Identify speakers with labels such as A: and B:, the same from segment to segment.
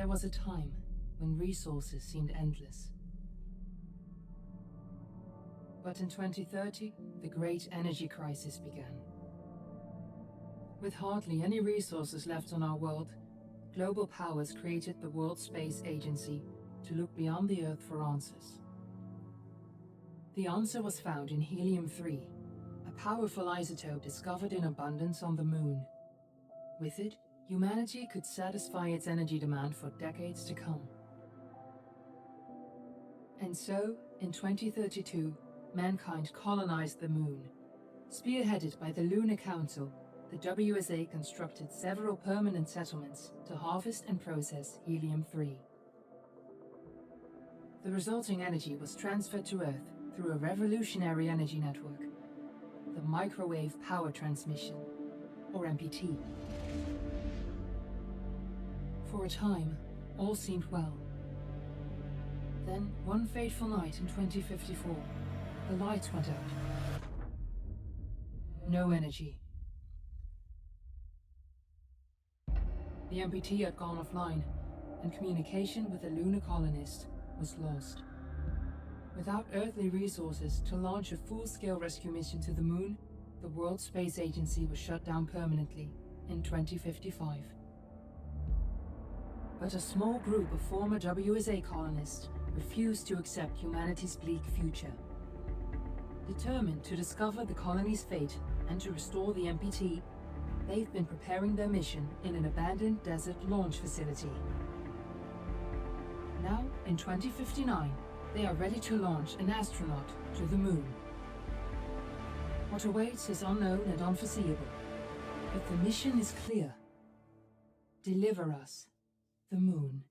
A: There was a time when resources seemed endless. But in 2030, the great energy crisis began. With hardly any resources left on our world, global powers created the World Space Agency to look beyond the Earth for answers. The answer was found in helium-3, a powerful isotope discovered in abundance on the Moon. With it, humanity could satisfy its energy demand for decades to come. And so, in 2032, mankind colonized the Moon. Spearheaded by the Lunar Council, the WSA constructed several permanent settlements to harvest and process helium-3. The resulting energy was transferred to Earth through a revolutionary energy network, the Microwave Power Transmission, or MPT. For a time, all seemed well. Then, one fateful night in 2054, the lights went out. No energy. The MPT had gone offline, and communication with the lunar colonist was lost. Without earthly resources to launch a full-scale rescue mission to the Moon, the World Space Agency was shut down permanently in 2055. But a small group of former WSA colonists refused to accept humanity's bleak future. Determined to discover the colony's fate and to restore the MPT, they've been preparing their mission in an abandoned desert launch facility. Now, in 2059, they are ready to launch an astronaut to the Moon. What awaits is unknown and unforeseeable, but the mission is clear. Deliver us the Moon.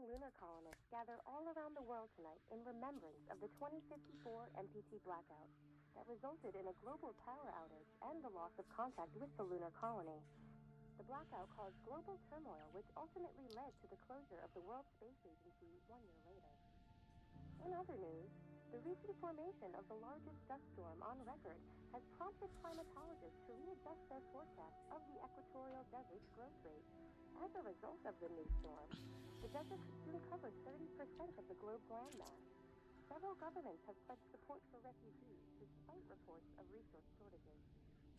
B: Lunar colonists gather all around the world tonight in remembrance of the 2054 MPT blackout that resulted in a global power outage and the loss of contact with the lunar colony. The blackout caused global turmoil, which ultimately led to the closure of the World Space Agency 1 year later. In other news, the recent formation of the largest dust storm on record has prompted climatologists to readjust their forecast of the equatorial desert's growth rate. As a result of the new storm, the desert could soon cover 30% of the globe's landmass. Several governments have pledged support for refugees, despite reports of resource shortages.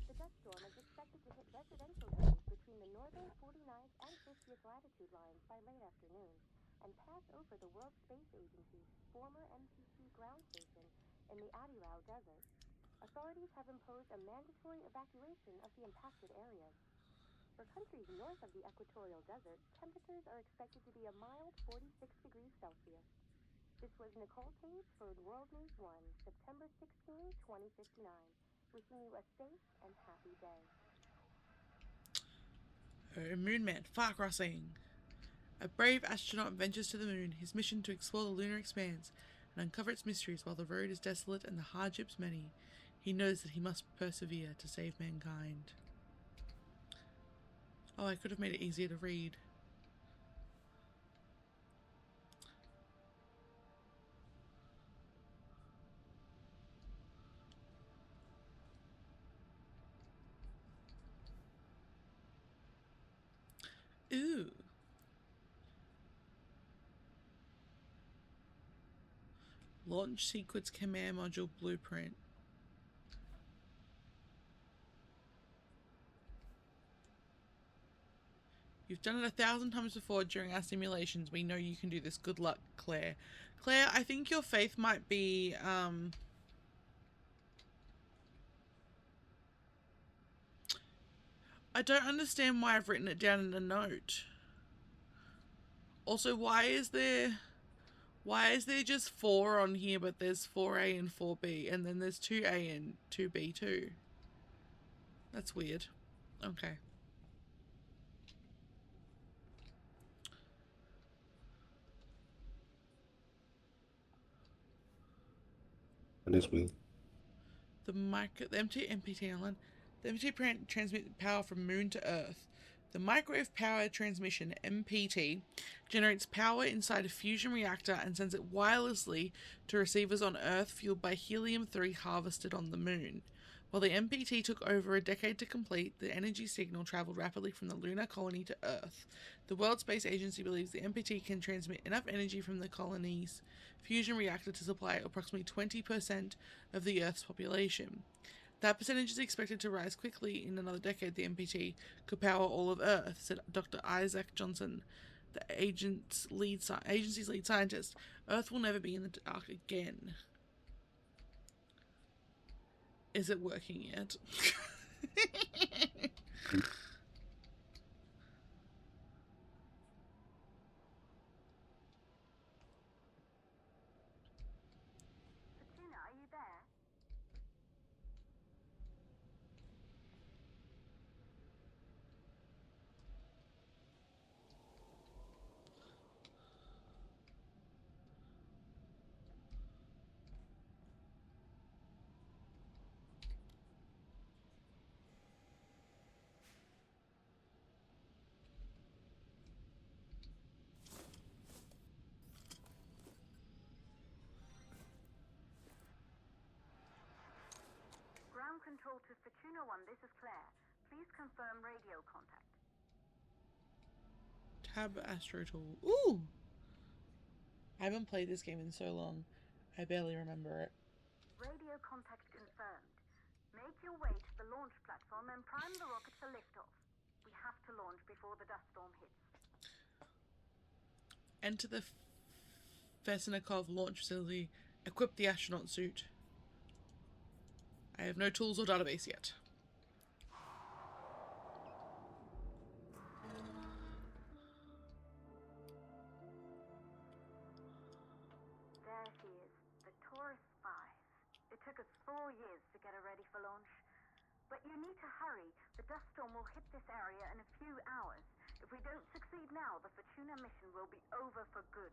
B: The dust storm is expected to hit residential zones between the northern 49th and 50th latitude lines by late afternoon, and pass over the World Space Agency's former MTC ground station in the Adirau Desert. Authorities have imposed a mandatory evacuation of the impacted areas. For countries north of the equatorial desert, temperatures are expected to be a mild 46 degrees Celsius. This was Nicole Cage for World News 1, September 16, 2059. Wishing you a safe and happy day.
C: Moon Man, Far Crossing. A brave astronaut ventures to the Moon, his mission to explore the lunar expanse and uncover its mysteries. While the road is desolate and the hardships many, he knows that he must persevere to save mankind. Oh, I could have made it easier to read. Ooh. Launch Sequence Command Module Blueprint. You've done it 1,000 times before during our simulations. We know you can do this. Good luck, Claire. Claire, I think your faith might be, I don't understand why I've written it down in a note. Also, why is there just 4 on here, but there's 4A and 4B, and then there's 2A and 2B too? That's weird. Okay.
D: That is weird.
C: The MPT island. The MPT transmits power from Moon to Earth. The microwave power transmission, MPT, generates power inside a fusion reactor and sends it wirelessly to receivers on Earth fueled by helium-3 harvested on the moon. While the MPT took over a decade to complete, the energy signal traveled rapidly from the lunar colony to Earth. The World Space Agency believes the MPT can transmit enough energy from the colony's fusion reactor to supply approximately 20% of the Earth's population. That percentage is expected to rise quickly. In another decade, the MPT could power all of Earth, said Dr. Isaac Johnson, the agency's lead scientist. Earth will never be in the dark again. Is it working yet?
B: Fortuna, are you there? Ground control to Fortuna 1, this is Claire. Please confirm radio contact.
C: Tab Astro Tool. Ooh! I haven't played this game in so long. I barely remember it.
B: Radio contact confirmed. Make your way to the launch platform and prime the rocket for liftoff. We have to launch before the dust storm hits.
C: Enter the Vesnikov launch facility. Equip the astronaut suit. I have no tools or database yet.
B: There she is, the Taurus 5. It took us 4 years to get her ready for launch. But you need to hurry. The dust storm will hit this area in a few hours. If we don't succeed now, the Fortuna mission will be over for good.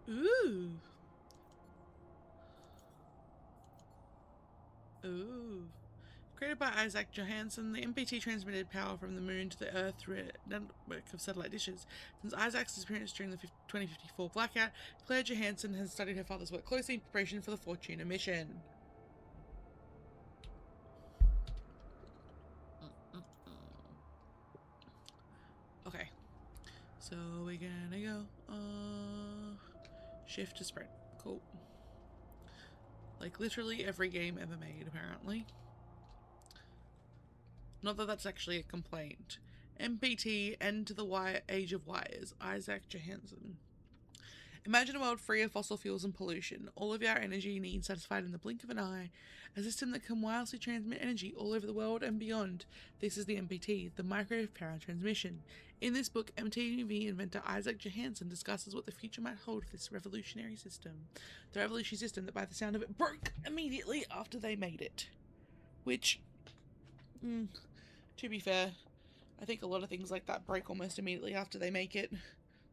C: Ooh. Ooh. Created by Isaac Johansson, the MPT transmitted power from the moon to the Earth through a network of satellite dishes. Since Isaac's disappearance during the 2054 blackout, Claire Johansson has studied her father's work closely in preparation for the Fortuna mission. Okay. So we're gonna go, shift to sprint. Cool. Like literally every game ever made, apparently. Not that that's actually a complaint. MPT, End to the Age of Wires, Isaac Johansson. Imagine a world free of fossil fuels and pollution, all of our energy needs satisfied in the blink of an eye, a system that can wirelessly transmit energy all over the world and beyond. This is the MPT, the microwave power transmission. In this book, MTV inventor Isaac Johansson discusses what the future might hold for this revolutionary system. The revolutionary system that, by the sound of it, broke immediately after they made it. Which, to be fair, I think a lot of things like that break almost immediately after they make it.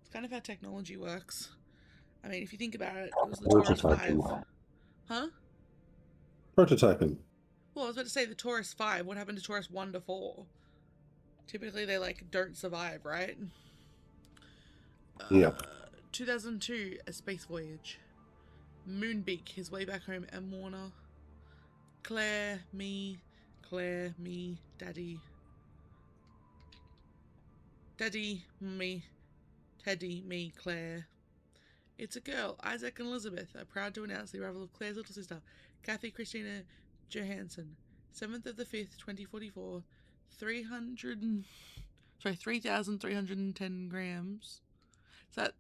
C: It's kind of how technology works. I mean, if you think about it, it was the Taurus 5. Huh?
D: Prototyping.
C: Well, I was about to say the Taurus 5. What happened to Taurus 1 to 4? Typically, they, don't survive, right?
D: Yeah.
C: 2002, A Space Voyage. Moonbeak, His Way Back Home, M. Warner. Claire, me, Daddy. Daddy, me, Teddy, me, Claire. It's a girl. Isaac and Elizabeth are proud to announce the arrival of Claire's little sister, Kathy Christina Johansson, 7th of the 5th, 2044, 3,310 grams. Is that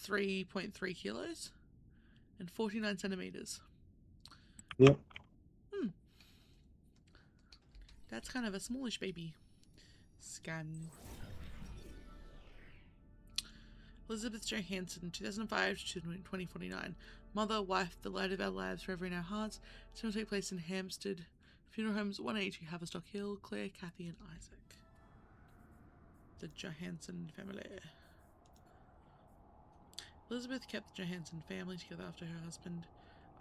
C: 3.3 kilos? And 49 centimeters.
D: Yep.
C: That's kind of a smallish baby. Scan. Elizabeth Johansson, 2005 to 2049. Mother, wife, the light of our lives, forever in our hearts. This will take place in Hampstead Funeral Homes, 182 Haverstock Hill. Claire, Kathy, and Isaac. The Johansson family. Elizabeth kept the Johansson family together after her husband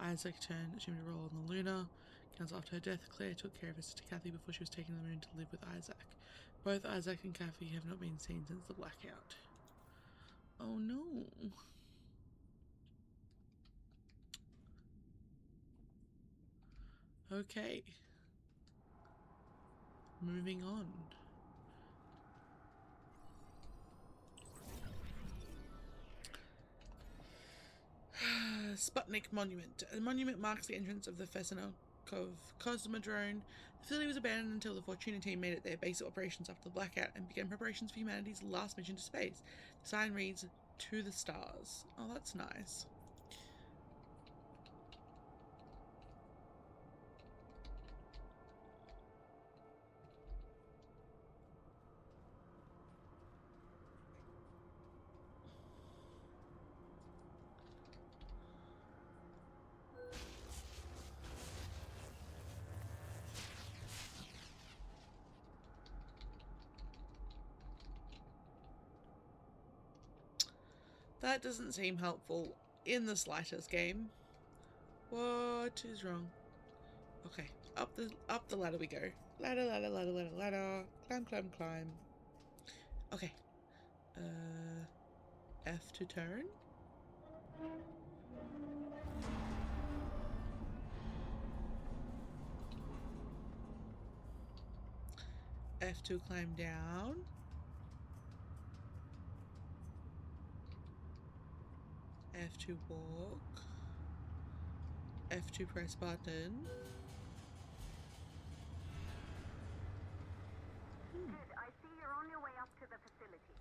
C: Isaac assumed a role on the Luna. Council after her death, Claire took care of her sister Kathy before she was taken to the moon to live with Isaac. Both Isaac and Kathy have not been seen since the blackout. Oh no. Okay. Moving on. Sputnik Monument. The monument marks the entrance of the Fesenokov Cosmodrome. The facility was abandoned until the Fortuna team made it their base of operations after the blackout and began preparations for humanity's last mission to space. The sign reads, "To the stars." Oh, that's nice. That doesn't seem helpful in the slightest, game. What is wrong? Okay, up the ladder we go. Ladder, ladder, ladder, ladder, ladder. Climb, climb, climb. Okay. F to turn. F to climb down. F to walk. F to press button.
B: Good. I see you're on your way up to the facility.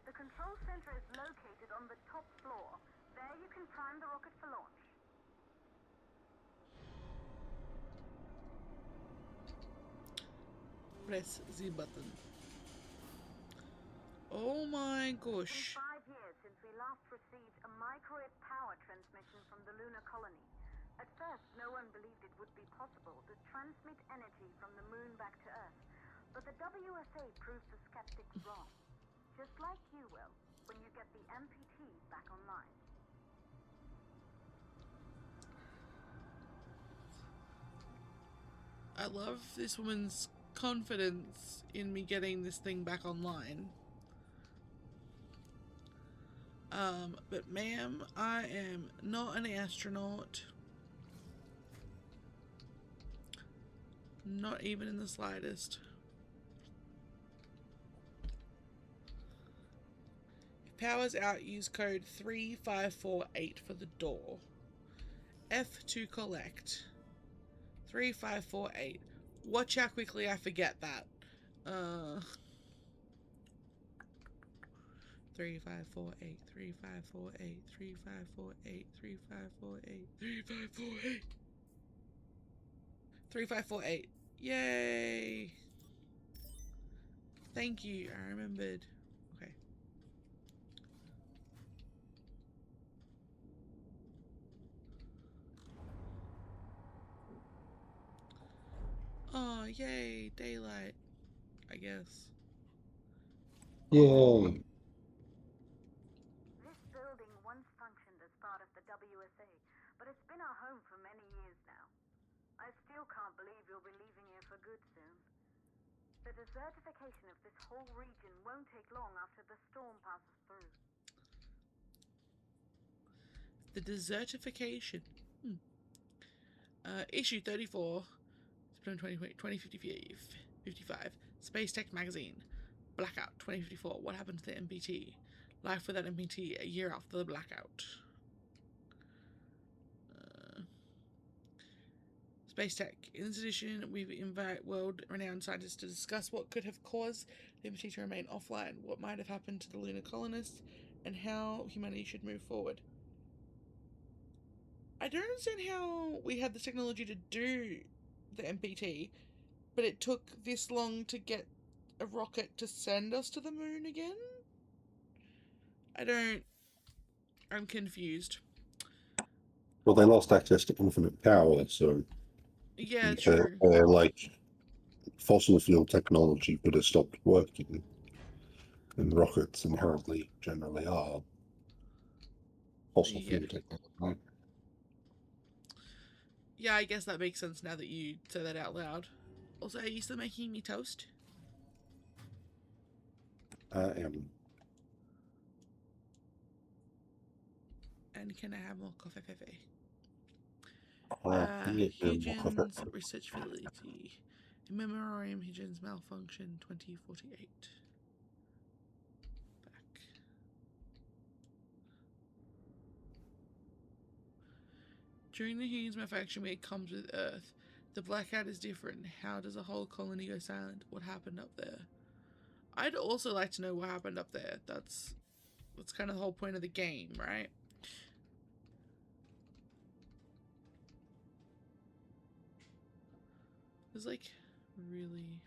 B: The control center is located on the top floor. There you can prime the rocket for launch.
C: Press the button. Oh my gosh.
B: It's been 5 years since we last received a microwave power transmission from the lunar colony. At first, no one believed it would be possible to transmit energy from the moon back to Earth. But the WSA proved the skeptics wrong. Just like you will, when you get the MPT back online.
C: I love this woman's confidence in me getting this thing back online. But ma'am, I am not an astronaut. Not even in the slightest. If power's out, use code 3548 for the door. F to collect. 3548. Watch how quickly I forget that. 3548, 3548, 3548, 3548, 3548. 3548. Yay! Thank you, I remembered. Okay. Oh, yay, daylight, I guess.
D: Yay.
B: This building once functioned as part of the WSA, but it's been our home for many years now. I still can't believe you'll be leaving here for good soon. The desertification of this whole region won't take long after the storm passes through.
C: The desertification. Issue 34, September 2055. Space Tech Magazine. Blackout 2054. What happened to the MPT? Life without MPT a year after the blackout. Space Tech. In this edition, we invite world-renowned scientists to discuss what could have caused the MPT to remain offline, what might have happened to the lunar colonists, and how humanity should move forward. I don't understand how we had the technology to do the MPT, but it took this long to get a rocket to send us to the moon again? I'm confused.
D: Well, they lost access to infinite power, so
C: Yeah, true.
D: like fossil fuel technology would have stopped working, and rockets inherently generally are fossil
C: Yeah.
D: fuel technology.
C: Yeah, I guess that makes sense now that you say that out loud. Also, are you still making me toast?
D: And
C: And can I have more coffee?
D: yeah,
C: Huygens Research Facility. In Memoriam Huygens Malfunction 2048. Back. During the Huygens malfunction where it comes with Earth, the blackout is different. How does a whole colony go silent? What happened up there? I'd also like to know what happened up there. That's kind of the whole point of the game, right? It's like really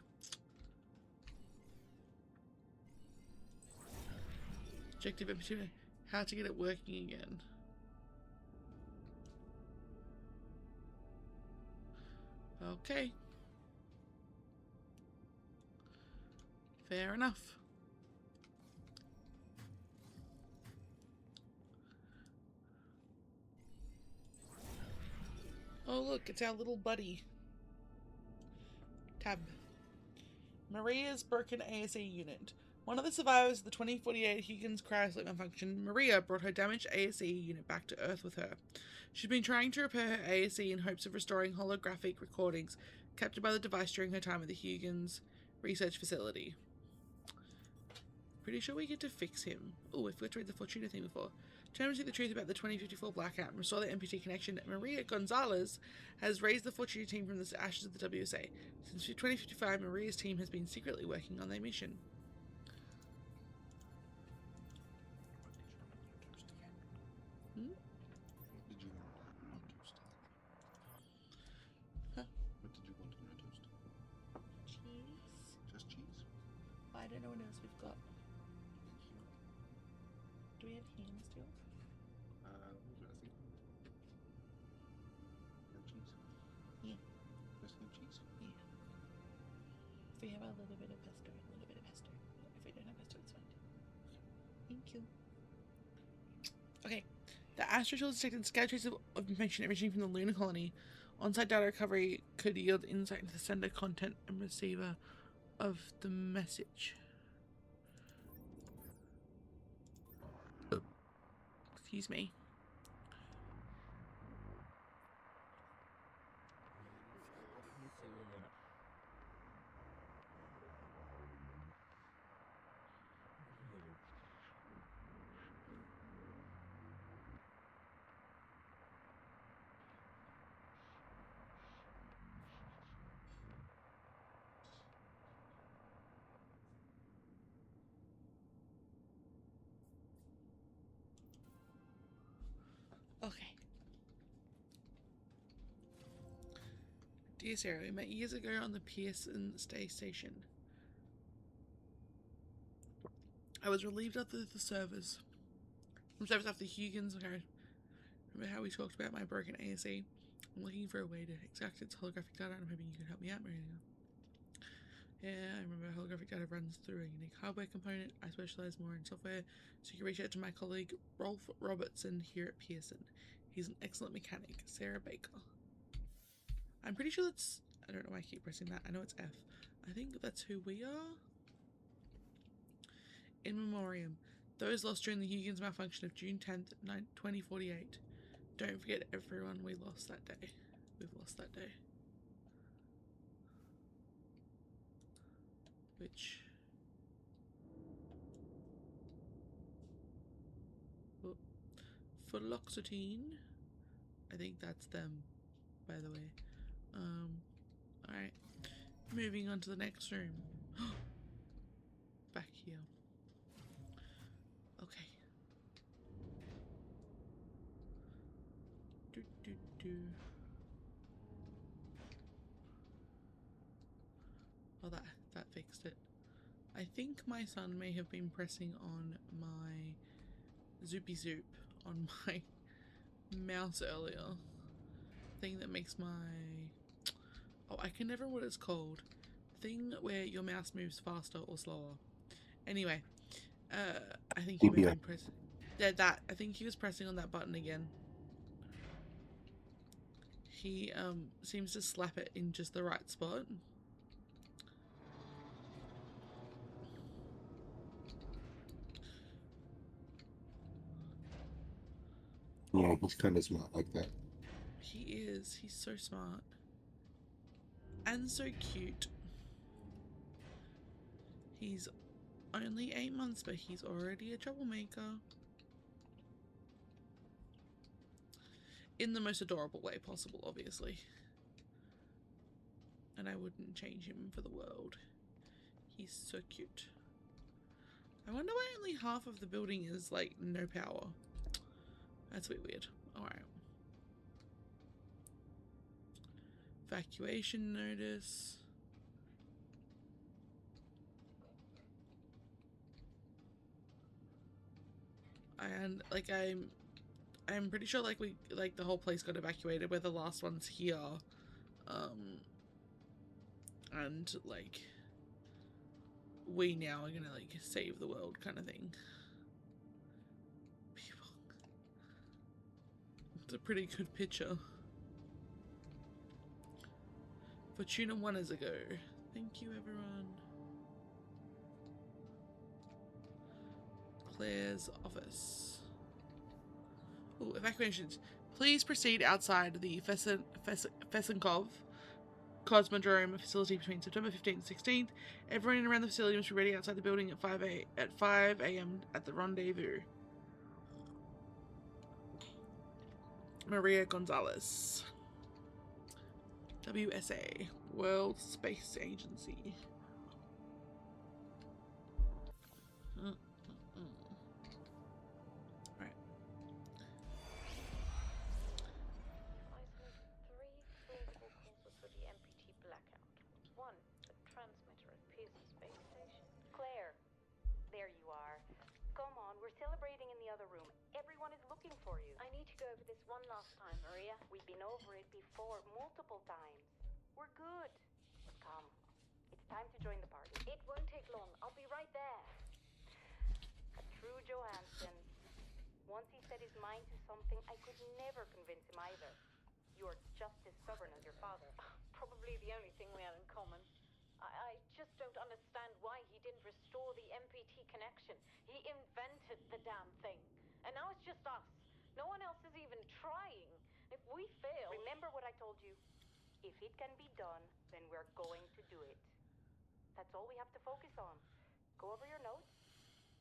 C: objective opportunity. How to get it working again. Okay. Fair enough. Oh look, it's our little buddy. Tab. Maria's broken ASE unit. One of the survivors of the 2048 Huygens cryosleep malfunction, Maria brought her damaged ASE unit back to Earth with her. She's been trying to repair her ASE in hopes of restoring holographic recordings captured by the device during her time at the Huygens research facility. Pretty sure we get to fix him. Oh, I forgot to read the Fortuna thing before. Determined to see the truth about the 2054 blackout and restore the MPT connection, Maria Gonzalez has raised the Fortuna team from the ashes of the WSA. Since 2055, Maria's team has been secretly working on their mission. Hmm?
D: What did you want on toast?
C: Huh?
D: What did you want on your toast?
C: Cheese?
D: Just cheese?
C: I don't know what else we've got. Do we have ham still?
D: What was it, I think? Ham cheese?
C: Yeah.
D: Just ham cheese?
C: Yeah. If we have a little bit of pesto, a little bit of pesto. If we don't have pesto, it's fine. Thank you. Okay. The Astroshell detected scatter traces of information originating from the lunar colony. On-site data recovery could yield insight into the sender, content, and receiver of the message. Excuse me. Okay. Dear Sarah, we met years ago on the Pearson Space Station. I was relieved of the service. From service after Huygens. Okay. Remember how we talked about my broken ASE? I'm looking for a way to extract its holographic data, and I'm hoping you can help me out, Marina. Yeah, I remember holographic data runs through a unique hardware component. I specialize more in software, so you can reach out to my colleague Rolf Robertson here at Pearson. He's an excellent mechanic. Sarah Baker. I'm pretty sure that's... I don't know why I keep pressing that. I know it's F. I think that's who we are. In memoriam. Those lost during the Huygens malfunction of June 10th, 2048. Don't forget everyone we lost that day. We've lost that day. Which... Oh. Fluoxetine. I think that's them, by the way. Alright. Moving on to the next room. Back here. Okay. Oh, that fixed it. I think my son may have been pressing on my zoopy zoop on my mouse earlier. Thing that makes my... Oh, I can never remember what it's called. Thing where your mouse moves faster or slower. Anyway, I think he may have been pressing... Yeah, that. I think he was pressing on that button again. He seems to slap it in just the right spot.
D: Yeah, he's kind of smart like that.
C: He is. He's so smart. And so cute. He's only 8 months, but he's already a troublemaker. In the most adorable way possible, obviously. And I wouldn't change him for the world. He's so cute. I wonder why only half of the building is, like, no power. That's a bit weird. Alright. Evacuation notice. And, like, I'm pretty sure, like, the whole place got evacuated. We're the last ones here. And, like, we now are gonna, like, save the world kind of thing. It's a pretty good picture. Fortuna 1 is a go. Thank you, everyone. Claire's office. Oh, evacuations. Please proceed outside the Fesenkov Cosmodrome facility between September 15th and 16th. Everyone around the facility must be ready outside the building at 5 a.m. at the rendezvous. Maria Gonzalez. WSA. World Space Agency. Right.
E: Three critical causes for the MPT blackout. 1, the transmitter at Pearson Space Station.
B: Claire, there you are. Come on, we're celebrating in the other room. Everyone is looking for you.
E: I need to go over this one last time, Maria.
B: We've been over it before, multiple times. We're good. Come. It's time to join the party.
E: It won't take long. I'll be right there.
B: A true Johansson. Once he set his mind to something, I could never convince him either. You're just as stubborn as your father.
E: Probably the only thing we had in common. I just don't understand why he didn't restore the MPT connection. He invented the damn thing. And now it's just us. No one else is even trying. If we fail...
B: Remember what I told you. If it can be done, then we're going to do it. That's all we have to focus on. Go over your notes.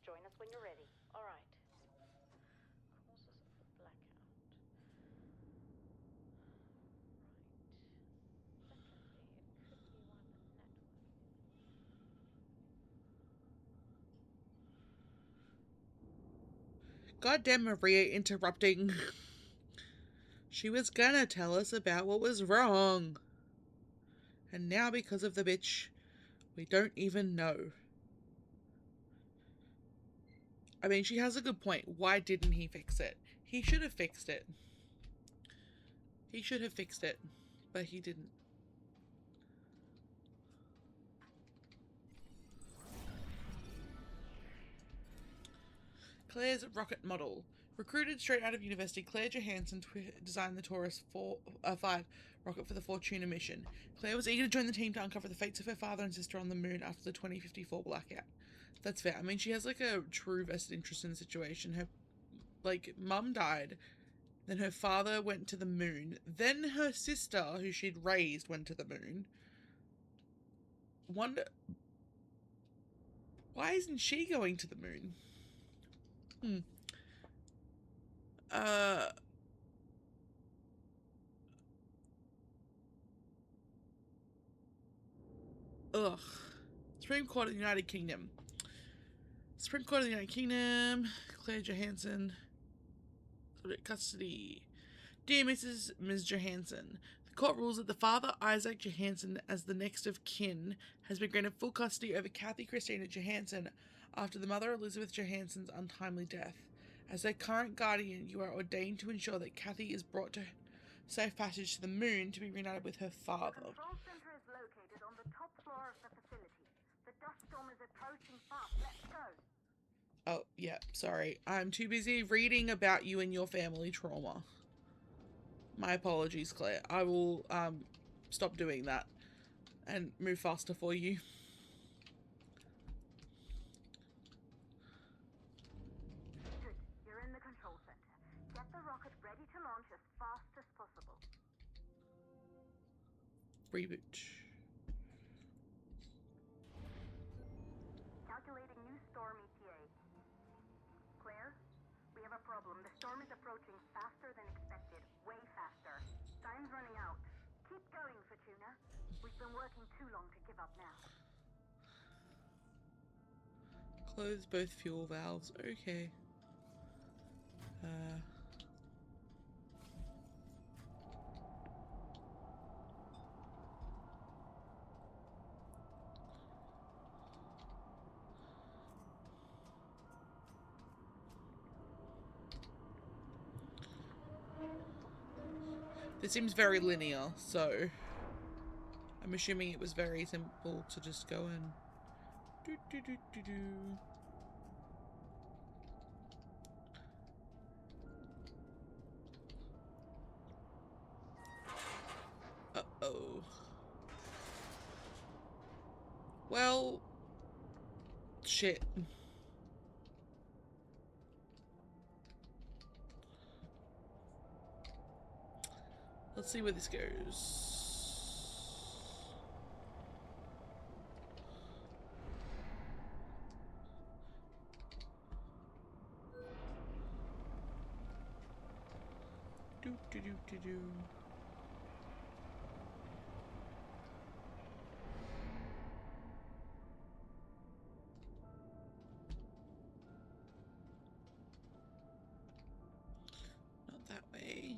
B: Join us when you're ready.
E: All right. Causes of the blackout. Right. Secondly, it could be one network.
C: Goddamn Maria interrupting. She was gonna tell us about what was wrong. And now because of the bitch, we don't even know. I mean, she has a good point. Why didn't he fix it? He should have fixed it. He should have fixed it, but he didn't. Claire's rocket model. Recruited straight out of university, Claire Johansson designed the Taurus 5 rocket for the Fortuna mission. Claire was eager to join the team to uncover the fates of her father and sister on the moon after the 2054 blackout. That's fair. I mean, she has, like, a true vested interest in the situation. Her, like, mum died, then her father went to the moon, then her sister, who she'd raised, went to the moon. Wonder... why isn't she going to the moon? Ugh. Supreme Court of the United Kingdom. Supreme Court of the United Kingdom. Claire Johansson. Custody. Dear Ms. Johansson, the court rules that the father, Isaac Johansson, as the next of kin, has been granted full custody over Kathy Christina Johansson after the mother, Elizabeth Johansson's untimely death. As their current guardian, you are ordained to ensure that Kathy is brought to safe passage to the moon to be reunited with her father.
F: The control center is located on the top floor of the facility. The dust storm is approaching fast. Let's go.
C: Oh, yeah, sorry. I'm too busy reading about you and your family trauma. My apologies, Claire. I will stop doing that and move faster for you.
F: Good. You're in the control center. Get the rocket ready to launch as fast as possible.
C: Reboot.
F: Calculating new storm ETA. Claire, we have a problem. The storm is approaching faster than expected. Way faster. Time's running out. Keep going, Fortuna. We've been working too long to give up now.
C: Close both fuel valves. Okay. This seems very linear, so I'm assuming it was very simple to just go and do. Uh-oh. Well, shit. Let's see where this goes. Do. Not that way.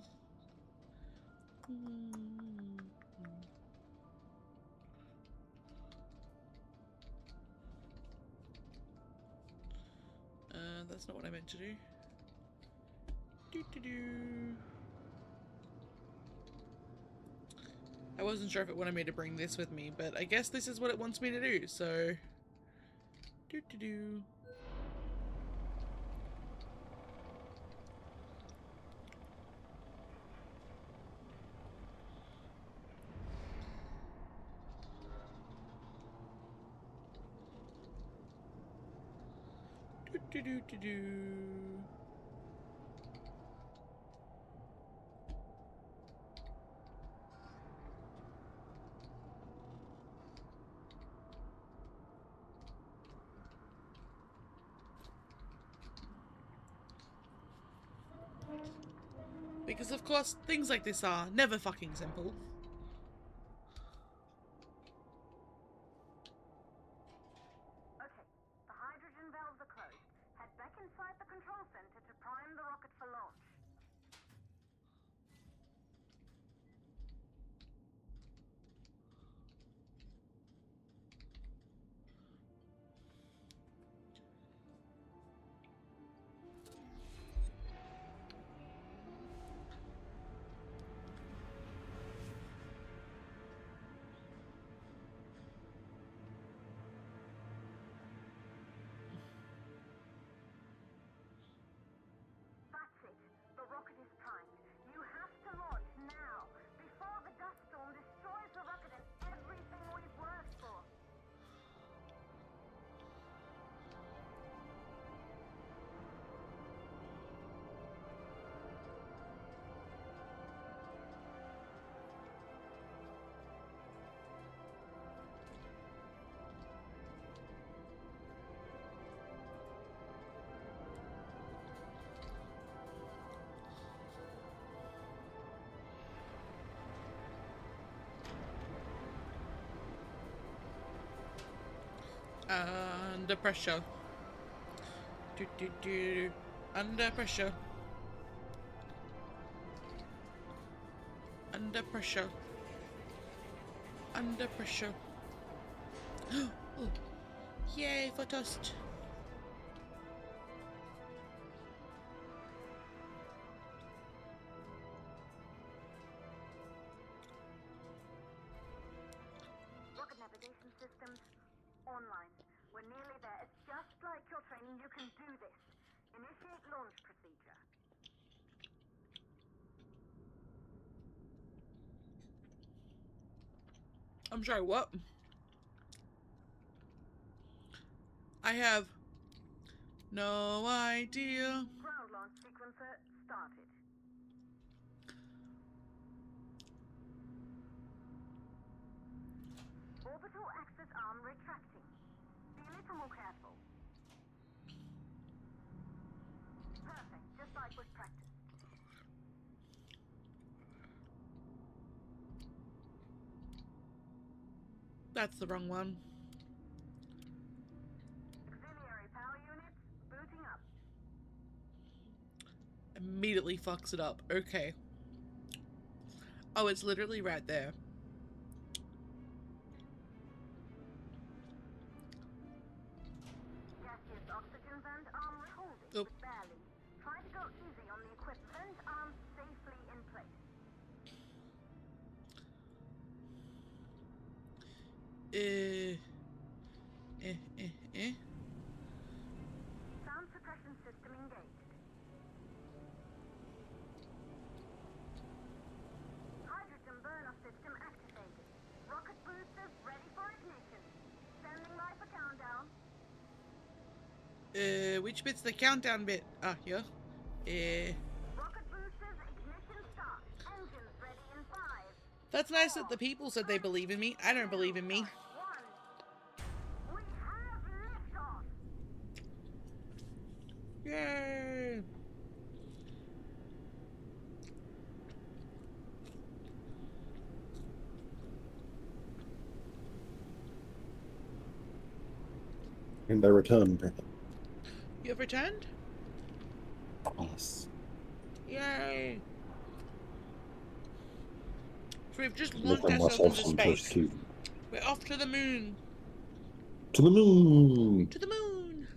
C: That's not what I meant to do. Do. I wasn't sure if it wanted me to bring this with me, but I guess this is what it wants me to do, so... Do. Because of course, things like this are never fucking simple.
F: Okay, the hydrogen valves are closed. Head back inside the control center to prime the rocket for launch. That's it. The rocket is primed. You have to launch now, before the dust storm destroys the rocket and everything we've worked for.
C: Under pressure. Do. Under pressure. Under pressure. Under pressure. Oh, yay for toast.
F: systems online. We're nearly there. It's just like your training. You can do this. Initiate launch procedure.
C: I'm sorry, what? I have no idea.
F: Ground launch sequencer started. Orbital axis arm retracting. Be a little more careful. Perfect, just like was practiced.
C: That's the wrong one.
F: Auxiliary power units booting up.
C: Immediately fucks it up. Okay. Oh, it's literally right there.
F: Gaseous oxygen vent arm holding,
C: Oh.
F: but barely. Try to go easy on the equipment. Vent arm safely in place. Sound suppression system engaged. Hydrogen burner system activated. Rocket boosters ready for ignition. Standing by for countdown.
C: Which bit's the countdown bit? Ah, here.
F: Rocket boosters ignition start. Engines ready in 5.
C: That's nice that the people said they believe in me. I don't believe in me.
F: 1. We have liftoff.
C: Yay!
D: And they returned.
C: You have returned?
D: Yes.
C: Yay! So we've just
D: Look
C: launched
D: at
C: ourselves
D: myself
C: into
D: some
C: space.
D: toast too.
C: We're off to the moon.
D: To the moon!
C: To the moon!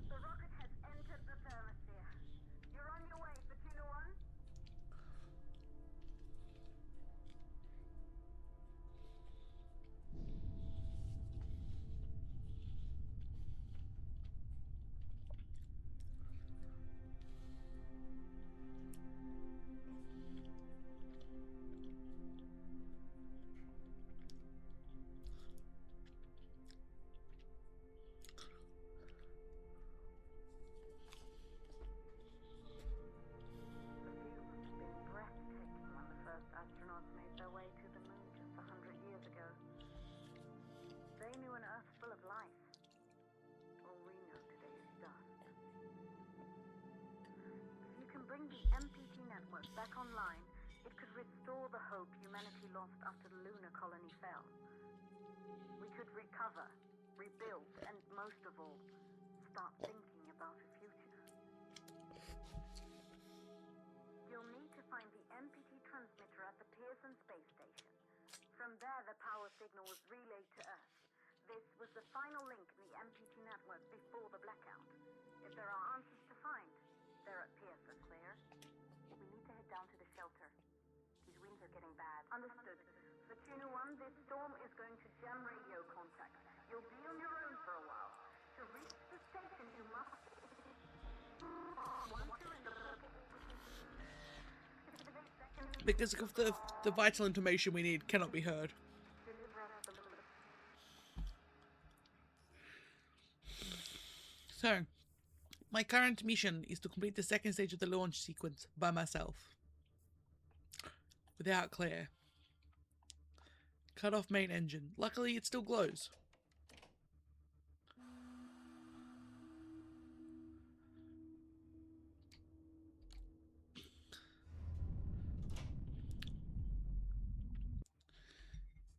F: The rocket has entered the thermosphere. You're on your way, Fortuna 1. The view must have been breathtaking when the first astronauts made their way to the moon just 100 years ago. They knew an Earth full of life. All we know today is dust. If you can bring the MPT network back online, it could restore the hope humanity lost after the lunar colony fell. We could recover, rebuild, and most of all, start thinking about a future. You'll need to find the MPT transmitter at the Pearson space station. From there, the power signal was relayed to Earth. This was the final link in the MPT network before the blackout. If there are answers to find, they're at Pearson. Claire, we need to head down to the shelter. These winds are getting bad. Understood. Fortuna 1, this storm is going to jam radio contact. You'll be on your own for a while. To reach the station, you must...
C: Because of the vital information we need cannot be heard. So, my current mission is to complete the second stage of the launch sequence by myself. Without Claire. Cut off main engine. Luckily, it still glows.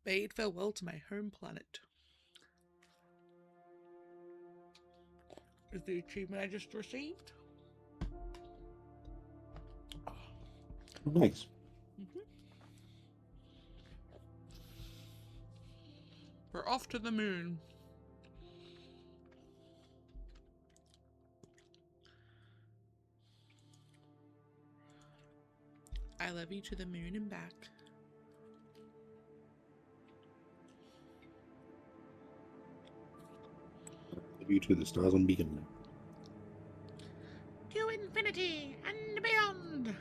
C: Bade farewell to my home planet. Is the achievement I just received?
D: Nice.
C: We're off to the moon. I love you to the moon and back.
D: You to the stars and beacon.
C: To infinity and beyond.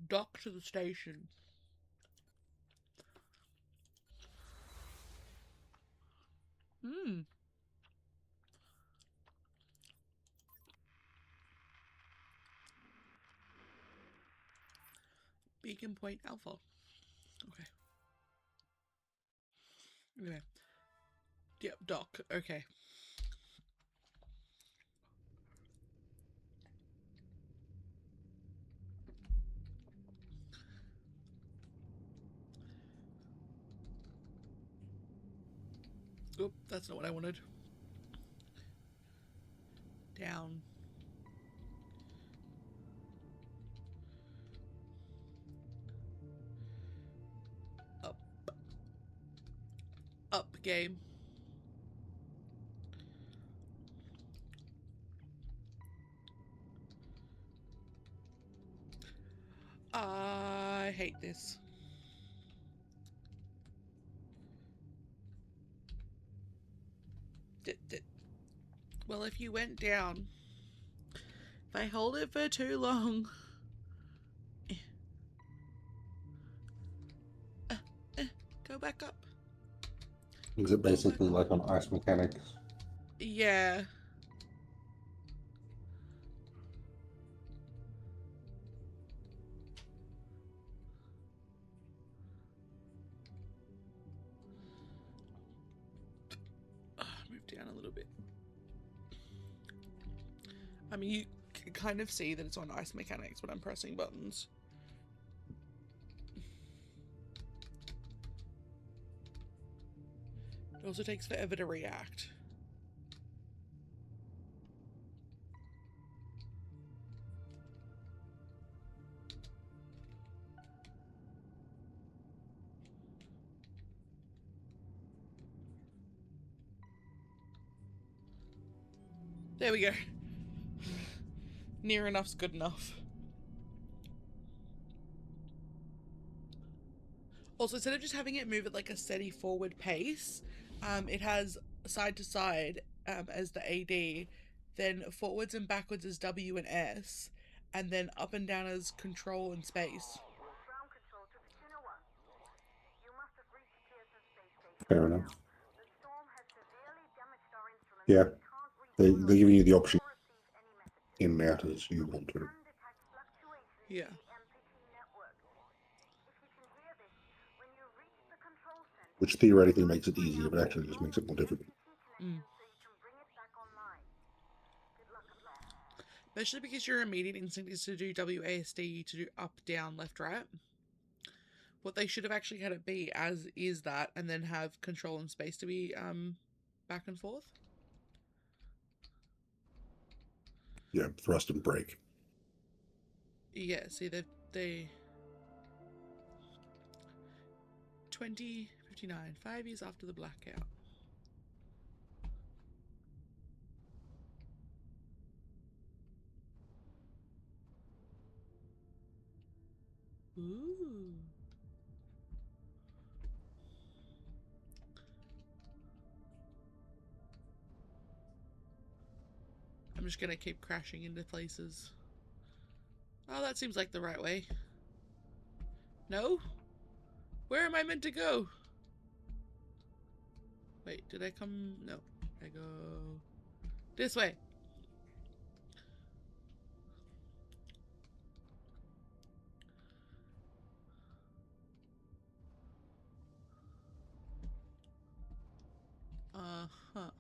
C: Dock to the station. Beacon Point Alpha. Okay. Okay. Yep, dock. Okay. Oop, that's not what I wanted. Down. Up. Up, game. I hate this. Well, if you went down, if I hold it for too long. Go back up.
D: Is it basically like on ice mechanics?
C: Yeah. Move down a little bit. I mean, you can kind of see that it's on ice mechanics when I'm pressing buttons. It also takes forever to react. There we go. Near enough's good enough. Also, instead of just having it move at like a steady forward pace, it has side to side as the AD, then forwards and backwards as W and S, and then up and down as control and space.
F: Ground control to Fortuna 1. You must have reached Pearson Space Station.
D: Fair enough.
F: The storm has severely damaged our instruments.
D: Yeah.
F: We can't reach
D: They're giving you the option
F: or receive any messages.
D: in and out as you want to.
F: Undetect fluctuations
C: Yeah.
F: in the MPT network. If you can hear this, when you reach the control center,
D: Which theoretically makes it easier, but actually just makes it more difficult.
F: so you can bring it back online. Good luck up there.
C: Especially because your immediate instinct is to do WASD, to do up, down, left, right. What they should have actually had it be as is that, and then have control and space to be back and forth.
D: Yeah, thrust and brake.
C: Yeah, see, they 2059, 5 years after the blackout. Ooh. I'm just gonna keep crashing into places. Oh, that seems like the right way. No? Where am I meant to go? Wait, did I come? No. I go this way. Uh-huh.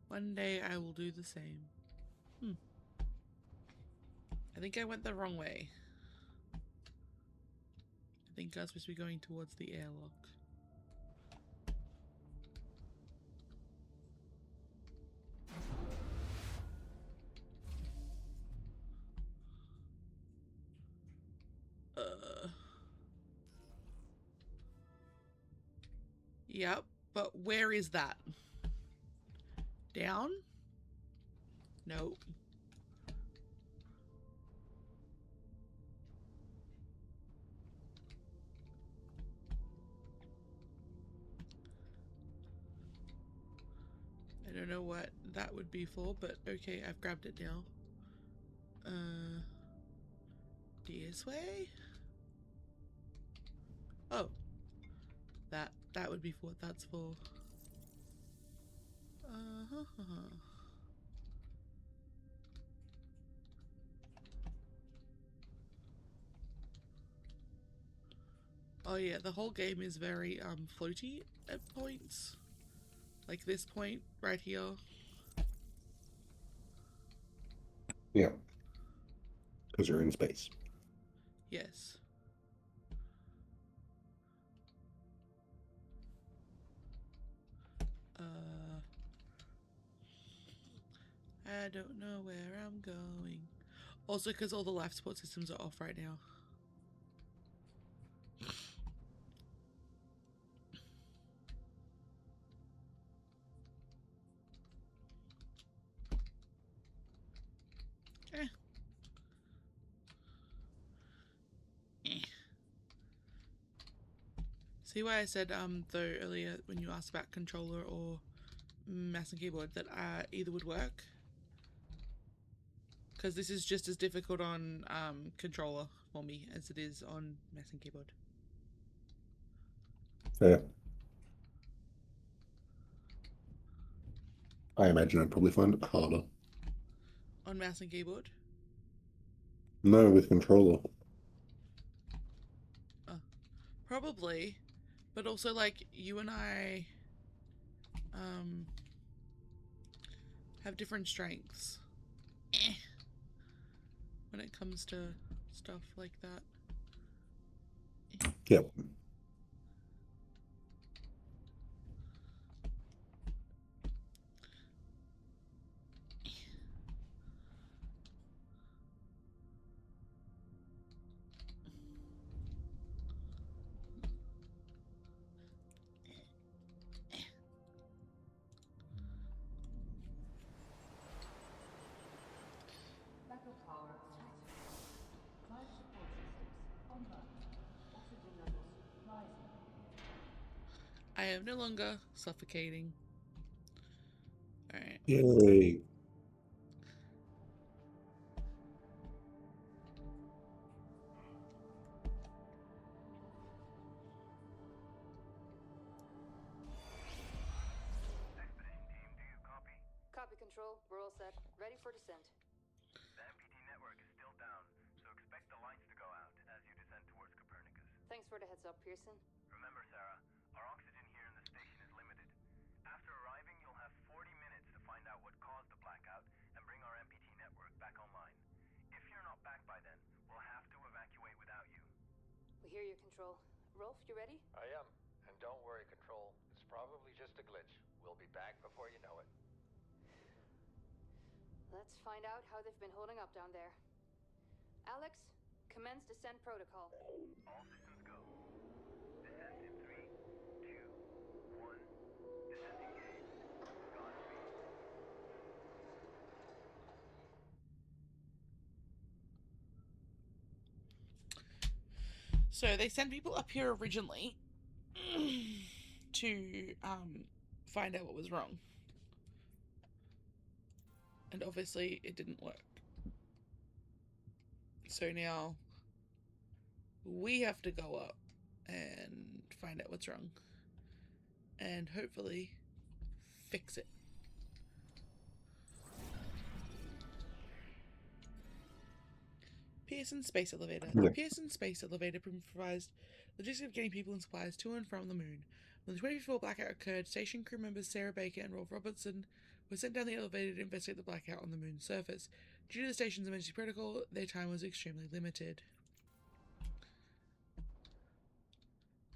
C: One day I will do the same. I think I went the wrong way. I think I was supposed to be going towards the airlock. Yep, but where is that? Down? No. I don't know what that would be for, but okay, I've grabbed it now. This way? Oh. That would be for what that's for. Oh yeah, the whole game is very floaty at points. Like this point right here.
D: Yeah. Because you're in space.
C: Yes. I don't know where I'm going. Also, because all the life support systems are off right now. Eh. See why I said though earlier when you asked about controller or mouse and keyboard that either would work? Because this is just as difficult on controller for me as it is on mouse and keyboard.
D: Yeah. I imagine I'd probably find it harder.
C: On mouse and keyboard?
D: No, with controller.
C: Probably. But also, like, you and I have different strengths when it comes to stuff like that.
D: Yep.
A: Backup power attached. Life support systems online. Oxygen levels rising.
C: I am no longer suffocating. Alright.
D: Yay.
F: Expedition team, do you copy?
G: Copy control. We're all set. Ready for descent.
F: The MPT network is still down, so expect the lights to go out as you descend towards Copernicus.
G: Thanks for the heads up, Pearson.
F: Remember, Sarah, our oxygen here in the station is limited. After arriving, you'll have 40 minutes to find out what caused the blackout and bring our MPT network back online. If you're not back by then, we'll have to evacuate without you.
G: We hear you, control. Rolf, you ready?
H: I am. And don't worry, Control. It's probably just a glitch. We'll be back before you know it.
G: Let's find out how they've been holding up down there. Alex, commence descent protocol.
F: All systems go. Descent in 3, 2, 1. Descent engaged. Godspeed.
C: So they sent people up here originally to find out what was wrong. And obviously it didn't work. So now we have to go up and find out what's wrong. And hopefully fix it. Pearson Space Elevator.
D: Yeah.
C: The Pearson Space Elevator provides logistics of getting people and supplies to and from the moon. When the 2054 blackout occurred, station crew members Sarah Baker and Rolf Robertson were sent down the elevator to investigate the blackout on the moon's surface. Due to the station's emergency protocol, their time was extremely limited.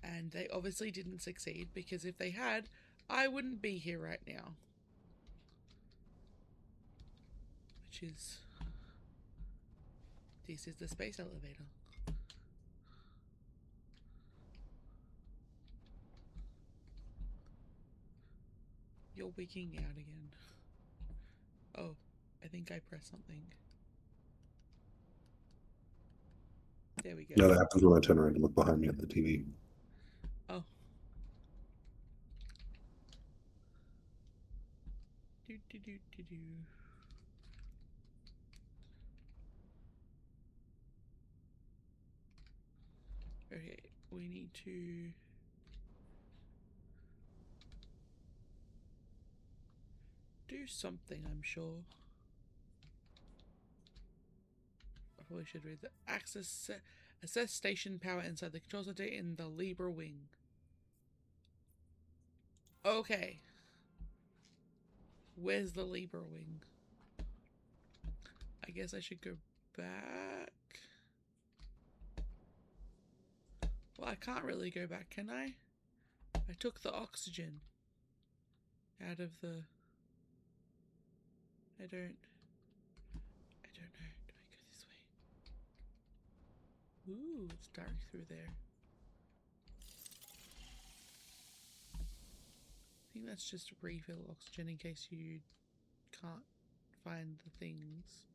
C: And they obviously didn't succeed, because if they had, I wouldn't be here right now. Which is... This is the space elevator. You're wigging out again. Oh, I think I pressed something. There we go.
D: No, that happens when I turn around and look behind me at the TV.
C: Oh. Do do do do do. Okay, we need to do something, I'm sure. I probably should read the assess station power inside the control center in the Libra wing. Okay. Where's the Libra wing? I guess I should go back. Well, I can't really go back, can I? I took the oxygen out of the... I don't know. Do I go this way? Ooh, it's dark through there. I think that's just refill oxygen in case you can't find the things.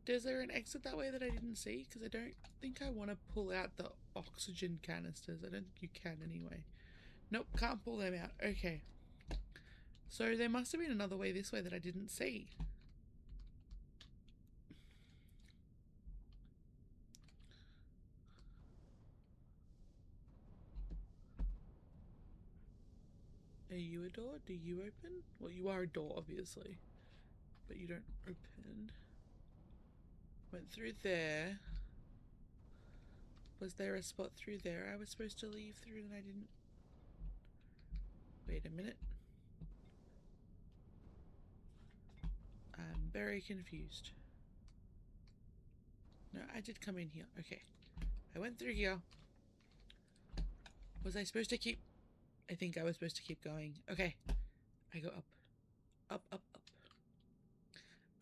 C: Is there an exit that way that I didn't see? Because I don't think I want to pull out the oxygen canisters. I don't think you can anyway. Nope, can't pull them out. Okay. So there must have been another way this way that I didn't see. Are you a door? Do you open? Well, you are a door, obviously. But you don't open. Went through there. Was there a spot through there I was supposed to leave through and I didn't? Wait a minute. I'm very confused. No, I did come in here. Okay. I went through here. Was I supposed to keep... I think I was supposed to keep going. Okay. I go up. Up, up, up.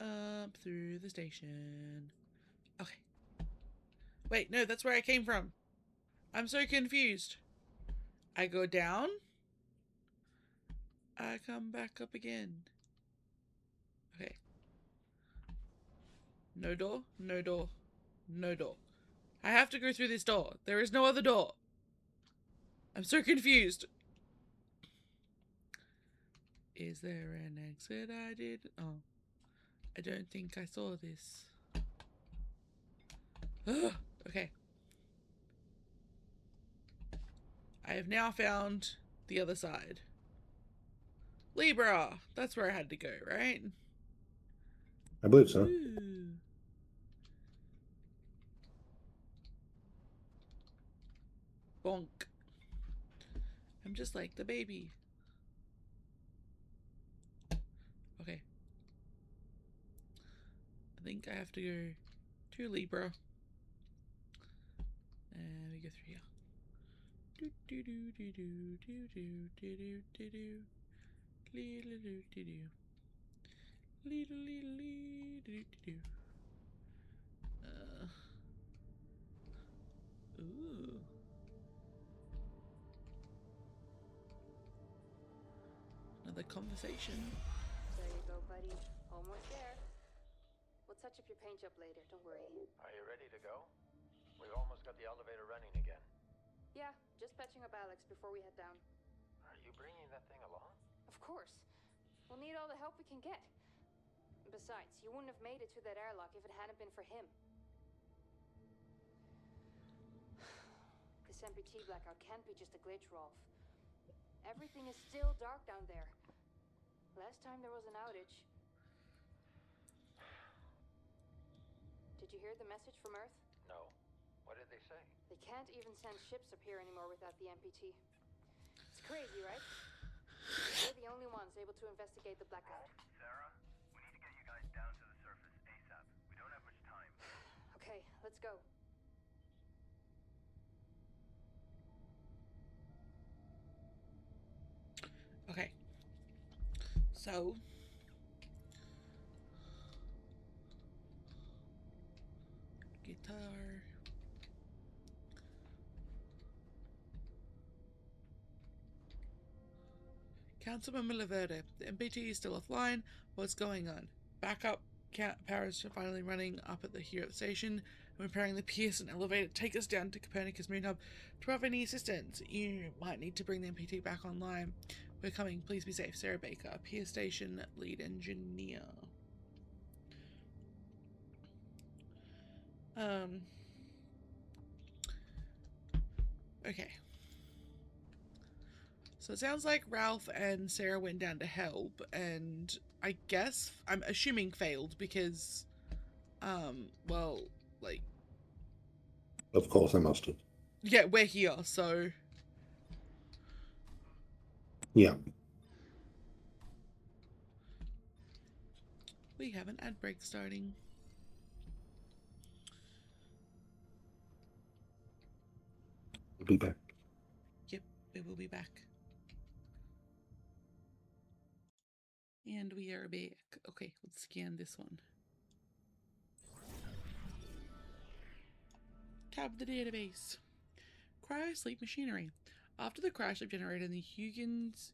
C: Up through the station. Okay. Wait, no, that's where I came from. I'm so confused. I go down. I come back up again. Okay. No door, no door, no door. I have to go through this door. There is no other door. I'm so confused. Is there an exit I did? Oh. I don't think I saw this. Ugh. Okay. I have now found the other side. Libra! That's where I had to go, right?
D: I believe so.
C: Ooh. Bonk. I'm just like the baby. Okay. I think I have to go to Libra. And we go through here. Do do do do do do do do do do do. Lee do do do do. Lee do do do. Ooh. Another conversation.
G: There you go, buddy. Almost there. We'll touch up your paint job later, don't worry.
H: Are you ready to go? We've almost got the elevator running again.
G: Yeah, just patching up Alex before we head down.
H: Are you bringing that thing along?
G: Of course. We'll need all the help we can get. Besides, you wouldn't have made it to that airlock if it hadn't been for him. This MPT blackout can't be just a glitch, Rolf. Everything is still dark down there. Last time there was an outage. Did Did you hear the message from Earth?
H: No. What did they say?
G: They can't even send ships up here anymore without the MPT. It's crazy, right? We're the only ones able to investigate the blackout.
F: Sarah, we need to get you guys down to the surface ASAP. We don't have much time.
G: Okay, let's go.
C: Okay. So. Guitar. Councilman Laverde, the MPT is still offline. What's going on? Backup power is finally running up at the station. I'm repairing the Pearson elevator. Take us down to Copernicus Moon Hub to provide any assistance. You might need to bring the MPT back online. We're coming. Please be safe. Sarah Baker, Pierce Station lead engineer. Okay. So it sounds like Ralph and Sarah went down to help, and I guess, I'm assuming failed because, well, like...
D: Of course I must have.
C: Yeah, we're here, so...
D: Yeah.
C: We have an ad break starting.
D: I'll be back.
C: Yep, we will be back. And we are back. Okay, let's scan this one. Tab the database. Cryosleep machinery. After the crash of generator in the Huygens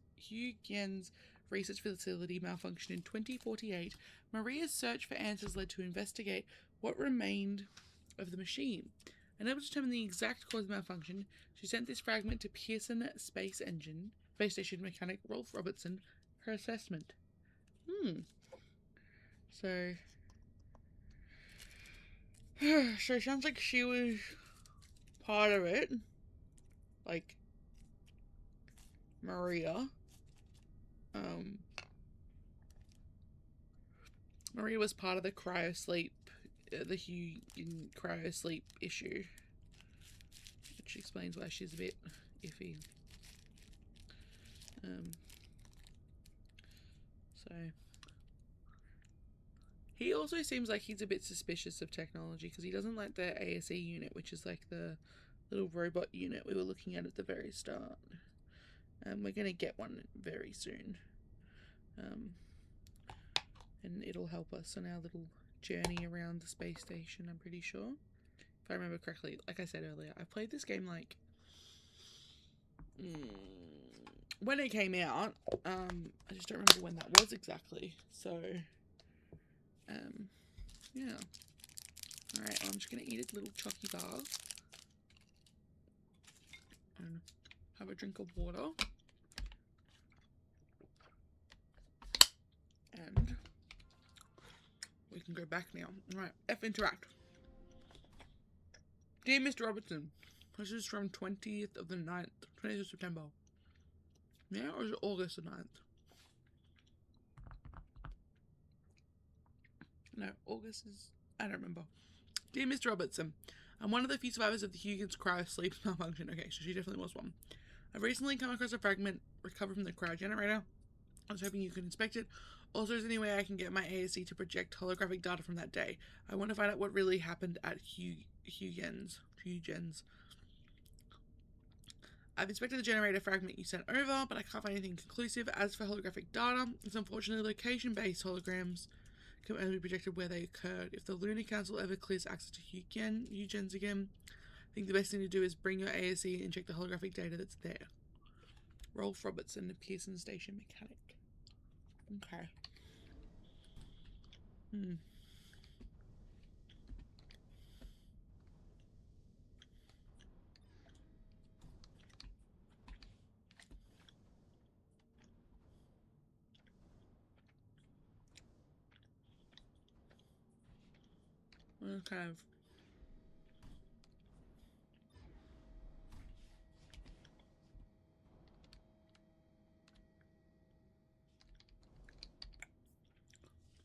C: research facility malfunctioned in 2048, Maria's search for answers led to investigate what remained of the machine. Unable to determine the exact cause of malfunction, she sent this fragment to Pearson Space Station mechanic Rolf Robertson for assessment. So it sounds like she was part of it. Like Maria. Maria was part of the cryosleep, the Huygens cryosleep issue, which explains why she's a bit iffy. So he also seems like he's a bit suspicious of technology because he doesn't like the ASE unit, which is like the little robot unit we were looking at the very start. We're gonna get one very soon. And it'll help us on our little journey around the space station, I'm pretty sure. If I remember correctly, like I said earlier, I played this game like... when it came out. I just don't remember when that was exactly. So, yeah. Alright, well, I'm just gonna eat a little chalky bar. And have a drink of water. And we can go back now. Alright, F interact. Dear Mr. Robertson, this is from 20th of the 9th, 20th of September. Yeah, or is it August the 9th? No, August is... I don't remember. Dear Mr. Robertson, I'm one of the few survivors of the Huygens cryosleep malfunction. Okay, so she definitely was one. I've recently come across a fragment recovered from the cryo generator. I was hoping you could inspect it. Also, is there any way I can get my AEST to project holographic data from that day? I want to find out what really happened at Huygens. I've inspected the generator fragment you sent over, but I can't find anything conclusive. As for holographic data, it's unfortunately location-based holograms can only be projected where they occurred. If the Lunar Council ever clears access to Huygens again, I think the best thing to do is bring your ASE and check the holographic data that's there. Rolf Robertson, Pearson Station mechanic. Okay. Kind of...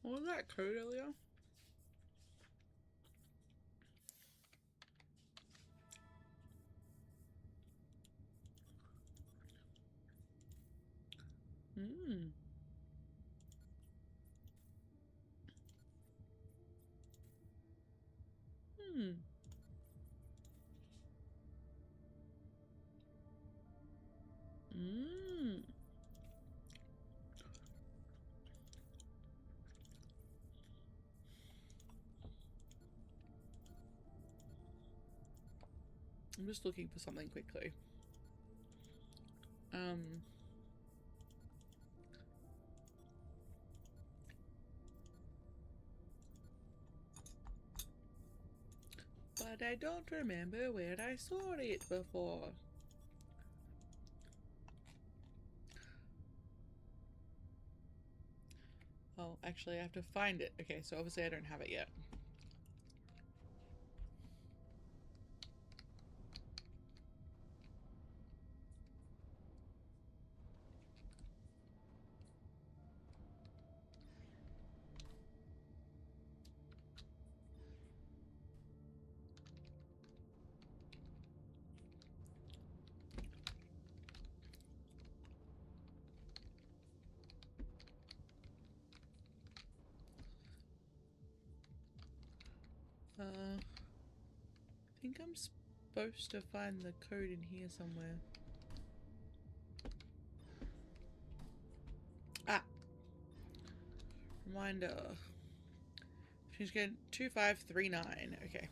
C: What was that code earlier? Mm. I'm just looking for something quickly. But I don't remember where I saw it before. Oh, actually I have to find it. Okay, so obviously I don't have it yet. I think I'm supposed to find the code in here somewhere. Ah! Reminder. She's getting 2539. Okay.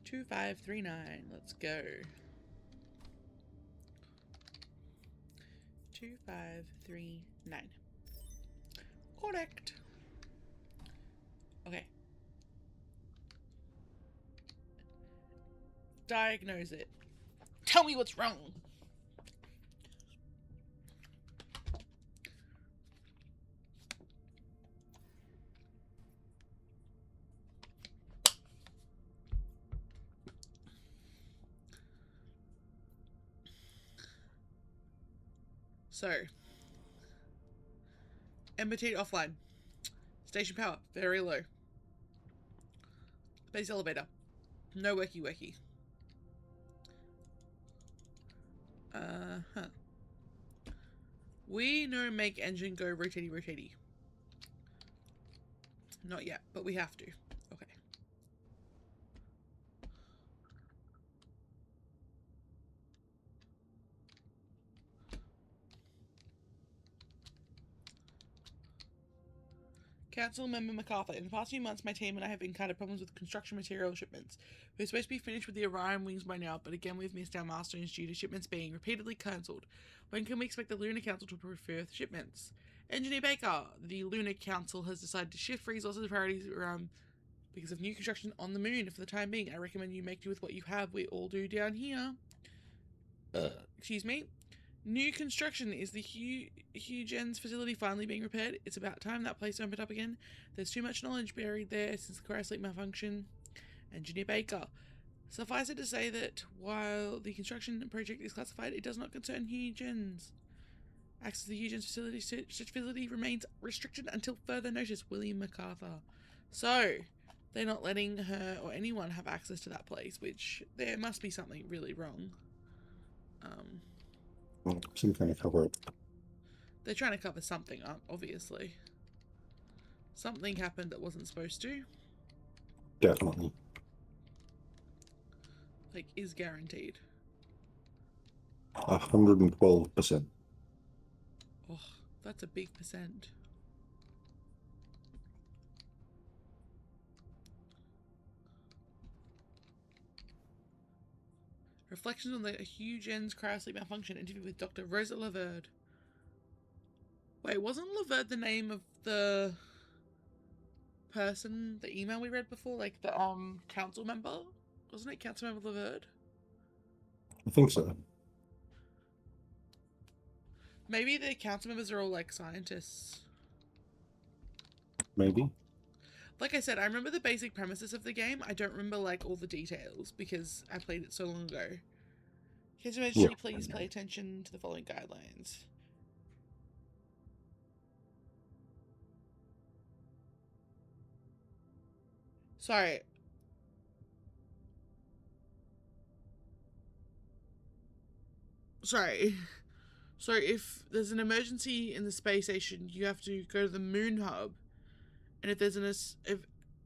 C: 2539. Let's go. 2539. Correct. Okay. Diagnose it. Tell me what's wrong. So, MBT offline. Station power, very low. Base elevator, no worky worky. Huh. We know make engine go rotatey rotatey. Not yet, but we have to. Okay. Council Member MacArthur, in the past few months, my team and I have encountered problems with construction material shipments. We're supposed to be finished with the Orion wings by now, but again we've missed our milestones due to shipments being repeatedly cancelled. When can we expect the Lunar Council to approve further shipments? Engineer Baker, the Lunar Council has decided to shift resources and priorities around because of new construction on the moon. For the time being, I recommend you make do with what you have. We all do down here. Excuse me. New construction. Is the Hugens facility finally being repaired? It's about time that place opened up again. There's too much knowledge buried there since the cryosleep malfunction. Engineer Baker. Suffice it to say that while the construction project is classified, it does not concern Hugens. Access to the Hugens facility, such facility remains restricted until further notice. William MacArthur. So, they're not letting her or anyone have access to that place, which there must be something really wrong.
D: Well, some kind of cover up.
C: They're trying to cover something up, obviously. Something happened that wasn't supposed to.
D: Definitely.
C: Like, is guaranteed.
D: 112%.
C: Oh, that's a big percent. Reflections on the Hugens cryosleep malfunction. Interview with Dr. Rosa Laverde. Wait, wasn't Laverde the name of the person, the email we read before? Like the council member? Wasn't it Council Member Laverde?
D: I think so.
C: Maybe the council members are all like scientists.
D: Maybe.
C: Like I said, I remember the basic premises of the game. I don't remember like all the details because I played it so long ago. In case of emergency, please pay attention to the following guidelines. Sorry. So if there's an emergency in the space station, you have to go to the moon hub. And if there's an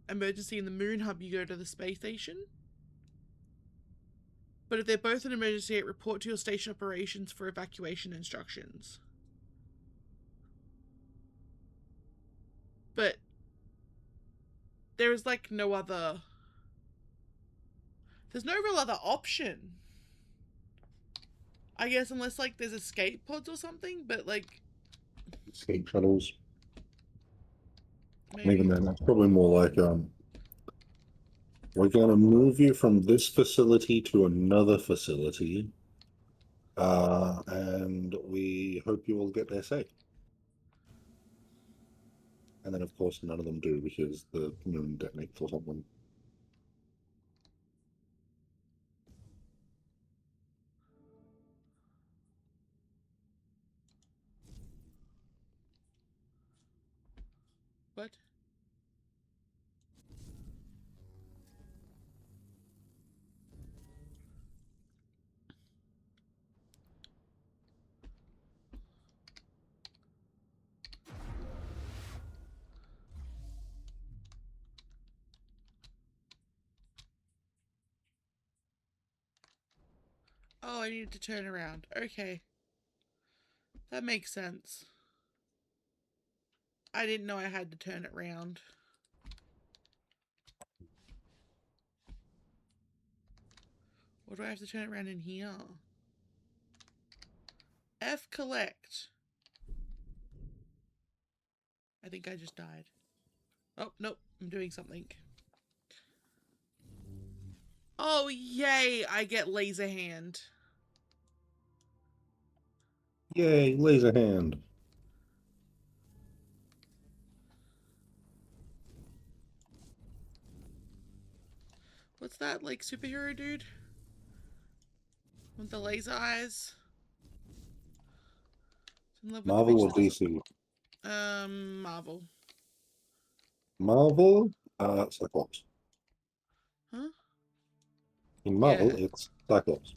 C: emergency in the moon hub, you go to the space station? But if they're both an emergency, report to your station operations for evacuation instructions. But there is like no other... There's no real other option. I guess unless like there's escape pods or something, but like...
D: Escape shuttles.
C: Maybe.
D: Even then, it's probably more like, we're going to move you from this facility to another facility, and we hope you will get there safe. And then, of course, none of them do because the moon detonates or something.
C: What? Oh, I needed to turn around. Okay. That makes sense. I didn't know I had to turn it round. Or do I have to turn it around in here? F collect. I think I just died. Oh, nope. I'm doing something. Oh, yay. I get laser hand.
D: Yay, laser hand.
C: What's that, like, superhero dude? With the laser eyes? In love with
D: Marvel or
C: witches.
D: DC?
C: Marvel.
D: Marvel, Cyclops.
C: Huh?
D: In Marvel,
C: Yeah.
D: it's Cyclops.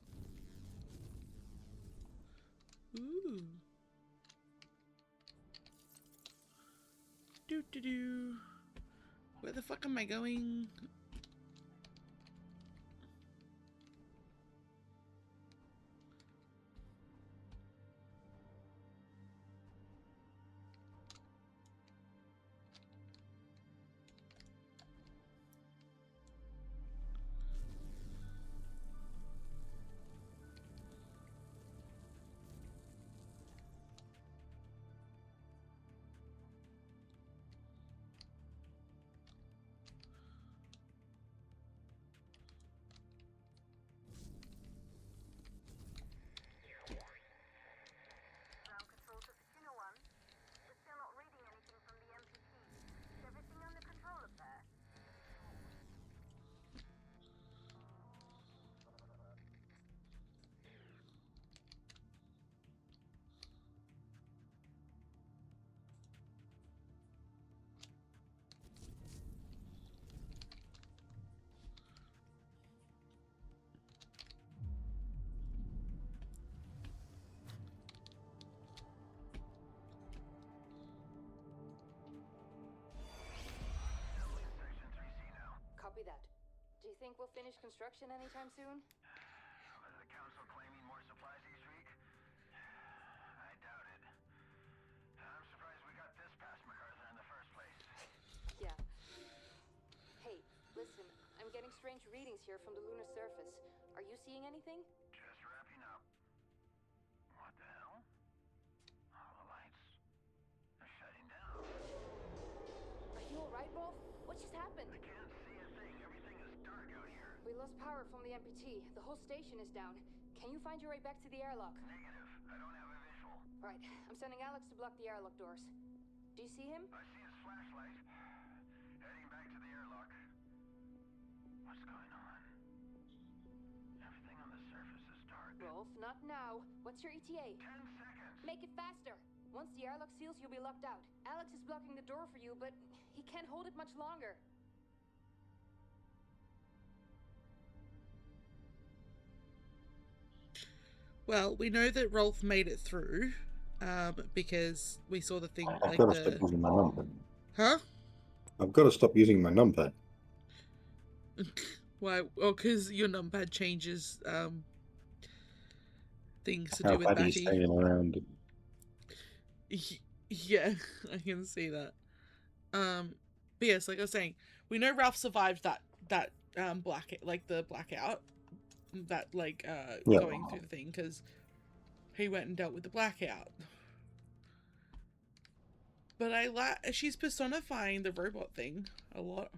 C: Ooh. Doo-doo-doo. Where the fuck am I going?
F: Ground control to Fortuna 1. We're still not reading anything from the MPT. Is everything under control up there?
G: Copy that. Do you think we'll finish construction anytime soon?
H: Was the council claiming more supplies each week? I doubt it. I'm surprised we got this past MacArthur in the first place.
G: Yeah. Hey, listen, I'm getting strange readings here from the lunar surface. Are you seeing anything?
H: Just wrapping up. What the hell? All the lights are shutting down.
G: Are you alright, Rolf? What just happened?
H: I can't see a thing. Everything is dark out here.
G: We lost power from the MPT. The whole station is down. Can you find your way back to the airlock?
H: Negative. I don't have a visual.
G: Right, I'm sending Alex to block the airlock doors. Do you see him?
H: I see his flashlight. Heading back to the airlock. What's going on? Everything on the surface is dark.
G: Rolf, not now. What's your ETA?
H: 10 seconds.
G: Make it faster. Once the airlock seals, you'll be locked out. Alex is blocking the door for you, but he can't hold it much longer.
C: Well, we know that Rolf made it through, because we saw the thing,
D: I've
C: like
D: got to stop using my numpad.
C: Huh?
D: I've got to stop using my numpad.
C: Why? Oh, because your numpad changes things to
D: How
C: do with
D: Paddy's
C: Batty.
D: hanging around.
C: Yeah, I can see that. But yes, like I was saying, we know Ralph survived that blackout, like the blackout, that
D: Yeah.
C: going through the thing, because he went and dealt with the blackout. But she's personifying the robot thing a lot.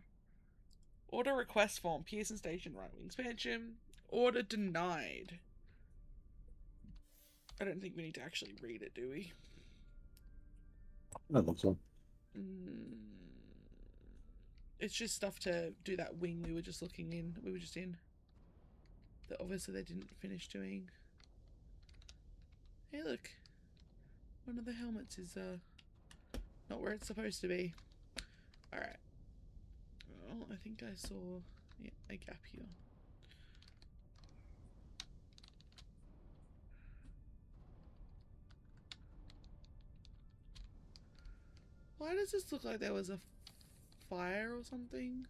C: Order request form, Pearson Station, right wing expansion. Order denied. I don't think we need to actually read it, do we?
D: I don't think so.
C: It's just stuff to do that wing we were just looking in. We were just in. That obviously they didn't finish doing. Hey, look. One of the helmets is not where it's supposed to be. Alright. Well, I think I saw a gap here. Why does this look like there was a fire or something?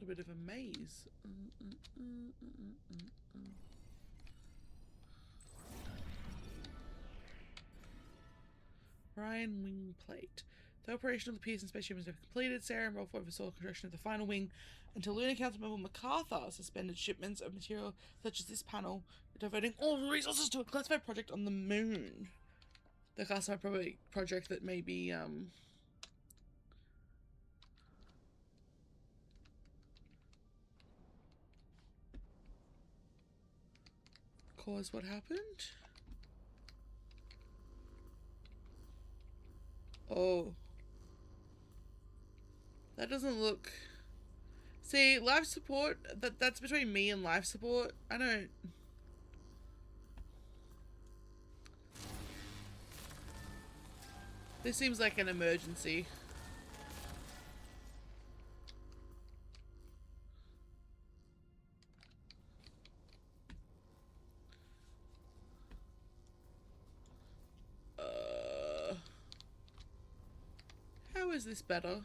C: A bit of a maze. Ryan wing plate. The operation of the Pearson spaceship has been completed. Sarah and Rolf oversaw construction of the final wing until Lunar Councilmember MacArthur suspended shipments of material such as this panel, diverting all resources to a classified project on the moon. The classified project that may be caused what happened. Oh. That doesn't look... See, life support, that's between me and life support. I don't... This seems like an emergency. How is this better?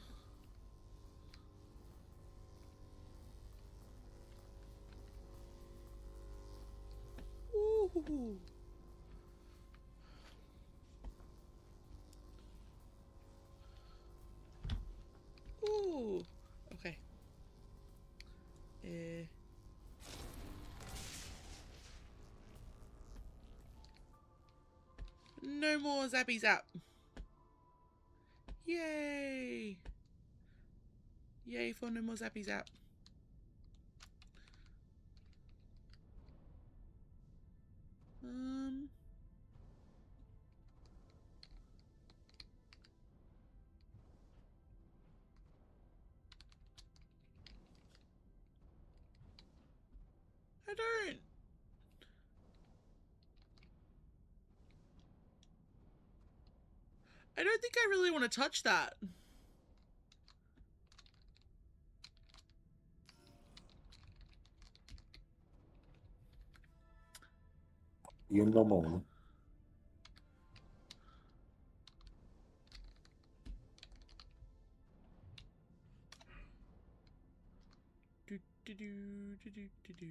C: Ooh. Ooh. Okay. No more zappy zap. Yay. Yay for no more zappy zap. I don't think I really want to touch that.
D: You know more.
C: Do do do do do do do.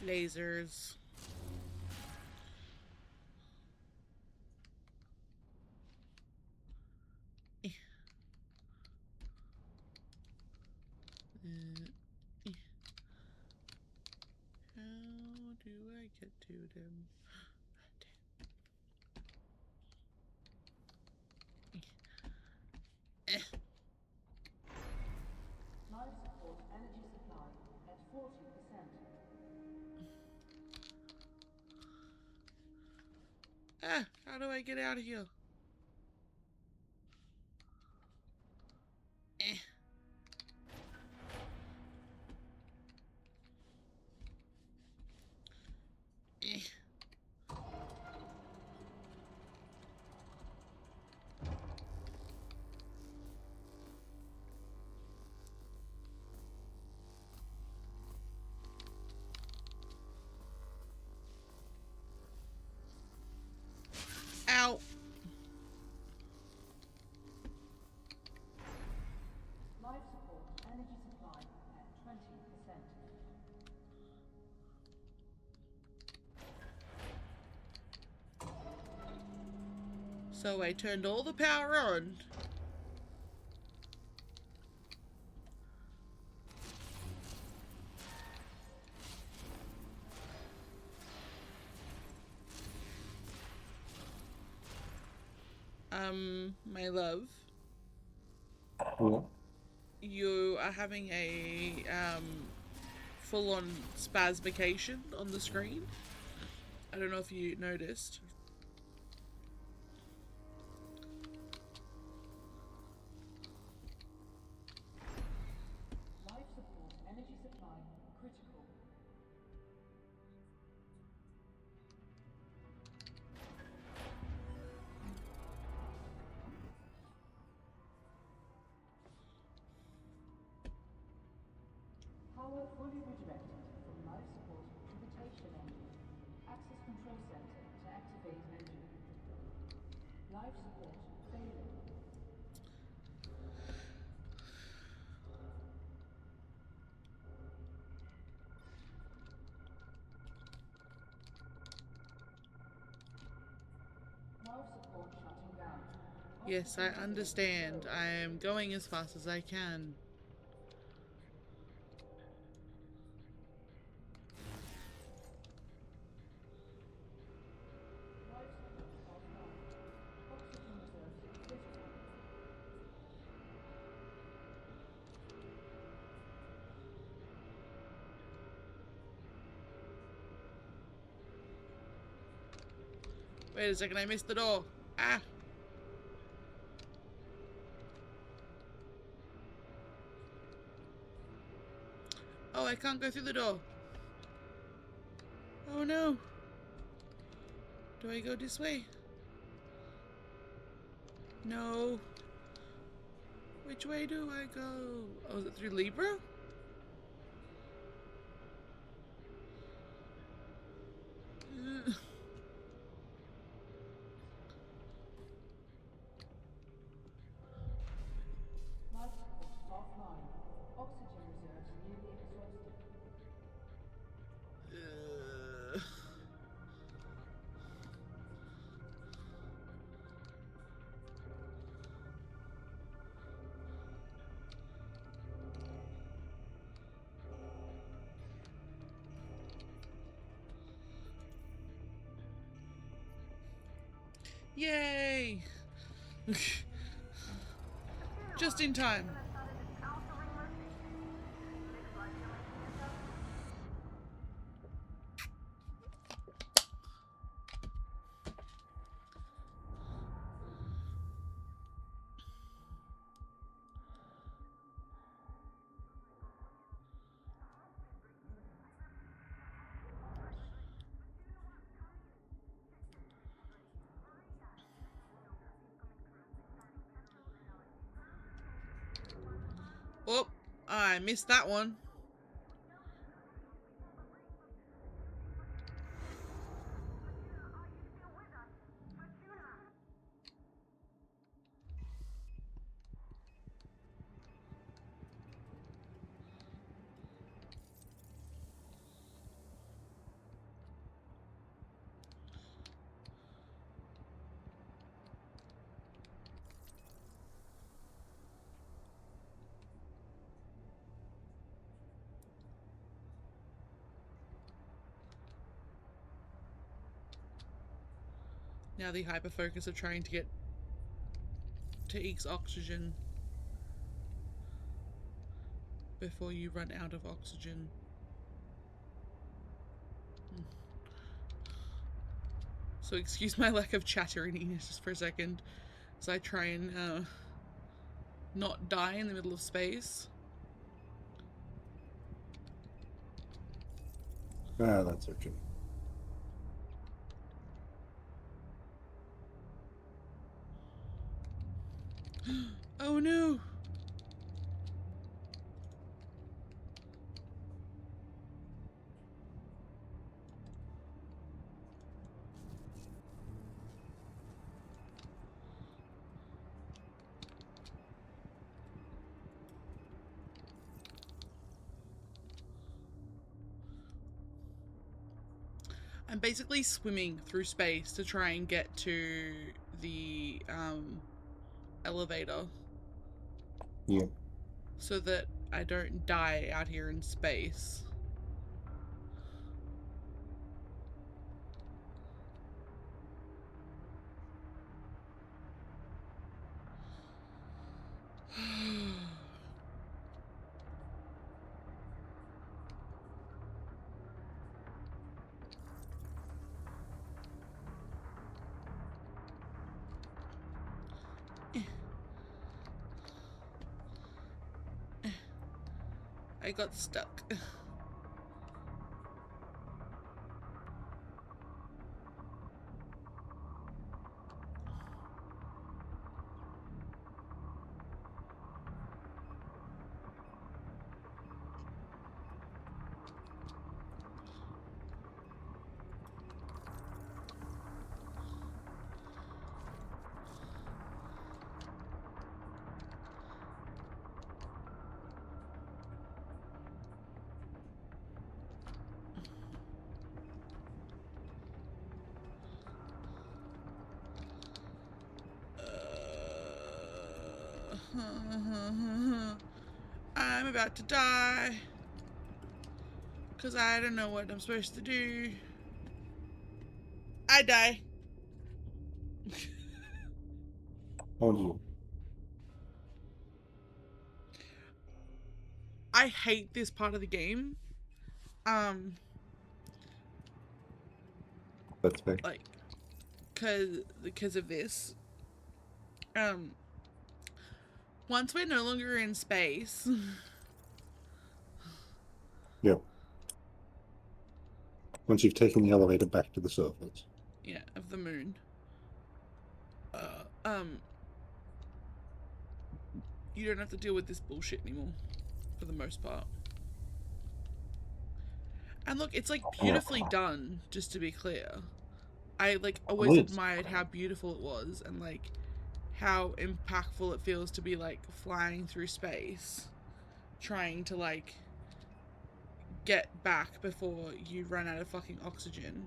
C: Lasers. How do I get to them? Ah, how do I get out of here? Eh. Eh. Ow.
A: Life support energy supply at 20%.
C: So I turned all the power on. My love,
D: What?
C: you are having a full-on spasmication on the screen. I don't know if you noticed.
A: Life support energy supply critical. Power fully redirected from life support cavitation engine. Access control center to activate engine. Life support failing. Life support shutting down.
C: Yes, I
A: Oxygen
C: understand.
A: reserve
C: I am going as fast as I can.
A: Life support offline. Oxygen reserves critical.
C: Wait a second, I missed the door. Ah! Oh, I can't go through the door. Oh no. Do I go this way? No. Which way do I go? Oh, is it through Libra? Ugh.
A: Life support offline. Oxygen reserves nearly exhausted.
C: Ugh. Yay! Just in time. Oh, I missed that one. Now the hyperfocus of trying to get to Eek's oxygen before you run out of oxygen. So excuse my lack of chatteriness just for a second as I try and not die in the middle of space.
D: Ah, that's okay.
C: Oh no! I'm basically swimming through space to try and get to the elevator
D: Yeah.
C: so that I don't die out here in space. I got stuck. I'm about to die because I don't know what I'm supposed to do. I die.
D: Oh, you.
C: I hate this part of the game.
D: That's fair.
C: Like, because of this. Once we're no longer in space.
D: Yeah. Once you've taken the elevator back to the surface.
C: Yeah, of the moon. You don't have to deal with this bullshit anymore, for the most part. And look, it's like beautifully done, just to be clear. I like always admired how beautiful it was and like how impactful it feels to be like flying through space, trying to like get back before you run out of fucking oxygen.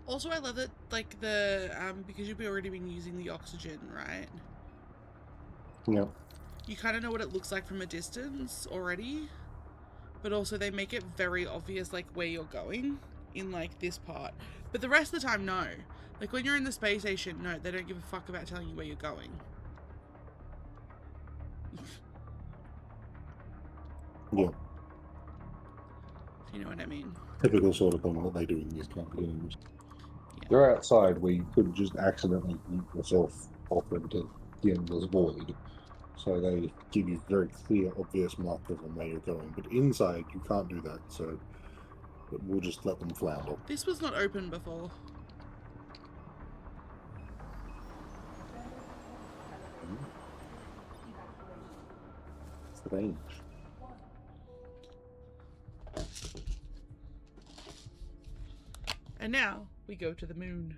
C: Also, I love that, like, the, because you've already been using the oxygen, right?
D: Yeah.
C: You kind of know what it looks like from a distance already, but also they make it very obvious, like, where you're going in, like, this part. But the rest of the time, no. Like, when you're in the space station, no, they don't give a fuck about telling you where you're going.
D: Yeah.
C: You know what I mean?
D: Typical sort of thing that they do in these kind of games.
C: Yeah.
D: They're outside where you could just accidentally eat yourself off into the endless void. So they give you very clear, obvious markers on where you're going. But inside, you can't do that. So we'll just let them flounder.
C: This was not open before.
D: Strange.
C: And now we go to the moon.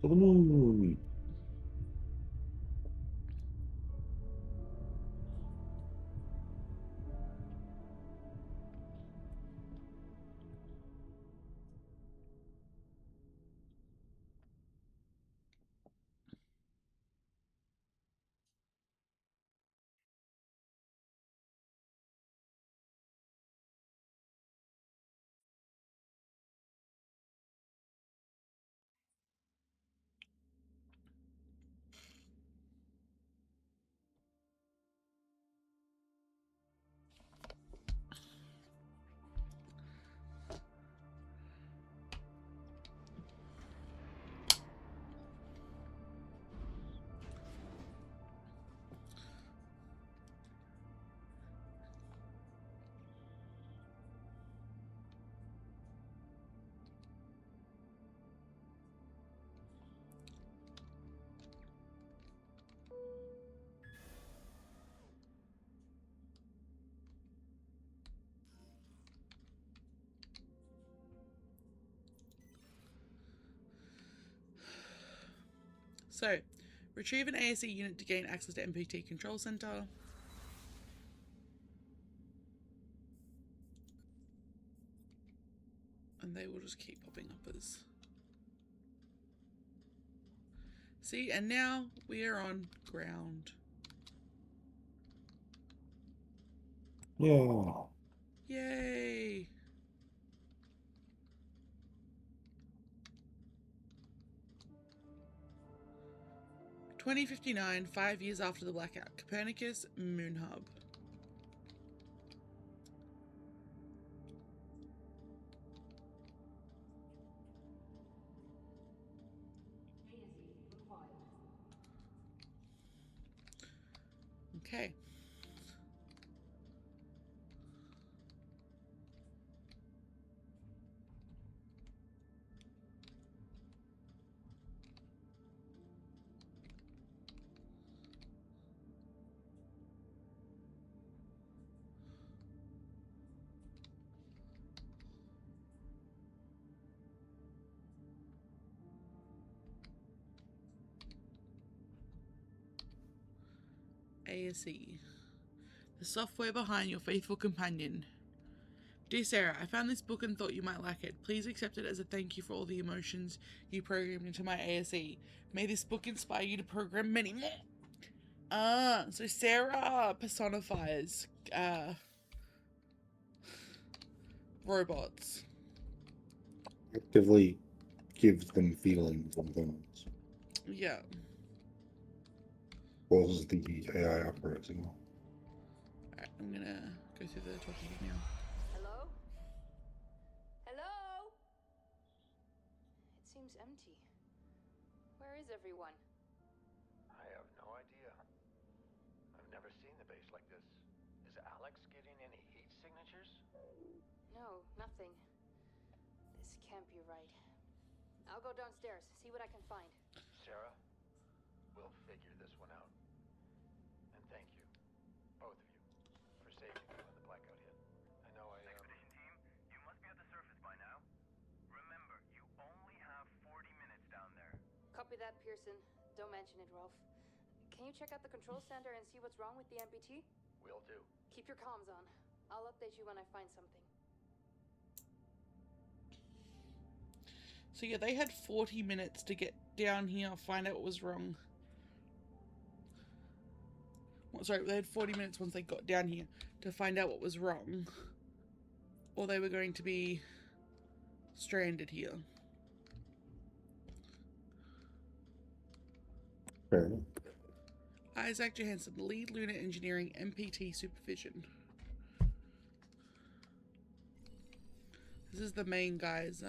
D: To the moon.
C: So, retrieve an ASE unit to gain access to MPT Control Center. And they will just keep popping up as... See, and now we are on ground.
D: Yeah.
C: Yay! (2059), 5 years after the blackout. Copernicus Moon Hub. Okay. ASE. The software behind your faithful companion. Dear Sarah, I found this book and thought you might like it. Please accept it as a thank you for all the emotions you programmed into my ASE. May this book inspire you to program many more. So Sarah personifies robots.
D: Actively gives them feelings and things.
C: Yeah.
D: Causes the AI operating.
C: Alright, I'm gonna go through the talking now.
G: Hello? Hello? It seems empty. Where is everyone?
H: I have no idea. I've never seen the base like this. Is Alex getting any heat signatures?
G: No, nothing. This can't be right. I'll go downstairs, see what I can find.
H: Sarah, we'll figure this one out. And thank you, both of you, for saving me when the blackout hit. I know
F: Expedition team, you must be at the surface by now. Remember, you only have 40 minutes down there.
G: Copy that, Pearson. Don't mention it, Rolf. Can you check out the control center and see what's wrong with the MPT?
H: Will do.
G: Keep your comms on. I'll update you when I find something.
C: So yeah, they had 40 minutes to get down here, find out what was wrong. Well, sorry, they had 40 minutes once they got down here to find out what was wrong. Or they were going to be stranded here.
D: Fair enough.
C: Isaac Johansson, Lead Lunar Engineering, MPT Supervision. This is the main guy's,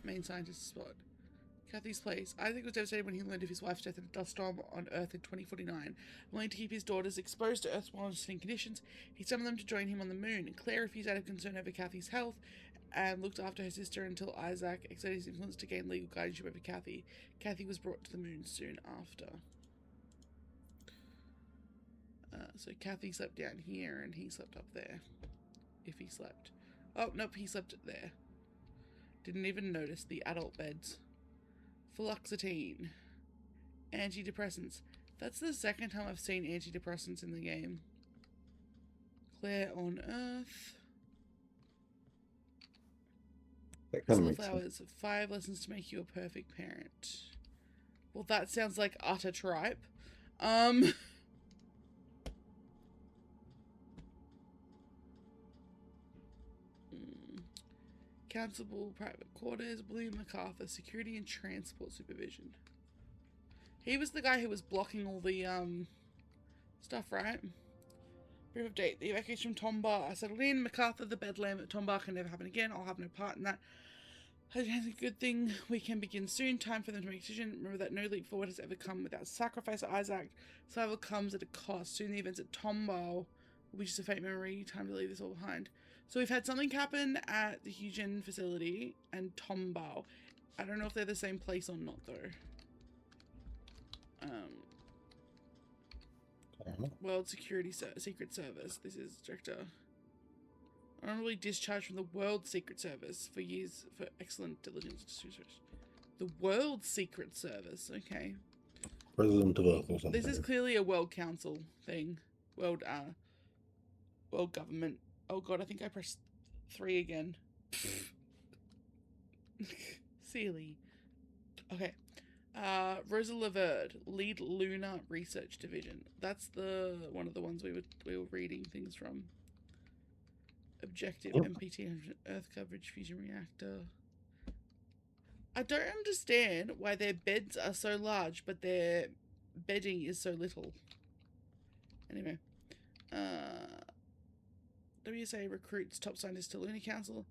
C: main scientist spot. Kathy's place. Isaac was devastated when he learned of his wife's death in a dust storm on Earth in 2049. Willing to keep his daughters exposed to Earth's monitoring conditions, he summoned them to join him on the moon. Claire refused out of concern over Kathy's health and looked after her sister until Isaac exerted his influence to gain legal guardianship over Kathy. Kathy was brought to the moon soon after. So Kathy slept down here and he slept up there. If he slept. Oh, nope, he slept there. Didn't even notice the adult beds. Fluoxetine. Antidepressants. That's the second time I've seen antidepressants in the game. Claire on Earth.
D: That kind of
C: Silver
D: makes sense.
C: Flowers. 5 lessons to make you a perfect parent. Well, that sounds like utter tripe. Countable private quarters. William MacArthur. Security and transport supervision. He was the guy who was blocking all the stuff, right? Brief update. The evacuation from Tombar are settled in. MacArthur, the bedlam at Tombar can never happen again. I'll have no part in that. It's a good thing we can begin soon. Time for them to make a decision. Remember that no leap forward has ever come without sacrifice. Isaac. Survival comes at a cost. Soon the events at Tombar will be just a faint memory. Time to leave this all behind. So we've had something happen at the Hugen facility and Tombar. I don't know if they're the same place or not, though. World Security Secret Service. This is Director. Honorably discharged from the World Secret Service for years for excellent diligence. The World Secret Service. Okay.
D: President of Earth or something.
C: This is clearly a World Council thing. World government. Oh god, I think I pressed 3 again. Silly. Okay. Rosa Laverde, lead Lunar Research Division. That's the one of the ones we were reading things from. Objective, MPT, Earth coverage, fusion reactor. I don't understand why their beds are so large, but their bedding is so little. Anyway. WSA recruits top scientists to Lunar Council.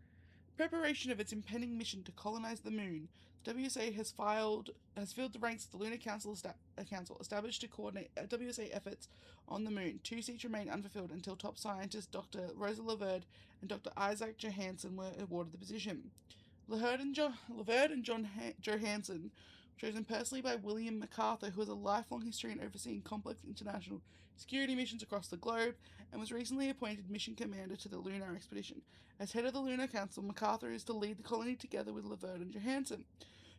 C: Preparation of its impending mission to colonize the moon. WSA has filled the ranks of the Lunar Council established to coordinate WSA efforts on the moon. 2 seats remain unfulfilled until top scientists Dr. Rosa Laverde and Dr. Isaac Johansson were awarded the position. Laverde and John Johansson were chosen personally by William MacArthur, who has a lifelong history in overseeing complex international security missions across the globe, and was recently appointed mission commander to the lunar expedition. As head of the Lunar Council, MacArthur is to lead the colony together with Laverde and Johansson.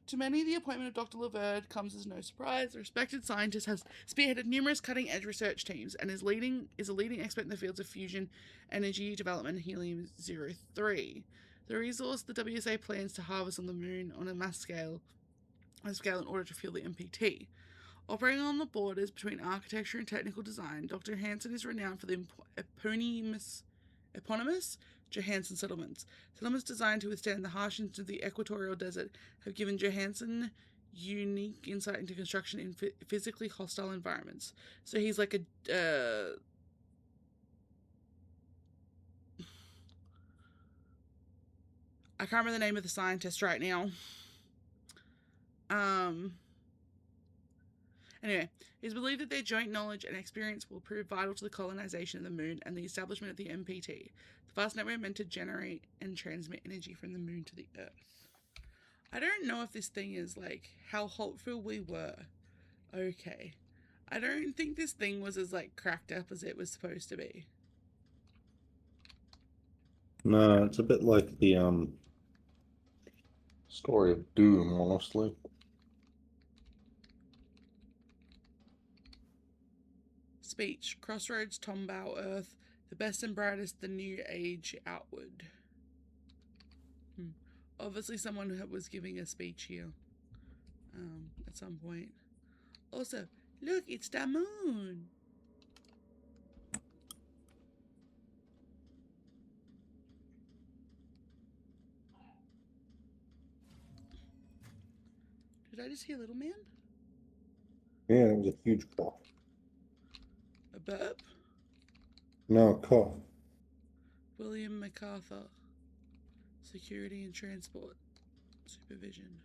C: To many, the appointment of Dr. Laverde comes as no surprise. The respected scientist has spearheaded numerous cutting-edge research teams and is a leading expert in the fields of fusion, energy development, and helium-03. The resource the WSA plans to harvest on the moon on a mass scale in order to fuel the MPT. Operating on the borders between architecture and technical design, Dr. Hansen is renowned for the eponymous Johansson settlements. Settlements designed to withstand the harsh winds of the equatorial desert have given Johansson unique insight into construction in physically hostile environments. So he's like a I can't remember the name of the scientist right now. Anyway, it is believed that their joint knowledge and experience will prove vital to the colonization of the moon and the establishment of the MPT, the vast network meant to generate and transmit energy from the moon to the Earth. I don't know if this thing is like how hopeful we were. Okay. I don't think this thing was as like cracked up as it was supposed to be.
D: No, it's a bit like the story of Doom, honestly.
C: Speech. Crossroads, Tombow, Earth. The best and brightest, the new age outward. Obviously someone was giving a speech here. At some point. Also, look, it's the moon. Did I just hear Little Man?
D: Yeah, it was a huge cough.
C: A burp?
D: No, cough.
C: William MacArthur. Security and transport. Supervision.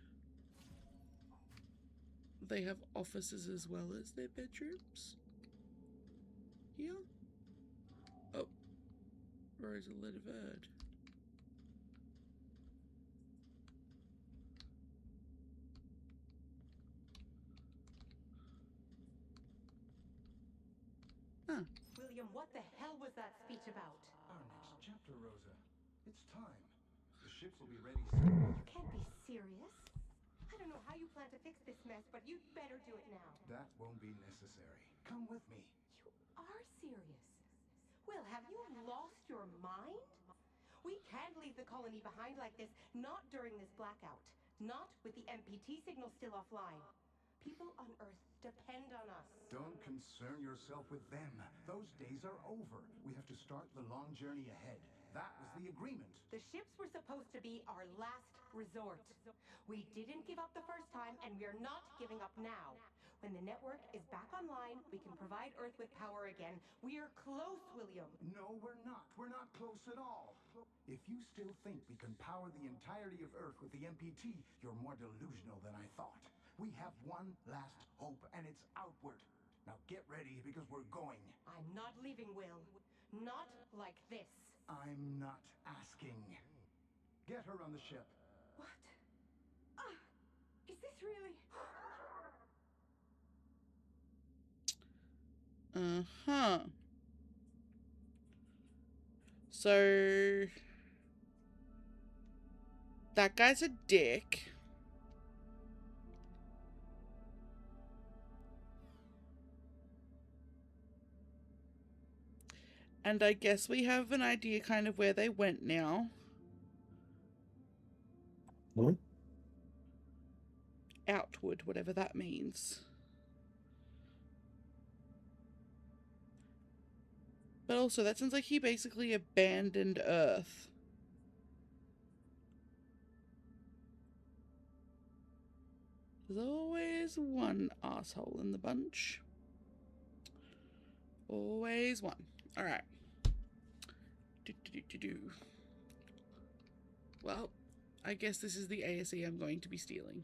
C: They have offices as well as their bedrooms. Here? Oh. Rosa Laverde.
I: William, what the hell was that speech about?
H: Our next chapter, Rosa. It's time. The ships will be ready soon.
F: You can't be serious. I don't know how you plan to fix this mess, but you'd better do it now.
H: That won't be necessary. Come with me.
F: You are serious. Will, have you lost your mind? We can't leave the colony behind like this, not during this blackout. Not with the MPT signal still offline. People on Earth depend on us.
H: Don't concern yourself with them. Those days are over. We have to start the long journey ahead. That was the agreement.
F: The ships were supposed to be our last resort. We didn't give up the first time, and we're not giving up now. When the network is back online, we can provide Earth with power again. We're close, William.
H: No, we're not. We're not close at all. If you still think we can power the entirety of Earth with the MPT, you're more delusional than I thought. We have one last hope, and it's outward. Now get ready, because we're going.
F: I'm not leaving, Will. Not like this.
H: I'm not asking. Get her on the ship.
F: What? Is this really...
C: Uh-huh. So... that guy's a dick. And I guess we have an idea kind of where they went now.
D: What?
C: Outward, whatever that means. But also, that sounds like he basically abandoned Earth. There's always one asshole in the bunch. Always one. Alright. Well, I guess this is the ASE I'm going to be stealing.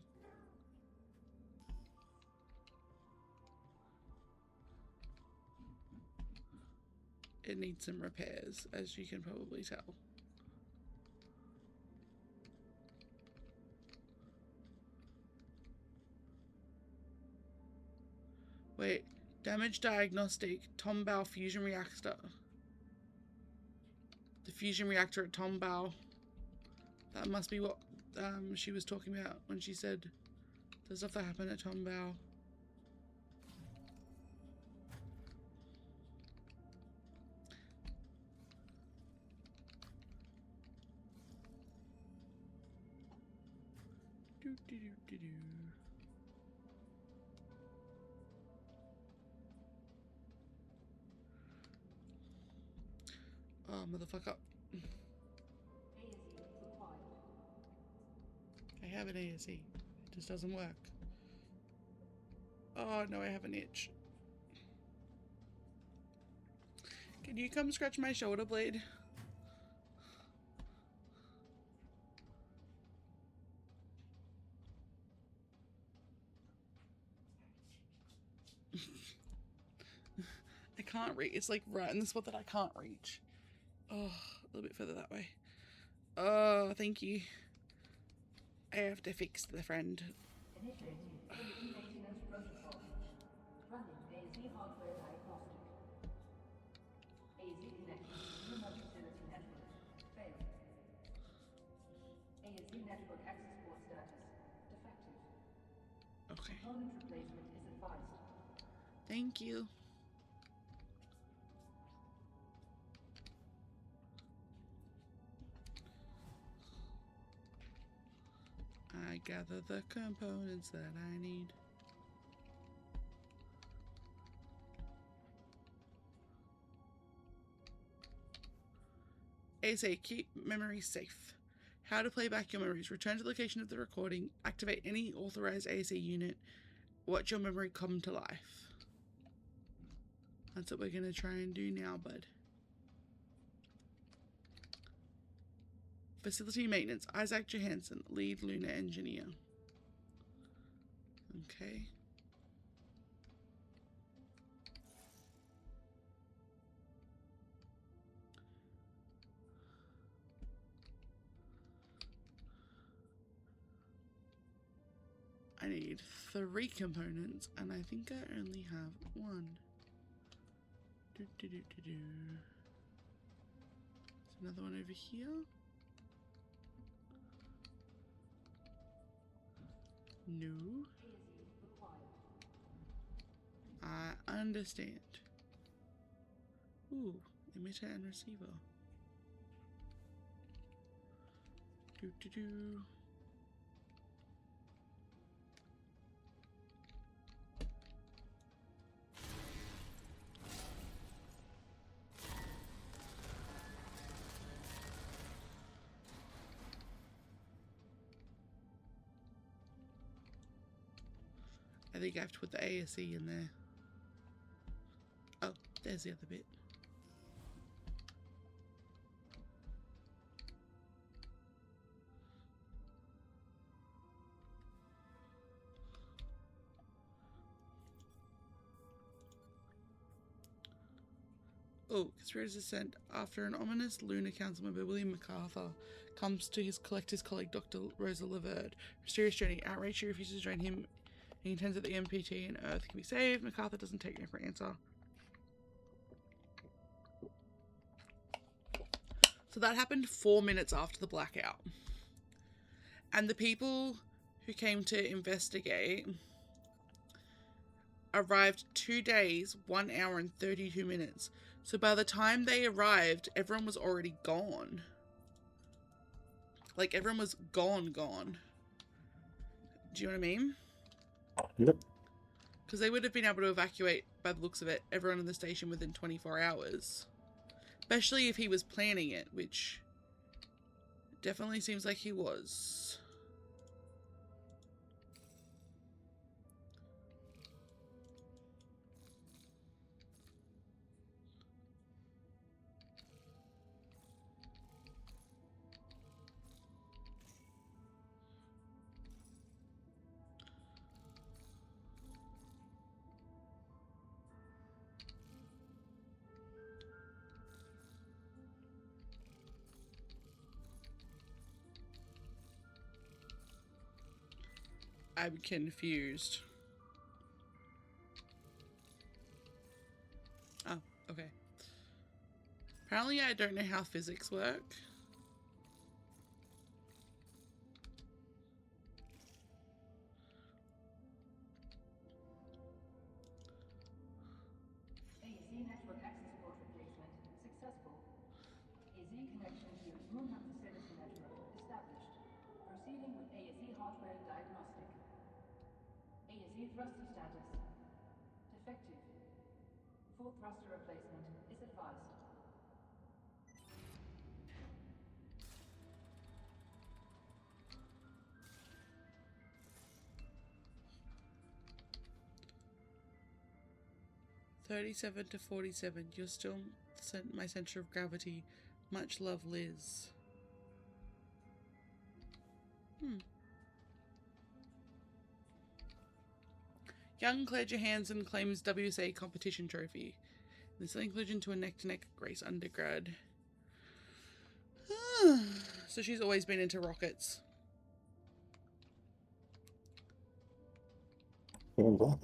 C: It needs some repairs, as you can probably tell. Wait, damage diagnostic, Tombao fusion reactor. The fusion reactor at Tombao. That must be what she was talking about when she said the stuff that happened at Tombao. Oh, motherfucker. I have an ASE. It just doesn't work. Oh, no, I have an itch. Can you come scratch my shoulder blade? I can't reach. It's like right in the spot that I can't reach. Oh, a little bit further that way. Oh, thank you. I have to fix the friend.
I: Initiating fully maintenance protocol. Running AZ hardware diagnostic. AZ connection to human facility network. Failed. AZ network access port status. Defective.
C: Okay.
I: Component replacement is advised.
C: Thank you. I gather the components that I need. ASA, keep memories safe. How to play back your memories. Return to the location of the recording. Activate any authorized ASA unit. Watch your memory come to life. That's what we're going to try and do now, bud. Facility maintenance. Isaac Johansson, lead lunar engineer. Okay. I need 3 components, and I think I only have 1. There's another one over here. No.
I: ASE required.
C: I understand. Ooh, emitter and receiver. Do do do. I think I have to put the ASE in there. Oh, there's the other bit. Oh, conspirators are sent after an ominous lunar council member, William MacArthur, comes to collect his colleague Dr. Rosa Leverd. Mysterious journey. Outraged, she refuses to join him. He contends that the MPT and Earth can be saved. MacArthur doesn't take no for an answer. So that happened 4 minutes after the blackout. And the people who came to investigate arrived 2 days, 1 hour and 32 minutes. So by the time they arrived, everyone was already gone. Like, everyone was gone. Do you know what I mean?
D: Yep.
C: Because they would have been able to evacuate, by the looks of it, everyone in the station within 24 hours. Especially if he was planning it, which definitely seems like he was. I'm confused. Oh, okay. Apparently I don't know how physics work.
I: ASE network access port replacement successful. ASE connection to Moonhub facility network established. Proceeding with ASE hardware diagnostic. ASE thruster status defective. Full thruster replacement is advised.
C: "37 to 47. You're still my center of gravity. Much love, Liz." Young Claire Johansson claims WSA competition trophy. This is inclusion to a neck-to-neck Grace undergrad. So she's always been into rockets.
D: Oh,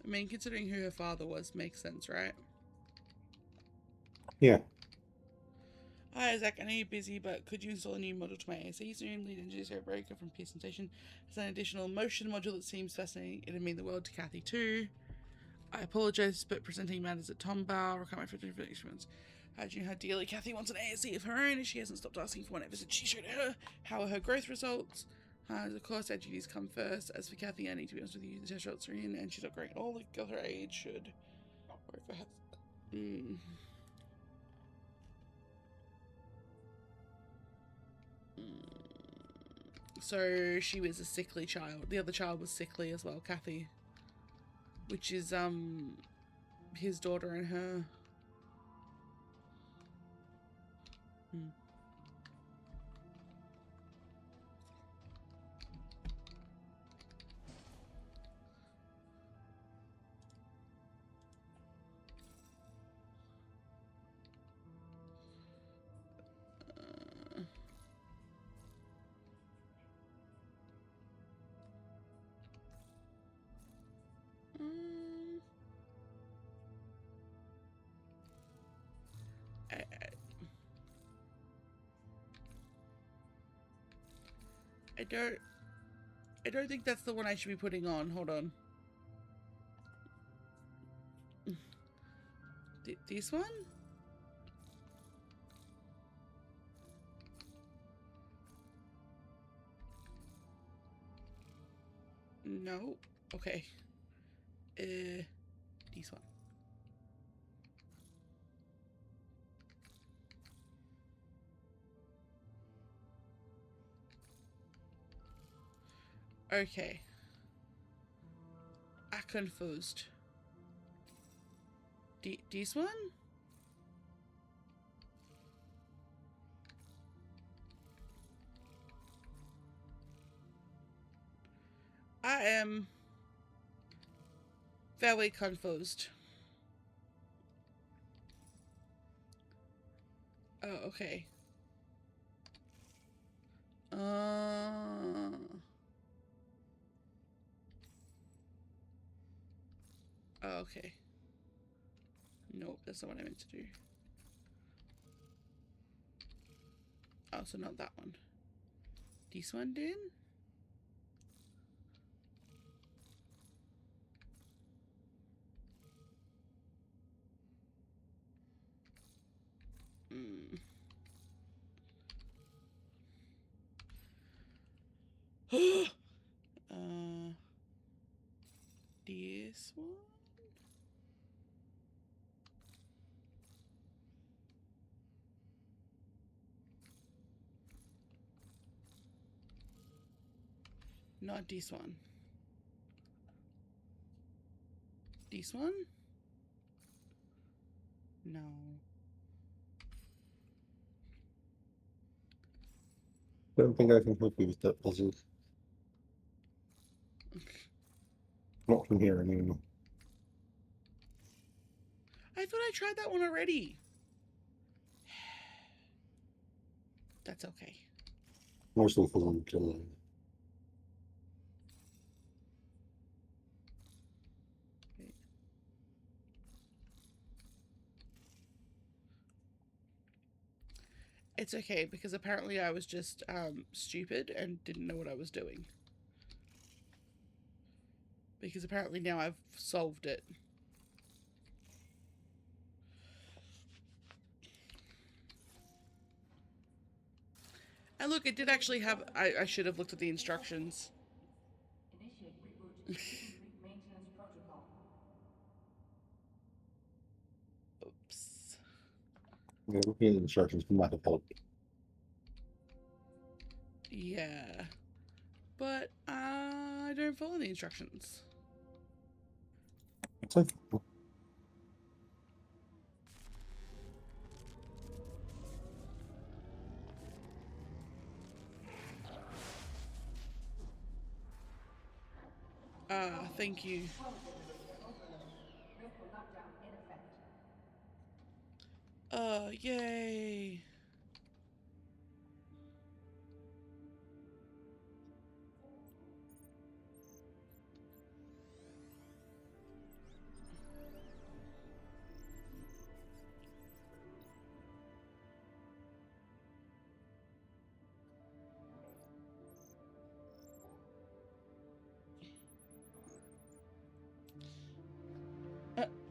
C: I mean, considering who her father was, makes sense, right?
D: yeah.
C: Hi, Zach. I know you're busy, but could you install a new module to my ASE soon? Lead engineer breaker from Pearson Station. It's an additional motion module that seems fascinating. It'd mean the world to Kathy too. I apologise, but presenting matters at Tom Bow. I can't wait for different experiments. How do you know how dearly Kathy wants an ASE of her own, and she hasn't stopped asking for one ever since she showed her? How are her growth results? Of course, our duties come first. As for Kathy, I need to be honest with you. The test results are in, and she's not great at all. Like, her age should. Or if it has. So she was a sickly child. The other child was sickly as well, Kathy. Which is, his daughter and her. I don't think that's the one I should be putting on. Hold on. This one? No. Okay. This one. Okay. I confused. This one? I am very confused. Oh, okay. Oh, okay. Nope, that's not what I meant to do. Oh, so not that one. This one then? Hmm. This one? Not this one. This one? No.
D: Don't think I can help you with that puzzle. Not from here anymore.
C: I thought I tried that one already. That's okay.
D: Most of the puzzle kill.
C: It's okay, because apparently I was just stupid and didn't know what I was doing. Because apparently now I've solved it. And look, it did actually have... I should have looked at the instructions.
I: Initiate reboot using maintenance protocol.
C: Oops.
D: Yeah, looking at the instructions might have helped.
C: Yeah. But I don't follow the instructions.
D: It's okay.
C: Thank you.
I: Power generator overload. Critical lockdown in effect.
C: Yay.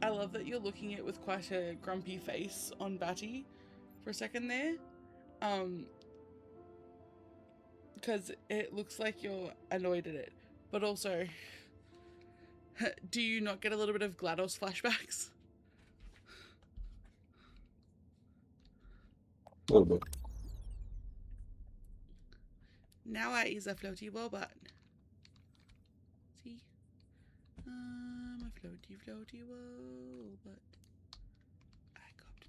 C: I love that you're looking at it with quite a grumpy face on Batty for a second there. Because it looks like you're annoyed at it. But also, do you not get a little bit of GLaDOS flashbacks?
D: A little bit.
C: Now I is a floaty robot. See? I'm a floaty robot. I got the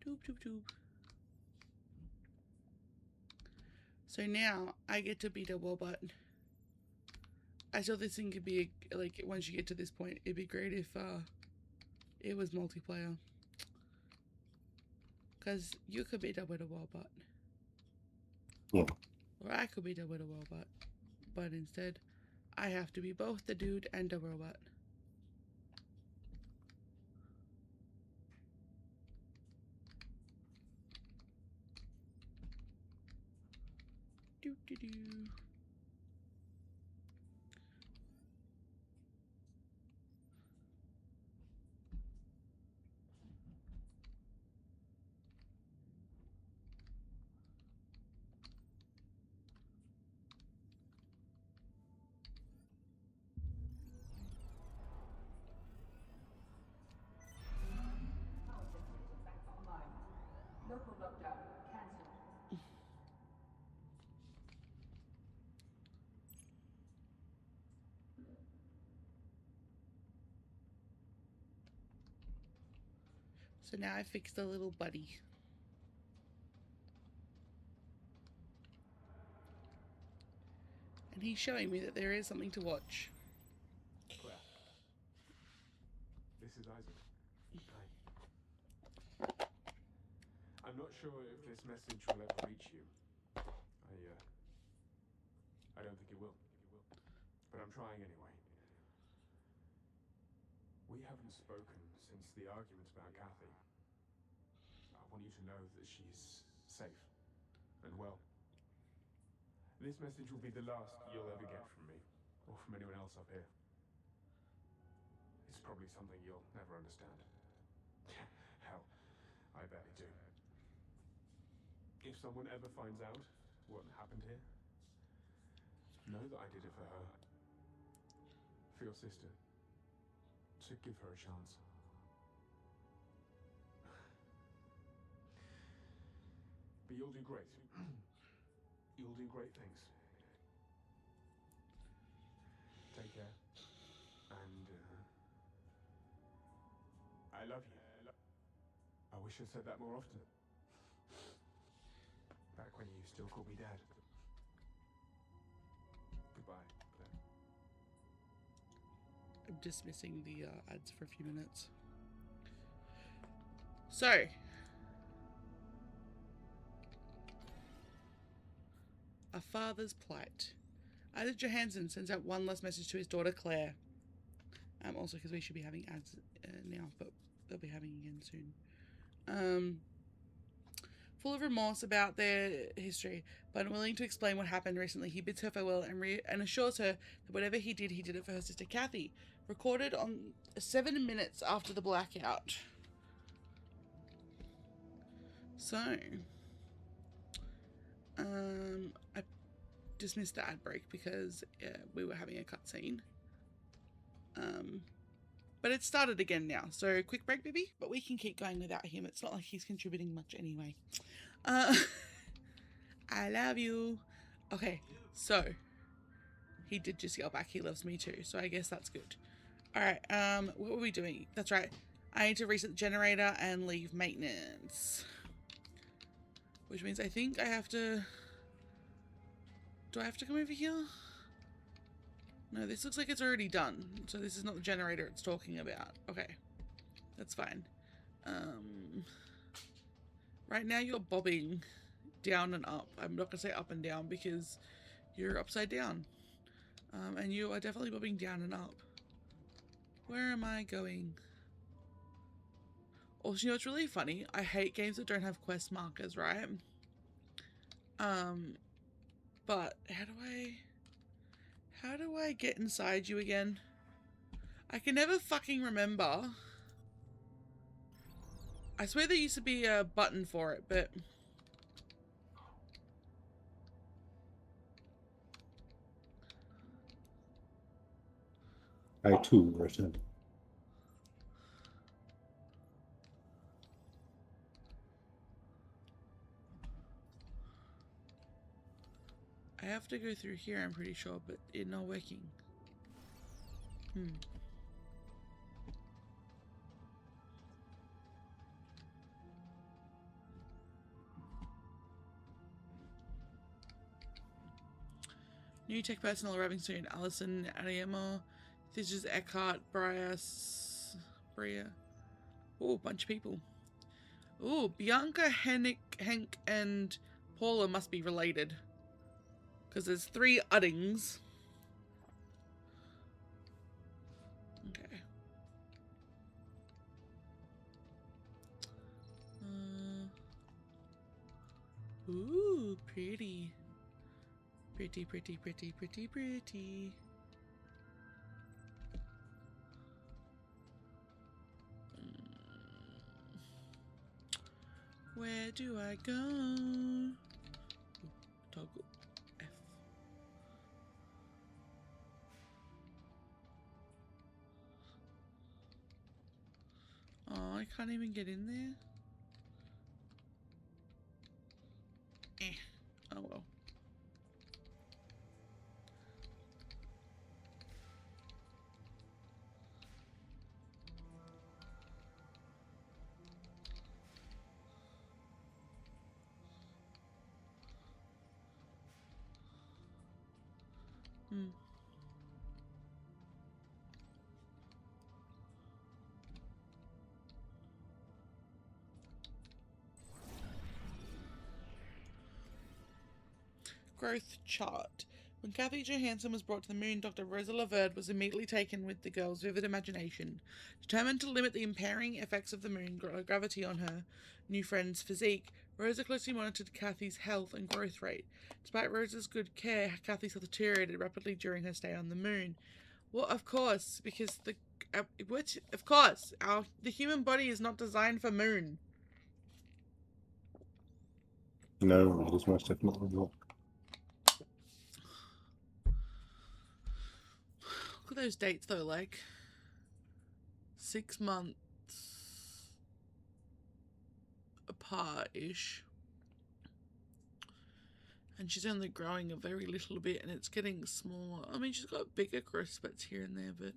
C: tube. Tube. So now I get to beat a robot. I thought this thing could be, like, once you get to this point, it'd be great if it was multiplayer. Because you could beat up with a robot.
D: Yeah.
C: Or I could beat up with a robot. But instead, I have to be both the dude and the robot. Do. Do-do.
I: Power generators back online. Local lockdown cancelled.
C: So now I fixed the little buddy. And he's showing me that there is something to watch.
J: Claire. This is Isaac. Hi. I'm not sure if this message will ever reach you. I don't think it will. But I'm trying anyway. We haven't spoken since the argument about Kathy. I want you to know that she's safe and well. This message will be the last you'll ever get from me, or from anyone else up here. It's probably something you'll never understand. Hell, I barely do. If someone ever finds out what happened here, know that I did it for her. For your sister. To give her a chance. But you'll do great. You'll do great things. Take care. And, I love you. I wish I said that more often. Back when you still called me Dad. Goodbye, Claire.
C: I'm dismissing the ads for a few minutes. So, a father's plight. Isaac Johansson sends out one last message to his daughter Claire. Also because we should be having ads now, but they'll be having again soon. Full of remorse about their history, but unwilling to explain what happened recently, he bids her farewell and assures her that whatever he did it for her sister Kathy. Recorded on 7 minutes after the blackout. So, I dismissed the ad break because we were having a cutscene. But it started again now, so quick break, baby. But we can keep going without him. It's not like he's contributing much anyway. I love you. Okay, so he did just yell back he loves me too, so I guess that's good. Alright, what were we doing? That's right. I need to reset the generator and leave maintenance. Which means I think I have to... Do I have to come over here? No, this looks like it's already done. So this is not the generator it's talking about. Okay, that's fine. Right now you're bobbing down and up. I'm not going to say up and down because you're upside down. And you are definitely bobbing down and up. Where am I going? Also, you know what's really funny? I hate games that don't have quest markers, right? But how do I get inside you again? I can never fucking remember. I swear there used to be a button for it, but...
D: I too returned.
C: I have to go through here, I'm pretty sure, but it's not working. New tech personnel arriving soon. Allison, Ariemo, this is Eckhart, Bria. Oh, bunch of people. Oh, Bianca, Henk, and Paula must be related. Because there's 3 Uddings. Okay. Ooh, pretty. Pretty, pretty, pretty, pretty, pretty. Where do I go? Ooh, toggle F. Oh, I can't even get in there. Oh well. Growth chart. When Kathy Johansson was brought to the moon, Dr. Rosa Laverde was immediately taken with the girl's vivid imagination. Determined to limit the impairing effects of the moon gravity on her new friend's physique, Rosa closely monitored Kathy's health and growth rate. Despite Rosa's good care, Kathy's health deteriorated rapidly during her stay on the moon. Well, of course, because the human body is not designed for moon.
D: No, it is most definitely not.
C: Look at those dates though, like 6 months apart-ish. And she's only growing a very little bit and it's getting smaller. I mean, she's got bigger growth spurts here and there, but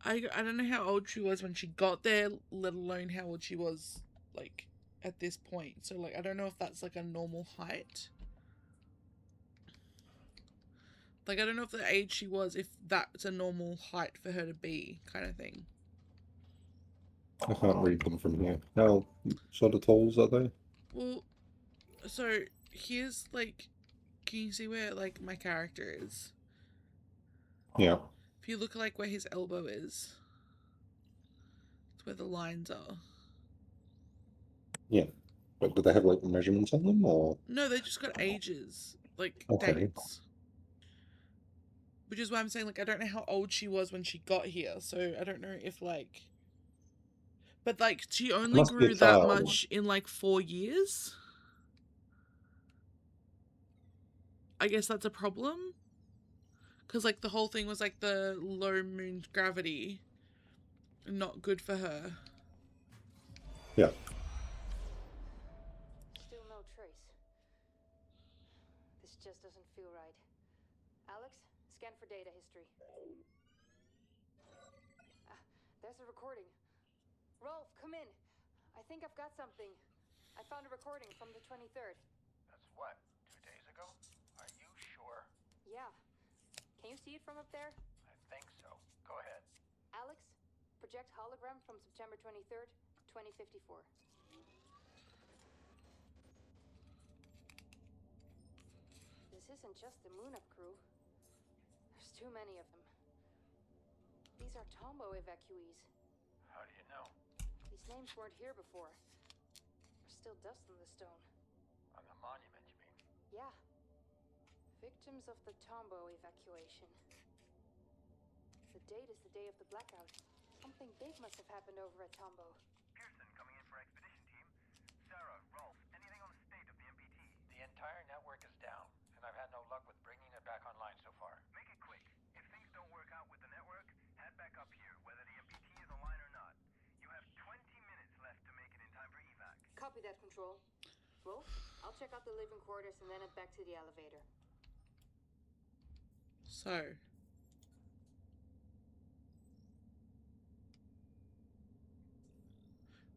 C: I don't know how old she was when she got there, let alone how old she was, like, at this point. So, like, I don't know if that's, like, a normal height. Like, I don't know if the age she was, if that's a normal height for her to be, kind of thing.
D: I can't read them from here. How sort of talls are they?
C: Well, so, here's, like, can you see where, like, my character is?
D: Yeah.
C: If you look, like, where his elbow is, it's where the lines are.
D: Yeah. But do they have, like, measurements on them, or?
C: No, they just got ages, like,
D: Okay.
C: dates. Which is why I'm saying, like, I don't know how old she was when she got here, so I don't know if, like... But, like, she only
D: Must be a
C: grew that
D: child.
C: much in, like, 4 years? I guess that's a problem? Because, like, the whole thing was, like, the low moon gravity. Not good for her.
D: Yeah.
G: Still no trace. This just doesn't feel right. Alex, scan for data history. There's a recording. Rolf, come in. I think I've got something. I found a recording from the 23rd.
K: That's what, 2 days ago? Are you sure?
G: Yeah. Can you see it from up there?
K: I think so. Go ahead.
G: Alex, project hologram from September 23rd, 2054. This isn't just the Moon-Up crew. There's too many of them. These are Tombo evacuees.
K: How do you know?
G: These names weren't here before. There's still dust on the stone.
K: On the monument, you mean?
G: Yeah. Victims of the Tombo evacuation. The date is the day of the blackout. Something big must have happened over at Tombo.
K: Pearson coming in for expedition team. Sarah, Rolf, anything on the state of the MPT? The entire network is down, and I've had no luck with bringing it back online so far. Make it quick. If things don't work out with the network, head back up here, whether the MPT is online or not. You have 20 minutes left to make it in time for evac.
G: Copy that, Control. Rolf, I'll check out the living quarters and then head back to the elevator.
C: So...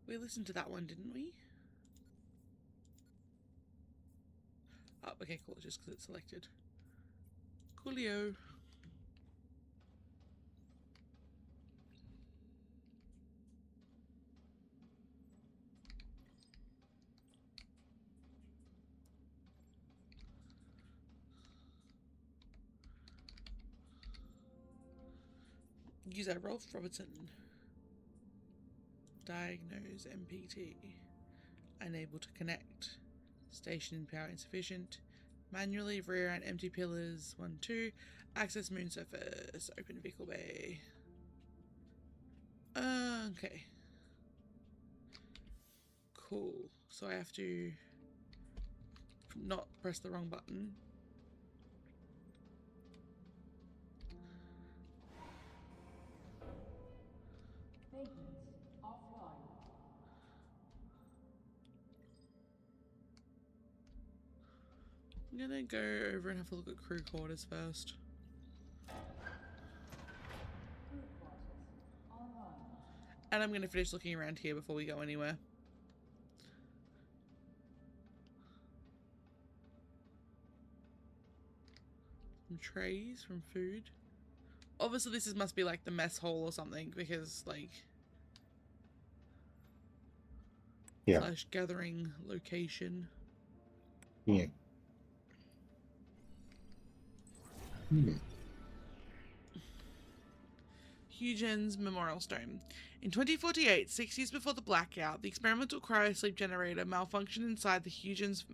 C: we listened to that one, didn't we? Oh, okay, cool, just because it's selected. Coolio. User Rolf Robertson. Diagnose MPT. Unable to connect. Station power insufficient. Manually rear and empty pillars. 1, 2. Access moon surface. Open vehicle bay. Okay. Cool. So I have to not press the wrong button.
I: Maintenance offline.
C: I'm gonna go over and have a look at crew quarters first.
I: Crew quarters online.
C: And I'm gonna finish looking around here before we go anywhere. Some trays from food. Obviously this must be like the mess hall or something, because like...
D: Yeah.
C: Slash gathering location.
D: Yeah.
C: Huygens Memorial Stone. In 2048, 6 years before the blackout, the experimental cryosleep generator malfunctioned inside the Huygens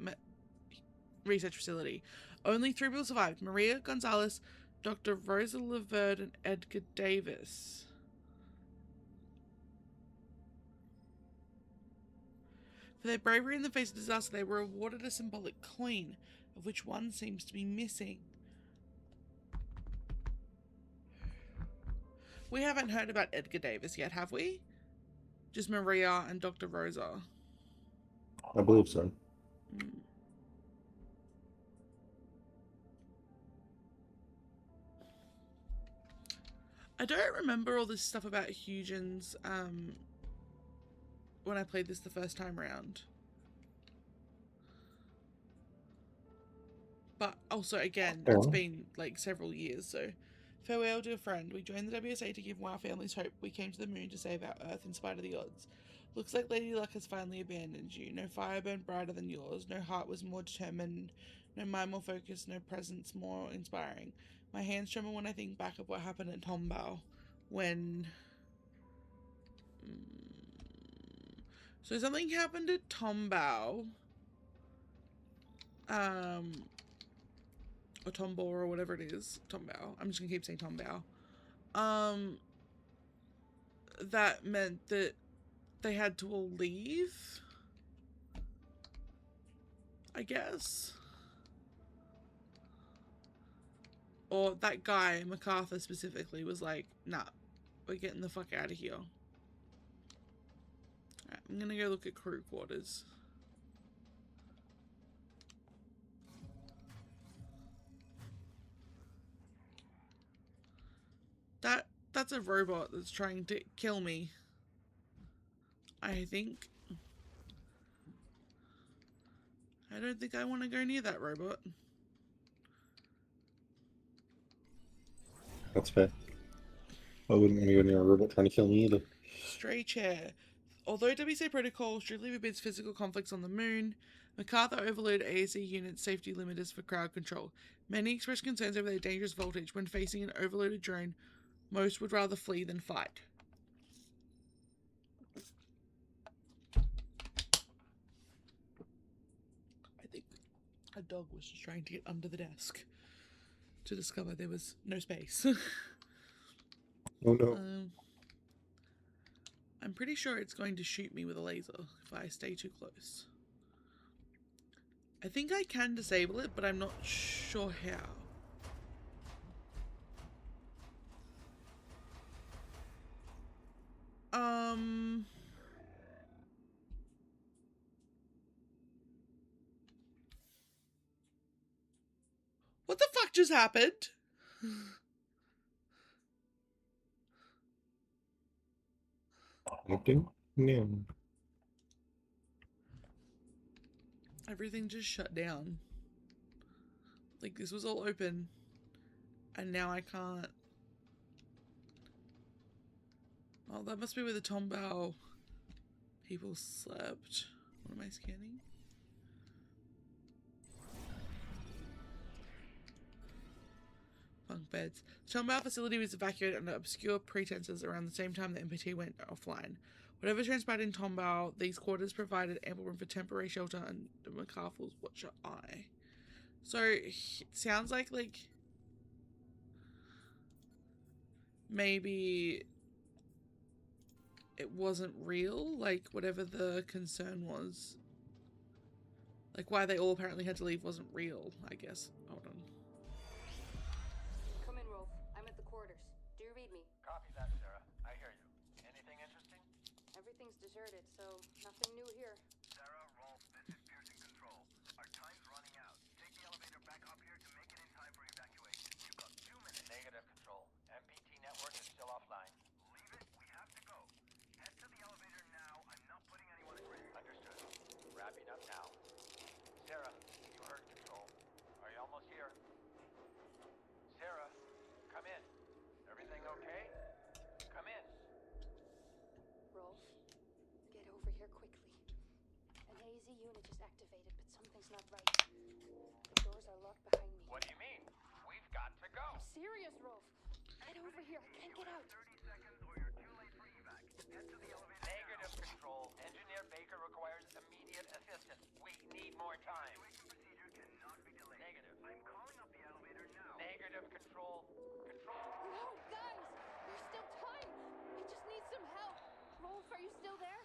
C: research facility. Only 3 people survived: Maria Gonzalez, Dr. Rosa Leverd, and Edgar Davis. For their bravery in the face of disaster, they were awarded a symbolic coin, of which one seems to be missing. We haven't heard about Edgar Davis yet, have we? Just Maria and Dr. Rosa.
D: I believe so.
C: I don't remember all this stuff about Huygens when I played this the first time round. But also, again, it's been like several years, so... Farewell, dear friend. We joined the WSA to give our families hope. We came to the moon to save our Earth in spite of the odds. Looks like Lady Luck has finally abandoned you. No fire burned brighter than yours. No heart was more determined. No mind more focused. No presence more inspiring. My hands tremble when I think back of what happened at Tombao. When... So something happened at Tombao. Or Tombor or whatever it is. Tombao. I'm just gonna keep saying Tombao. That meant that they had to all leave, I guess. Or that guy, MacArthur specifically, was like, nah, we're getting the fuck out of here. Alright, I'm gonna go look at crew quarters. That's a robot that's trying to kill me, I think. I don't think I want to go near that robot.
D: That's fair. I wouldn't want to go near a robot trying to kill me either.
C: Stray chair. Although WSA protocol strictly forbids physical conflicts on the moon, MacArthur overloaded AEST units' safety limiters for crowd control. Many expressed concerns over their dangerous voltage when facing an overloaded drone. Most would rather flee than fight. I think a dog was just trying to get under the desk to discover there was no space.
D: Oh no.
C: I'm pretty sure it's going to shoot me with a laser if I stay too close. I think I can disable it, but I'm not sure how. What the fuck just happened?
D: Nothing? No.
C: Everything just shut down. Like, this was all open. And now I can't. Oh, that must be where the Tombao people slept. What am I scanning? Bunk beds. The Tombao facility was evacuated under obscure pretenses around the same time the MPT went offline. Whatever transpired in Tombao, these quarters provided ample room for temporary shelter under MacArthur's watcher eye. So it sounds like maybe it wasn't real, like whatever the concern was. Like why they all apparently had to leave wasn't real, I guess. Hold on.
G: Come in, Rolf. I'm at the quarters. Do you read me?
K: Copy that, Sarah. I hear you. Anything interesting?
G: Everything's deserted, so nothing new here.
K: Sarah, Rolf, this is Pearson Control. Our time's running out. Take the elevator back up here to make it in time for evacuation. You've got 2 minutes. Negative, Control. MPT network is still offline. Leave it. We have to go. Head to the elevator now. I'm not putting anyone at risk. Understood. Wrapping up now. Sarah, you heard Control. Are you almost here? Sarah, come in. Everything okay? Come in.
G: Rolf, get over here quickly. An AZ unit just activated, but something's not right. The doors are locked behind me.
K: What do you mean? We've got to go.
G: I'm serious, Rolf. Get over here. I can't get out.
K: 30 seconds or you're too late for evac. Head to the elevator. Negative, Control. Engineer Baker requires immediate assistance. We need more time. Evacuation procedure cannot be delayed. Negative. I'm calling up the elevator now. Negative, Control. Control.
G: No, guys! There's still time! I just need some help! Rolf, are you still there?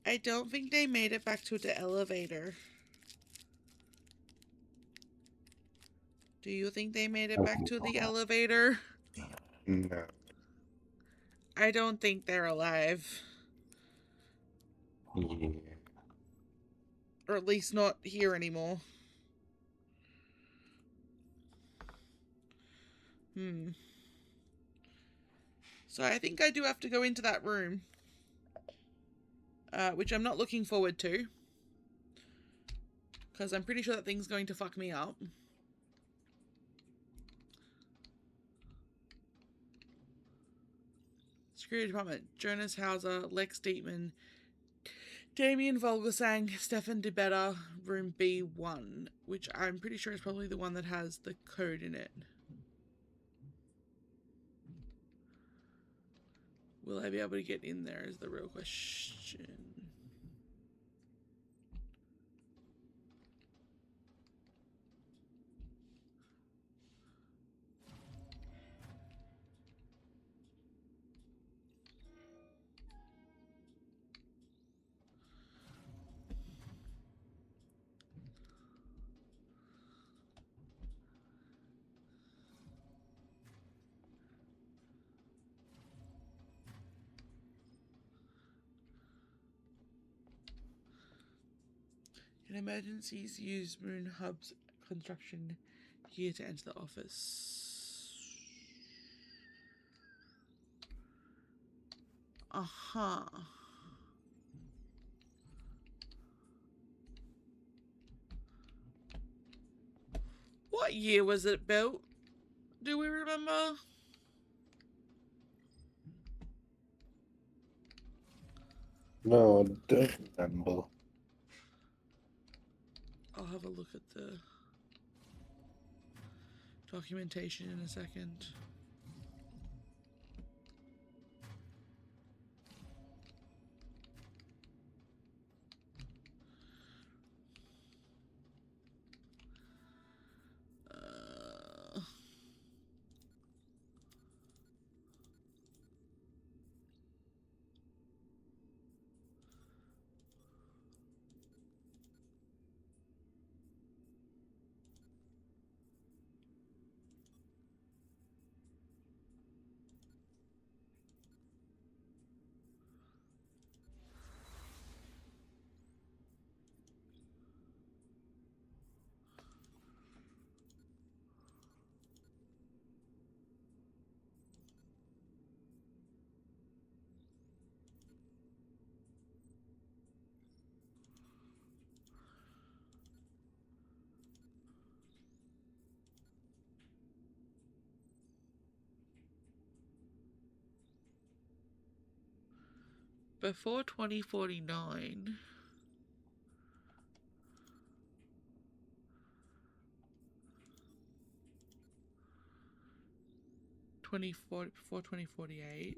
C: I don't think they made it back to the elevator. Do you think they made it back to the elevator?
D: No.
C: I don't think they're alive.
D: Yeah.
C: Or at least not here anymore. So I think I do have to go into that room. Which I'm not looking forward to. Because I'm pretty sure that thing's going to fuck me up. Security Department. Jonas Hauser, Lex Dietman, Damien Volgasang, Stefan DeBetta, room B1. Which I'm pretty sure is probably the one that has the code in it. Will I be able to get in there is the real question. In emergencies, use Moon Hub's construction gear to enter the office. Uh-huh. What year was it built? Do we remember?
D: No, I don't remember.
C: I'll have a look at the documentation in a second. Before 2049, before 2048.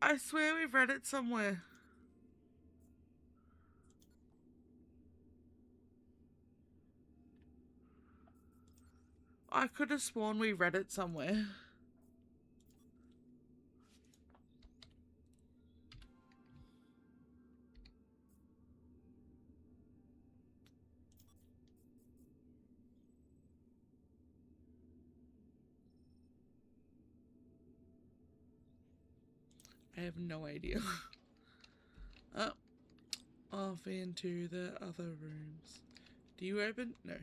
C: I swear we've read it somewhere. I could have sworn we read it somewhere. I have no idea. Oh, off into the other rooms. Do you open? No.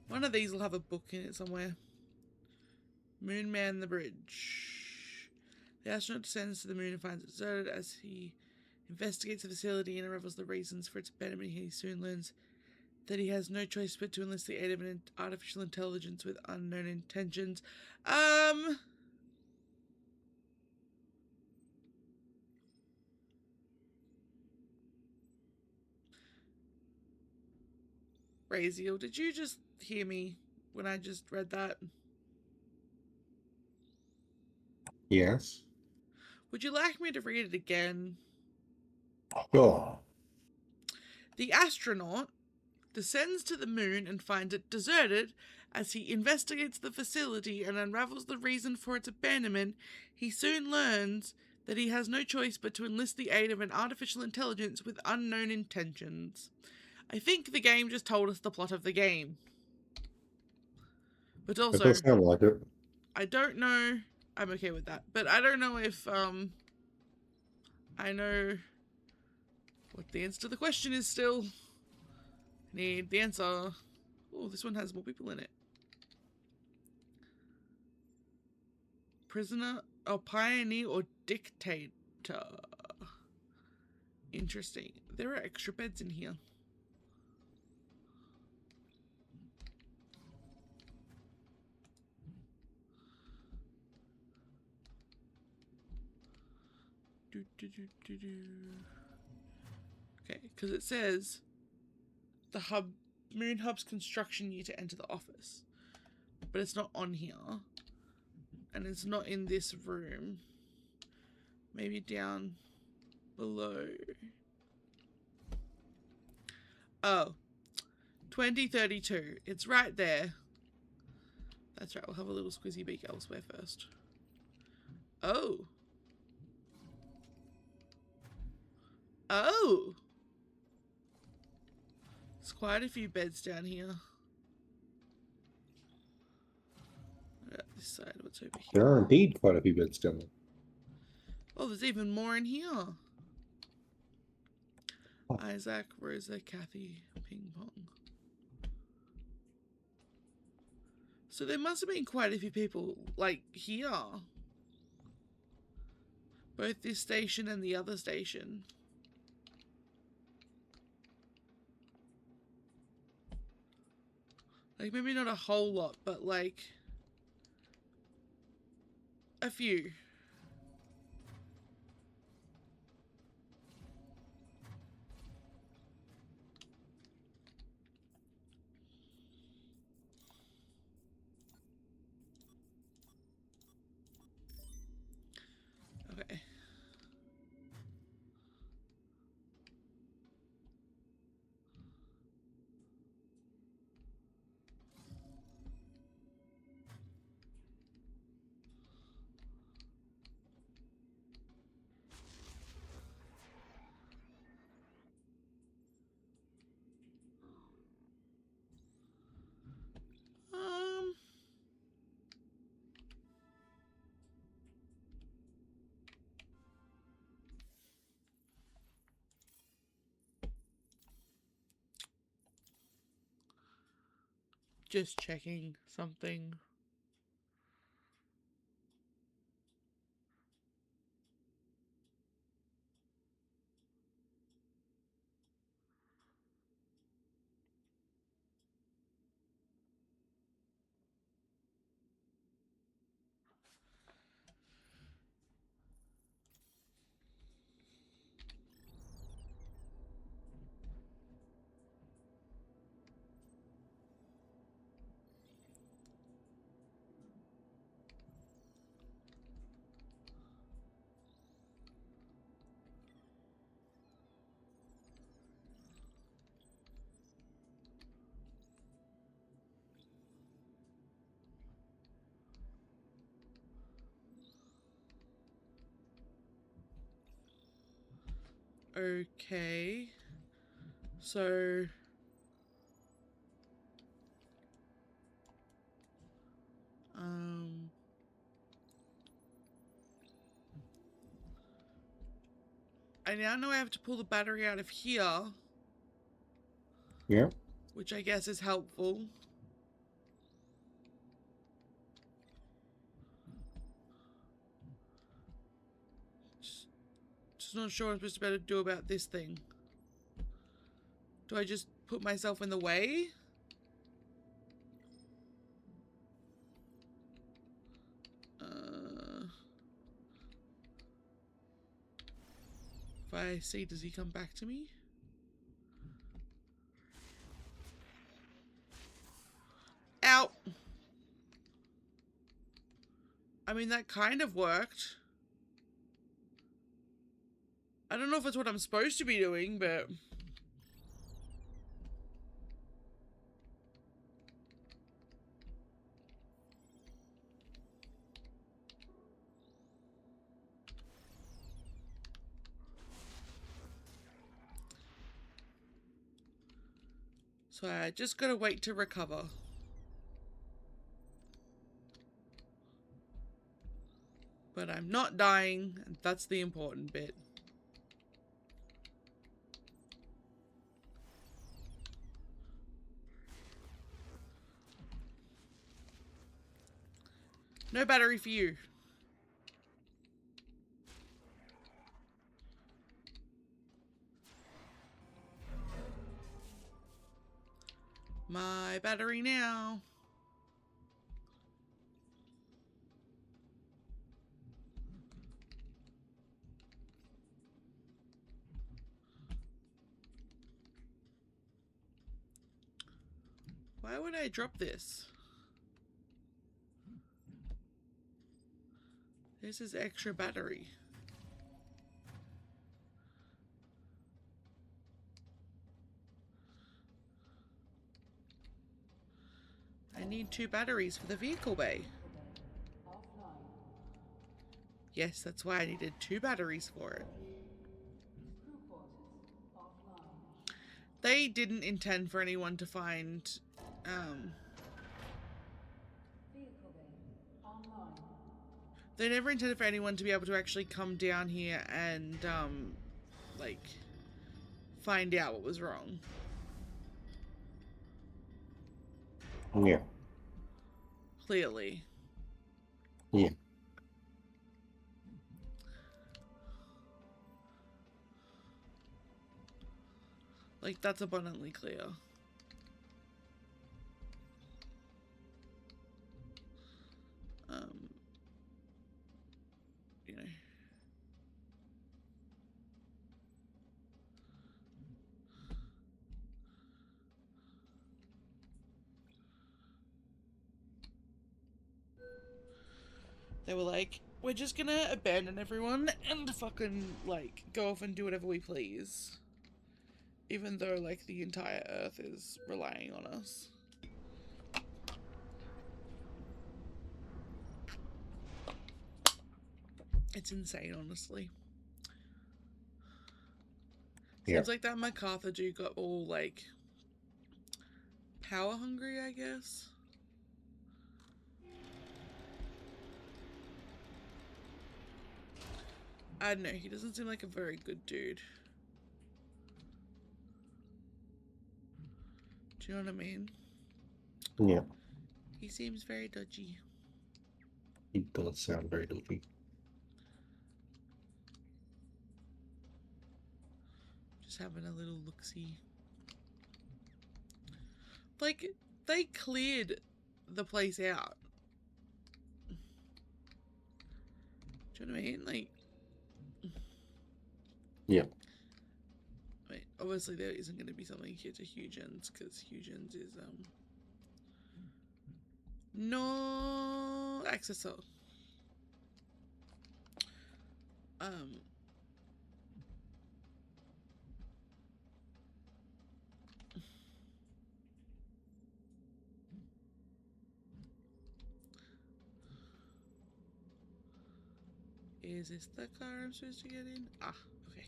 C: One of these will have a book in it somewhere. Moon Man the bridge. The astronaut descends to the moon and finds it deserted. As he investigates the facility and unravels the reasons for its abandonment, he soon learns that he has no choice but to enlist the aid of an artificial intelligence with unknown intentions. Raziel, did you just hear me when I just read that?
D: Yes.
C: Would you like me to read it again?
D: Sure.
C: The astronaut descends to the moon and finds it deserted. As he investigates the facility and unravels the reason for its abandonment, he soon learns that he has no choice but to enlist the aid of an artificial intelligence with unknown intentions. I think the game just told us the plot of the game. But
D: It
C: also,
D: does sound like it.
C: I don't know. I'm okay with that. But I don't know if, I know what the answer to the question is still. Need the answer. Oh, this one has more people in it. Prisoner, or pioneer, or dictator. Interesting. There are extra beds in here. Okay, because it says the moon hub's construction year to enter the office, but it's not on here, and it's not in this room. Maybe down below. Oh, 2032. It's right there. That's right. We'll have a little squizzy beak elsewhere first. Oh. Oh. There's quite a few beds down here. What about this side? What's over here?
D: There are indeed quite a few beds down there.
C: Oh, there's even more in here.
D: Oh.
C: Isaac, Rosa, Kathy, Ping Pong. So there must have been quite a few people, like, here. Both this station and the other station. Like, maybe not a whole lot, but, like, a few. Okay. Just checking something. Okay. So... I now know I have to pull the battery out of here.
D: Yeah.
C: Which I guess is helpful. Just not sure what I'm supposed to be able to do about this thing. Do I just put myself in the way? If I see, does he come back to me? Ow! I mean, that kind of worked. I don't know if it's what I'm supposed to be doing, but... So I just gotta wait to recover. But I'm not dying, and that's the important bit. No battery for you. My battery now. Why would I drop this? This is extra battery. I need 2 batteries for the vehicle bay.
I: Offline.
C: Yes, that's why I needed 2 batteries for it.
I: Crew quarters. Offline.
C: They didn't intend for anyone to find,
I: Vehicle bay. Online.
C: they never intended for anyone to be able to actually come down here and, like, find out what was wrong.
D: Yeah.
C: Clearly.
D: Yeah.
C: Like, that's abundantly clear. You know. They were like, we're just gonna abandon everyone and fucking, like, go off and do whatever we please. Even though, like, the entire Earth is relying on us. It's insane, honestly.
D: Yeah.
C: Seems like that MacArthur dude got all, like, power hungry, I guess. I don't know, he doesn't seem like a very good dude. Do you know what I mean?
D: Yeah.
C: He seems very dodgy.
D: He does sound very dodgy.
C: Just having a little look-see. Like, they cleared the place out. Do you know what I mean? Like...
D: Yeah.
C: Wait, obviously there isn't going to be something here to Huygens, because Huygens is, no accessor. Is this the car I'm supposed to get in? Ah, okay.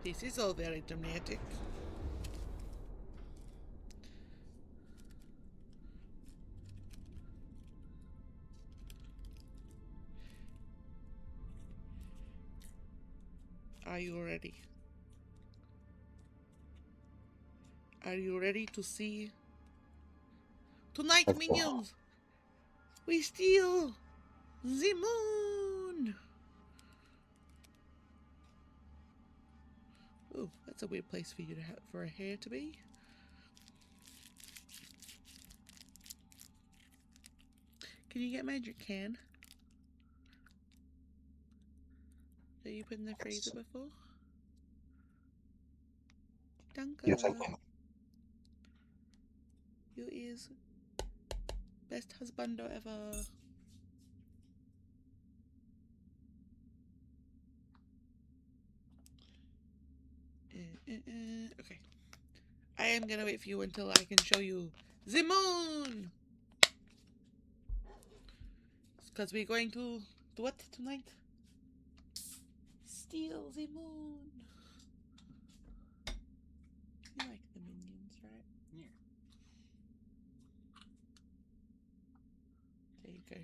C: This is all very dramatic. Are you ready? Are you ready to see? Tonight,
D: Of
C: minions! We steal the moon! Oh, that's a weird place for you to have for a hair to be. Can you get magic can? That you put in the freezer before? Danke.
D: Yes, I can.
C: You is best husbando ever. Okay. I am gonna wait for you until I can show you the moon! Because we're going to do what tonight? Steal the moon! You like the minions, right?
D: Yeah.
C: There you go.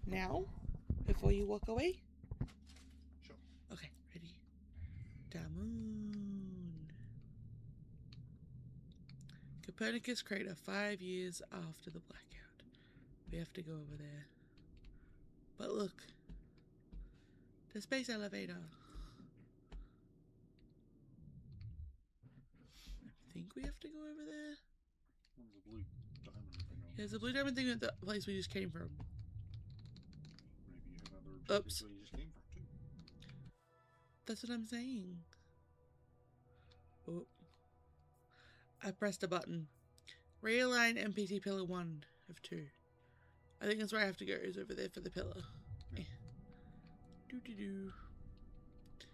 C: Now? Before you walk away?
D: Sure.
C: Okay, ready? Da moon. Copernicus crater 5 years after the blackout. We have to go over there. But look. The space elevator. I think we have to go over there.
D: There's a blue diamond thing on.
C: There's a blue diamond thing at the place we just came from.
D: Maybe you have other objectives
C: Oops.
D: where you just came from too.
C: That's what I'm saying. Oh. I pressed a button. Realign MPT pillar 1 of 2. I think that's where I have to go, is over there for the pillar.
D: Yeah.
C: Doo-doo-doo.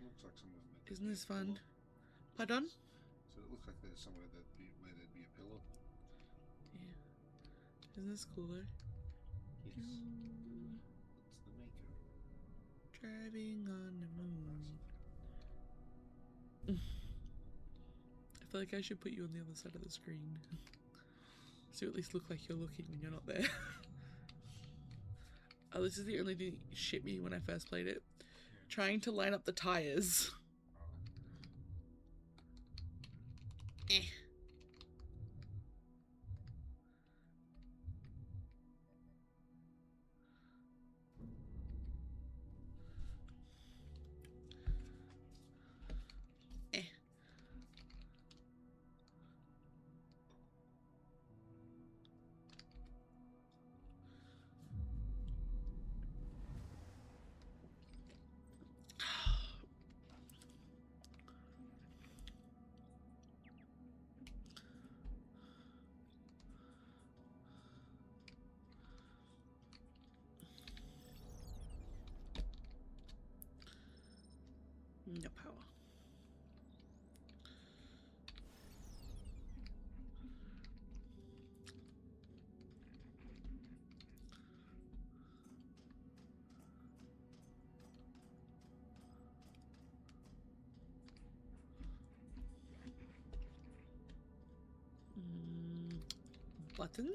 D: Looks like somewhere meant to
C: Isn't
D: be
C: this
D: a
C: fun?
D: pillar.
C: Pardon?
D: So it looks like there's somewhere where there'd be a pillar.
C: Yeah. Isn't this cool though?
D: Yes. What's the maker?
C: Driving on the moon. I feel like I should put you on the other side of the screen. So you at least look like you're looking when you're not there. Oh, this is the only thing that shit me when I first played it. Yeah. Trying to line up the tires. Eh. Eh. No power. Button?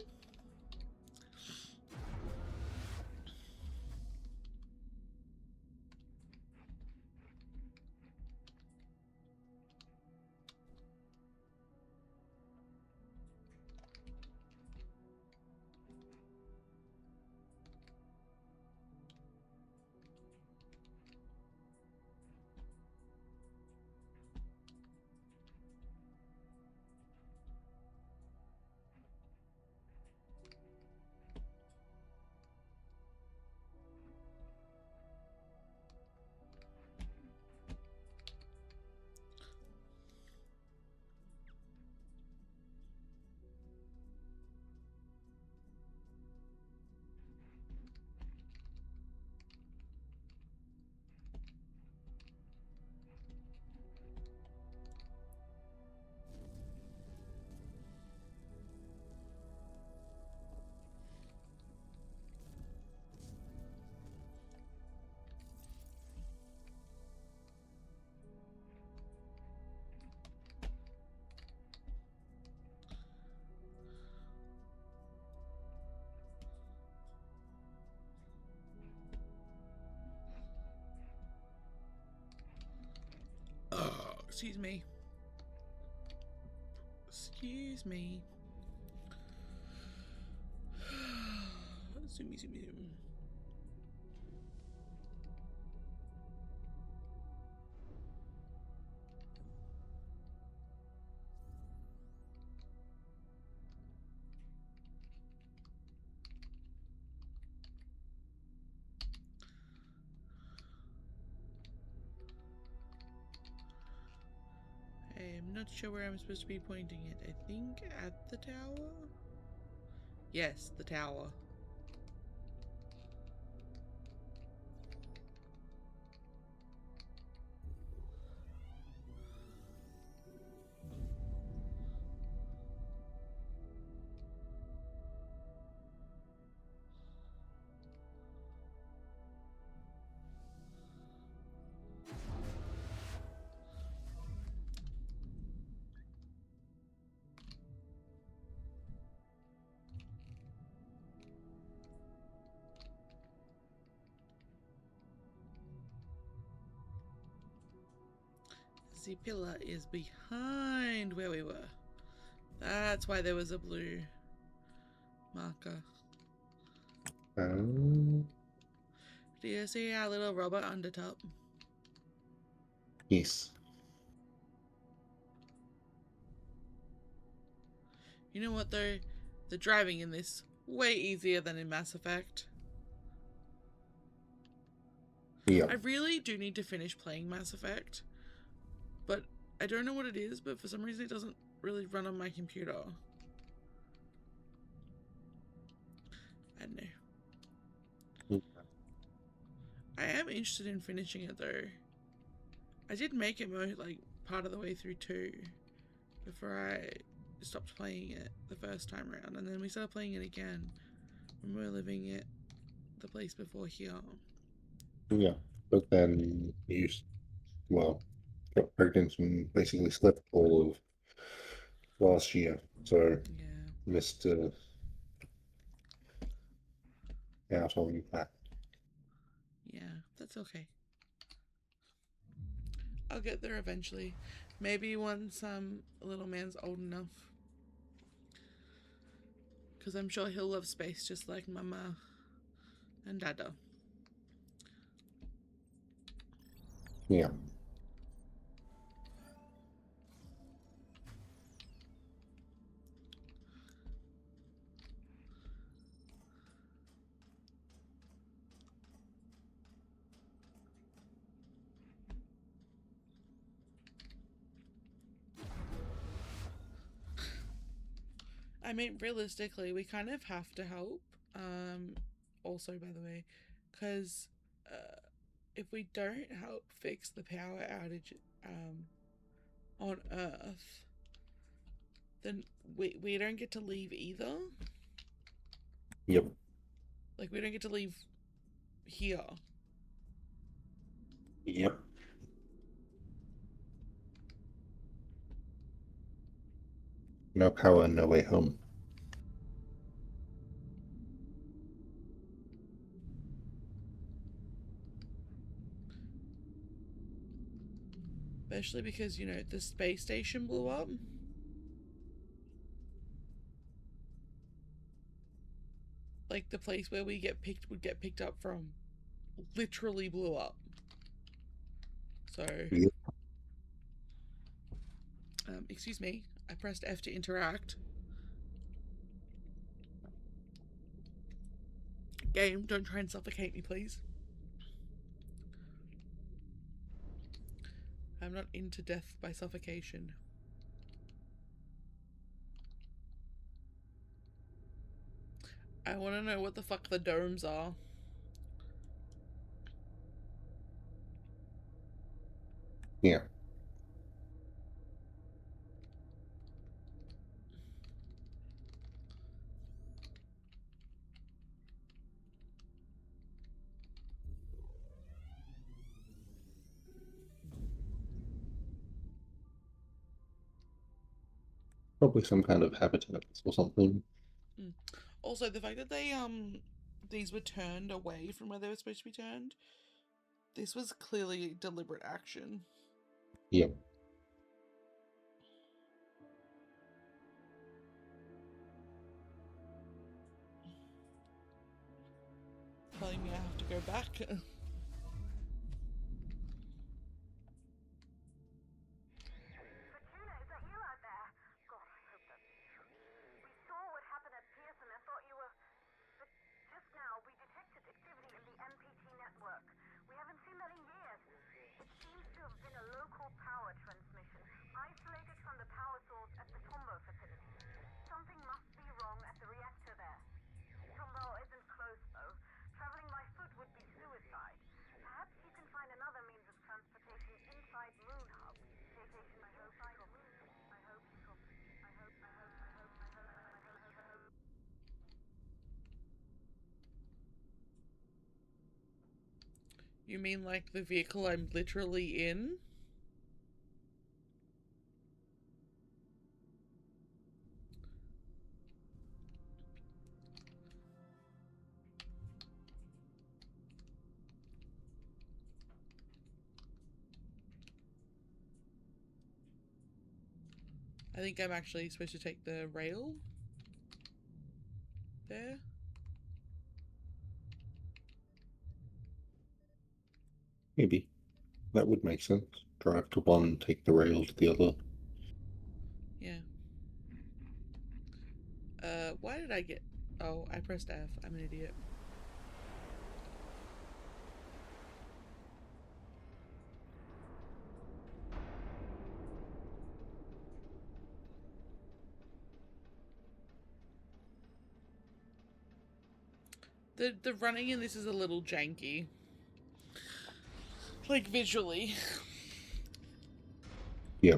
C: Excuse me. Excuse me. Zoomy, zoomy, zoom. I'm not sure where I'm supposed to be pointing it. I think at the tower? Yes, the tower. The pillar is behind where we were. That's why there was a blue marker. Do you see our little robot under top?
D: Yes.
C: You know what though? The driving in this way easier than in Mass Effect.
D: Yeah.
C: I really do need to finish playing Mass Effect, but I don't know what it is, but for some reason it doesn't really run on my computer. I don't know. I am interested in finishing it though. I did make it like part of the way through 2 before I stopped playing it the first time around, and then we started playing it again when we were living at the place before here.
D: Yeah, but then you, well, got pregnant and basically slept all of last year, so
C: Yeah.
D: missed out on that.
C: Yeah, that's okay. I'll get there eventually. Maybe once little man's old enough. Because I'm sure he'll love space just like Mama and Dada.
D: Yeah.
C: I mean, realistically, we kind of have to help. Also, by the way, because if we don't help fix the power outage on Earth, then we don't get to leave either.
D: Yep.
C: Like, we don't get to leave here.
D: Yep. No power, no way home.
C: Especially because, you know, the space station blew up. Like, the place where we would get picked up from literally blew up. So,
D: Yep.
C: excuse me, I pressed F to interact. Game, don't try and suffocate me, please. I'm not into death by suffocation. I want to know what the fuck the domes are.
D: Yeah. Probably some kind of habitat or something.
C: Also, the fact that these were turned away from where they were supposed to be turned, this was clearly deliberate action.
D: Yep.
C: telling me I have to go back.
F: Fortuna, is that you out there? God, I hope that's true. We saw what happened at Pearson and thought you were... But just now, we detected activity in the MPT network. We haven't seen that in years. It seems to have been a local power transmission, isolated from the power source at the Tombow facility. Something must be wrong at the reactor there. Tombow isn't close, though. Traveling by foot would be suicide. Perhaps you can find another means of transportation inside Moon Hub. I hope you copy. I hope you copy. I hope.
C: You mean like the vehicle I'm literally in? I think I'm actually supposed to take the rail there.
D: Maybe. That would make sense. Drive to one, take the rail to the other.
C: Yeah. Why did I get... Oh, I pressed F. I'm an idiot. The running in this is a little janky. Like, visually.
D: Yeah.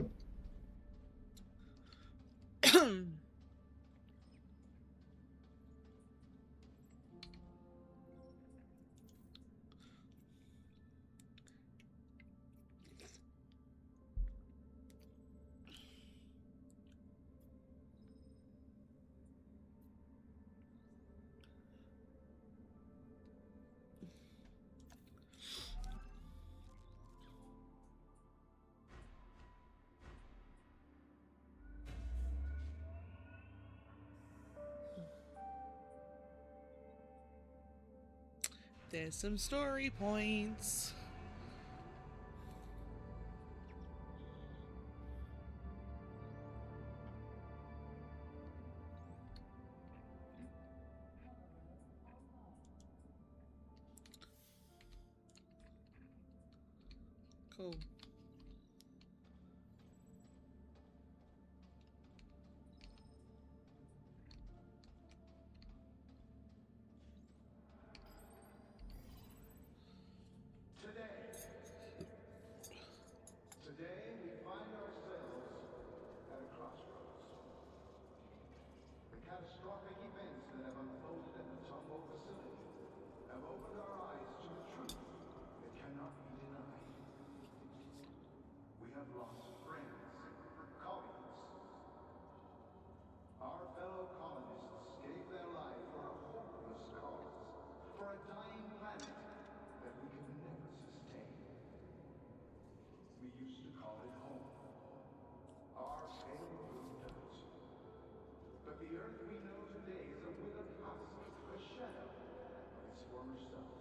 D: There's some story points. Cool.
H: Today we find ourselves at a crossroads. The catastrophic events that have unfolded at the Tombow facility have opened our eyes to a truth that cannot be denied. We have lost friends, colleagues. Our fellow colonists gave their life for a hopeless cause, for a dying planet that we could never sustain. We used to call it home, our pale blue dot. But the Earth we know today is a withered husk, a shadow of its former self.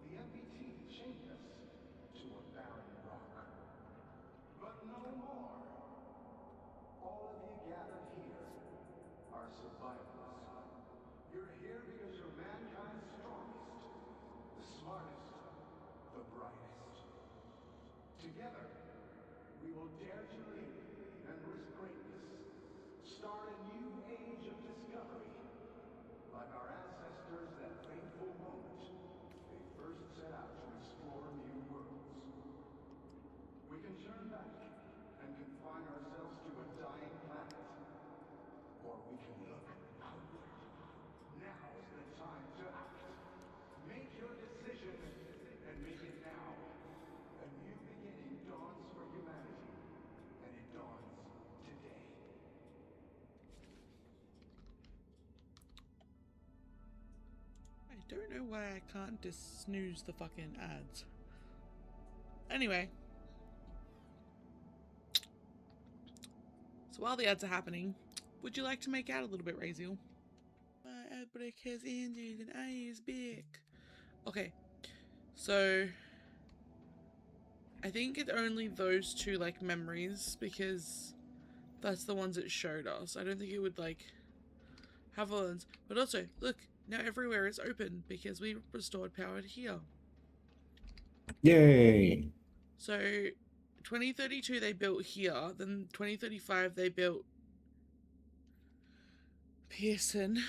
H: The MPT chained us to a barren rock. But no more. All of you gathered here are survivors. You're here because you're mankind's strongest, the smartest, the brightest. Together, we will dare to leap and risk greatness. Start a new age of discovery. Like our ancestors that fateful moment they first set out to explore new worlds. We can turn back and confine ourselves to a dying planet. Or we can look outward. Now's the time to act. Make your decision and make it now. A new beginning dawns for humanity, and it dawns today.
C: I don't know why I can't just snooze the fucking ads. Anyway. So while the ads are happening, would you like to make out a little bit, Raziel? My outbreak has ended and I is back. Okay, so I think it's only those two like memories because that's the ones it showed us. I don't think it would like have all ones. But also, look, now everywhere is open because we restored power to here.
D: Yay!
C: So 2032 they built here, then 2035 they built Pearson.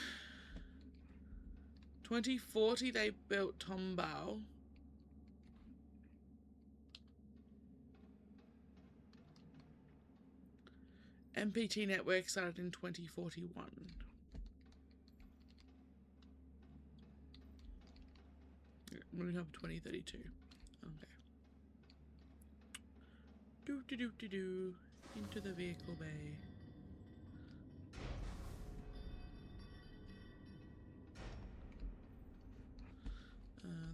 C: 2040 they built Tombao. MPT network started in 2041. We have 2032. Okay. Do. Into the vehicle bay.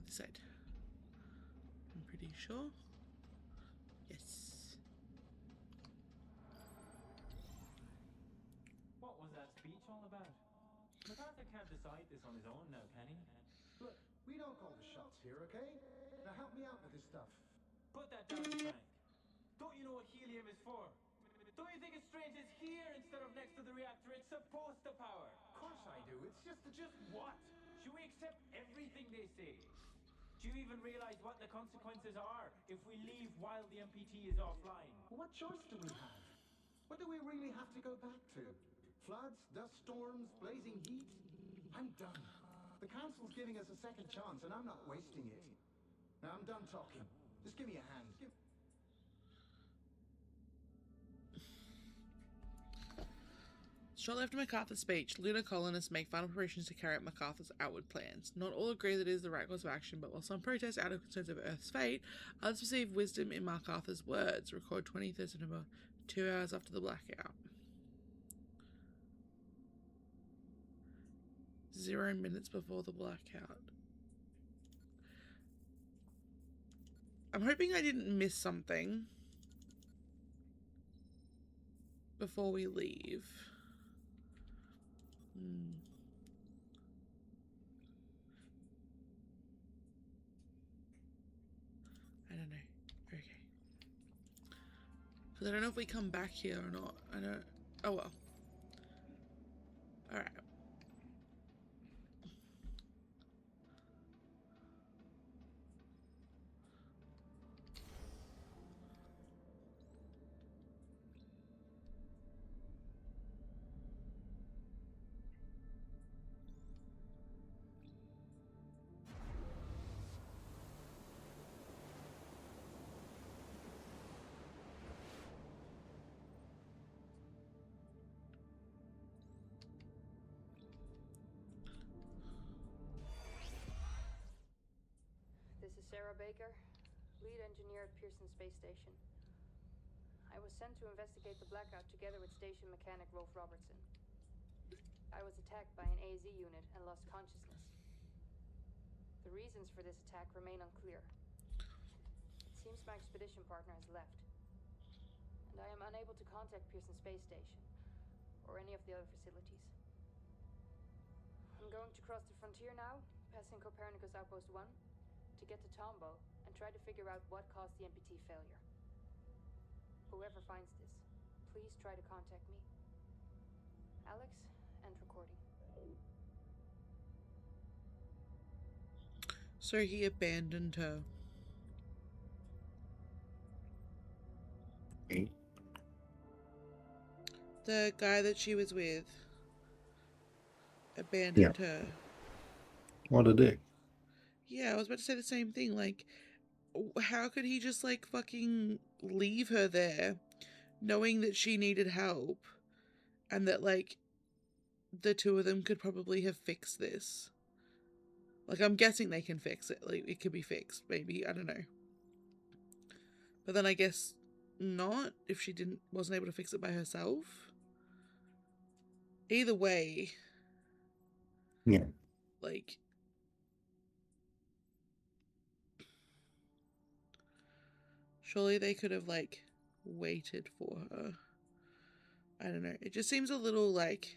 C: This side. I'm pretty sure. Yes.
L: What was that speech all about? MacArthur can't decide this on his own now, can he?
H: Look, we don't call the shots here, okay? Now help me out with this stuff.
L: Put that down, Frank. Don't you know what helium is for? Don't you think it's strange it's here instead of next to the reactor it's supposed to power?
H: Of course I do. It's just
L: what? Should we accept everything they say? Do you even realize what the consequences are if we leave while the MPT is offline?
H: What choice do we have? What do we really have to go back to? Floods, dust storms, blazing heat? I'm done. The council's giving us a second chance, and I'm not wasting it. Now I'm done talking. Just give me a hand.
C: Shortly after MacArthur's speech, lunar colonists make final preparations to carry out MacArthur's outward plans. Not all agree that it is the right course of action, but while some protest out of concerns over Earth's fate, others perceive wisdom in MacArthur's words. Record 23rd September, 2 hours after the blackout. 0 minutes before the blackout. I'm hoping I didn't miss something before we leave. I don't know. Okay. Because I don't know if we come back here or not. I don't... Oh well. Alright.
G: This is Sarah Baker, lead engineer at Pearson Space Station. I was sent to investigate the blackout together with station mechanic Rolf Robertson. I was attacked by an AZ unit and lost consciousness. The reasons for this attack remain unclear. It seems my expedition partner has left, and I am unable to contact Pearson Space Station or any of the other facilities. I'm going to cross the frontier now, passing Copernicus Outpost 1, to get to Tombo and try to figure out what caused the MPT failure. Whoever finds this, please try to contact me. Alex, end recording.
C: So he abandoned her.
D: Okay.
C: The guy that she was with abandoned her.
D: What a dick.
C: Yeah, I was about to say the same thing. Like, how could he just, like, fucking leave her there, knowing that she needed help, and that, like, the two of them could probably have fixed this? Like, I'm guessing they can fix it. Like, it could be fixed, maybe. I don't know. But then I guess not, if she wasn't able to fix it by herself. Either way.
D: Yeah.
C: Like, surely they could have, like, waited for her. I don't know. It just seems a little, like,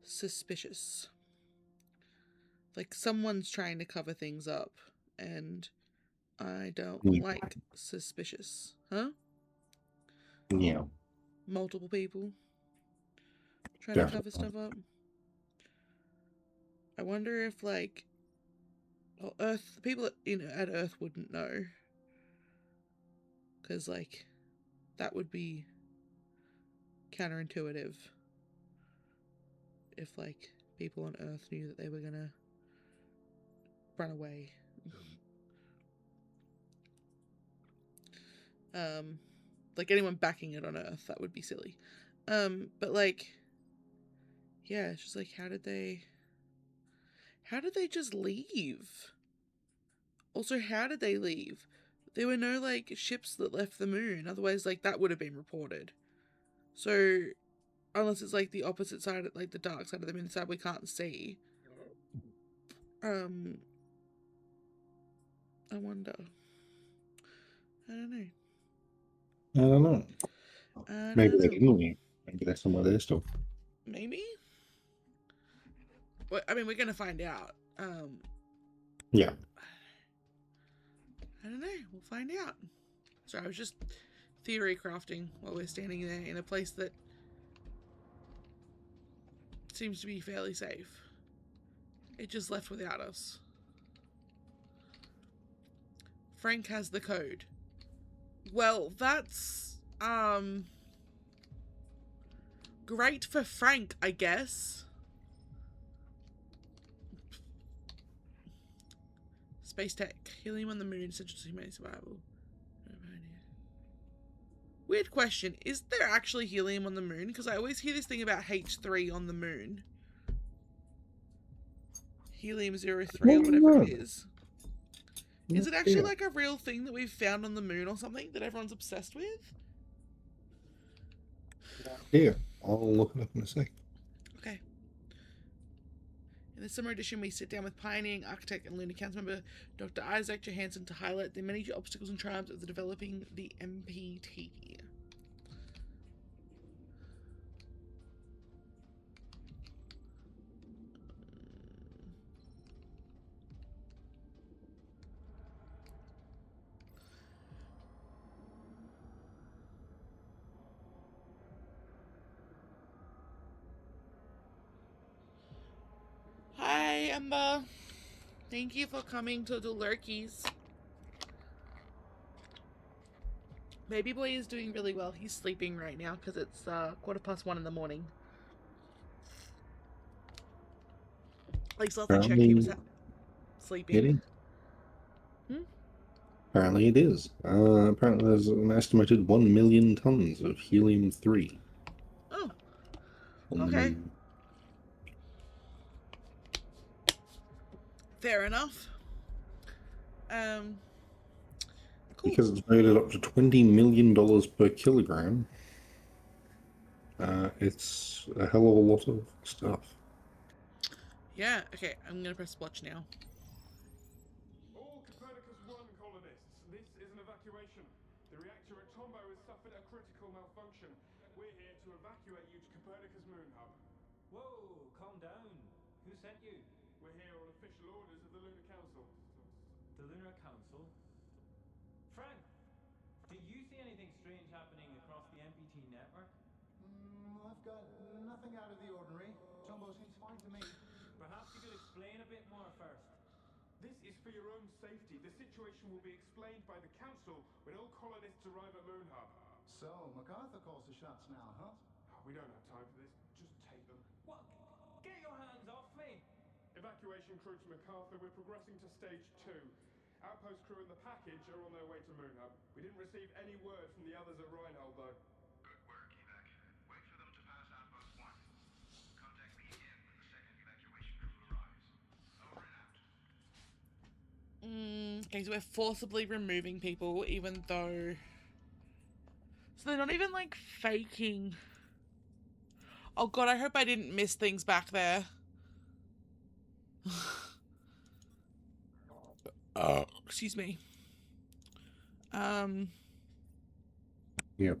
C: suspicious. Like, someone's trying to cover things up, and I don't
D: Yeah.
C: like suspicious. Huh?
D: Yeah.
C: Multiple people trying to cover stuff up. I wonder if, like, well, Earth, the people at Earth wouldn't know. Because, like, that would be counterintuitive if, like, people on Earth knew that they were gonna run away. Like, anyone backing it on Earth, that would be silly. But, like, yeah, it's just like, how did they just leave? Also, how did they leave? There were no, like, ships that left the moon. Otherwise, like, that would have been reported. So, unless it's, like, the opposite side, like, the dark side of the moon, the side we can't see. I wonder. I don't know.
D: I don't know. Maybe they didn't leave. Maybe there's somewhere there still.
C: Maybe? Well, I mean, we're gonna find out.
D: Yeah.
C: I don't know. We'll find out. So I was just theory crafting while we're standing there in a place that seems to be fairly safe. It just left without us. Frank has the code. Well, that's great for Frank, I guess. Space tech. Helium on the moon, essential to human survival. Weird question. Is there actually helium on the moon? Because I always hear this thing about H3 on the moon. Helium 03 or whatever it is. Is it actually like a real thing that we've found on the moon or something that everyone's obsessed with?
D: Yeah. I'll look it up in a sec.
C: Okay. In the summer edition, we sit down with pioneering architect and Lunar Council member Dr. Isaac Johansson to highlight the many obstacles and triumphs of developing the MPT. Hi, Emma. Thank you for coming to the Lurkies. Baby boy is doing really well. He's sleeping right now because it's 1:15 in the morning. At least last I checked, he was sleeping.
D: It is. Apparently it is. Apparently there's an estimated 1 million tons of helium-3.
C: Oh. Okay. Fair enough. Cool.
D: Because it's rated up to $20 million per kilogram. It's a hell of a lot of stuff.
C: Yeah, okay, I'm gonna press watch now.
J: All Copernicus 1 colonists, this is an evacuation. The reactor at Tombo has suffered a critical malfunction. We're here to evacuate you to Copernicus Moon Hub.
L: Whoa, calm down. Who sent you?
J: We're here on official orders of the Lunar Council.
L: The Lunar Council? Frank, do you see anything strange happening across the MPT network?
H: I've got nothing out of the ordinary. Tombo seems fine to me.
L: Perhaps you could explain a bit more first.
J: This is for your own safety. The situation will be explained by the Council when all colonists arrive at Moon Hub.
H: So, MacArthur calls the shots now, huh?
J: We don't have time for this. Just take them.
L: What? Get your hands off me!
J: Evacuation crew to MacArthur. We're progressing to stage 2. Outpost crew and the package are on their way to Moon Hub. We didn't receive any word from the others at Reinhold, though.
K: Good work, Evac. Wait for them to pass Outpost 1. Contact me again when the second evacuation crew arrives. Over and out.
C: Okay, so we're forcibly removing people, even though... So they're not even, like, faking... Oh god, I hope I didn't miss things back there. Excuse me.
D: Yep.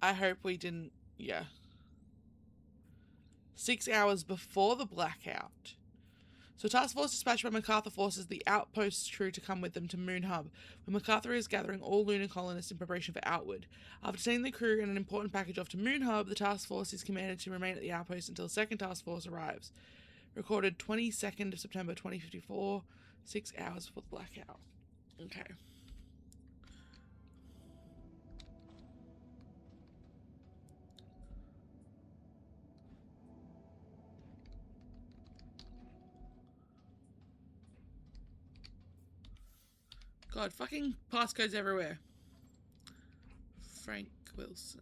C: I hope we didn't, yeah. 6 hours before the blackout, So task force dispatched by MacArthur forces the outpost crew to come with them to Moon Hub, where MacArthur is gathering all lunar colonists in preparation for outward. After sending the crew and an important package off to Moon Hub, the task force is commanded to remain at the outpost until second task force arrives. Recorded 22nd of September 2054, 6 hours before the blackout. Okay. God, fucking passcodes everywhere. Frank Wilson.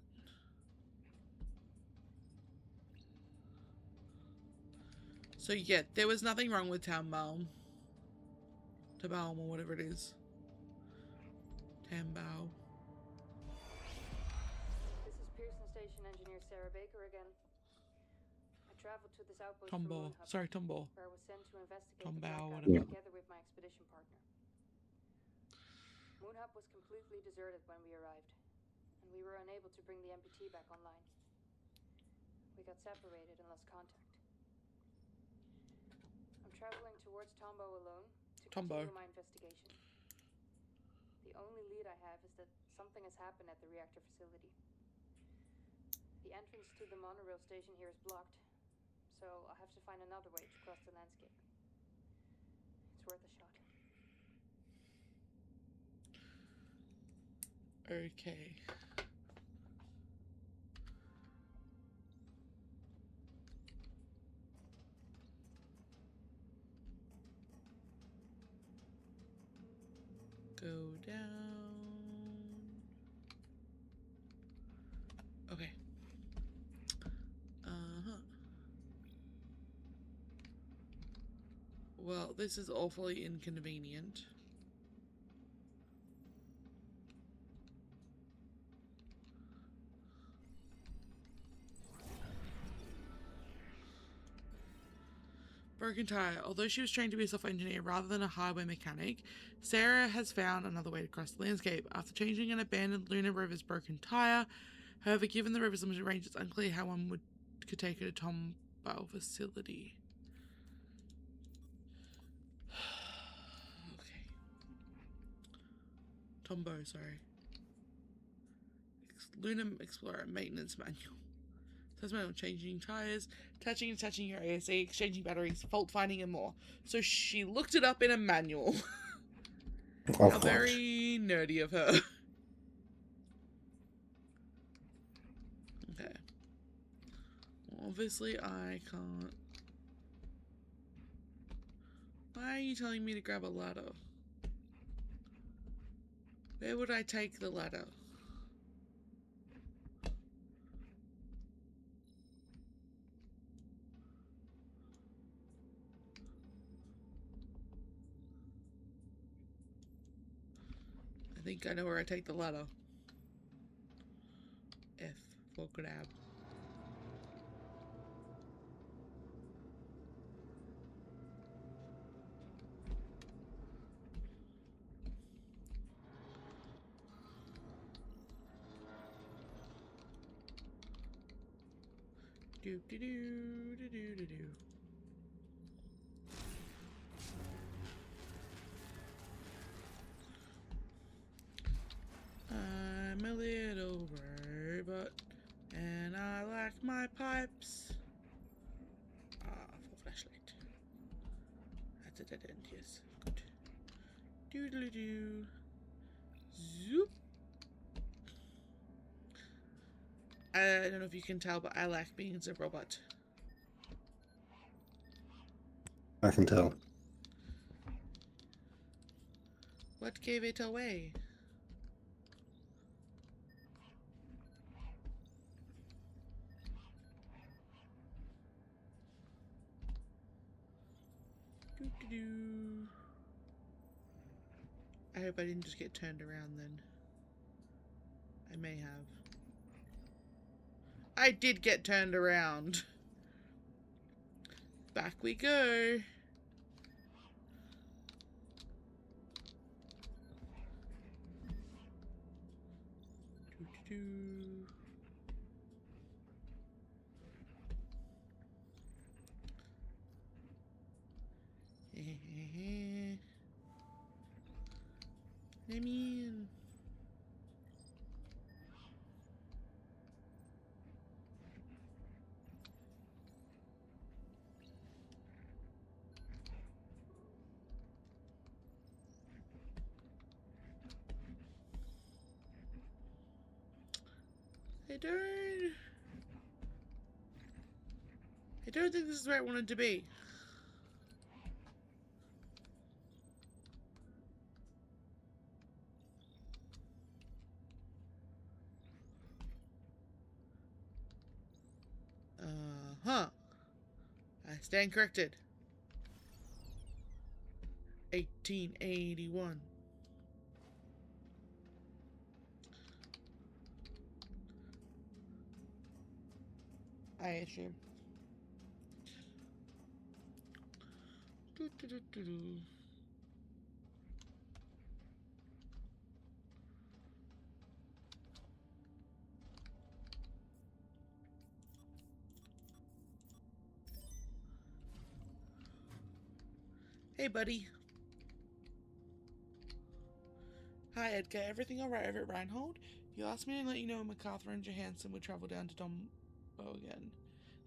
C: So yeah, there was nothing wrong with Tannbaum. Tannbaum or whatever it is. Tannbaum.
G: This is Pearson Station engineer Sarah Baker again. I traveled to this outpost from
C: Tombo.
G: Moon Hub,
C: Sorry, Tombo.
G: where I was sent to investigate
C: Tombao,
G: the blackout
C: whatever.
G: together with my expedition partner. Moon Hub was completely deserted when we arrived, and we were unable to bring the MPT back online. We got separated and lost contact. I'm traveling towards Tombo alone to continue my investigation. The only lead I have is that something has happened at the reactor facility. The entrance to the monorail station here is blocked, so I'll have to find another way to cross the landscape. It's worth a shot.
C: Okay. Go down. Okay. Well, this is awfully inconvenient. Broken tire. Although she was trained to be a software engineer rather than a hardware mechanic, Sarah has found another way to cross the landscape. After changing an abandoned lunar rover's broken tire, however, given the rover's limited range, it's unclear how one could take her to Tombo facility. Okay. Tombo, sorry. Lunar Explorer maintenance manual. Says manual: changing tires, attaching and detaching your AEST, exchanging batteries, fault finding, and more. So she looked it up in a manual. How very nerdy of her. Okay. Obviously, I can't. Why are you telling me to grab a ladder? Where would I take the ladder? I think I know where I take the ladder. F for grab. Do do do do do do do. I'm a little robot, and I like my pipes. For flashlight. That's a dead end, yes. Good. Doodly doo. Zoop. I don't know if you can tell, but I like being a robot.
D: I can tell.
C: What gave it away? Doo-doo-doo. I hope I didn't just get turned around then. I may have. I did get turned around. Back we go. Doo-doo-doo. Let me in. I don't think this is where I wanted to be. Uh-huh. I stand corrected. 1881. I assume. Hey, buddy. Hi, Edgar. Everything alright over at Reinhold? You asked me to let you know when MacArthur and Johansson would travel down to Tombo again.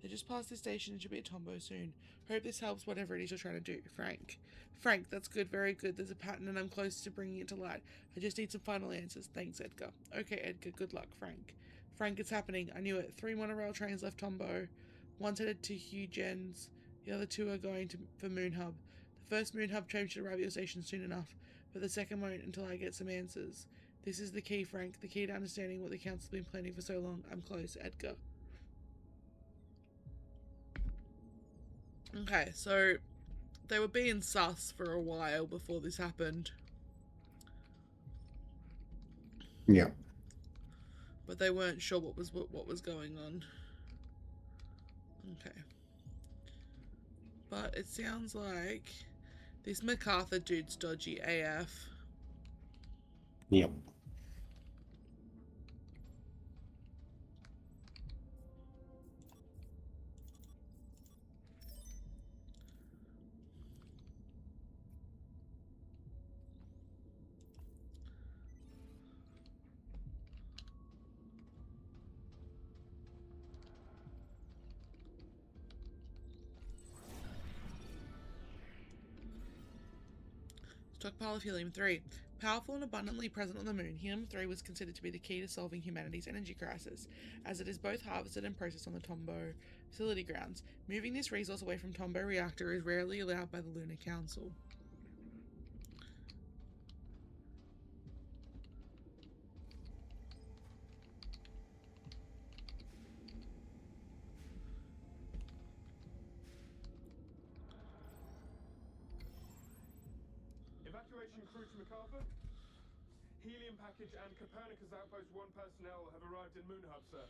C: They just passed the station and should be at Tombo soon. Hope this helps whatever it is you're trying to do. Frank. Frank, that's good. Very good. There's a pattern and I'm close to bringing it to light. I just need some final answers. Thanks, Edgar. Okay, Edgar. Good luck, Frank. Frank, it's happening. I knew it. 3 monorail trains left Tombo. One's headed to Huygens. The other 2 are going for Moon Hub. The first Moon Hub train should arrive at your station soon enough, but the second won't until I get some answers. This is the key, Frank. The key to understanding what the council's been planning for so long. I'm close, Edgar. Okay, so they were being sus for a while before this happened.
D: Yeah.
C: But they weren't sure what was going on. Okay. But it sounds like this MacArthur dude's dodgy AF.
D: Yep.
C: Stockpile of helium-3. Powerful and abundantly present on the moon, helium-3 was considered to be the key to solving humanity's energy crisis, as it is both harvested and processed on the Tombo facility grounds. Moving this resource away from Tombo reactor is rarely allowed by the Lunar Council.
J: Evacuation crew to MacArthur. Helium package and Copernicus Outpost 1 personnel have arrived in Moon Hub, sir.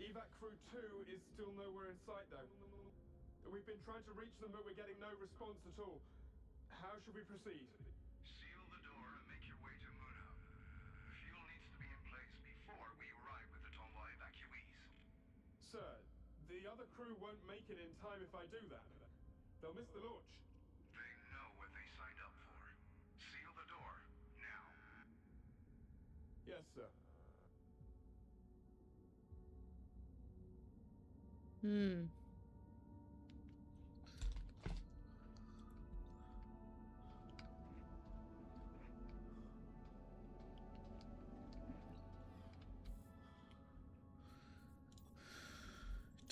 J: Evac crew 2 is still nowhere in sight, though. We've been trying to reach them, but we're getting no response at all. How should we proceed?
K: Seal the door and make your way to Moon Hub. Fuel needs to be in place before we arrive with the Tomboy evacuees.
J: Sir, the other crew won't make it in time if I do that. They'll miss the launch.
K: They know what they signed up for. Seal the door, now.
J: Yes, sir.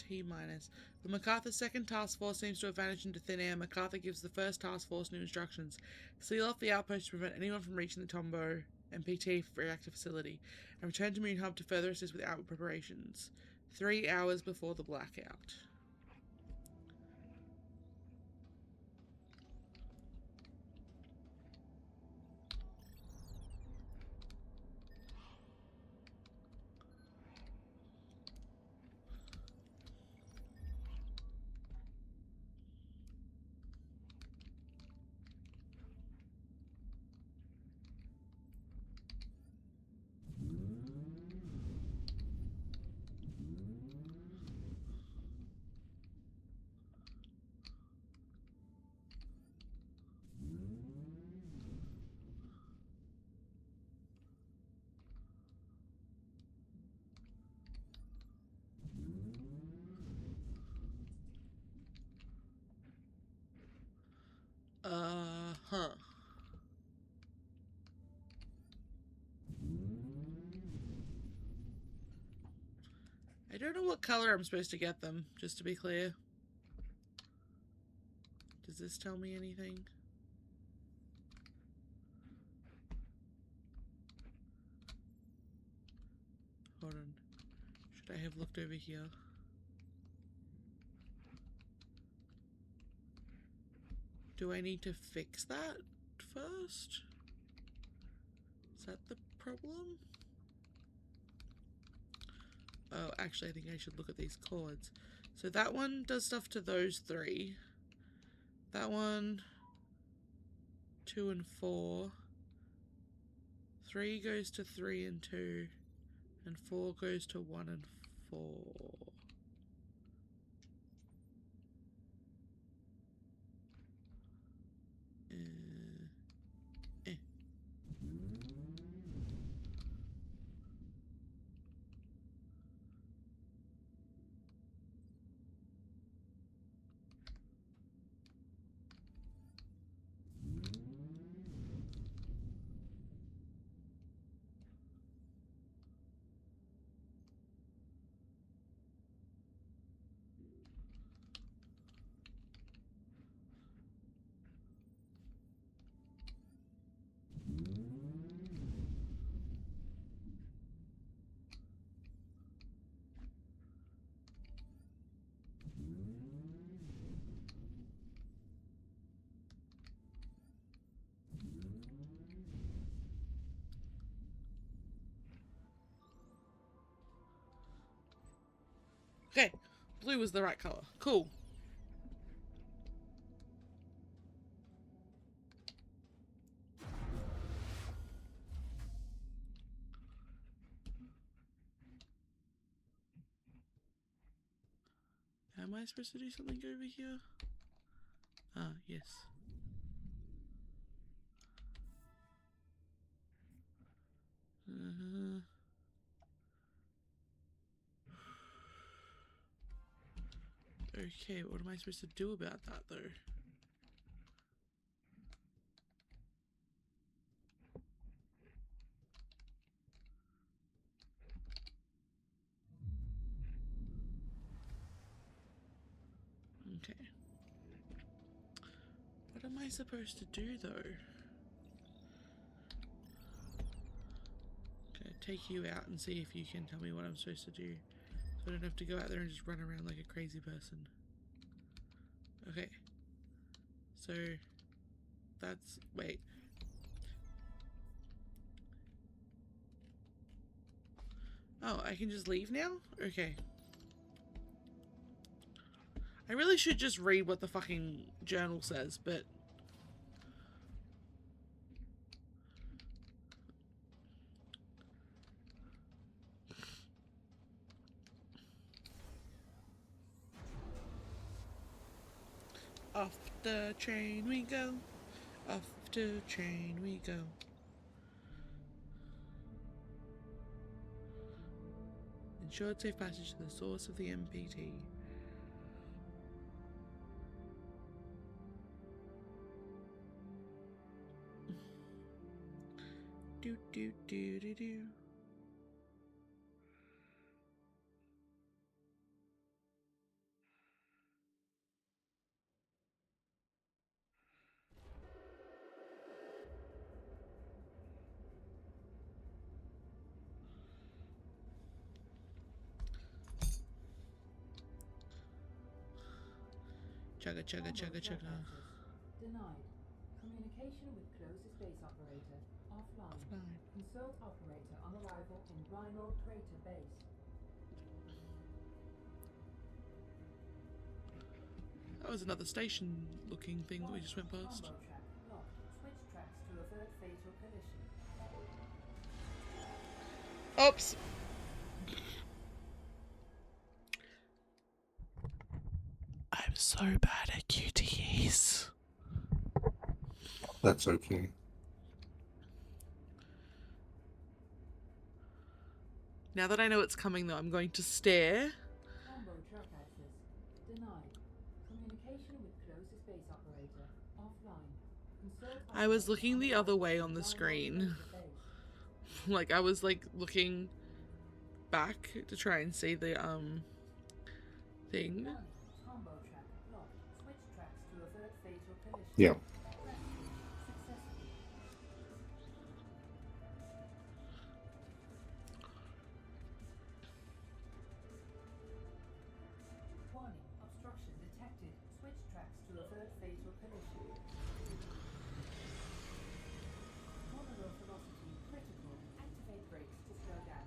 C: T-minus. The MacArthur second task force seems to have vanished into thin air. MacArthur gives the first task force new instructions. Seal off the outpost to prevent anyone from reaching the Tombo MPT reactor facility, and return to Moon Hub to further assist with outward preparations. 3 hours before the blackout. I don't know what color I'm supposed to get them, just to be clear. Does this tell me anything? Hold on. Should I have looked over here? Do I need to fix that first? Is that the problem? Oh, actually, I think I should look at these chords. So that one does stuff to those three. That one, 2 and 4. 3 goes to 3 and 2. And 4 goes to 1 and 4. Eh. Okay, blue was the right color. Cool. Am I supposed to do something over here? Ah, yes. Okay, what am I supposed to do about that, though? Okay. What am I supposed to do, though? Okay, take you out and see if you can tell me what I'm supposed to do. So I don't have to go out there and just run around like a crazy person. Okay. So, that's... wait. Oh, I can just leave now? Okay. I really should just read what the fucking journal says, but... Off the train we go. Off the train we go. Ensured safe passage to the source of the MPT. Do do do do do. Chugga chugga chugga chugga.
I: Denied. Communication with closest base operator offline. Consult operator on arrival in Rhino Crater Base.
C: That was another station looking thing that we just went past.
I: Combo track locked. Switch tracks to avert fatal collision.
C: Oops. I'm so bad at QTEs.
D: That's okay.
C: Now that I know it's coming, though, I'm going to stare.
I: Combo truck access denied. Communication with closest base operator offline. Consult
C: I was looking the other way on the screen. Like, I was, like, looking back to try and see the thing.
I: Combo track locked. Switch tracks to avert fatal collision.
D: Yeah.
I: Successful. Warning, obstruction detected. Switch tracks to avert fatal collision. Nominal velocity critical. Activate brakes to slow down.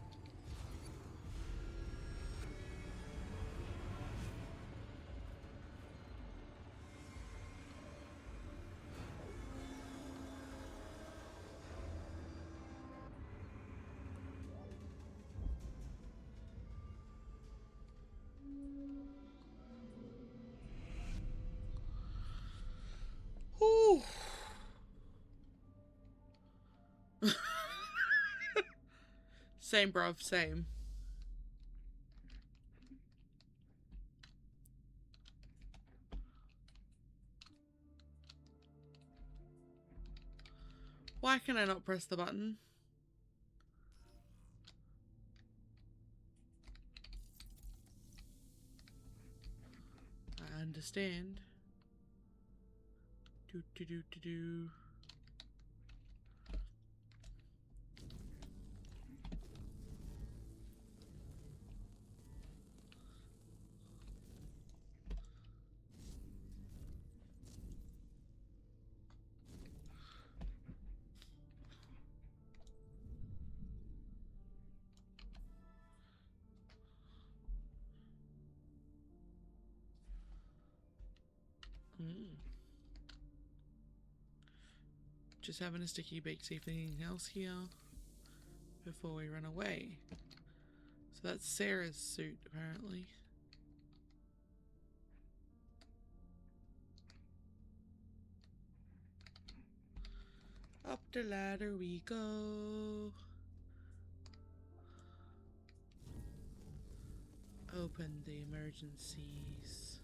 C: Ooh. Same, bruv, same. Why can I not press the button? I understand. Do do do do do. Just having a sticky bake, see if anything else here before we run away. So that's Sarah's suit, apparently. Up the ladder we go. Open the emergencies.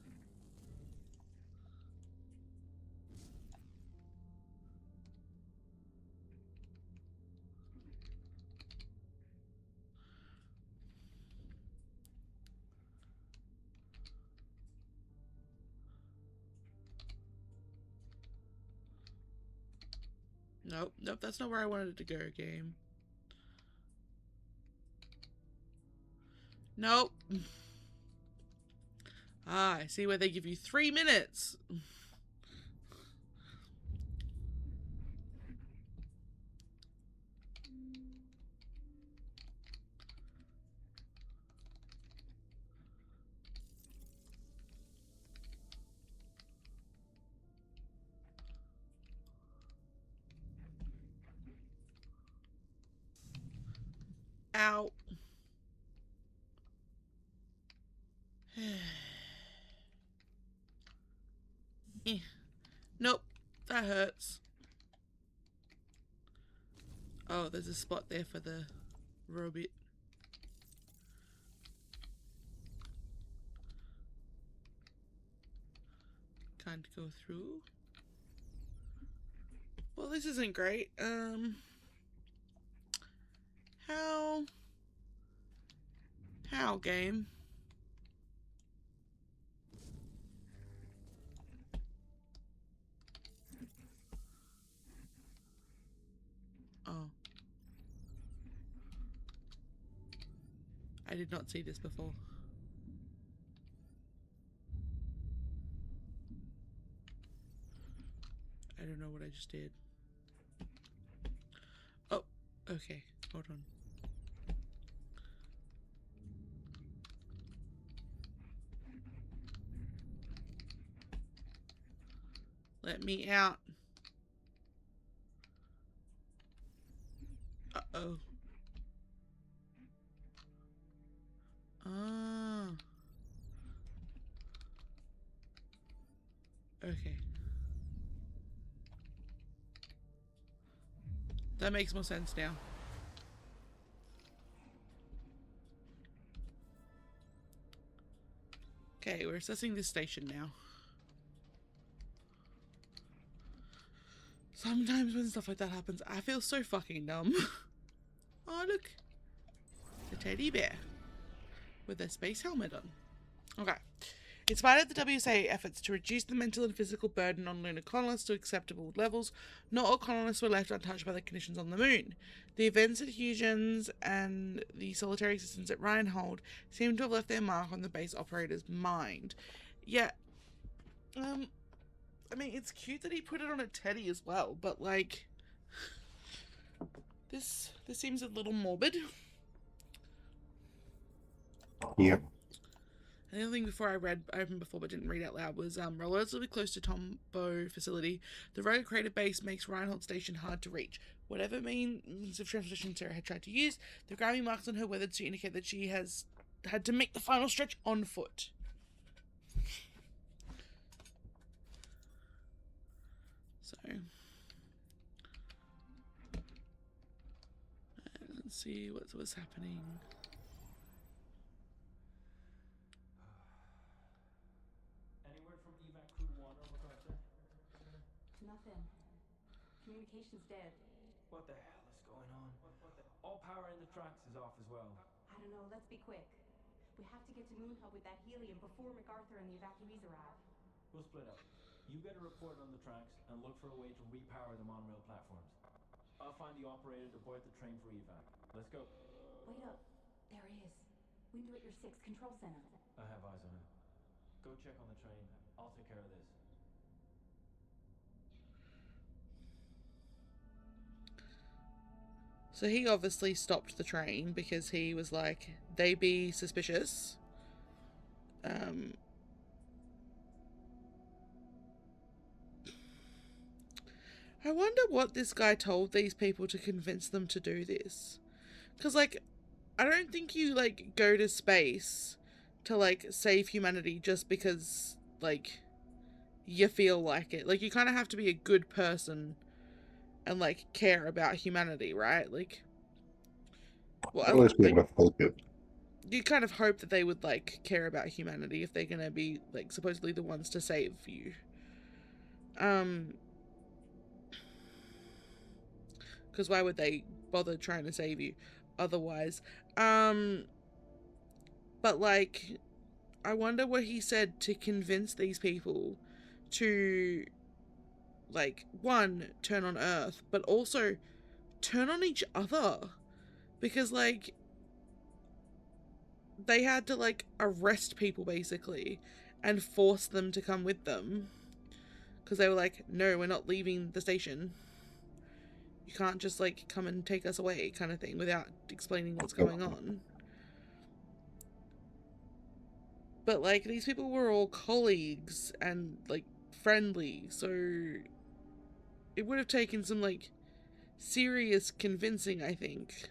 C: Nope, nope, that's not where I wanted it to go, game. Nope. Ah, I see where they give you 3 minutes. Ow. Eh. Nope, that hurts. Oh, there's a spot there for the robot. Can't go through. Well, this isn't great. How, game? Oh. I did not see this before. I don't know what I just did. Oh, okay. Hold on. Let me out. Uh-oh. Ah. Okay. That makes more sense now. Okay, we're assessing this station now. Sometimes when stuff like that happens, I feel so fucking dumb. Oh, look. The teddy bear with a space helmet on. Okay. In spite of the WSA efforts to reduce the mental and physical burden on lunar colonists to acceptable levels, not all colonists were left untouched by the conditions on the moon. The events at Huygens and the solitary existence at Reinhold seem to have left their mark on the base operator's mind. Yeah, I mean, it's cute that he put it on a teddy as well, but, like, this seems a little morbid.
D: Yeah.
C: And the other thing before I opened before but didn't read out loud was relatively close to Tombow facility. The rogue crater base makes Reinhold Station hard to reach. Whatever means of transportation Sarah had tried to use, the grabbing marks on her weathered to indicate that she has had to make the final stretch on foot. So, let's see what was happening.
L: Any word from evac crew 1 or MacArthur?
I: Nothing. Communication's dead.
L: What the hell is going on? All power in the tracks is off as well.
I: I don't know, let's be quick. We have to get to Moon Hub with that helium before MacArthur and the evacuees arrive.
L: We'll split up. You get a report on the tracks and look for a way to repower the monorail platforms. I'll find the operator to board the train for evac. Let's go.
I: Wait up. There he is. Window at your 6 control center.
L: I have eyes on him. Go check on the train. I'll take care of this.
C: So he obviously stopped the train because he was like, they be suspicious. I wonder what this guy told these people to convince them to do this. Because, like, I don't think you, like, go to space to, like, save humanity just because, like, you feel like it. Like, you kind of have to be a good person and, like, care about humanity, right? Like, well,
D: At least be able to hope it.
C: You kind of hope that they would, like, care about humanity if they're gonna be, like, supposedly the ones to save you. Because why would they bother trying to save you otherwise? But, like, I wonder what he said to convince these people to, like, one, turn on Earth, but also turn on each other. Because, like, they had to, like, arrest people, basically, and force them to come with them. Because they were like, no, we're not leaving the station. You can't just, like, come and take us away, kind of thing, without explaining what's going on. But, like, these people were all colleagues and, like, friendly, so it would have taken some, like, serious convincing, I think,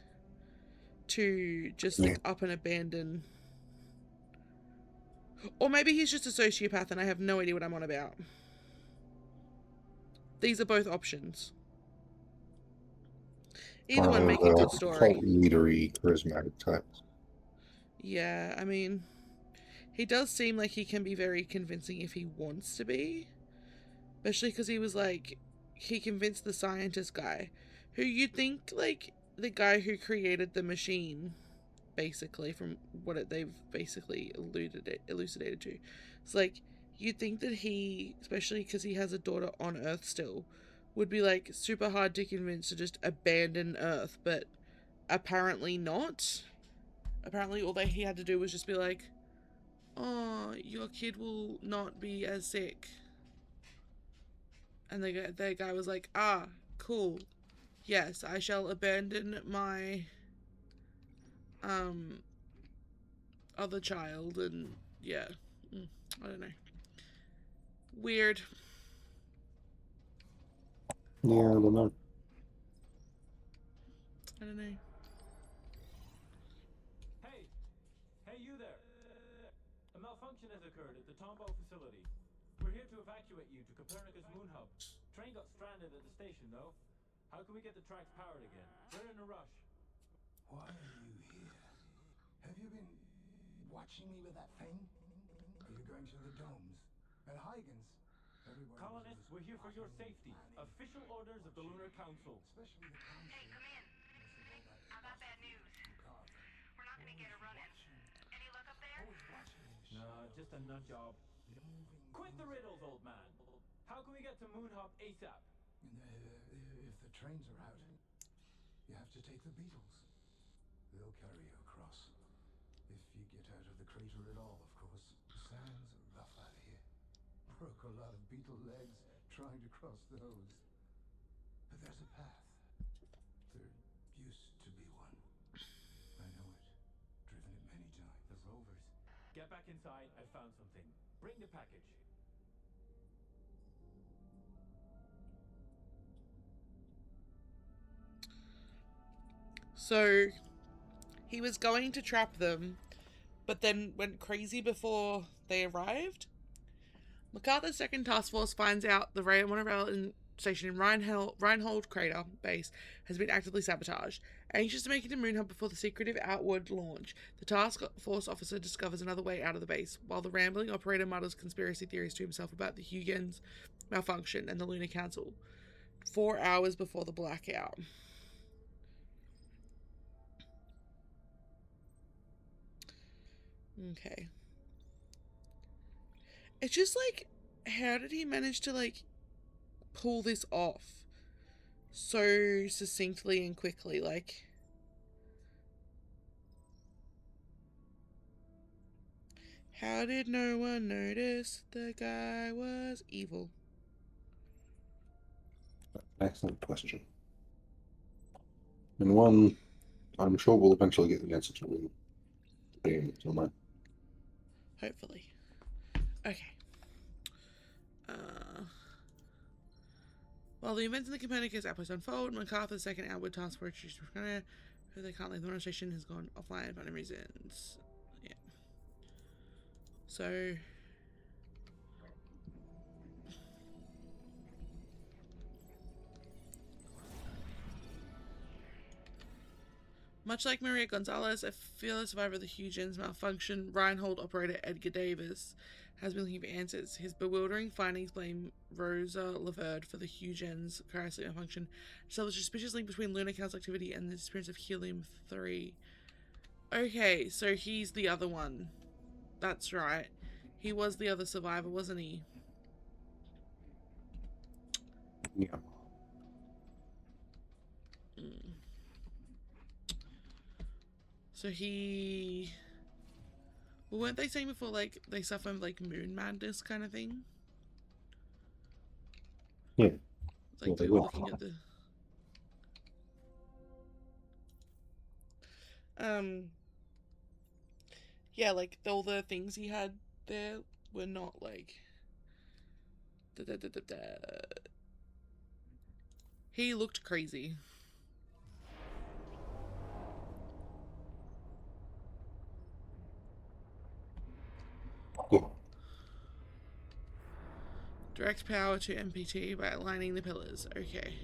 C: to just, like, up and abandon. Or maybe he's just a sociopath and I have no idea what I'm on about. These are both options. Either one make a good story.
D: Cult leadery, charismatic types.
C: Yeah, I mean, he does seem like he can be very convincing if he wants to be. Especially because he was like, he convinced the scientist guy, who you'd think, like, the guy who created the machine, basically, from what they've basically elucidated to. It's like, you'd think that he, especially because he has a daughter on Earth still, would be, like, super hard to convince to just abandon Earth, but apparently not. Apparently all that he had to do was just be like, oh, your kid will not be as sick. And the guy was like, ah, cool. Yes, I shall abandon my other child, and yeah. I don't know. Weird.
D: Yeah, I don't know.
C: I don't know.
L: Hey, you there! A malfunction has occurred at the Tombow facility. We're here to evacuate you to Copernicus Moon Hub. Train got stranded at the station, though. How can we get the tracks powered again? We're in a rush.
H: Why are you here? Have you been watching me with that thing? Are you going to the domes? At Huygens?
L: Colonists, we're here for your safety. Official orders of the Lunar Council.
H: Especially the council.
F: Hey, come in. I got bad news. We're not gonna
K: get a run in. Any luck up there?
H: Always watching.
L: Nah, just a nut job.
H: Moving
L: Quit the
H: things.
L: riddles, old man. How can we get to Moonhop ASAP?
H: If the trains are out, you have to take the Beetles. They'll carry you across. If you get out of the crater at all, of course. The sands are rough out of here. Broke a lot of beetle legs trying to cross those. But there's a path. There used to be one. I know it. Driven it many times.
L: The Rovers. Get back inside. I found something. Bring the package.
C: So he was going to trap them, but then went crazy before they arrived. MacArthur's second task force finds out the monorail station in Reinhold Crater Base has been actively sabotaged. Anxious to make it to Moonhub before the secretive outward launch, the task force officer discovers another way out of the base, while the rambling operator mutters conspiracy theories to himself about the Huygens malfunction and the Lunar Council. 4 hours before the blackout. Okay. It's just like, how did he manage to like pull this off so succinctly and quickly? Like, how did no one notice the guy was evil?
D: Excellent question. And one I'm sure we'll eventually get the answer to somewhere.
C: Hopefully. Okay. While the events in the Copernicus outpost unfold, MacArthur's second outward task force, who they can't leave the station, has gone offline for no reasons. Yeah. So much like Maria Gonzalez, a fearless survivor of the Huygens malfunction, Reinhold operator Edgar Davis has been looking for answers. His bewildering findings blame Rosa Laverde for the Huygens cryosleep malfunction, establish a suspicious link between Lunar Council activity and the disappearance of Helium-3. Okay, so he's the other one. That's right. He was the other survivor, wasn't he?
D: Yeah.
C: So he... Well, weren't they saying before, like, they suffer, like, moon madness kind of thing?
D: Yeah.
C: Like,
D: Well,
C: they
D: they
C: were
D: will.
C: looking at the... Yeah, like, all the things he had there were not, like... He looked crazy.
D: Yeah.
C: Direct power to MPT by aligning the pillars. Okay.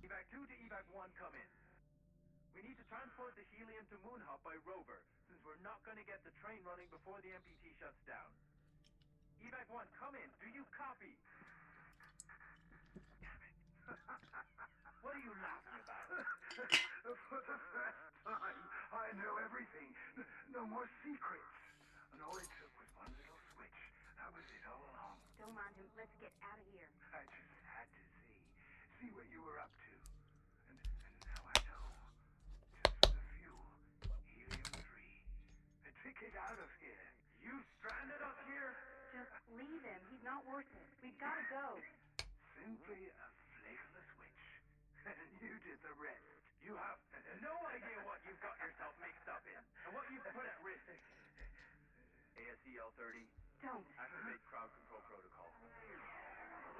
K: Evac 2 to Evac 1, come in. We need to transport the helium to Moonhub by rover, since we're not going to get the train running before the MPT shuts down. Evac 1, come in. Do you copy? Damn it. What are you laughing about?
H: For the first time, I know everything. No more secrets. And all it took was one little switch. That was it all along.
F: Don't mind him. Let's get out of here.
H: I just had to see what you were up to. And now I know. Just for the fuel, helium-3. A ticket out of here.
K: You stranded us here?
F: Just leave him. He's not worth it. We've got to go.
H: Simply a flick of the switch. And you did the rest.
K: You have no idea what you've got yourself mixed up in, and what you've put at risk. ASEL 30,
F: Don't.
K: activate crowd control protocol.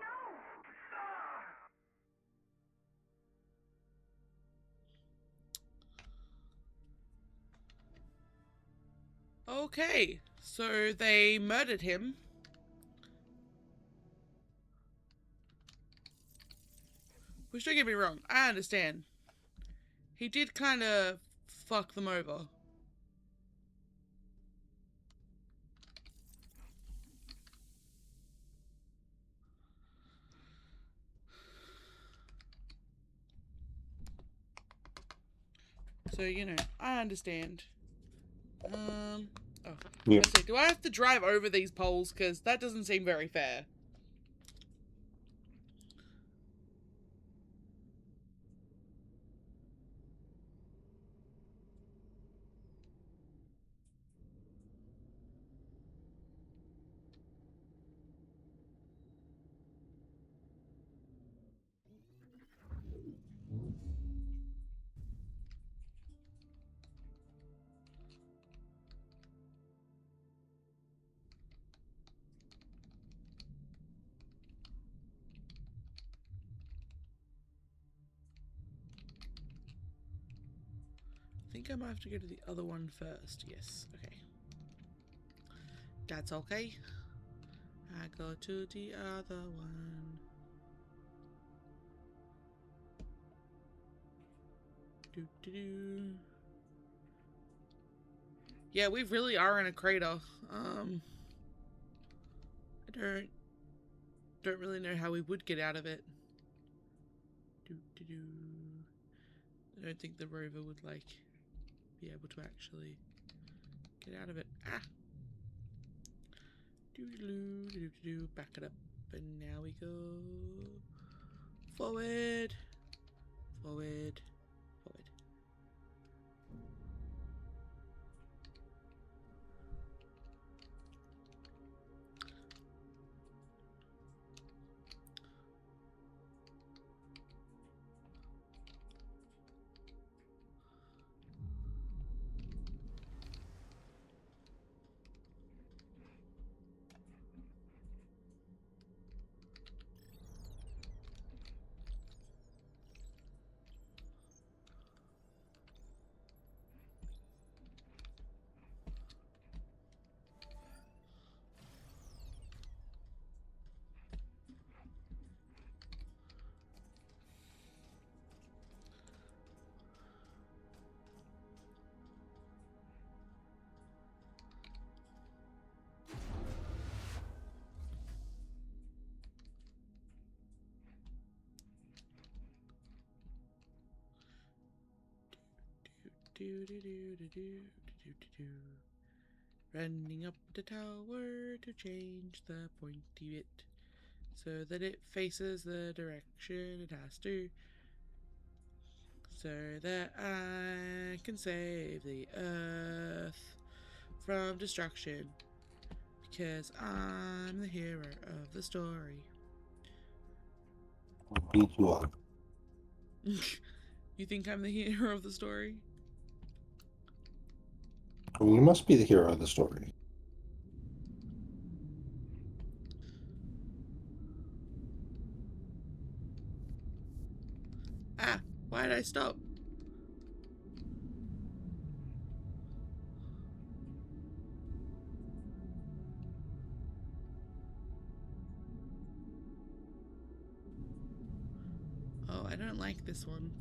F: No!
C: Okay, so they murdered him. Which, don't get me wrong, I understand. He did kind of fuck them over. So, you know, I understand. Oh.
D: Yep.
C: Let's see, do I have to drive over these poles? Because that doesn't seem very fair. I think I might have to go to the other one first. Yes, okay. That's okay. I go to the other one. Do do do. Yeah, we really are in a crater. I don't really know how we would get out of it. Do do do. I don't think the rover would like be able to actually get out of it. Ah. Do do do do do. Back it up, and now we go forward, forward, forward. Do do do do do do do do. Running up the tower to change the pointy bit so that it faces the direction it has to, so that I can save the Earth from destruction, because I'm the hero of the story.
D: Beat you up.
C: You think I'm the hero of the story?
D: Well, you must be the hero of the story.
C: Ah, why did I stop? Oh, I don't like this one.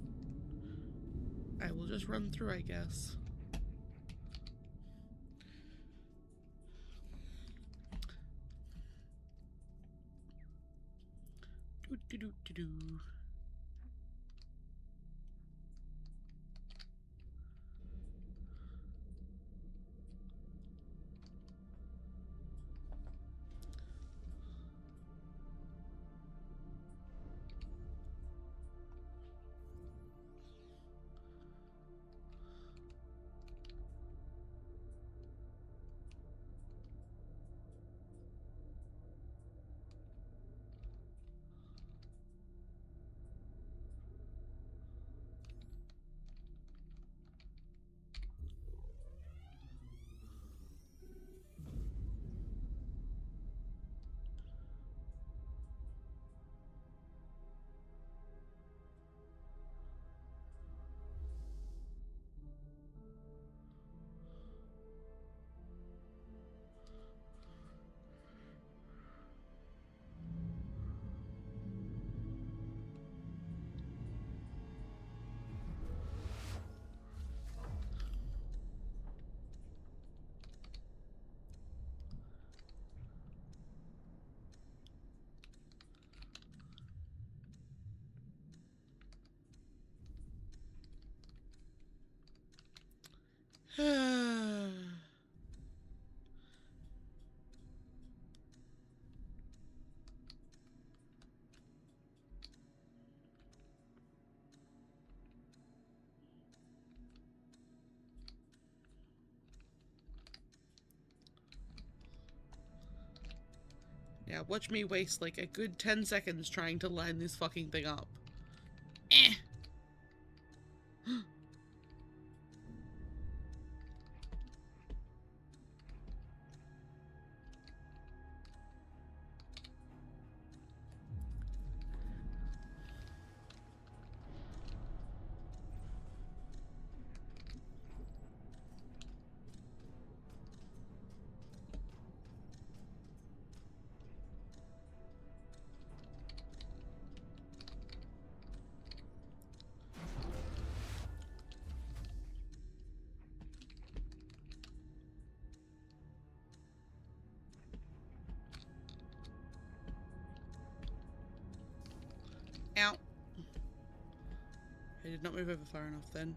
C: I will just run through, I guess. Do do do do do. Yeah, watch me waste like a good 10 seconds trying to line this fucking thing up. Eh. Ow. I did not move over far enough then.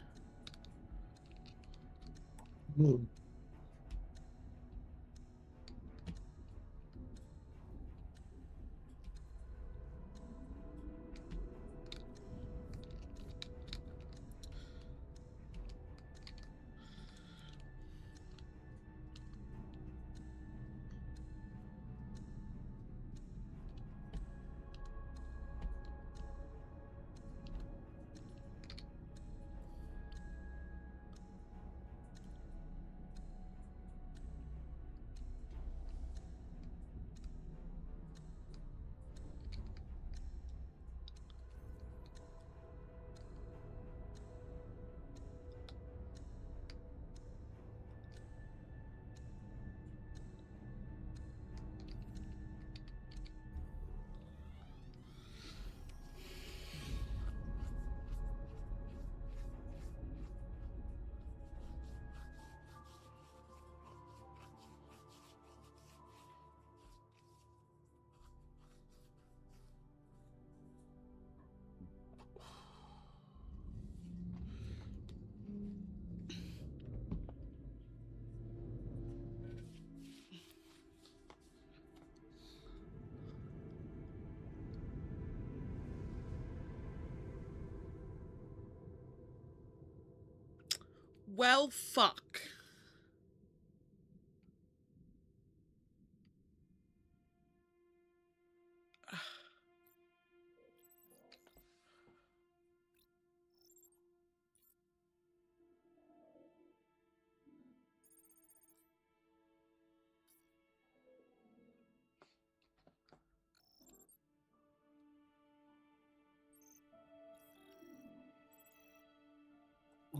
C: Well, fuck.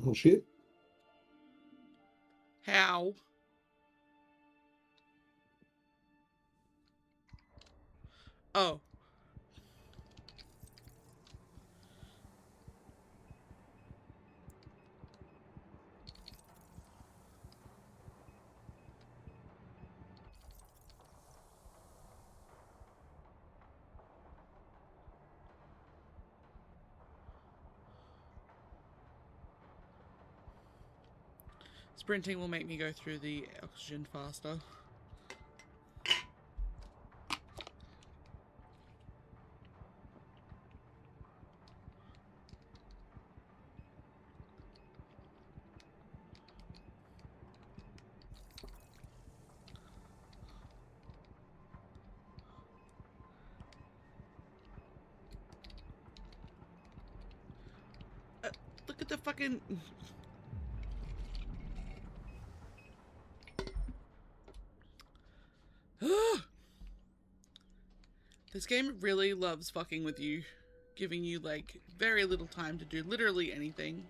D: Oh shit.
C: How? Oh. Sprinting will make me go through the oxygen faster. Look at the fucking... This game really loves fucking with you, giving you, like, very little time to do literally anything.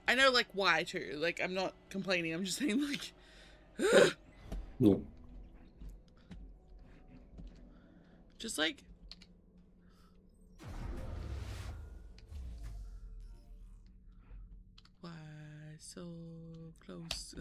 C: I know, like, why, too. Like, I'm not complaining, I'm just saying, like...
D: Yeah.
C: Just, like... Why so close?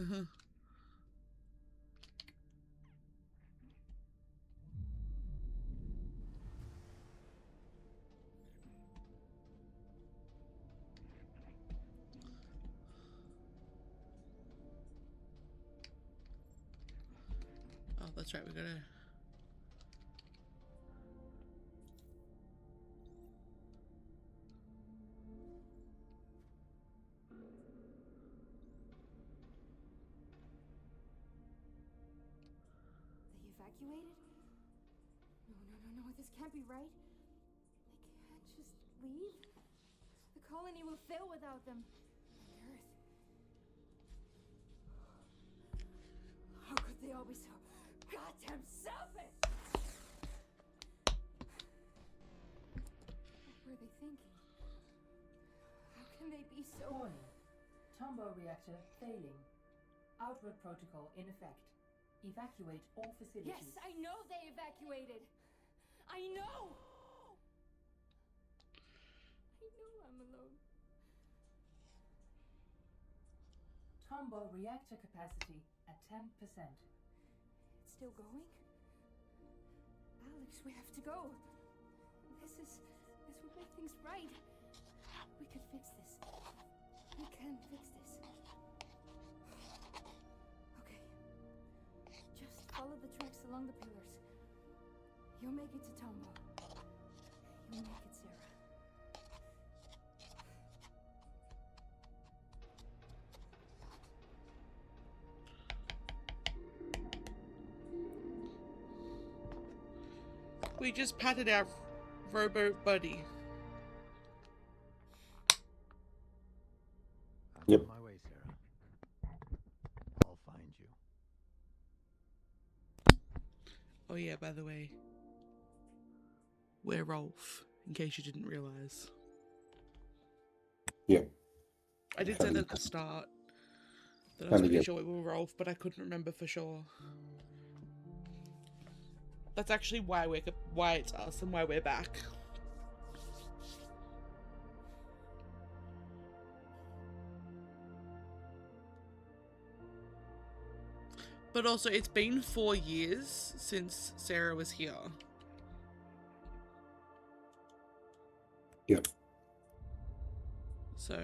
C: Oh, that's right, we gotta...
G: evacuated? No, this can't be right. They can't just leave. The colony will fail without them. And Earth. How could they all be so goddamn selfish? What were they thinking? How can they be so...
A: Warning. Tombow reactor failing. Outward protocol in effect. Evacuate all facilities.
G: Yes, I know they evacuated. I know I'm alone.
A: Tombow reactor capacity at 10%.
G: It's still going? Alex, we have to go. This would make things right. We could fix this. We can fix this. Okay. Just follow the tracks along the pillars. You'll make it to Tombow. You'll make it, Sarah.
C: We just patted our rowboat buddy.
K: I'm
D: Yep.
K: on my way, Sarah. I'll find you.
C: Oh yeah, by the way, we're Rolf, in case you didn't realise.
D: Yeah.
C: I did say that at the start, that I was
D: And
C: pretty
D: again.
C: sure we were Rolf, but I couldn't remember for sure. That's actually why it's us and why we're back. But also, it's been 4 years since Sarah was here.
D: Yep.
C: So,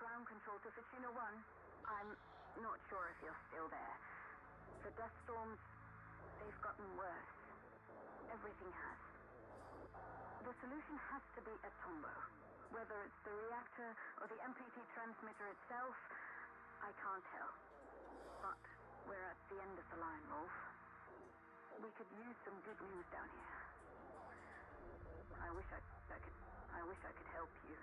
F: Ground control to Fortuna 1. I'm not sure if you're still there. The dust storms, they've gotten worse. Everything has. The solution has to be at Tombow. Whether it's the reactor or the MPT transmitter itself, I can't tell. But we're at the end of the line, Rolf. We could use some good news down here. I wish I could help you.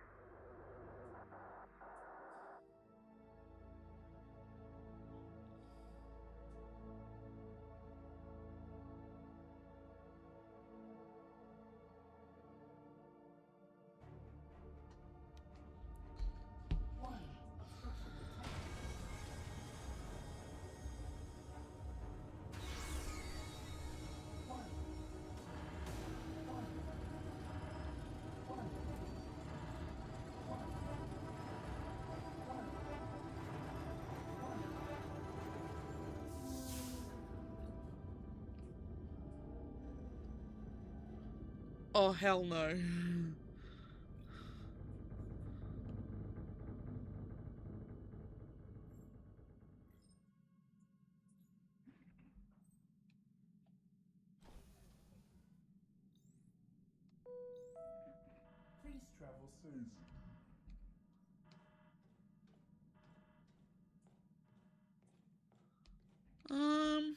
C: oh hell no.
J: Please travel soon.
C: Um...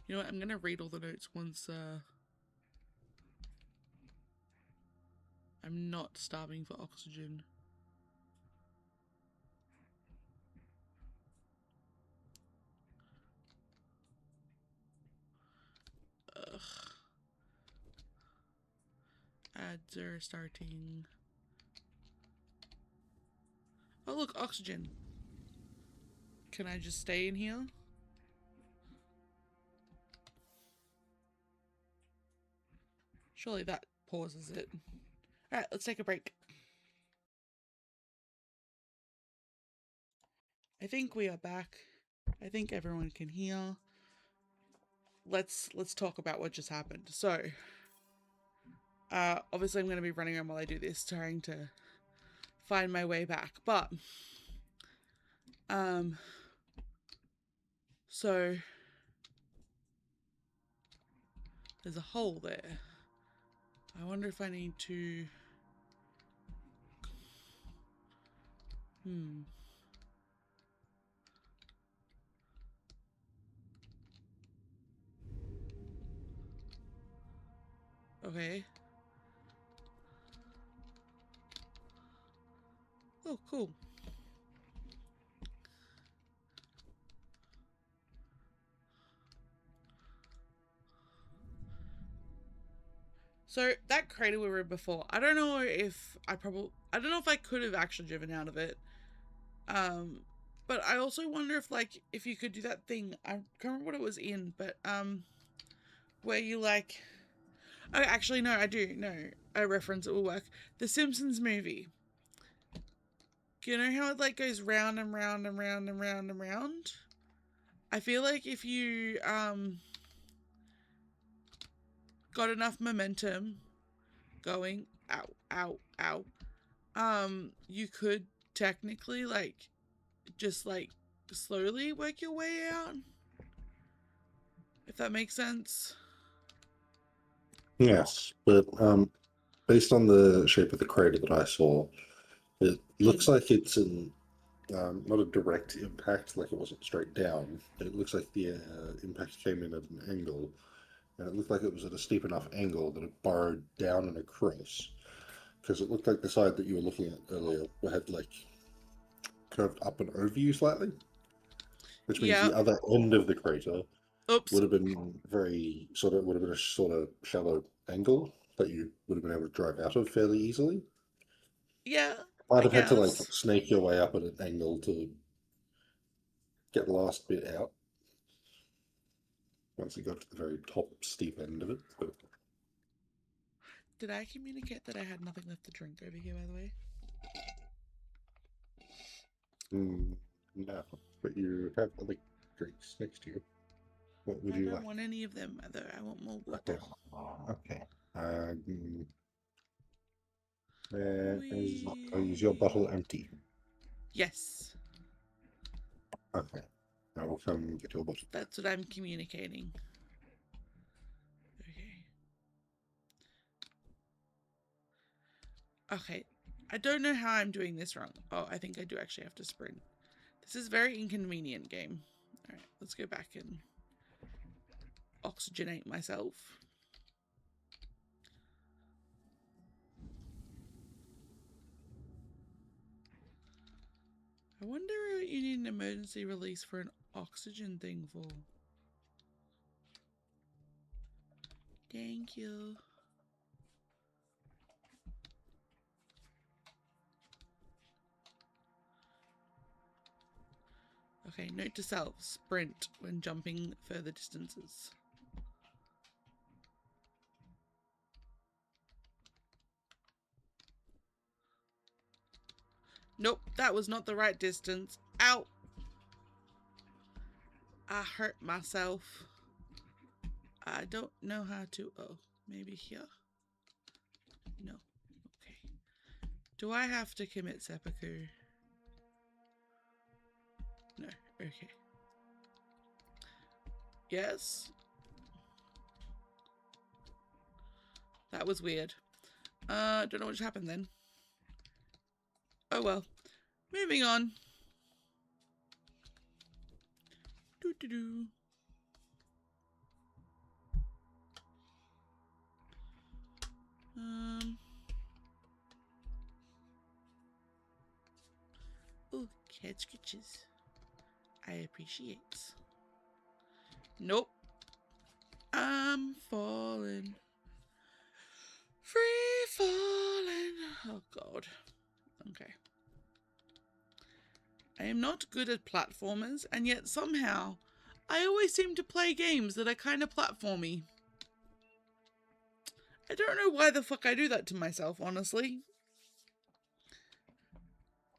C: You know what? I'm gonna read all the notes once I'm not starving for oxygen. Ugh. Ads are starting. Oh look, oxygen. Can I just stay in here? Surely that pauses it. Alright, let's take a break. I think we are back. I think everyone can hear. Let's talk about what just happened. So, obviously I'm going to be running around while I do this, trying to find my way back. But, so there's a hole there. I wonder if I need to... Okay. Oh, cool. So that crater we were in before, I don't know if I could have actually driven out of it. But I also wonder if you could do that thing. I can't remember what it was in, but where you like... Oh, actually, no, I do. No, a reference, it will work. The Simpsons movie. You know how it like goes round and round and round and round and round? I feel like if you got enough momentum going, ow, ow, ow, you could technically like just like slowly work your way out. If that makes sense.
D: Yes, but based on the shape of the crater that I saw, it looks like it's not a direct impact, like it wasn't straight down. It looks like the impact came in at an angle, and it looked like it was at a steep enough angle that it burrowed down and across. Because it looked like the side that you were looking at earlier had like curved up and over you slightly, which means the other end of the crater would have been a sort of shallow angle that you would have been able to drive out of fairly easily.
C: Yeah,
D: Might
C: I
D: have had to like
C: guess.
D: snake your way up at an angle to get the last bit out. Once you got to the very top steep end of it. But...
C: Did I communicate that I had nothing left to drink over here, by the way?
D: No, but you have other drinks next to you. What would you like?
C: I don't want any of them, though. I want more water.
D: Okay. Is your bottle empty?
C: Yes.
D: Okay. I will come and get your bottle.
C: That's what I'm communicating. Okay. I don't know how I'm doing this wrong. Oh, I think I do actually have to sprint. This is a very inconvenient game. Alright, let's go back and oxygenate myself. I wonder what you need an emergency release for an oxygen thing for. Thank you. Okay, note to self, sprint when jumping further distances. Nope, that was not the right distance. Ow! I hurt myself. I don't know how to... Oh, maybe here? No. Okay. Do I have to commit seppuku? No. Okay. Yes? That was weird. Don't know what just happened then. Oh well. Moving on. Doo-doo-doo. head scratches. I appreciate. Nope. I'm falling. Free falling. Oh god. Okay. I am not good at platformers, and yet somehow I always seem to play games that are kind of platformy. I don't know why the fuck I do that to myself, honestly.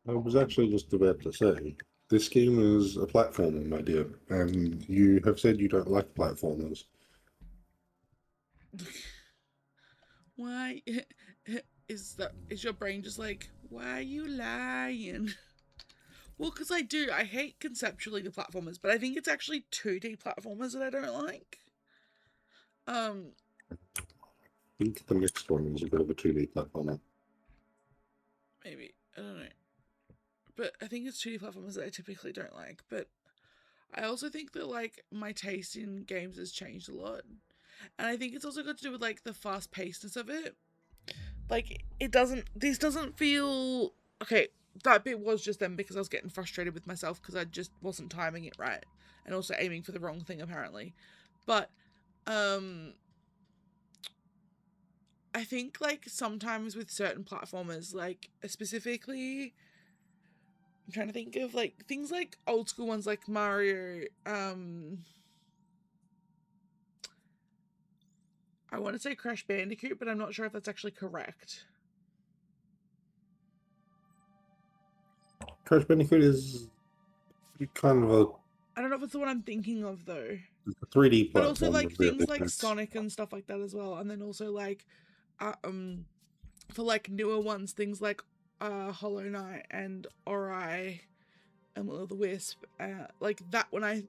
D: I was actually just about to say, this game is a platformer, my dear, and you have said you don't like platformers.
C: Why is your brain just like, why are you lying? Well, because I do. I hate conceptually the platformers, but I think it's actually 2D platformers that I don't like.
D: I think the next one is a bit of a 2D platformer.
C: Maybe. I don't know. But I think it's 2D platformers that I typically don't like. But I also think that, like, my taste in games has changed a lot. And I think it's also got to do with, like, the fast-pacedness of it. Like, this doesn't feel... Okay, that bit was just then because I was getting frustrated with myself because I just wasn't timing it right. And also aiming for the wrong thing, apparently. But, I think, like, sometimes with certain platformers, like, specifically... I'm trying to think of, like, things like old school ones like Mario, I want to say Crash Bandicoot, but I'm not sure if that's actually correct.
D: Crash Bandicoot is kind of a...
C: I don't know if it's the one I'm thinking of, though.
D: 3D platform.
C: But also, like, things like Sonic and stuff like that as well. And then also, like, for, like, newer ones, things like Hollow Knight and Ori and Will o' the Wisp. Like, that when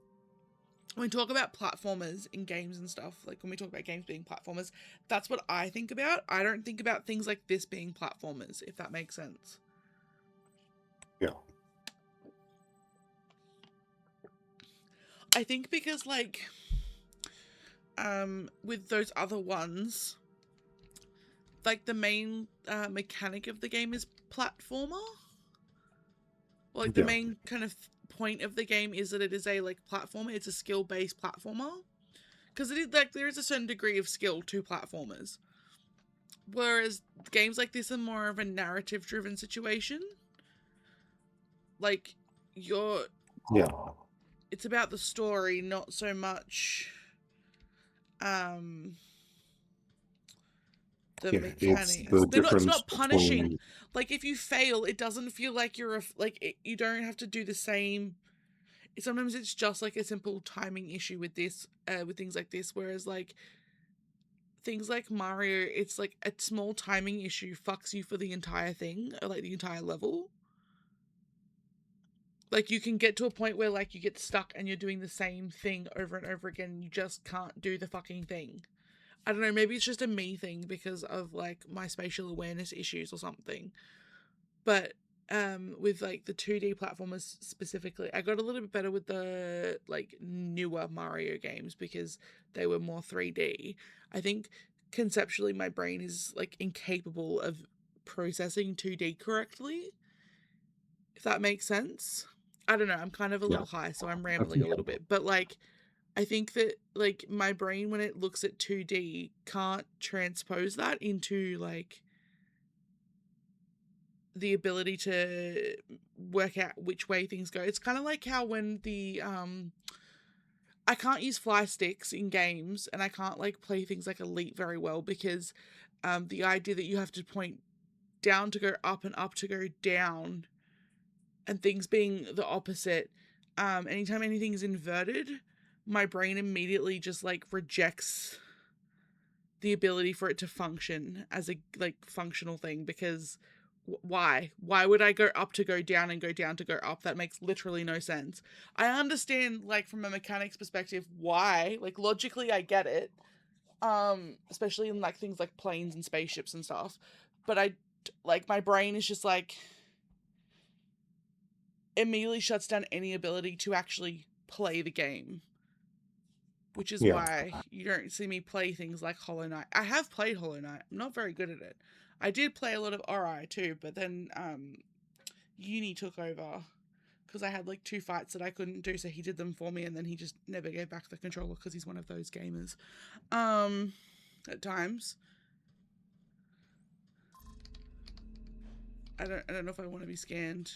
C: we talk about platformers in games and stuff, like when we talk about games being platformers, that's what I think about. I don't think about things like this being platformers, if that makes sense.
D: Yeah.
C: I think because, like, with those other ones, like, the main mechanic of the game is platformer. Like, the main kind of point of the game is that it is a, like, platformer. It's a skill-based platformer. Because it is, like, there is a certain degree of skill to platformers. Whereas games like this are more of a narrative-driven situation. Like, it's about the story, not so much the mechanics. It's not punishing. Like, if you fail, it doesn't feel like you're you don't have to do the same. Sometimes it's just like a simple timing issue with this, with things like this. Whereas, like, things like Mario, it's like a small timing issue fucks you for the entire thing, or like the entire level. Like, you can get to a point where, like, you get stuck and you're doing the same thing over and over again. And you just can't do the fucking thing. I don't know, maybe it's just a me thing because of, like, my spatial awareness issues or something. But with, like, the 2D platformers specifically, I got a little bit better with the, like, newer Mario games because they were more 3D. I think conceptually my brain is, like, incapable of processing 2D correctly, if that makes sense. I don't know, I'm kind of a little high, so I'm rambling a little bit. But, like, I think that, like, my brain, when it looks at 2D, can't transpose that into, like, the ability to work out which way things go. It's kind of like how when I can't use fly sticks in games, and I can't, like, play things like Elite very well because the idea that you have to point down to go up and up to go down, and things being the opposite, anytime anything is inverted, my brain immediately just, like, rejects the ability for it to function as a, like, functional thing, because why would I go up to go down and go down to go up? That makes literally no sense. I understand, like, from a mechanics perspective why, like, logically I get it, especially in, like, things like planes and spaceships and stuff, but my brain is just, like, immediately shuts down any ability to actually play the game. Which is why you don't see me play things like Hollow Knight. I have played Hollow Knight. I'm not very good at it. I did play a lot of Ori too, but then uni took over. because I had like 2 fights that I couldn't do, so he did them for me, and then he just never gave back the controller because he's one of those gamers. At times. I don't know if I want to be scanned.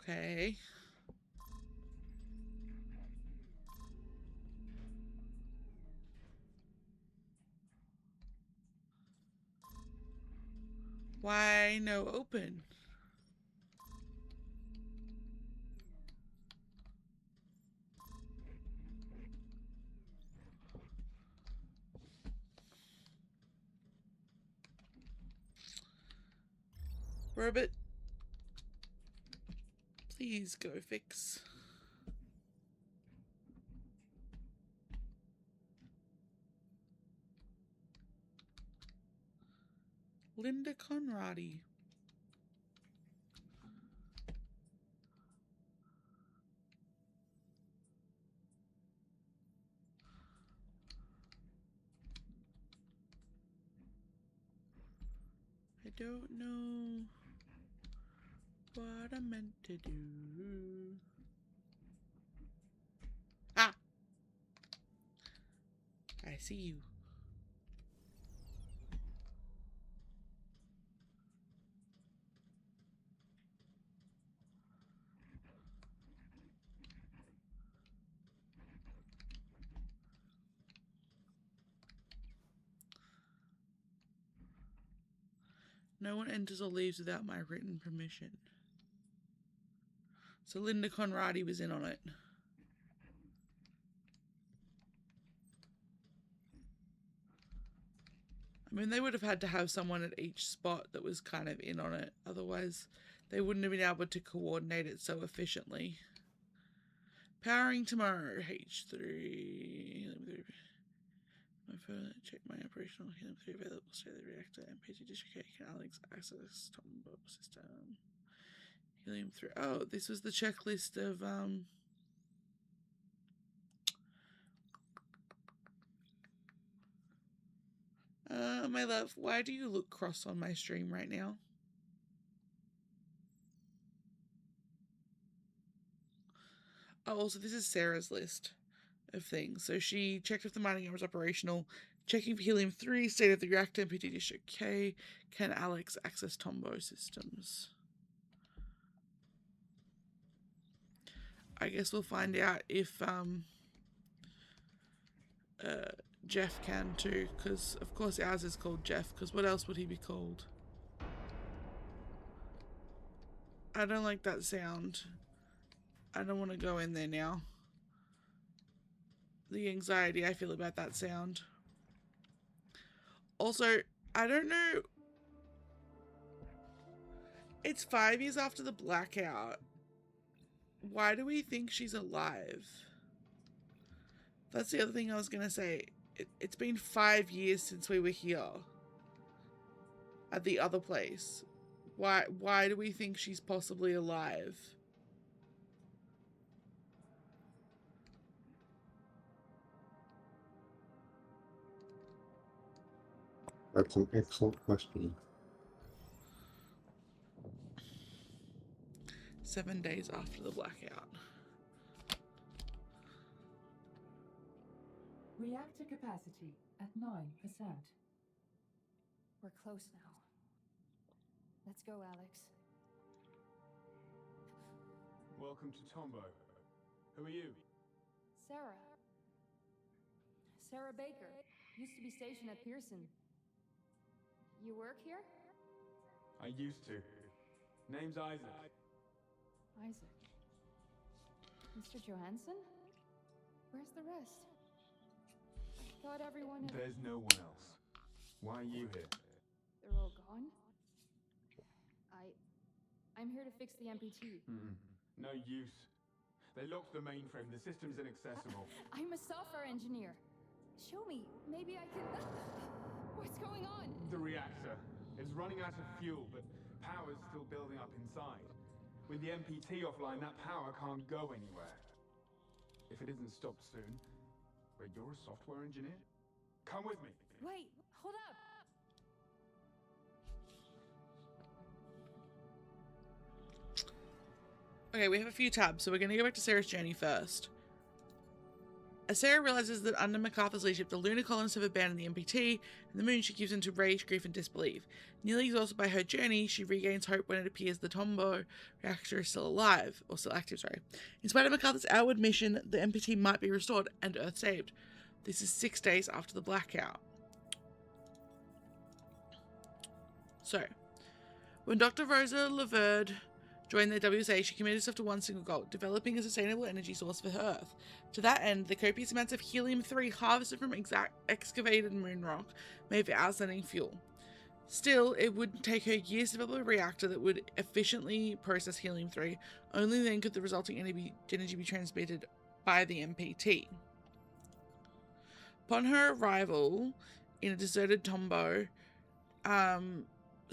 C: Okay. Why no open? Robot, please go fix. Linda Conradi. I don't know what I meant to do. Ah! I see you. No one enters or leaves without my written permission. So Linda Conradi was in on it. I mean, they would have had to have someone at each spot that was kind of in on it. Otherwise, they wouldn't have been able to coordinate it so efficiently. Powering tomorrow, H3. My phone, check my operational helium 3 available state of the reactor. MPT district K, can Alex access Tombo system. Helium 3. Oh, this was the checklist of, my love, why do you look cross on my stream right now? Oh, also, this is Sarah's list of things. So she checked if the mining arm was operational, checking for helium 3, state of the reactor, MPT district K, can Alex access Tombo systems? I guess we'll find out if, Jeff can too, because of course ours is called Jeff, because what else would he be called? I don't like that sound. I don't want to go in there now. The anxiety I feel about that sound. Also, I don't know. It's 5 years after the blackout. Why do we think she's alive? That's the other thing I was going to say. It's been 5 years since we were here. At the other place. Why do we think she's possibly alive?
D: That's an excellent question.
C: 7 days after the blackout.
I: Reactor capacity at 9%.
G: We're close now. Let's go, Alex.
J: Welcome to Tombo. Who are you?
G: Sarah. Sarah Baker. Used to be stationed at Pearson. You work here?
J: I used to. Name's Isaac.
G: Isaac. Mr. Johansson? Where's the rest? I thought everyone had...
J: There's no one else. Why are you here?
G: They're all gone? I'm here to fix the MPT.
J: No use. They locked the mainframe. The system's inaccessible.
I: I'm a software engineer. Show me. Maybe I can... What's going on?
J: The reactor. It's running out of fuel, but power's still building up inside. With the MPT offline, that power can't go anywhere. If it isn't stopped soon... Wait, you're a software engineer? Come with me.
I: Wait, hold up.
C: Okay, we have a few tabs, so we're going to go back to Sarah's journey first. As Sarah realizes that under MacArthur's leadership, the lunar colonists have abandoned the MPT and the moon, she gives into rage, grief, and disbelief. Nearly exhausted by her journey, she regains hope when it appears the Tombow reactor is still alive, or still active, sorry. In spite of MacArthur's outward mission, the MPT might be restored and Earth saved. This is 6 days after the blackout. So, when Dr. Rosa Laverde joined the WSA, she committed herself to one single goal: developing a sustainable energy source for Earth. To that end, the copious amounts of helium-3 harvested from excavated moon rock made for outstanding fuel. Still, it would take her years to develop a reactor that would efficiently process helium-3. Only then could the resulting energy be transmitted by the MPT. Upon her arrival in a deserted Tombow,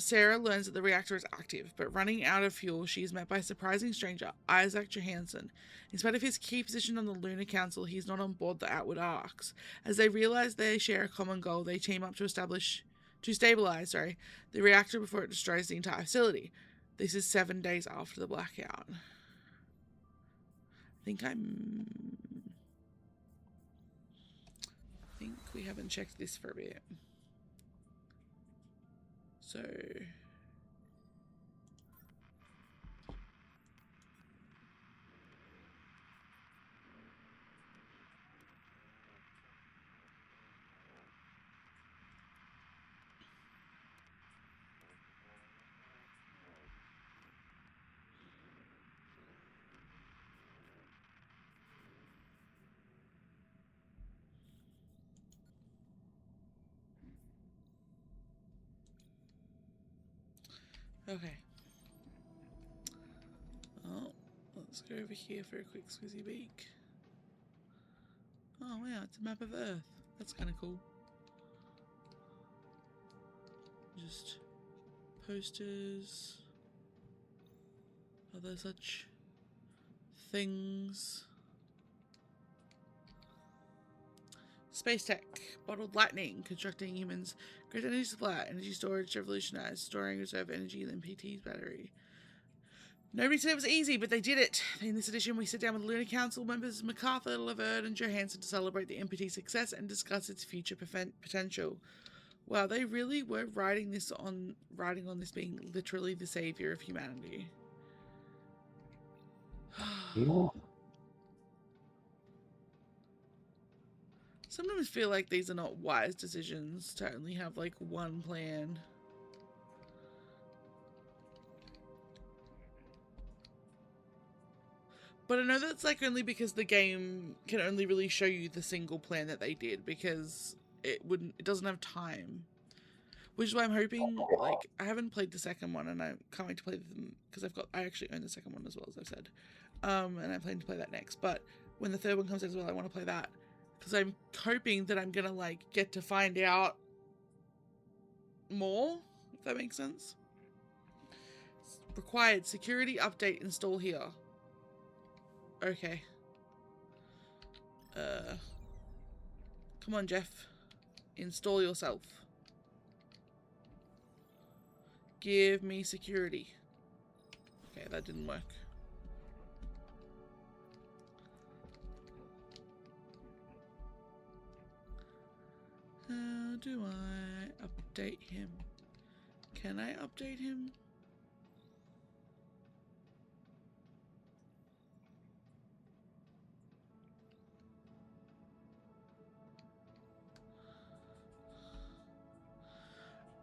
C: Sarah learns that the reactor is active, but running out of fuel, she is met by a surprising stranger, Isaac Johansson. In spite of his key position on the Lunar Council, he is not on board the Outward Arcs. As they realize they share a common goal, they team up to stabilize the reactor before it destroys the entire facility. This is 7 days after the blackout. I think we haven't checked this for a bit. So... Okay. Oh, let's go over here for a quick squizzy beak. Oh wow, it's a map of Earth. That's kind of cool. Just posters, other such things. Space tech, bottled lightning, constructing humans, great energy supply, energy storage revolutionized, storing reserve energy in MPT's battery. Nobody said it was easy, but they did it. In this edition, we sit down with Lunar Council members MacArthur, Laverde, and Johansson to celebrate the MPT's success and discuss its future potential. Wow, they really were riding on this being literally the savior of humanity. Sometimes feel like these are not wise decisions to only have like one plan. But I know that's like only because the game can only really show you the single plan that they did, because it doesn't have time. Which is why I'm hoping, like, I haven't played the second one and I can't wait to play them, because I actually own the second one as well, as I've said. And I'm planning to play that next. But when the third one comes out as well, I want to play that. Because I'm hoping that I'm gonna, like, get to find out more, if that makes sense. Required security update install here. Okay. Come on, Jeff. Install yourself. Give me security. Okay, that didn't work. How do I update him? Can I update him?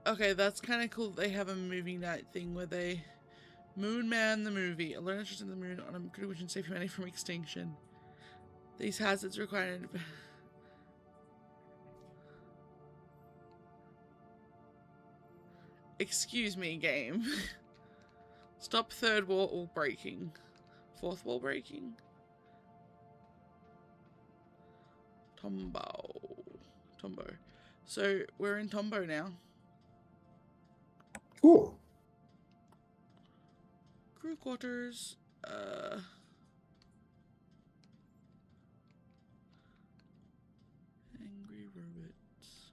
C: Okay, that's kind of cool. They have a movie night thing where they... Moon Man the movie. A learner interest in the moon on a critical mission to save humanity from extinction. These hazards require... Excuse me, game. Stop third wall breaking. Fourth wall breaking. Tombo. So we're in Tombo now.
D: Cool.
C: Crew quarters. Angry robots.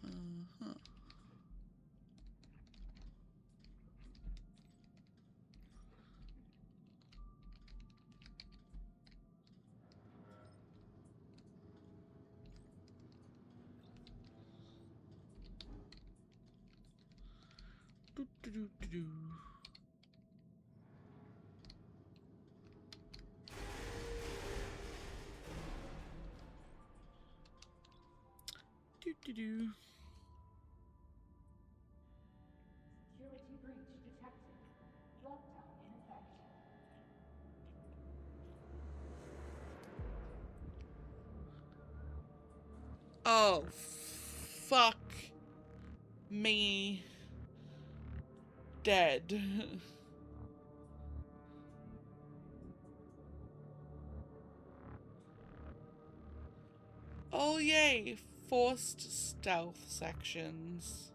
C: Uh-huh. Do. Do.
I: Security breach detected. Lockdown in effect.
C: Oh, fuck me dead. Oh, yay. Forced stealth sections.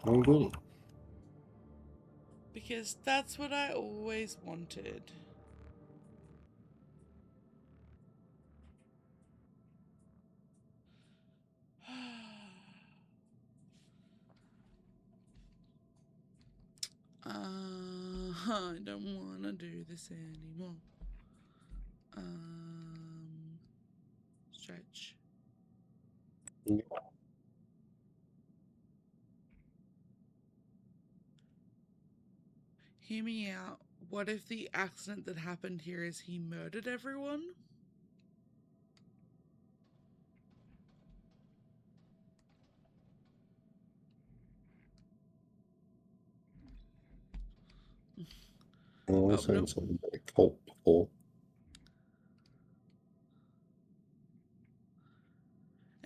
D: Oh, goody.
C: Because that's what I always wanted. I don't want to do this anymore. Stretch.
D: Yeah.
C: Hear me out. What if the accident that happened here is he murdered everyone?
D: Oh, I
C: Oh,
D: was saying
C: nope.
D: something about a cult before.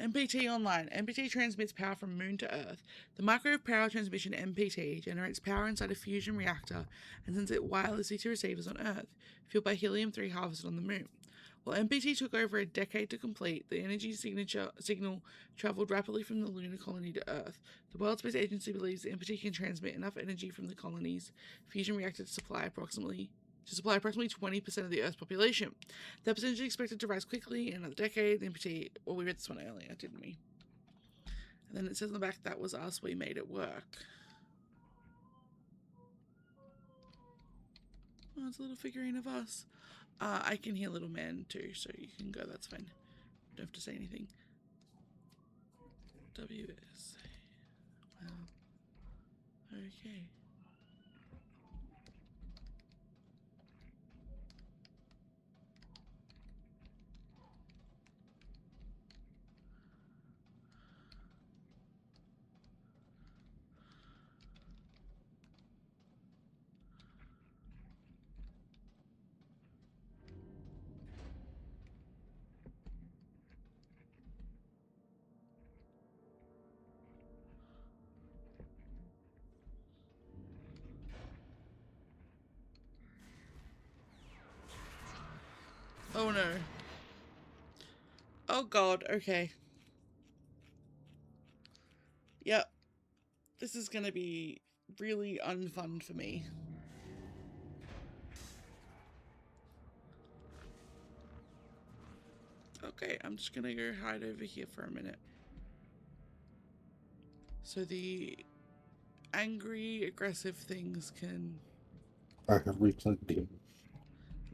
C: MPT Online. MPT transmits power from Moon to Earth. The microwave power transmission MPT generates power inside a fusion reactor and sends it wirelessly to receivers on Earth, fueled by helium-3 harvested on the Moon. While MPT took over a decade to complete, the energy signal travelled rapidly from the lunar colony to Earth. The World Space Agency believes the MPT can transmit enough energy from the colony's fusion reactor to supply approximately 20% of the Earth's population. The percentage is expected to rise quickly in another decade. The MPT, well, we read this one earlier, didn't we? And then it says on the back, that was us, we made it work. Oh, it's a little figurine of us. I can hear little man too, so you can go, that's fine. Don't have to say anything. WS. Wow. Okay. Oh no. Oh god, okay. Yep. This is gonna be really unfun for me. Okay, I'm just gonna go hide over here for a minute. So the angry, aggressive things can
D: I have replugged him.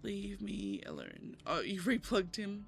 C: leave me alone. Oh, you replugged him?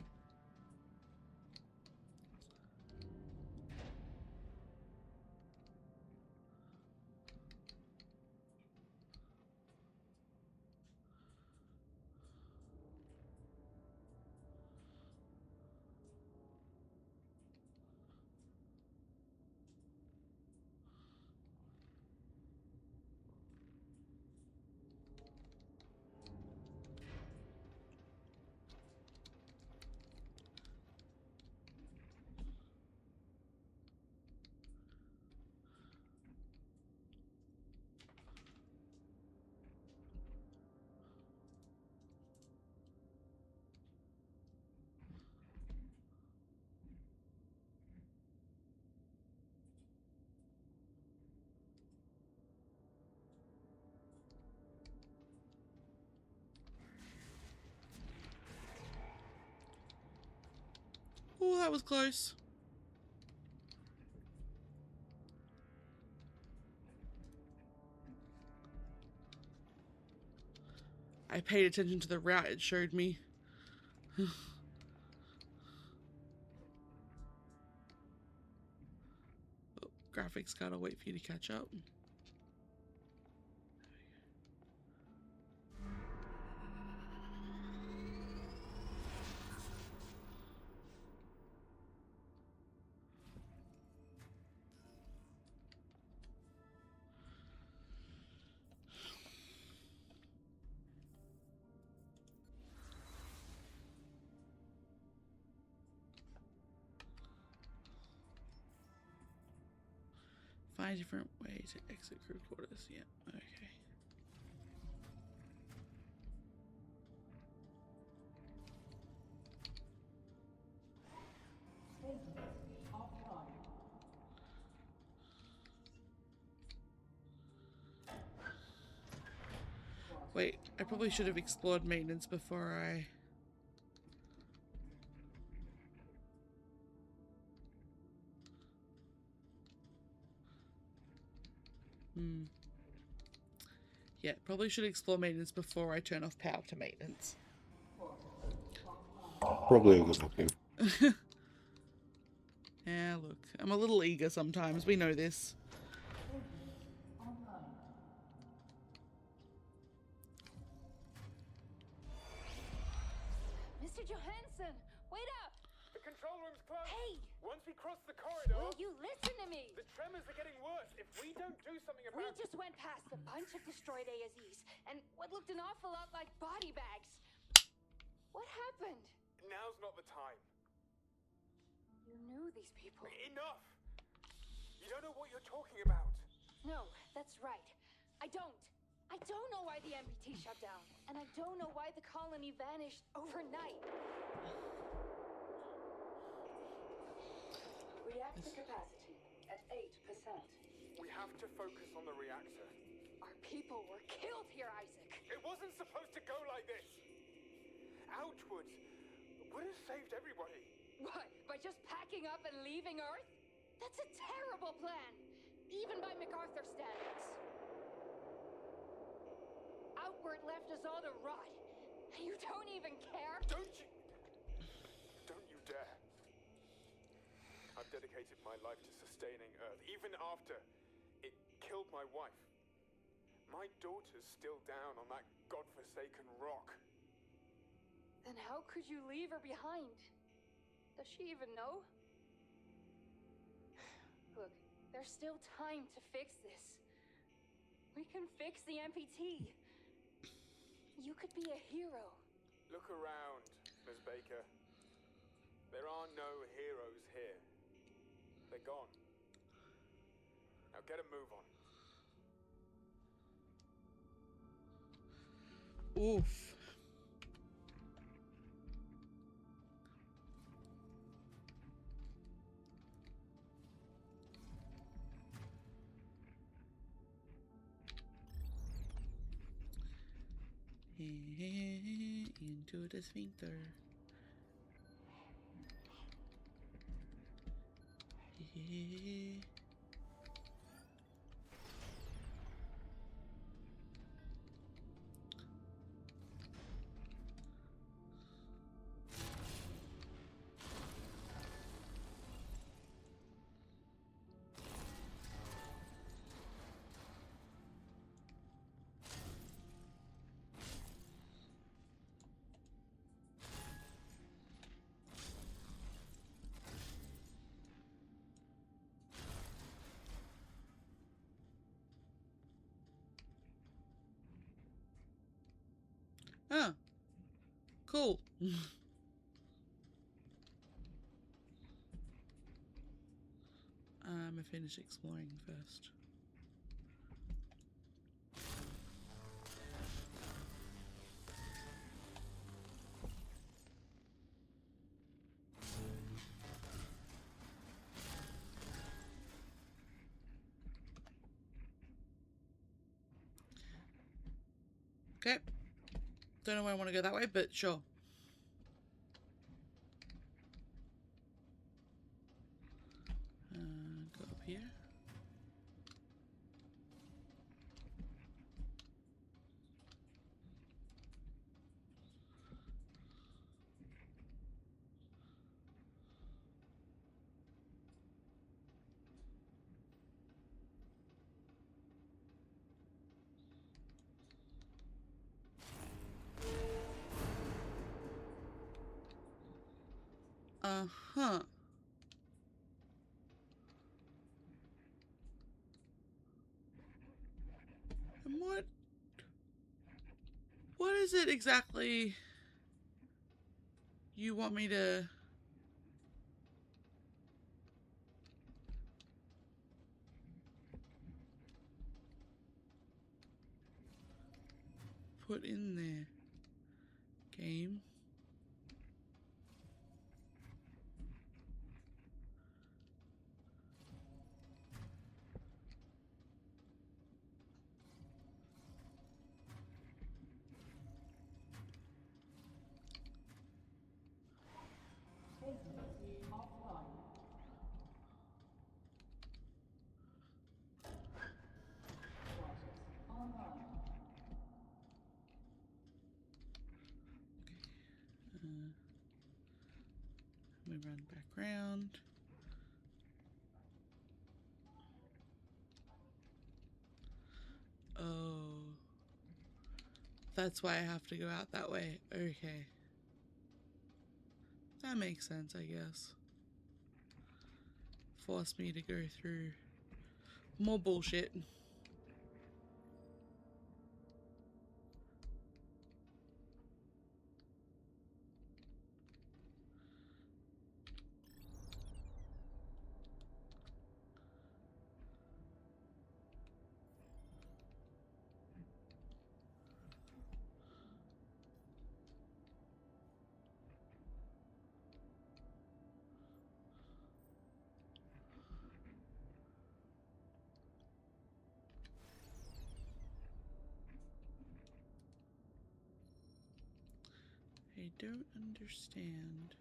C: that was close. I paid attention to the route it showed me. Oh, graphics gotta wait for you to catch up. Find a different way to exit crew quarters. Yeah, okay. Wait, I probably should have explored maintenance before I... Yeah, probably should explore maintenance before I turn off power to maintenance.
D: Probably a good idea.
C: Yeah, look, I'm a little eager sometimes. We know this.
G: Mr. Johansson, wait up!
J: The control room's closed.
G: Hey!
J: Once we cross the corridor...
G: Will you listen to me?
J: The tremors are getting worse. If we don't do something about...
G: We just went past a bunch of destroyed ASEs, and what looked an awful lot like body bags. What happened?
J: Now's not the time.
G: You knew these people.
J: Enough! You don't know what you're talking about.
G: No, that's right. I don't know why the MPT shut down, and I don't know why the colony vanished overnight.
I: Reactor capacity at 8%.
J: We have to focus on the reactor.
G: Our people were killed here, Isaac.
J: It wasn't supposed to go like this. Outward would have saved everybody.
G: What, by just packing up and leaving Earth? That's a terrible plan, even by MacArthur standards. Outward left us all to rot. You don't even care?
J: Don't you dare. I've dedicated my life to sustaining Earth, even after it killed my wife. My daughter's still down on that godforsaken rock.
G: Then how could you leave her behind? Does she even know? Look, there's still time to fix this. We can fix the MPT. You could be a hero.
J: Look around, Ms. Baker. There are no heroes here. They're gone. Now get a move on.
C: Oof. Into the sphincter. Oh, cool. I'm gonna finish exploring first. Okay. Don't know why I want to go that way, but sure. Uh-huh. And what is it exactly you want me to... put in there? Game.
I: Status offline. Status online.
C: Let me run back around. Oh. That's why I have to go out that way. Okay. That makes sense, I guess. Force me to go through more bullshit. I don't understand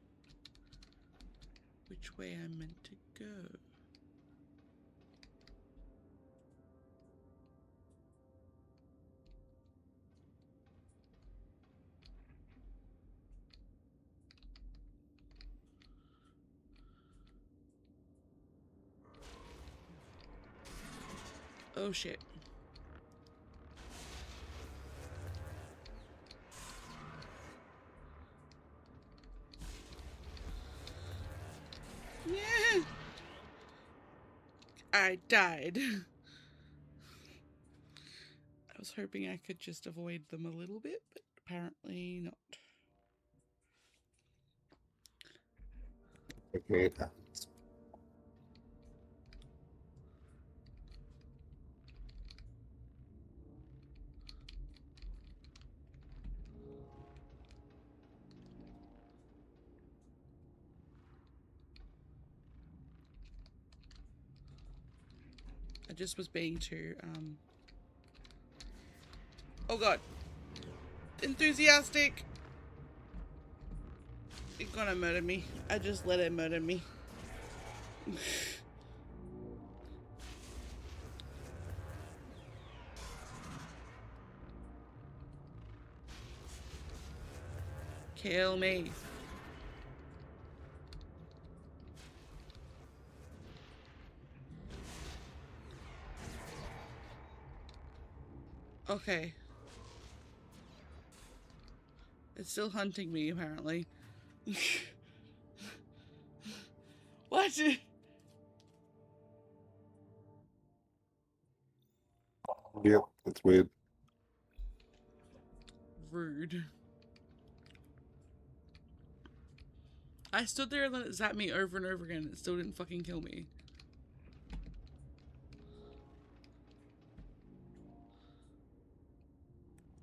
C: which way I'm meant to go. Oh shit. Yeah. I died. I was hoping I could just avoid them a little bit, but apparently not.
D: Okay, it happens.
C: I just was being too, oh god. Enthusiastic! It's gonna murder me. I just let it murder me. Kill me. Okay. It's still hunting me, apparently. What?
D: Yep, that's weird.
C: Rude. I stood there and let it zap me over and over again. It still didn't fucking kill me.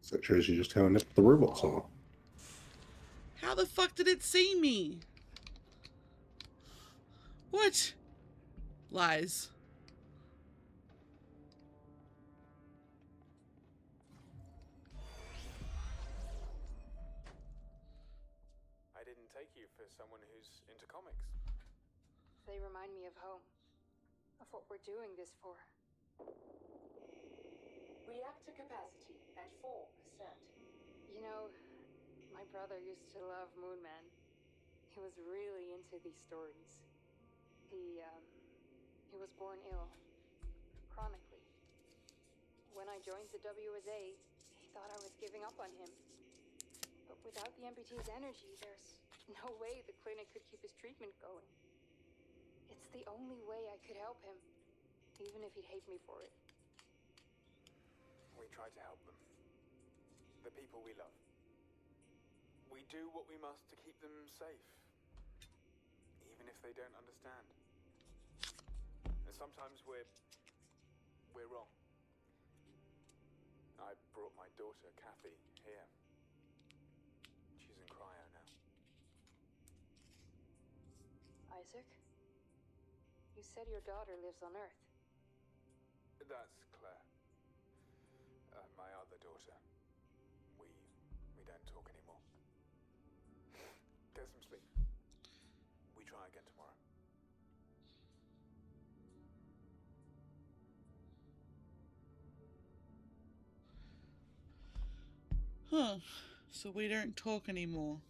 D: So that shows you just how inept the robots are.
C: How the fuck did it see me? What? Lies.
J: I didn't take you for someone who's into comics.
G: They remind me of home. Of what we're doing this for.
I: Reactor capacity at 4%.
G: You know, my brother used to love Moon Man. He was really into these stories. He was born ill. Chronically. When I joined the WSA, he thought I was giving up on him. But without the MPT's energy, there's no way the clinic could keep his treatment It's the only way I could help him, even if he'd hate me for it.
J: We try to help them. The people we love. We do what we must to keep them safe. Even if they don't understand. And sometimes we're wrong. I brought my daughter, Kathy, here. She's in cryo now.
G: Isaac? You said your daughter lives on Earth.
J: That's Claire. My other daughter. We don't talk anymore. Get some sleep. We try again tomorrow.
C: Huh. So we don't talk anymore.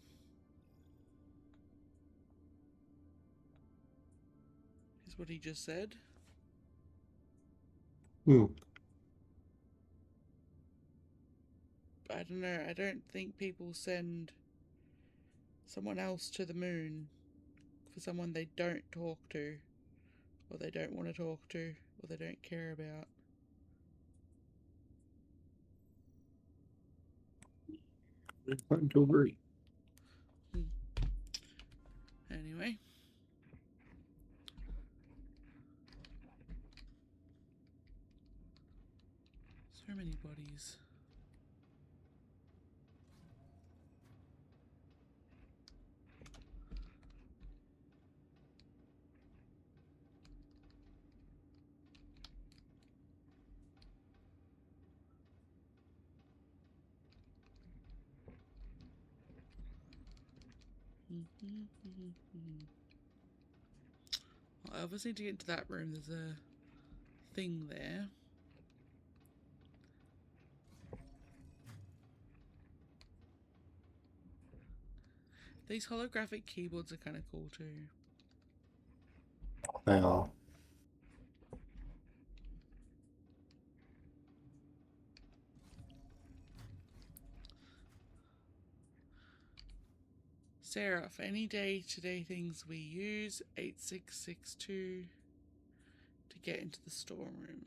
C: Is what he just said. I don't know. I don't think people send someone else to the moon for someone they don't talk to, or they don't want to talk to, or they don't care about.
D: Inclined to agree.
C: Anyway. So many bodies. Well, I obviously to get into that room, there's a thing there. These holographic keyboards are kind of cool too.
D: They are.
C: Sarah, for any day-to-day things we use 8662 to get into the storeroom.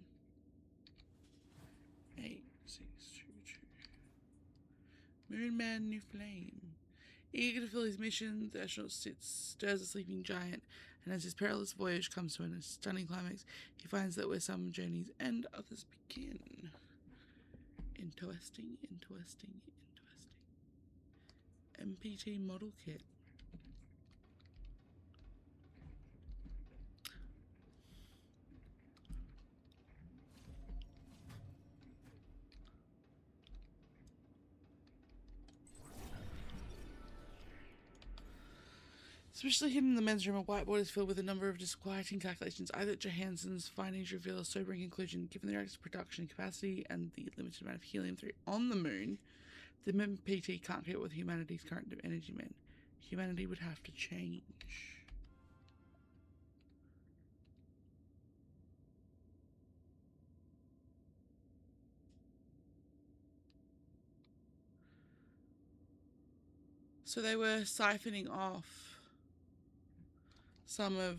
C: 8622. Moonman New Flame. Eager to fulfill his mission, the astronaut stirs a sleeping giant, and as his perilous voyage comes to a stunning climax, he finds that where some journeys end, others begin. Interesting. MPT model kit. Especially hidden in the men's room, a whiteboard is filled with a number of disquieting calculations. Isaac Johansson's findings reveal a sobering conclusion. Given the reactor's production capacity and the limited amount of helium-3 on the moon, the MPT can't keep up with humanity's current energy demand. Humanity would have to change. So they were siphoning off some of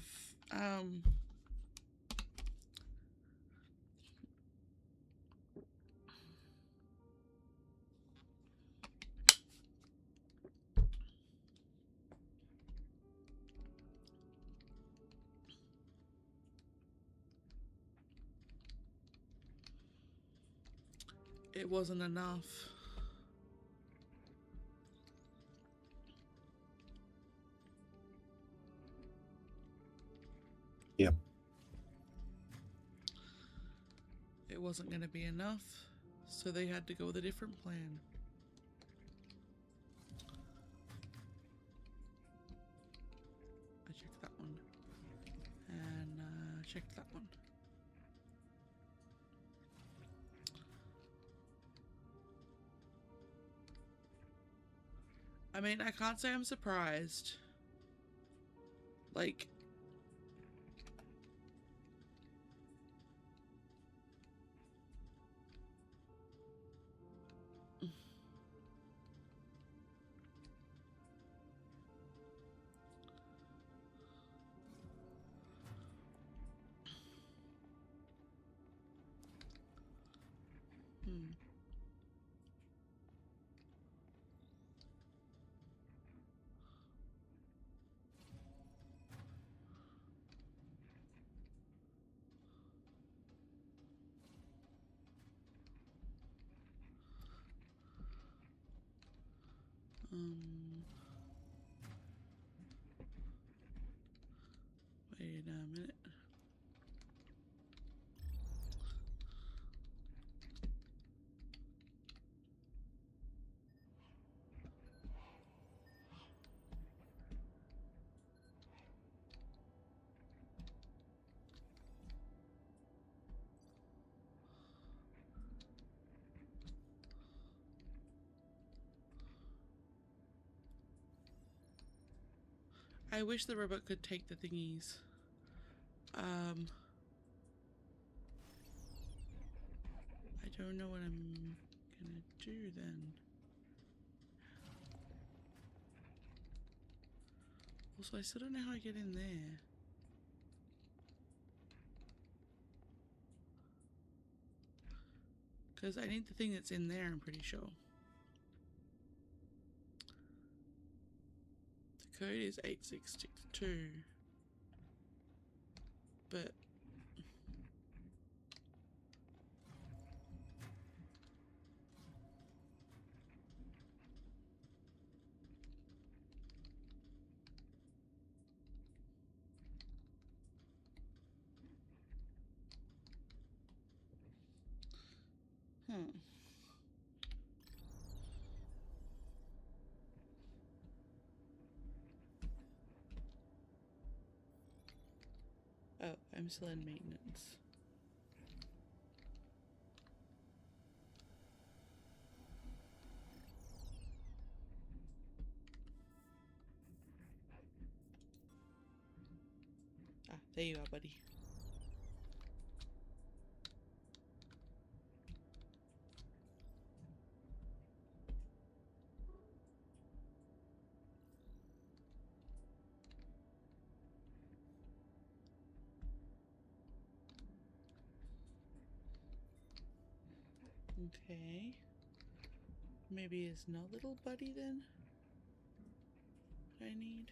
C: it wasn't enough.
D: Yep.
C: It wasn't going to be enough, so they had to go with a different plan. I checked that one. And checked that one. I mean, I can't say I'm surprised. Like, Wait a minute. I wish the robot could take the thingies. I don't know what I'm gonna do then. Also, I still don't know how I get in there. Because I need the thing that's in there, I'm pretty sure. The code is 8662. But... Oh, I'm still in maintenance. Ah, there you are, buddy. Okay. Maybe it's not little buddy then? What I need?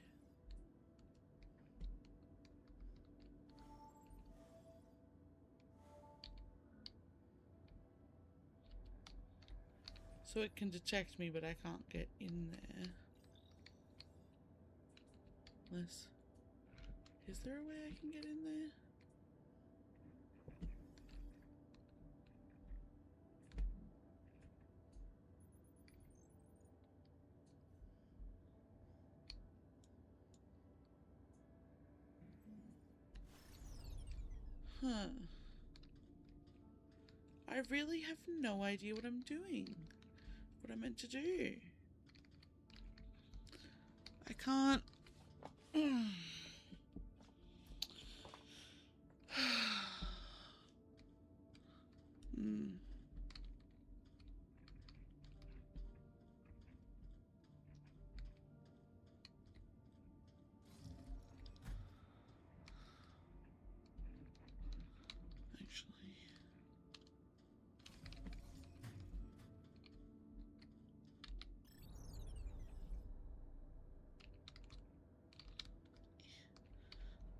C: So it can detect me, but I can't get in there. Unless... Is there a way I can get in there? Huh. I really have no idea what I'm doing. What I'm meant to do. I can't... Actually...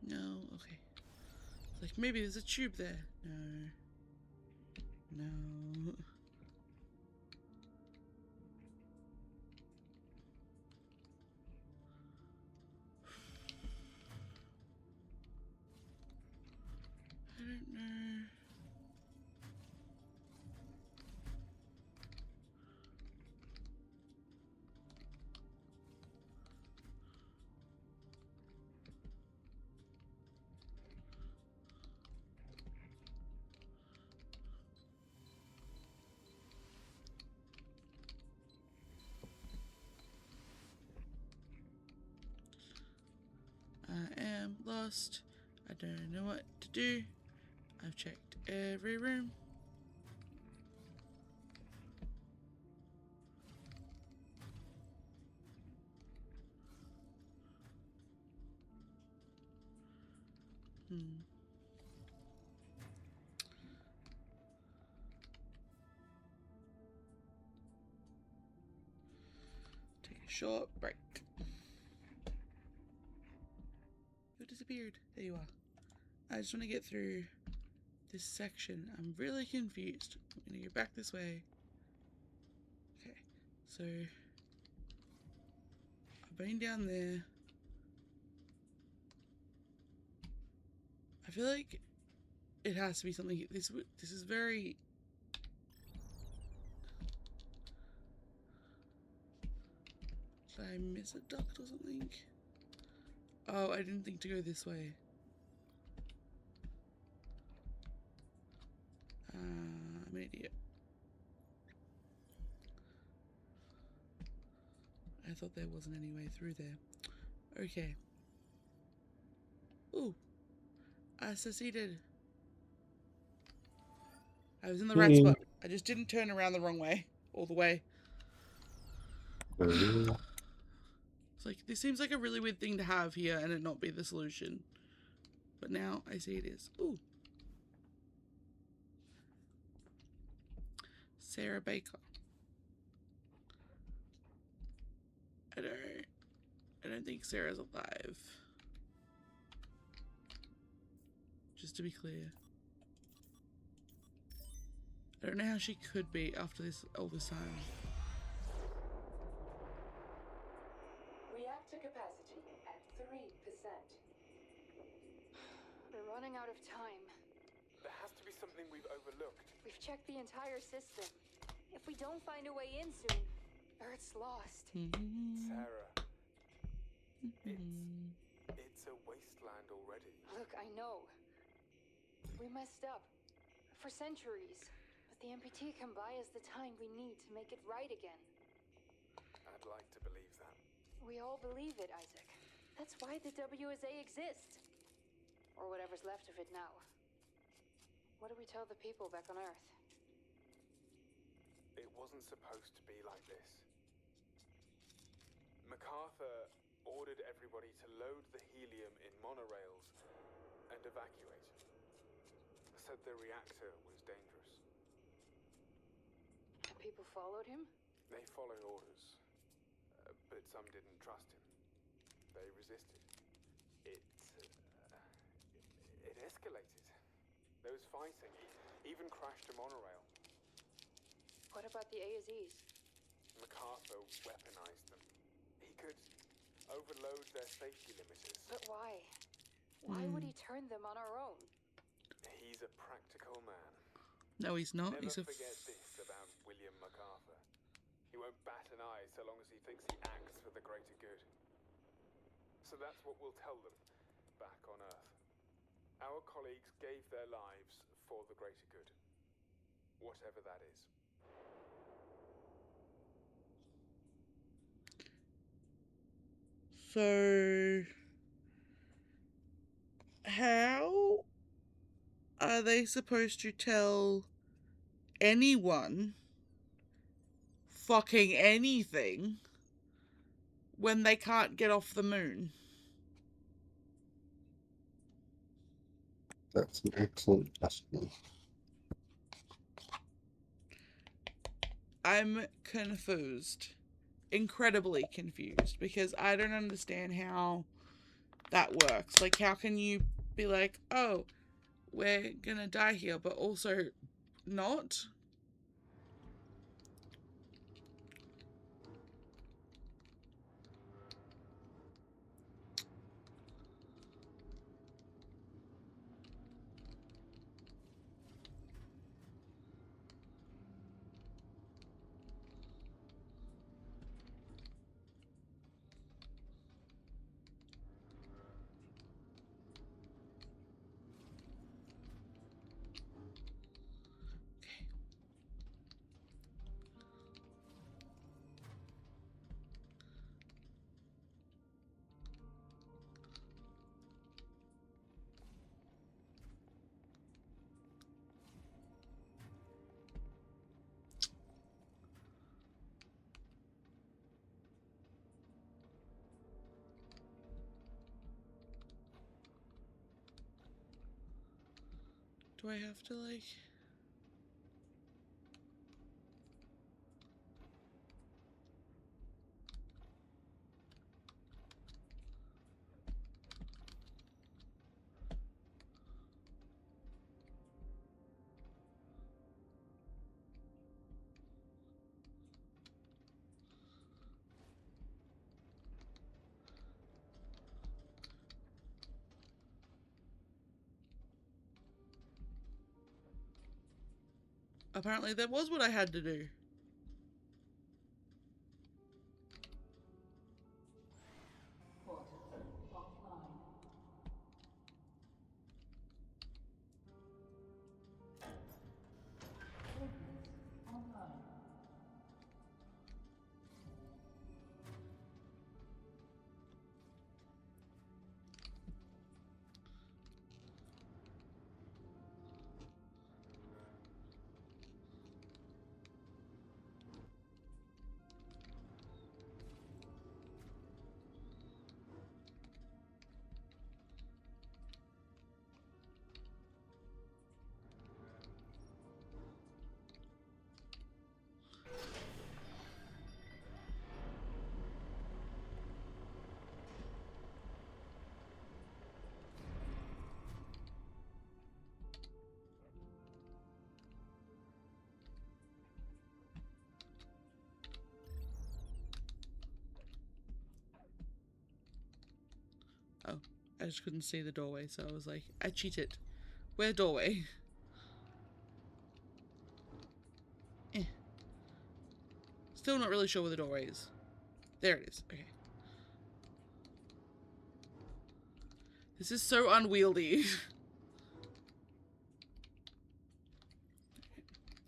C: No, okay. Like, maybe there's a tube there. No. No. I don't know. I am lost. I don't know what to do. I've checked every room. Take a short break. You disappeared. There you are. I just want to get through this section. I'm really confused. I'm gonna go back this way. Okay, so I've been down there. I feel like it has to be something. This is very. Did I miss a duct or something? Oh, I didn't think to go this way. I'm an idiot. I thought there wasn't any way through there. Okay. Ooh. I succeeded. I was in the right spot. I just didn't turn around the wrong way. All the way. It's like, this seems like a really weird thing to have here and it not be the solution. But now I see it is. Ooh. Sarah Baker. I don't think Sarah's alive. Just to be clear. I don't know how she could be after all this time.
I: Reactor capacity at 3%.
G: We're running out of time.
J: There has to be something we've overlooked.
G: We've checked the entire system. If we don't find a way in soon, Earth's lost.
J: Sarah, it's a wasteland already.
G: Look, I know. We messed up. For centuries. But the MPT can buy us the time we need to make it right again.
J: I'd like to believe that.
G: We all believe it, Isaac. That's why the WSA exists. Or whatever's left of it now. What do we tell the people back on Earth?
J: It wasn't supposed to be like this. MacArthur ordered everybody to load the helium in monorails and evacuate. Said the reactor was dangerous.
G: People followed him?
J: They followed orders, but some didn't trust him. They resisted. It escalated. There was fighting. He even crashed a monorail.
G: What about the AEST?
J: MacArthur weaponized them. He could overload their safety limiters.
G: But why? Why would he turn them on our own?
J: He's a practical man.
C: No, he's not.
J: Never
C: He's a
J: forget this about William MacArthur. He won't bat an eye so long as he thinks he acts for the greater good. So that's what we'll tell them back on Earth. Our colleagues gave their lives for the greater good. Whatever that is.
C: So, how are they supposed to tell anyone fucking anything when they can't get off the moon?
D: That's an excellent question.
C: I'm confused. Incredibly confused, because I don't understand how that works. Like, how can you be like, oh, we're gonna die here, but also not? Do I have to, like... Apparently that was what I had to do.
I: Portals offline. Ordnance online.
C: Oh, I just couldn't see the doorway, so I was like, I cheated. Where doorway? Eh. Still not really sure where the doorway is. There it is. Okay. This is so unwieldy.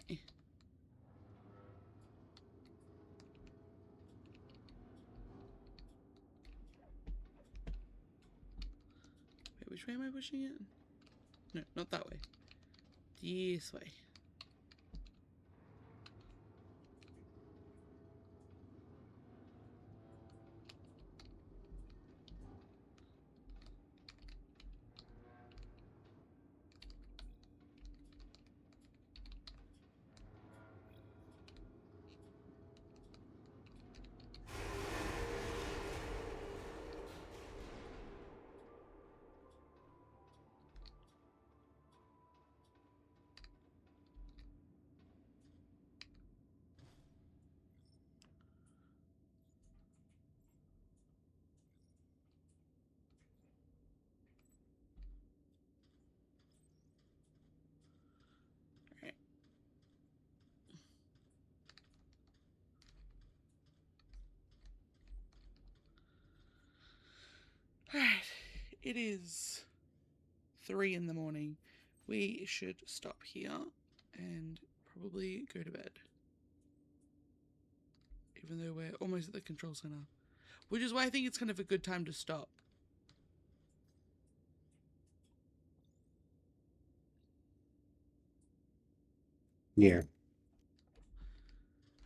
C: Eh. Wait, which way am I pushing it? No, not that way. This way. Alright. Alright. It is 3 in the morning. We should stop here and probably go to bed. Even though we're almost at the control center. Which is why I think it's kind of a good time to stop.
D: Yeah.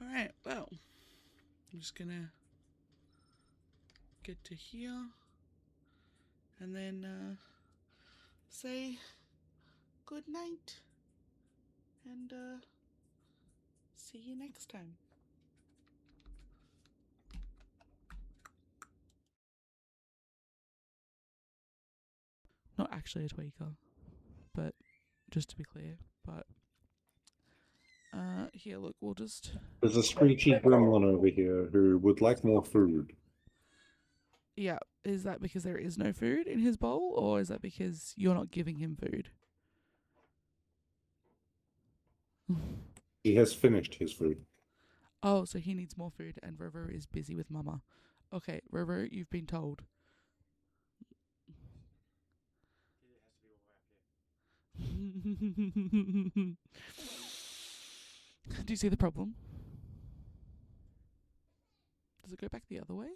C: Alright, well. I'm just gonna get to here. And then say good night. And see you next time. Not actually a tweaker, but just to be clear. But here, look, we'll just.
D: There's a screechy gremlin over here who would like more food.
C: Yeah, is that because there is no food in his bowl, or is that because you're not giving him food?
D: He has finished his food.
C: Oh, so he needs more food, and Rover is busy with Mama. Okay, Rover, you've been told. Do you see the problem? Does it go back the other way?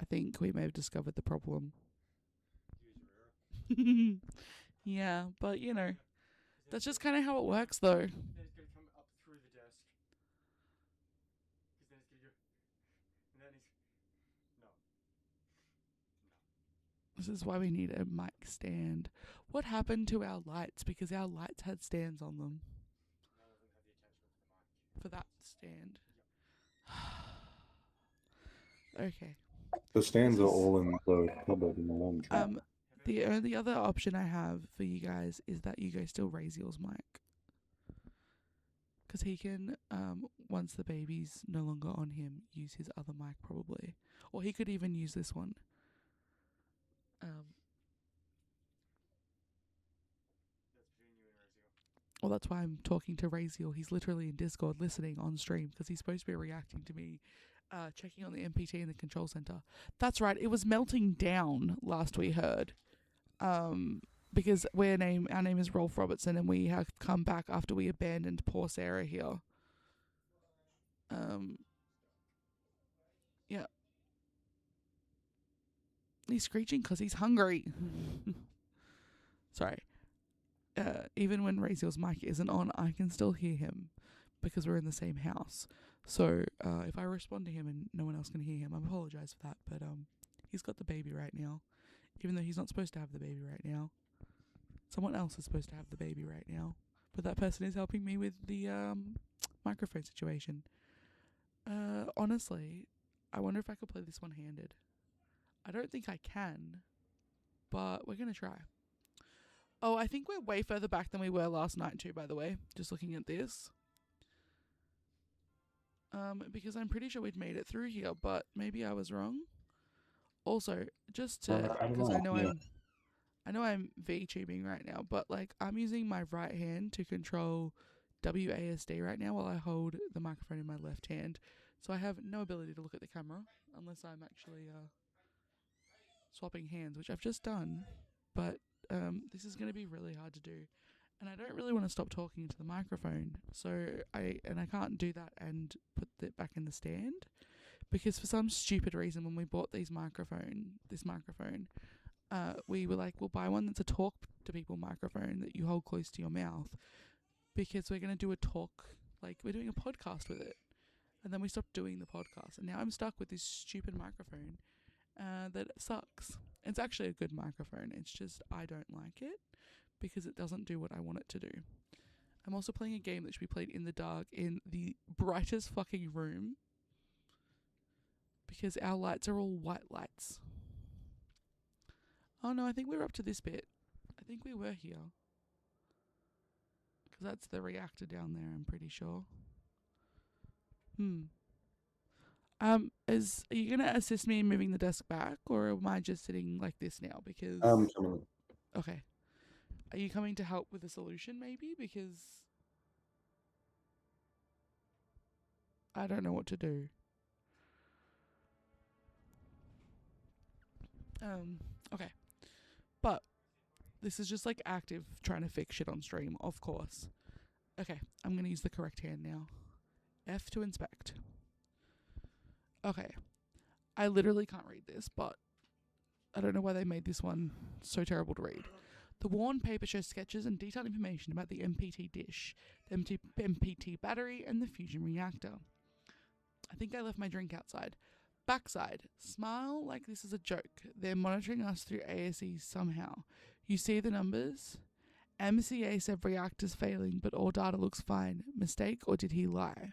C: I think we may have discovered the problem. Yeah, but you know, that's just kind of how it works, though.
M: Then it's gonna come up through the desk. Because then it's gonna go. And then it's. No.
C: This is why we need a mic stand. What happened to our lights? Because our lights had stands on them.
M: None of them have the attachment for the mic.
C: For that stand.
M: Yep.
C: Okay.
D: The stands are all in the cupboard in the laundry.
C: The only other option I have for you guys is that you guys still raise yours mic. Because he can, once the baby's no longer on him, use his other mic probably. Or he could even use this one. Well, that's why I'm talking to Raziel. He's literally in Discord listening on stream because he's supposed to be reacting to me, checking on the MPT in the control center. That's right. It was melting down last we heard. Because our name is Rolf Robertson, and we have come back after we abandoned poor Sarah here. Yeah. He's screeching because he's hungry. Sorry. Even when Raziel's mic isn't on, I can still hear him because we're in the same house. So if I respond to him and no one else can hear him, I apologize for that. But he's got the baby right now, even though he's not supposed to have the baby right now. Someone else is supposed to have the baby right now, but that person is helping me with the microphone situation. Honestly, I wonder if I could play this one-handed. I don't think I can, but we're gonna try. Oh, I think we're way further back than we were last night too, by the way, just looking at this. Because I'm pretty sure we'd made it through here, but maybe I was wrong. Also, just to, because I know I'm VTubing right now, but like I'm using my right hand to control WASD right now while I hold the microphone in my left hand. So I have no ability to look at the camera unless I'm actually swapping hands, which I've just done. But this is going to be really hard to do. And I don't really want to stop talking into the microphone. So I can't do that and put it back in the stand. Because for some stupid reason when we bought this microphone, we were like, we'll buy one that's a talk to people microphone that you hold close to your mouth. Because we're going to do a talk, like we're doing a podcast with it. And then we stopped doing the podcast. And now I'm stuck with this stupid microphone that sucks. It's actually a good microphone. It's just I don't like it because it doesn't do what I want it to do. I'm also playing a game that should be played in the dark in the brightest fucking room because our lights are all white lights. Oh no, I think we're up to this bit. I think we were here. Because that's the reactor down there, I'm pretty sure. Are you gonna assist me in moving the desk back, or am I just sitting like this now? Because okay, are you coming to help with the solution, maybe? Because I don't know what to do. Okay, but this is just like active trying to fix shit on stream, of course. Okay, I'm gonna use the correct hand now. F to inspect. Okay. I literally can't read this, but I don't know why they made this one so terrible to read. The worn paper shows sketches and detailed information about the MPT dish, the MPT battery, and the fusion reactor. I think I left my drink outside. Backside. Smile like this is a joke. They're monitoring us through ASE somehow. You see the numbers? MCA said reactor's failing, but all data looks fine. Mistake, or did he lie?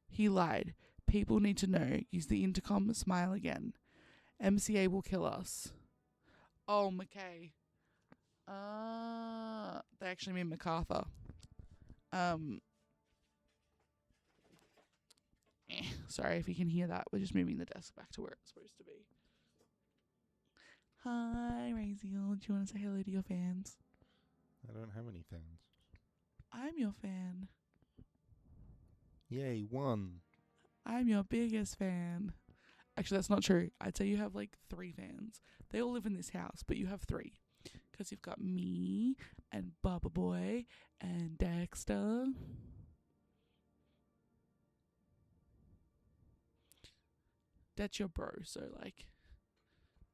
C: He lied. People need to know. Use the intercom. Smile again. MCA will kill us. Oh, McKay. They actually mean MacArthur. Sorry if you can hear that. We're just moving the desk back to where it's supposed to be. Hi, Raziel. Do you want to say hello to your fans?
D: I don't have any fans.
C: I'm your fan.
D: Yay, one.
C: I'm your biggest fan. Actually, that's not true. I'd say you have like 3 fans. They all live in this house, but you have 3. Because you've got me, and Bubba Boy, and Dexter. That's your bro, so like,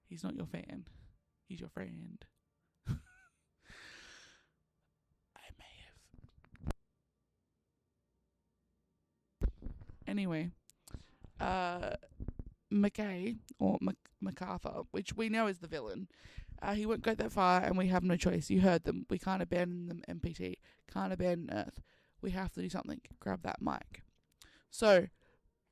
C: he's not your fan. He's your friend. I may have. Anyway, McKay, or MacArthur, which we know is the villain, he won't go that far and we have no choice. You heard them. We can't abandon them, MPT. Can't abandon Earth. We have to do something. Grab that mic. So,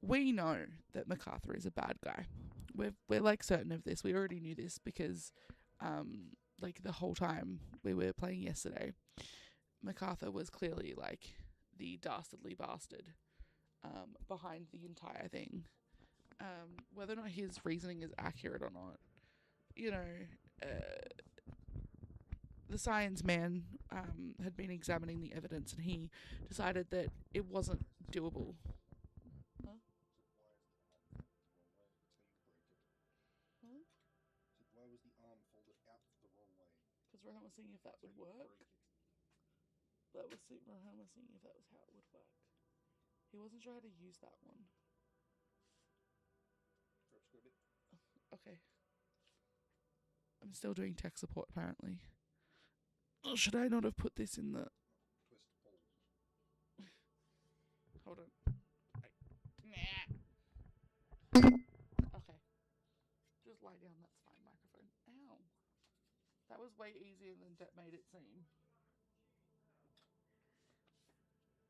C: we know that MacArthur is a bad guy. We're like certain of this. We already knew this because, like the whole time we were playing yesterday, MacArthur was clearly like the dastardly bastard behind the entire thing. Whether or not his reasoning is accurate or not, you know, the science man had been examining the evidence, and he decided that it wasn't doable. Huh? Huh?
D: Why was the arm folded out the wrong way?
C: Because Rohan was seeing if that would work. Rohan was seeing if that was how it would work. He wasn't sure how to use that one.
D: Perhaps go a bit.
C: Okay. I'm still doing tech support, apparently. Oh, should I not have put this in the...
D: Twist, pull.
C: Hold on. Okay. Just lie down, that's fine, microphone. Ow. That was way easier than Det made it seem.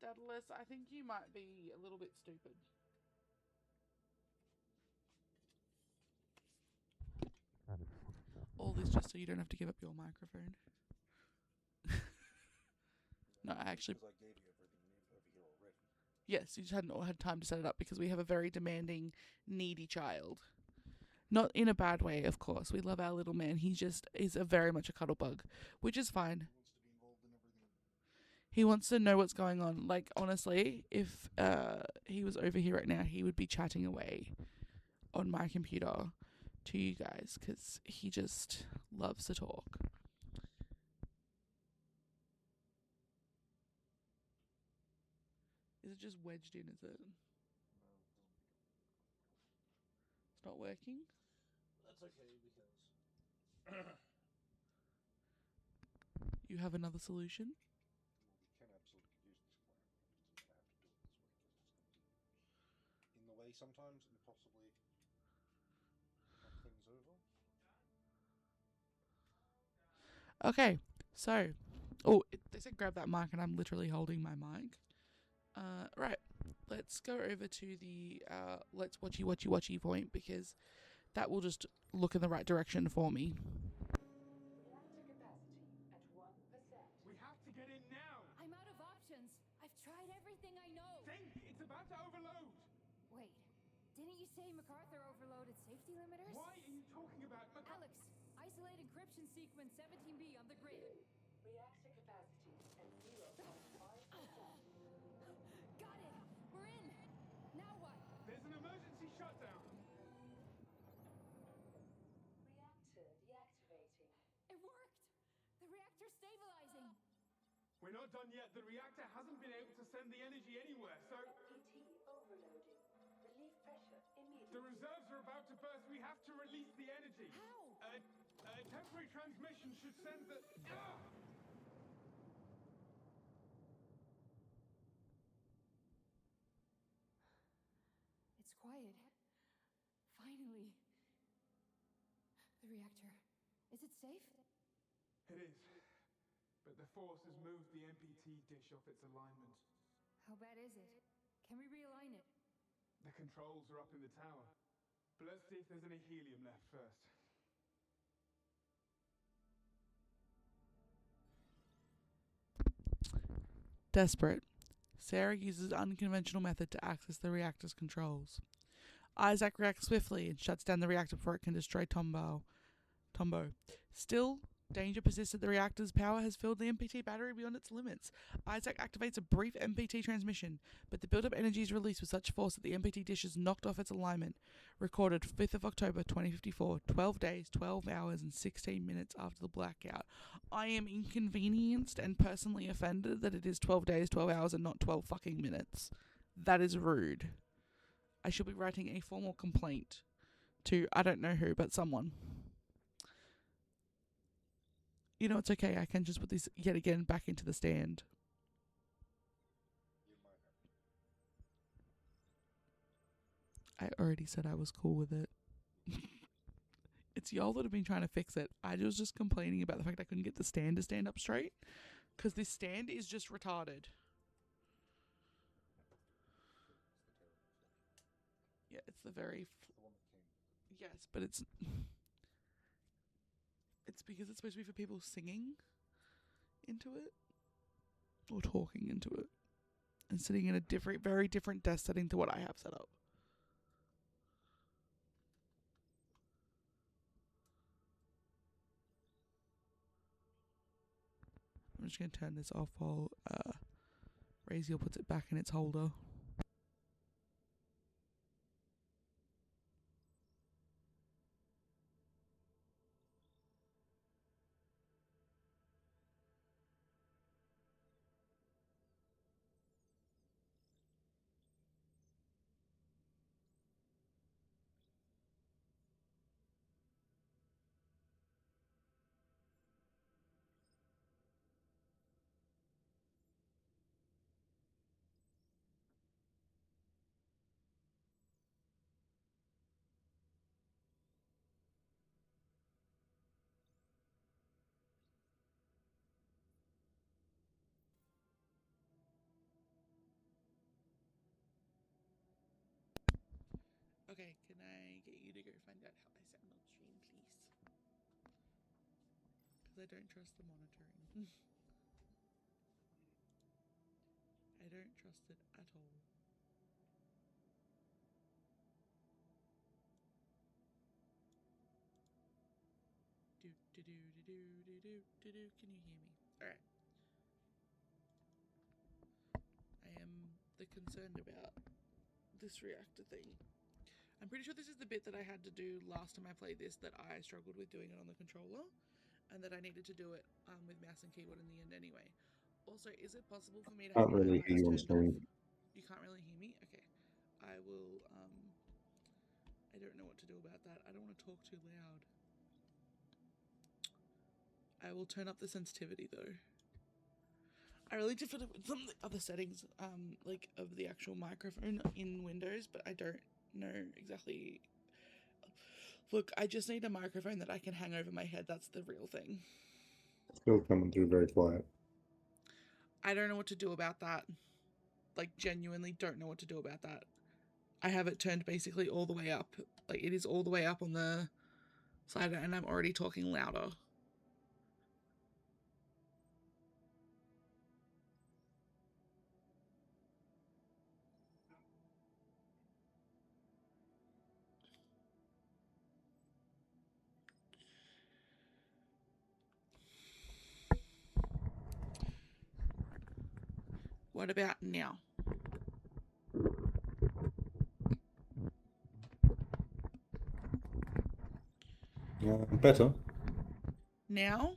C: Daedalus, I think you might be a little bit stupid. All this just so you don't have to give up your microphone. No, I actually...
D: Because I gave you everything you needed over here already.
C: Yes, you just hadn't had time to set it up because we have a very demanding, needy child. Not in a bad way, of course. We love our little man. He just is very much a cuddle bug, which is fine.
D: He wants to be involved in everything.
C: He wants to know what's going on. Like, honestly, if he was over here right now, he would be chatting away on my computer to you guys because he just loves to talk. Is it just wedged in, is it?
D: No,
C: It's not working?
D: that's okay because
C: You have another solution?
D: well, we can absolutely use this clamp. It doesn't have to do it this way because it's going to be in the way sometimes and possibly knock things over.
C: Okay, so... Oh, they said grab that mic and I'm literally holding my mic. Right, let's go over to the let's watchy point because that will just look in the right direction for me.
I: Reactor capacity at 1%.
J: We have to get in now!
N: I'm out of options. I've tried everything I know.
J: Think! It's about to overload!
N: Wait, didn't you say MacArthur overloaded safety limiters?
J: Why are you talking about
N: Alex, isolate encryption sequence 17B on the grid.
I: Reactor capacity at 0.5%.
N: Got it! We're in! Now what?
J: There's an emergency shutdown!
I: Reactor deactivating.
N: It worked! The reactor's stabilizing!
J: We're not done yet. The reactor hasn't been able to send the energy anywhere, so...
I: MPT overloading. Relief pressure immediately.
J: The reserves are about to burst. We have to release the energy.
N: How?
J: A temporary transmission should send the...
N: It's quiet. Finally. The reactor. Is it safe?
J: It is. But the force has moved the MPT dish off its alignment.
N: How bad is it? Can we realign it?
J: The controls are up in the tower. But let's see if there's any helium left first.
C: Desperate, Sarah uses an unconventional method to access the reactor's controls. Isaac reacts swiftly and shuts down the reactor before it can destroy Tombo. Still, danger persists. The reactor's power has filled the MPT battery beyond its limits. Isaac activates a brief MPT transmission, but the built-up energy is released with such force that the MPT dish is knocked off its alignment. Recorded 5th of October 2054, 12 days, 12 hours and 16 minutes after the blackout. I am inconvenienced and personally offended that it is 12 days, 12 hours and not 12 fucking minutes. That is rude. I should be writing a formal complaint to, I don't know who, but someone. You know, it's okay. I can just put this yet again back into the stand.
D: You might have.
C: I already said I was cool with it. It's y'all that have been trying to fix it. I was just complaining about the fact I couldn't get the stand to stand up straight. Because this stand is just retarded. Yeah, it's the very...
D: The one that came.
C: Yes, but it's... It's because it's supposed to be for people singing into it. Or talking into it. And sitting in a different, very different desk setting to what I have set up. I'm just going to turn this off while Raziel puts it back in its holder. Okay, can I get you to go find out how I sound on stream, please? Because I don't trust the monitoring. I don't trust it at all. Do do do do do do do do. Can you hear me? All right. I am concerned about this reactor thing. I'm pretty sure this is the bit that I had to do last time I played this, that I struggled with doing it on the controller, and that I needed to do it with mouse and keyboard in the end anyway. Also, is it possible for me to have
D: Can't
C: my
D: really hear
C: lights
D: you on
C: turned off?
D: screen.
C: You can't really hear me? Okay. I will, I don't know what to do about that. I don't want to talk too loud. I will turn up the sensitivity though. I really did fit it with some of the other settings, like of the actual microphone in Windows, but I don't know exactly. Look, I just need a microphone that I can hang over my head. That's the real thing.
D: Still coming through very quiet.
C: I don't know what to do about that. Like, genuinely don't know what to do about that. I have it turned basically all the way up. Like, it is all the way up on the side, and I'm already talking louder. What about now?
D: Better.
C: Now?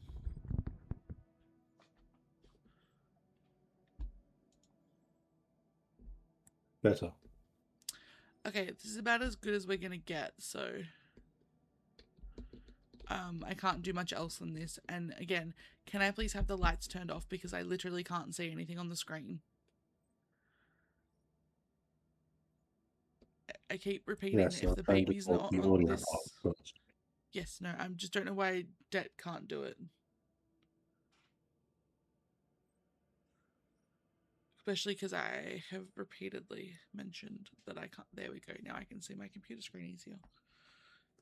D: Better.
C: Okay, this is about as good as we're gonna get, so I can't do much else than this. And again, can I please have the lights turned off, because I literally can't see anything on the screen. I keep repeating
D: Yes,
C: that if the
D: trying to
C: baby's
D: talk
C: not
D: the
C: on
D: audio
C: this...
D: out first.
C: Yes, no, I just don't know why Det can't do it. Especially because I have repeatedly mentioned that I can't... There we go, now I can see my computer screen easier.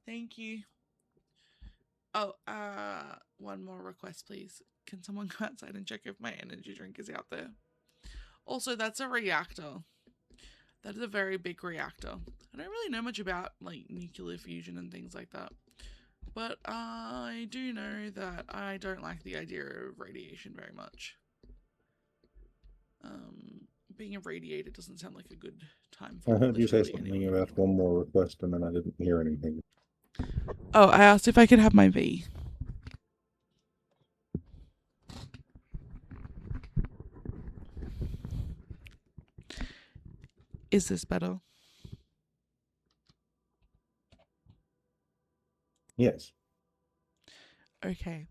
C: Thank you. Oh, one more request, please. Can someone go outside and check if my energy drink is out there? Also, that's a reactor. That is a very big reactor. I don't really know much about, like, nuclear fusion and things like that. But I do know that I don't like the idea of radiation very much. Being irradiated doesn't sound like a good time for
D: I heard you say
C: literally
D: something
C: anyone.
D: about one more request, and then I didn't hear anything.
C: Oh, I asked if I could have my V. Is this better?
D: Yes.
C: Okay.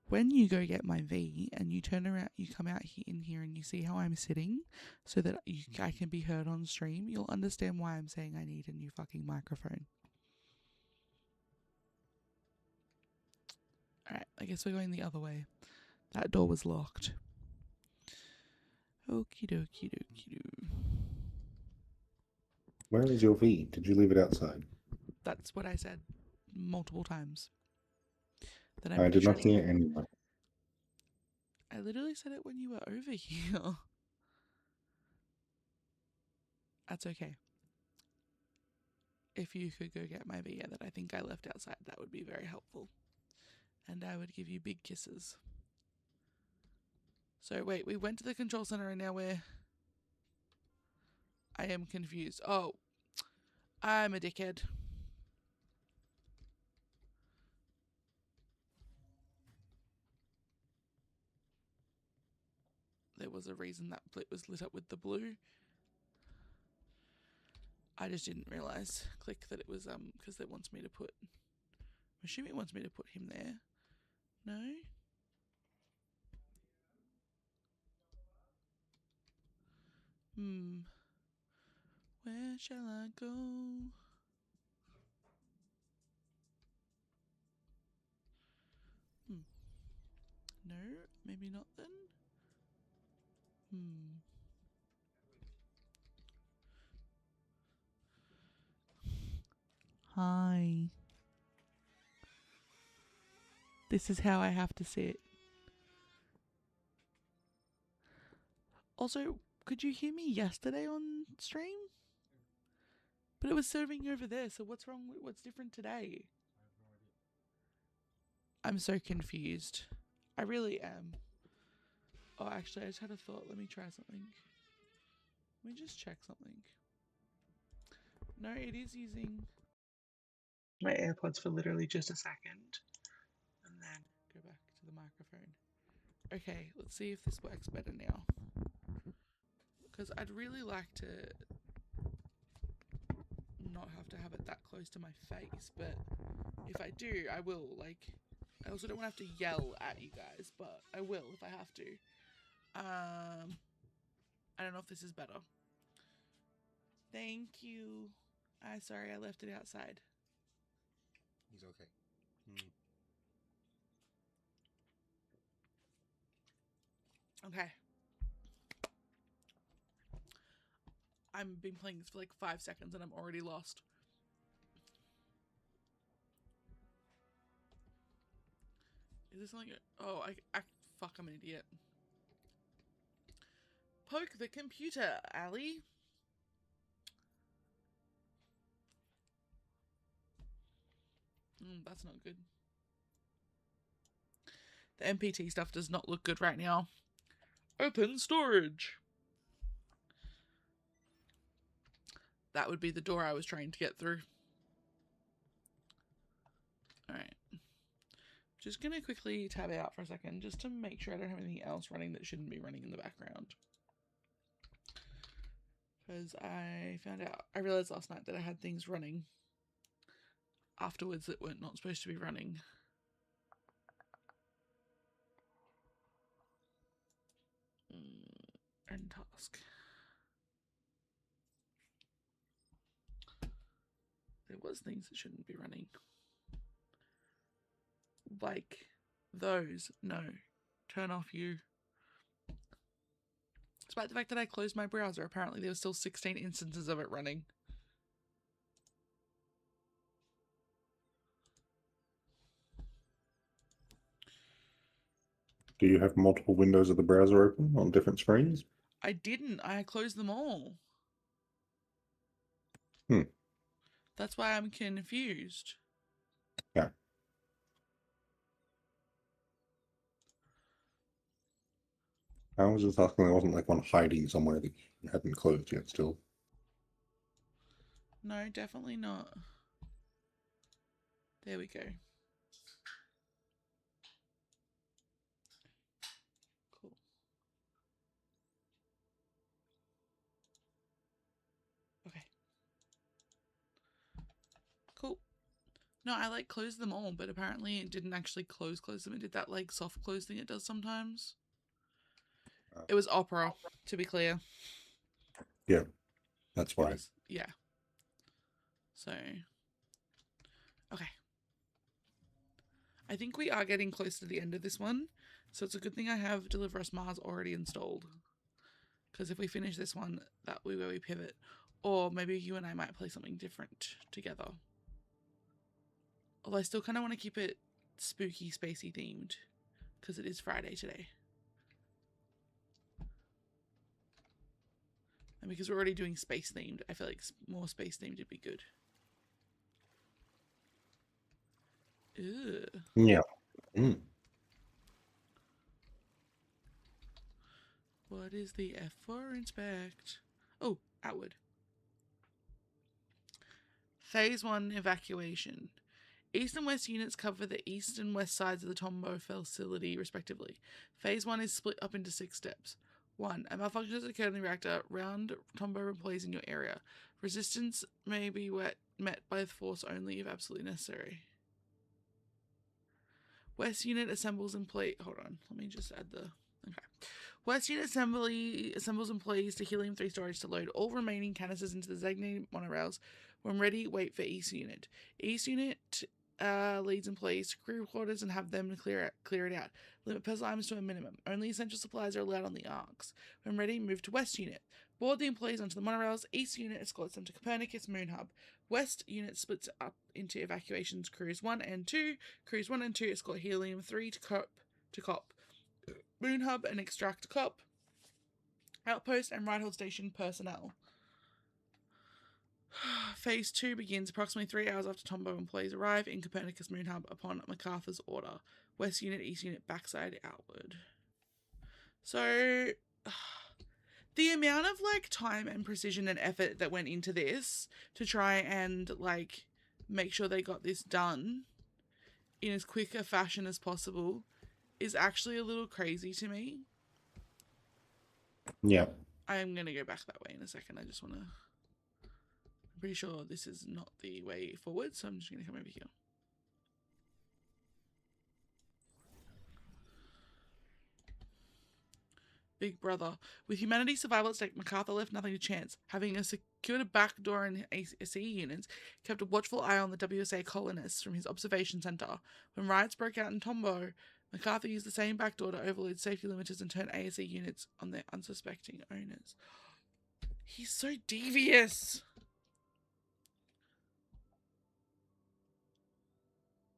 C: When you go get my V and you turn around, you come out in here and you see how I'm sitting so that I can be heard on stream, you'll understand why I'm saying I need a new fucking microphone. Alright, I guess we're going the other way. That door was locked. Okie dokie dokie doo.
D: Where is your V? Did you leave it outside?
C: That's what I said multiple times. That
D: I did not hear anyone.
C: I literally said it when you were over here. That's okay. If you could go get my V that I think I left outside, that would be very helpful. And I would give you big kisses. So wait, we went to the control center and now I am confused. Oh, I'm a dickhead. There was a reason that blit was lit up with the blue. I just didn't realise, click, that it was, because it wants me to put, I'm assuming it wants me to put him there. No? Where shall I go? No, maybe not then. Hi. This is how I have to say it. Also, could you hear me yesterday on stream? But it was serving over there, so what's wrong? What's different today? I'm so confused. I really am. Oh, actually, I just had a thought. Let me try something. Let me just check something. No, it is using my AirPods for literally just a second. And then go back to the microphone. Okay, let's see if this works better now. Because I'd really like to not have to have it that close to my face, but if I do, I will. Like, I also don't want to have to yell at you guys, but I will if I have to. I don't know if this is better. Thank you. Sorry, I left it outside.
D: He's okay.
C: Okay. I've been playing this for like 5 seconds and I'm already lost. Is this something? Oh, fuck, I'm an idiot. Poke the computer, Allie. That's not good. The MPT stuff does not look good right now. Open storage. That would be the door I was trying to get through. Alright. Just gonna quickly tab out for a second just to make sure I don't have anything else running that shouldn't be running in the background. Because I realized last night that I had things running afterwards that weren't not supposed to be running. End task. There was things that shouldn't be running. Like those. No. Turn off you. Despite the fact that I closed my browser, apparently there were still 16 instances of it running.
D: Do you have multiple windows of the browser open on different screens?
C: I didn't. I closed them all. That's why I'm confused.
D: Yeah. I was just asking, there wasn't like one hiding somewhere that you hadn't closed yet still.
C: No, definitely not. There we go. Cool. Okay. Cool. No, I like closed them all, but apparently it didn't actually close them. It did that like soft close thing it does sometimes. It was Opera, to be clear.
D: Yeah, that's why.
C: Yeah. So, okay. I think we are getting close to the end of this one, so it's a good thing I have Deliver Us Mars already installed. Because if we finish this one, that will be where we pivot. Or maybe you and I might play something different together. Although I still kind of want to keep it spooky, spacey themed. Because it is Friday today. And because we're already doing space themed, I feel like more space themed would be good. Ugh.
D: Yeah.
C: What is the F for inspect? Oh, outward. Phase 1 evacuation. East and West units cover the east and west sides of the Tombow facility, respectively. Phase 1 is split up into 6 steps. 1. A malfunction has occurred in the reactor. Round Tombow employees in your area. Resistance may be met by force only if absolutely necessary. West unit assembles employees. Hold on, let me just add the. Okay. West unit assembles employees to helium-3 storage to load all remaining canisters into the designated monorails. When ready, wait for East unit. East unit leads employees to crew quarters and have them clear it out. Limit personal items to a minimum. Only essential supplies are allowed on the arcs. When ready, move to West unit. Board the employees onto the monorails. East unit escorts them to Copernicus Moon Hub. West unit splits up into evacuations. Crews 1 and 2. Crews 1 and 2 escort helium-3 to COP. Moon Hub and extract COP. Outpost and Ride-Hold Station personnel. Phase 2 begins approximately 3 hours after Tombow employees arrive in Copernicus Moon Hub upon MacArthur's order. West unit, East unit, backside outward. So, the amount of, like, time and precision and effort that went into this to try and, like, make sure they got this done in as quick a fashion as possible is actually a little crazy to me.
D: Yeah.
C: I'm going to go back that way in a second. I just want to... I'm pretty sure this is not the way forward, so I'm just going to come over here. Big Brother. With humanity's survival at stake, MacArthur left nothing to chance. Having secured a back door in AEST units, kept a watchful eye on the WSA colonists from his observation centre. When riots broke out in Tombow, MacArthur used the same back door to overload safety limiters and turn ASE units on their unsuspecting owners. He's so devious!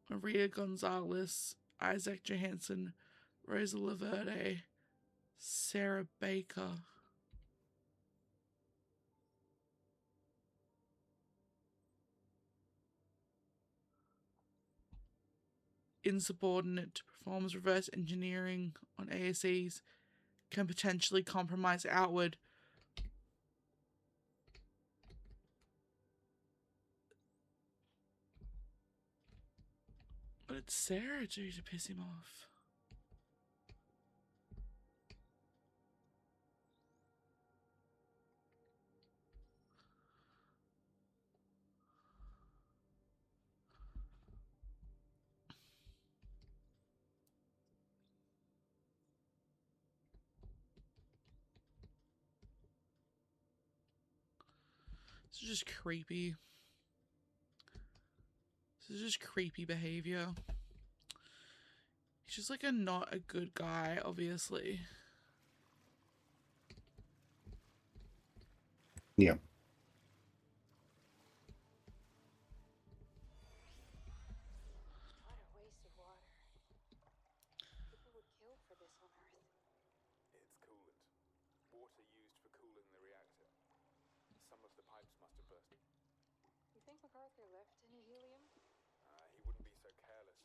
C: Maria Gonzalez, Isaac Johansson, Rosa Laverde, Sarah Baker. Insubordinate, performs reverse engineering on ASEs, can potentially compromise outward. What did Sarah do to piss him off? This is just creepy. This is just creepy behavior. He's just like not a good guy, obviously.
D: Yeah.
G: What a waste of water. People would kill for this on Earth.
J: It's coolant. Water used for cooling the reactor. Some of the pipes must have burst.
G: You think MacArthur left any helium?
J: He wouldn't be so careless.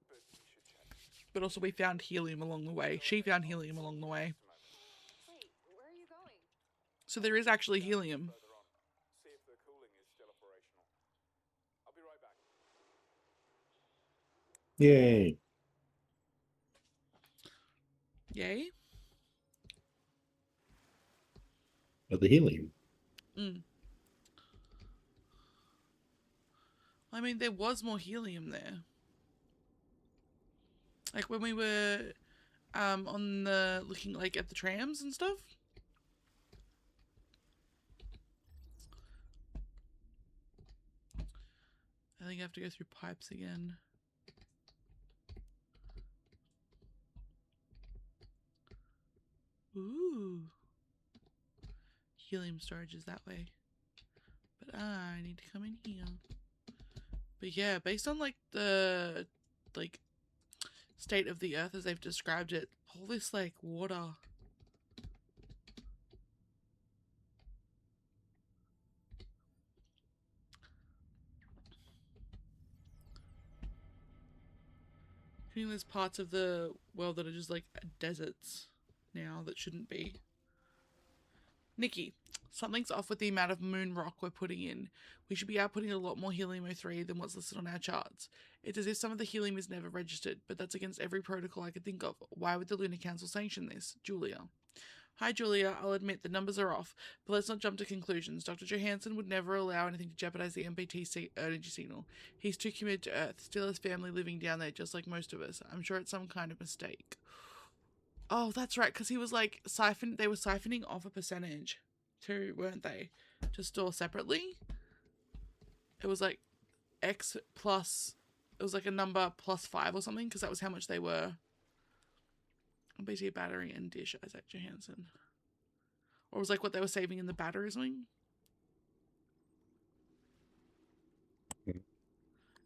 J: But we should check.
C: But also we found helium along the way. She found helium along the way.
G: Wait, where are you going?
C: So there is actually helium.
J: Further on. See if the cooling is still operational. I'll be right back.
D: Yay.
C: Yay?
D: Of the helium.
C: I mean, there was more helium there. Like when we were on the looking like at the trams and stuff. I think I have to go through pipes again. Ooh. Helium storage is that way. But I need to come in here. But yeah, based on like the state of the earth as they've described it, all this like water. I think there's parts of the world that are just like deserts. now that shouldn't be. Nikki, something's off with the amount of moon rock we're putting in. We should be outputting a lot more helium-3 than what's listed on our charts. It's as if some of the helium is never registered, but that's against every protocol I could think of. Why would the Lunar Council sanction this? Julia. Hi, Julia. I'll admit the numbers are off, but let's not jump to conclusions. Dr. Johansson would never allow anything to jeopardize the MPT energy signal. He's too committed to Earth, still has family living down there just like most of us. I'm sure it's some kind of mistake. Oh, that's right, because he was like, they were siphoning off a percentage too, weren't they? To store separately. It was like X plus, it was like a number plus 5 or something, because that was how much they were. BT battery and dish, Isaac Johansson. Or it was like what they were saving in the battery or something.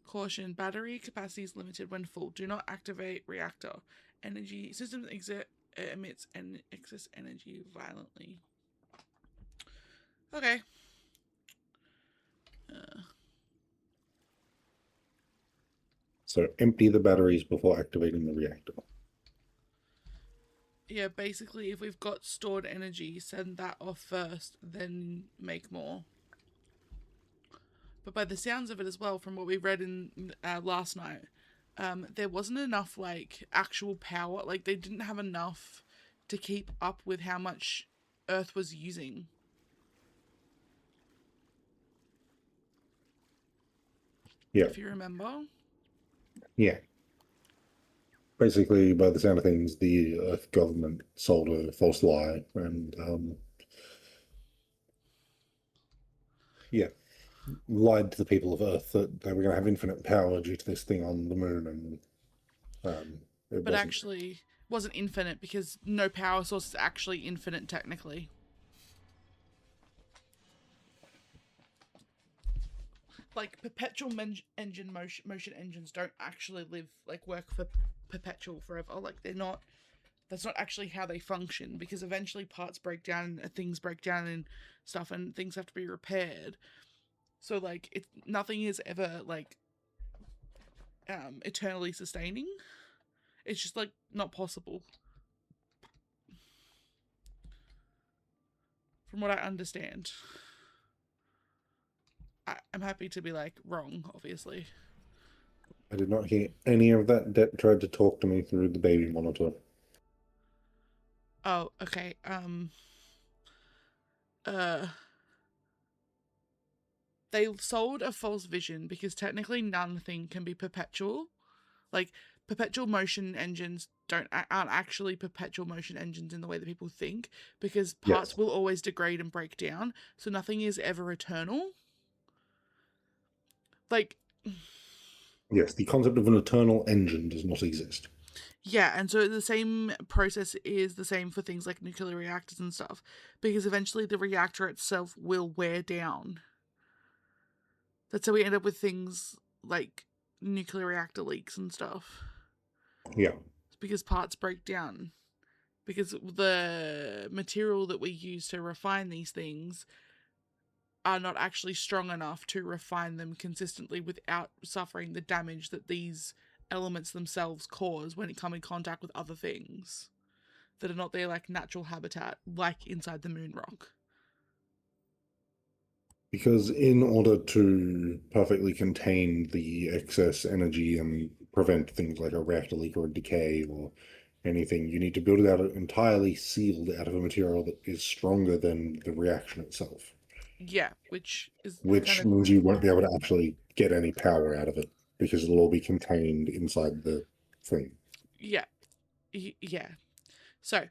C: Caution, battery capacity is limited when full. Do not activate reactor. Energy system emits excess energy violently. Okay.
D: So empty the batteries before activating the reactor.
C: Yeah, basically, if we've got stored energy, send that off first, then make more. But by the sounds of it as well, from what we read in last night, there wasn't enough, like, actual power. Like, they didn't have enough to keep up with how much Earth was using.
D: Yeah.
C: If you remember.
D: Yeah. Basically, by the sound of things, the Earth government sold a false lie and, lied to the people of Earth that they were going to have infinite power due to this thing on the moon, and
C: but actually wasn't infinite, because no power source is actually infinite technically. Like perpetual engine motion engines don't actually work for perpetual forever. Like that's not actually how they function, because eventually parts break down and things break down and stuff, and things have to be repaired. So like nothing is ever like eternally sustaining. It's just like not possible. From what I understand. I'm happy to be like wrong, obviously.
D: I did not hear any of that. Det tried to talk to me through the baby monitor.
C: Oh, okay. They sold a false vision because technically nothing can be perpetual. Like perpetual motion engines aren't actually perpetual motion engines in the way that people think, because parts will always degrade and break down, so nothing is ever eternal. Like,
D: yes, the concept of an eternal engine does not exist.
C: Yeah, and so the same process is the same for things like nuclear reactors and stuff, because eventually the reactor itself will wear down. That's how we end up with things like nuclear reactor leaks and stuff.
D: Yeah.
C: It's because parts break down. Because the material that we use to refine these things are not actually strong enough to refine them consistently without suffering the damage that these elements themselves cause when it come in contact with other things that are not their like natural habitat, like inside the moon rock.
D: Because in order to perfectly contain the excess energy and prevent things like a reactor leak or a decay or anything, you need to build it out entirely sealed out of a material that is stronger than the reaction itself.
C: Yeah, which
D: means you won't be able to actually get any power out of it, because it'll all be contained inside the thing.
C: Yeah. Yeah. So,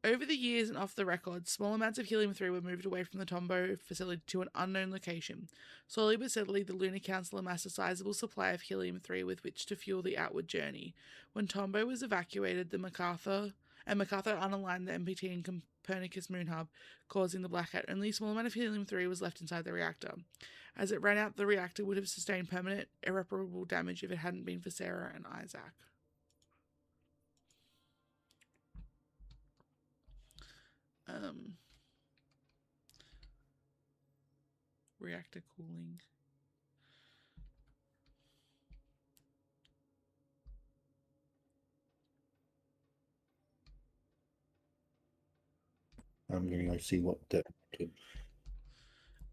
C: over the years and off the record, small amounts of helium-3 were moved away from the Tombaugh facility to an unknown location. Slowly but steadily, the Lunar Council amassed a sizable supply of helium-3 with which to fuel the outward journey. When Tombaugh was evacuated, MacArthur unaligned the MPT and Copernicus Moon Hub, causing the blackout. Only a small amount of helium-3 was left inside the reactor. As it ran out, the reactor would have sustained permanent, irreparable damage if it hadn't been for Sarah and Isaac. Reactor cooling.
D: I'm going to go see what that did.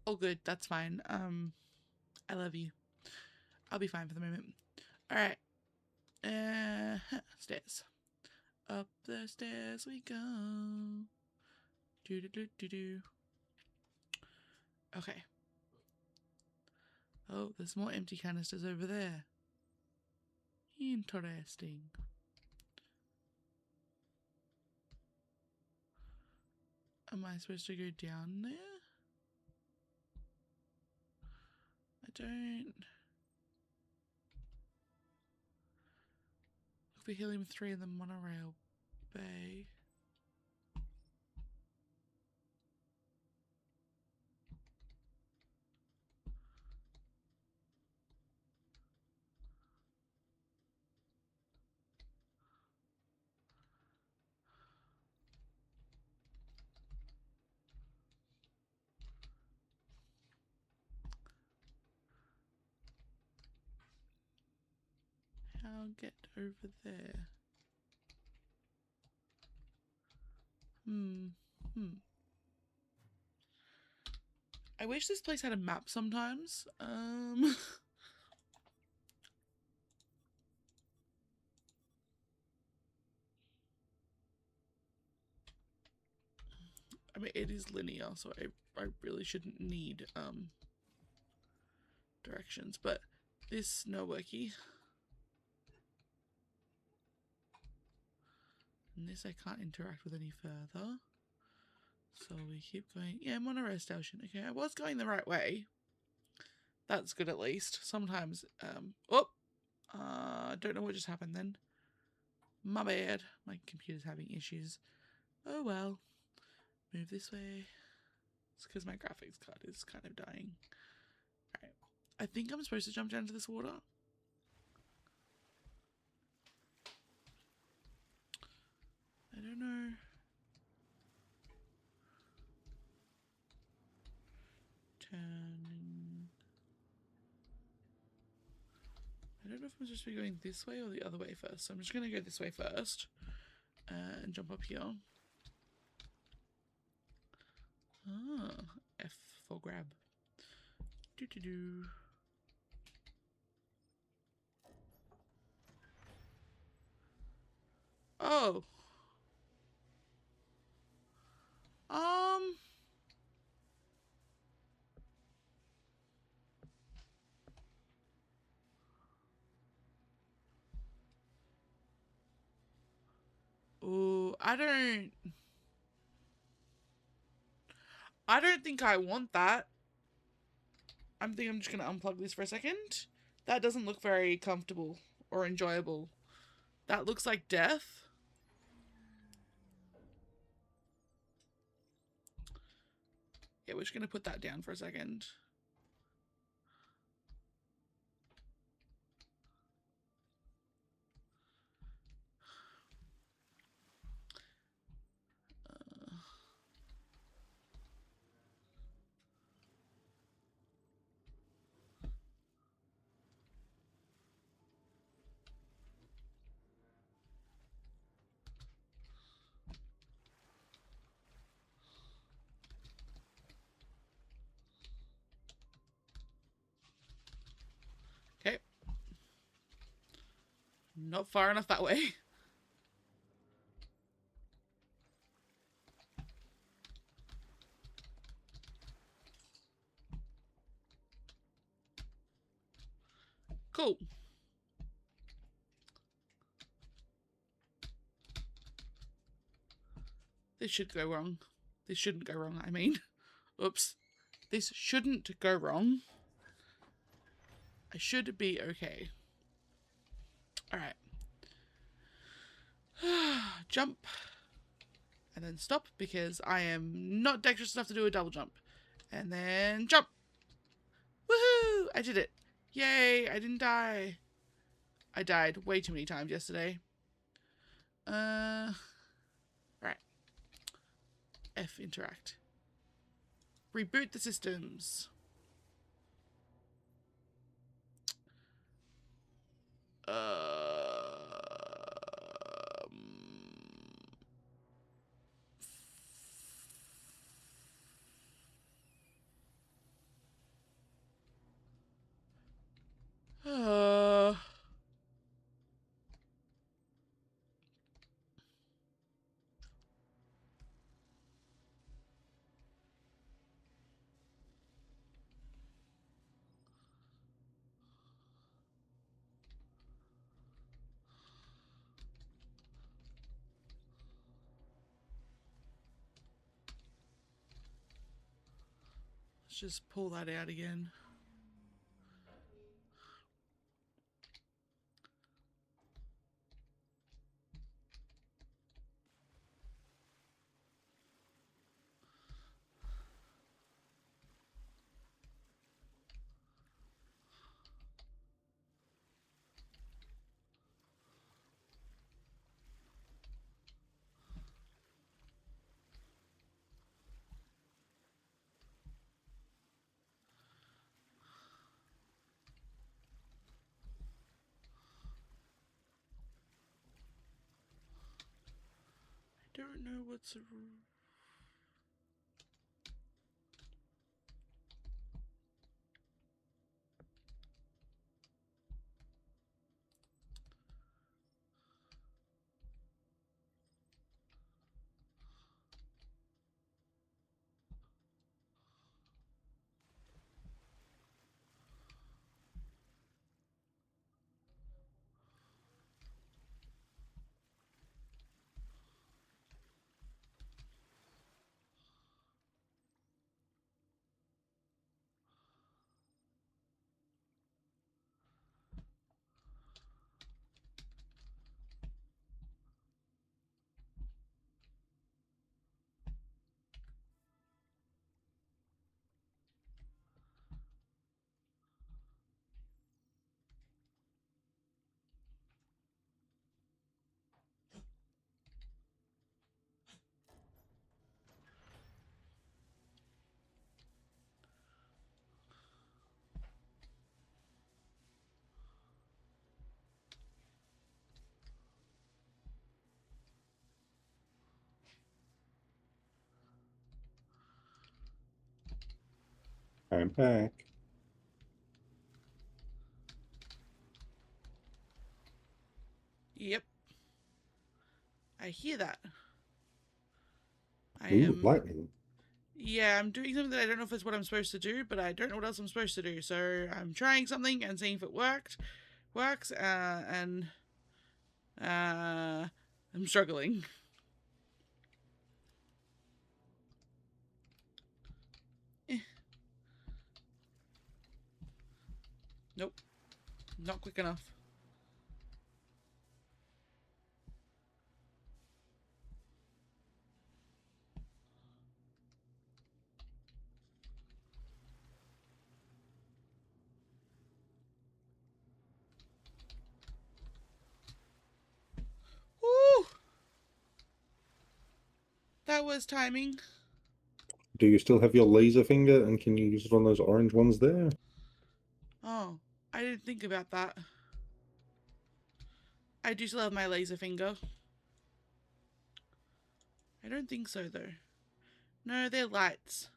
C: Oh, good. That's fine. I love you. I'll be fine for the moment. All right. Stairs. Up the stairs we go. Do do do do do. Okay. Oh, there's more empty canisters over there. Interesting. Am I supposed to go down there? I don't. Look for helium 3 in the monorail bay. How get over there? I wish this place had a map sometimes. I mean, it is linear, so I really shouldn't need directions, but this no worky. And this I can't interact with any further. So we keep going. Yeah, monorail station. Okay, I was going the right way. That's good at least. Sometimes, I don't know what just happened then. My bad. My computer's having issues. Oh well. Move this way. It's because my graphics card is kind of dying. Alright. I think I'm supposed to jump down to this water. I don't know. Turning. I don't know if I'm supposed to be going this way or the other way first. So I'm just going to go this way first. And jump up here. Ah, F for grab. Do. Oh. Oh, I don't think I want that. I think I'm just going to unplug this for a second. That doesn't look very comfortable or enjoyable. That looks like death. Yeah, we're just going to put that down for a second. Okay. Not far enough that way. Cool. This should go wrong. This shouldn't go wrong, I mean. Oops. This shouldn't go wrong. I should be okay. Alright. Jump. And then stop because I am not dexterous enough to do a double jump. And then jump. Woohoo! I did it. Yay, I didn't die. I died way too many times yesterday. Right. F interact. Reboot the systems. Let's just pull that out again. I don't know what's a...
D: I'm back.
C: Yep. I hear that. I
D: Ooh,
C: am...
D: lightning.
C: Yeah, I'm doing something that I don't know if it's what I'm supposed to do, but I don't know what else I'm supposed to do. So I'm trying something and seeing if it works, and I'm struggling. Nope, not quick enough. Woo! That was timing.
D: Do you still have your laser finger, and can you use it on those orange ones there?
C: Oh, I didn't think about that. I do still have my laser finger. I don't think so, though. No, they're lights.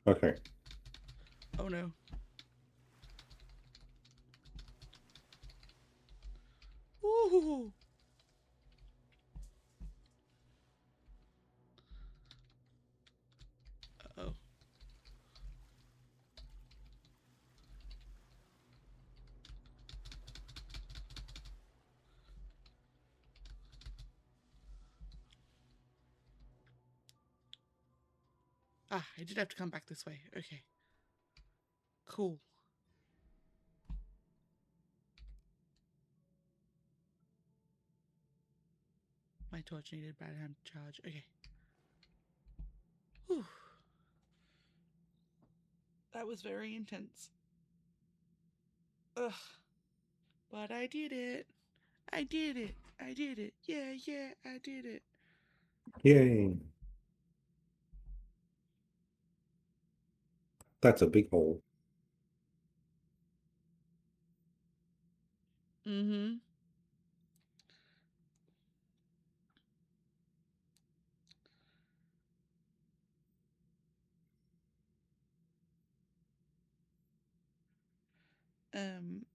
D: Okay.
C: Oh, no. Ooh. Uh-oh. Ah, I did have to come back this way. Okay. Cool. My torch needed bad hand to charge. Okay. Whew. That was very intense. Ugh. But I did it. I did it. I did it. Yeah, yeah, I did it.
D: Yay. That's a big hole.
C: Mm-hmm. Um...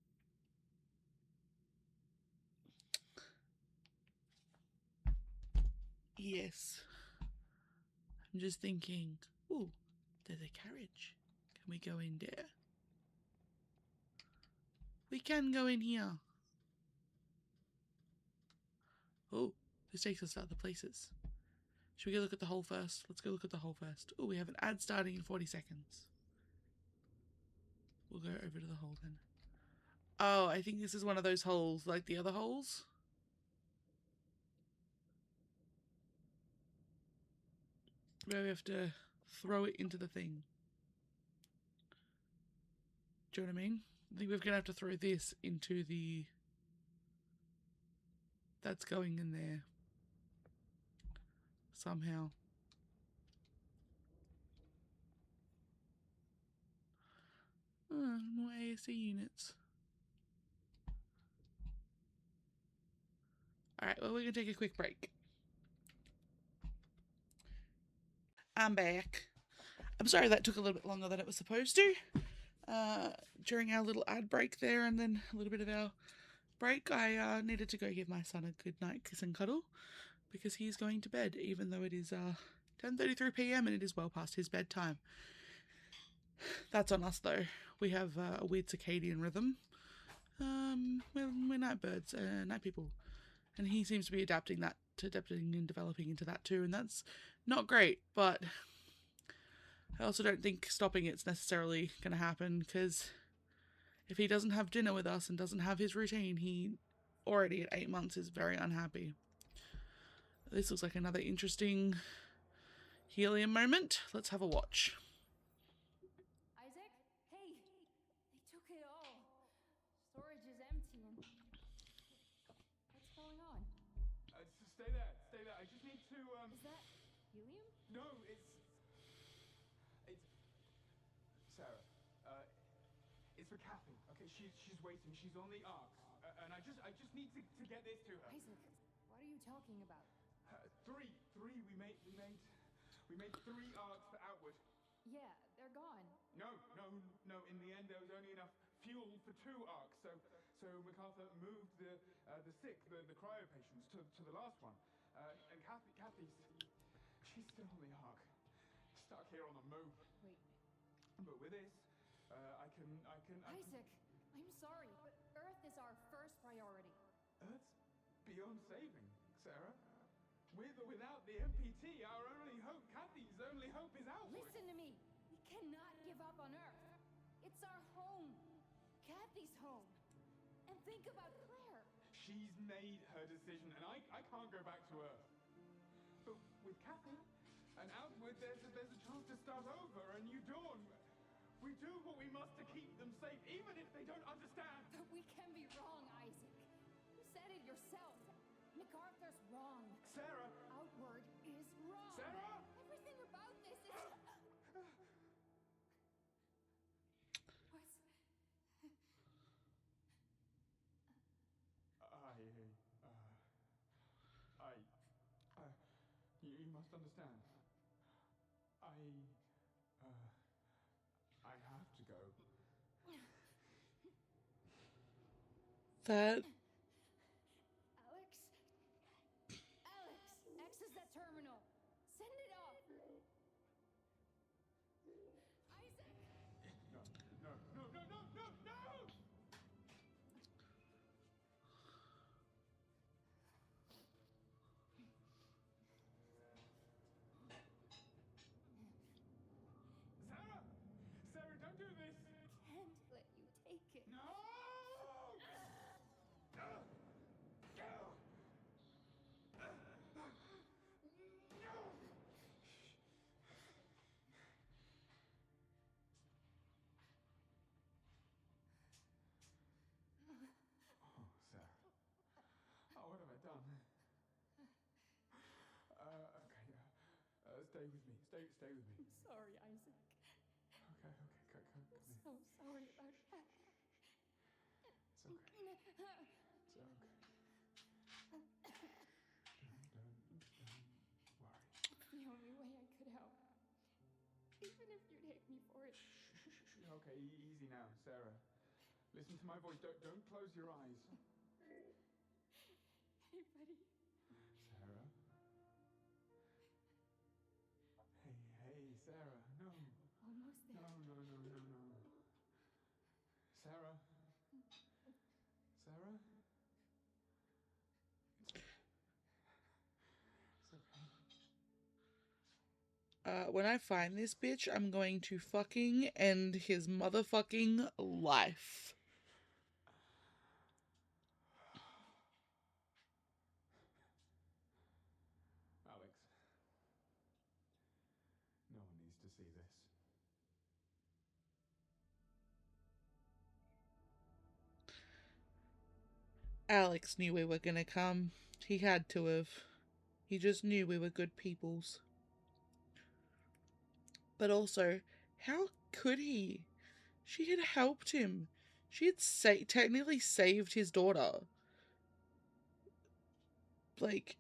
C: Yes. I'm just thinking, ooh, there's a carriage. Can we go in there? We can go in here. Oh, this takes us to other places. Should we go look at the hole first? Let's go look at the hole first. Oh, we have an ad starting in 40 seconds. We'll go over to the hole then. Oh, I think this is one of those holes like the other holes. Where we have to throw it into the thing. Do you know what I mean? I think we're going to have to throw this into the... That's going in there. Somehow. More AEST units. Alright, well, we're going to take a quick break. I'm back. I'm sorry that took a little bit longer than it was supposed to. During our little ad break there and then a little bit of our break, I needed to go give my son a good night kiss and cuddle because he's going to bed, even though it is 10:33 p.m. and it is well past his bedtime. That's on us though. We have a weird circadian rhythm. We're night birds, night people, and he seems to be adapting and developing into that too, and that's not great, but I also don't think stopping it's necessarily going to happen, because if he doesn't have dinner with us and doesn't have his routine, he already at 8 months is very unhappy. This looks like another interesting helium moment. Let's have a watch.
N: Isaac? Hey! They took it all. Storage is empty and... What's going on?
J: Stay there. Stay there. I just need to,
N: Is that helium?
J: No, it's... Sarah, it's for Kathy. Okay, she's waiting. She's on the arc. And I just need to get this to her.
N: Isaac, what are you talking about?
J: Three. We made 3 arcs for Outward.
N: Yeah, they're gone.
J: No. In the end, there was only enough fuel for 2 arcs. So MacArthur moved the sick, the cryo patients, to the last one. And Kathy's she's still on the arc, stuck here on the moon.
N: Wait.
J: But with this, I can...
N: Isaac, I'm sorry, but Earth is our first priority.
J: Earth's beyond saving, Sarah. With or without the MPT, our only hope, Kathy's only hope is Outward.
N: Listen to me. We cannot give up on Earth. It's our home. Kathy's home. And think about Claire.
J: She's made her decision, and I can't go back to Earth. But with Kathy and Outward, there's a chance to start over, a new dawn. We do what we must to keep them safe, even if they don't understand.
N: But we can be wrong, Isaac. You said it yourself. MacArthur's wrong.
J: Sarah!
N: Outward is wrong.
J: Sarah!
N: Everything about this is... What's...
J: You must understand. I have to go.
C: That...
N: Alex? X is that terminal. Send it off. Isaac?
J: No! Sarah, don't do this!
N: Can't let you take it.
J: No! What have I done? Okay, stay with me. Stay with me.
N: I'm sorry, Isaac.
J: Okay, come
N: I'm
J: here.
N: so sorry about that.
J: It's okay. It's okay. Don't worry.
N: It's the only way I could help. Even if you'd hate me for it.
J: Shh. Okay, easy now, Sarah. Listen to my voice. Don't close your eyes.
N: Hey, buddy.
J: Sarah? Hey, Sarah. No.
N: Almost there.
J: No. Sarah? Sarah? It's okay.
C: when I find this bitch, I'm going to fucking end his motherfucking life.
J: Alex. No one needs to see this.
C: Alex knew we were gonna come. He had to have. He just knew we were good peoples. But also, how could he? She had helped him. She had technically saved his daughter. Like,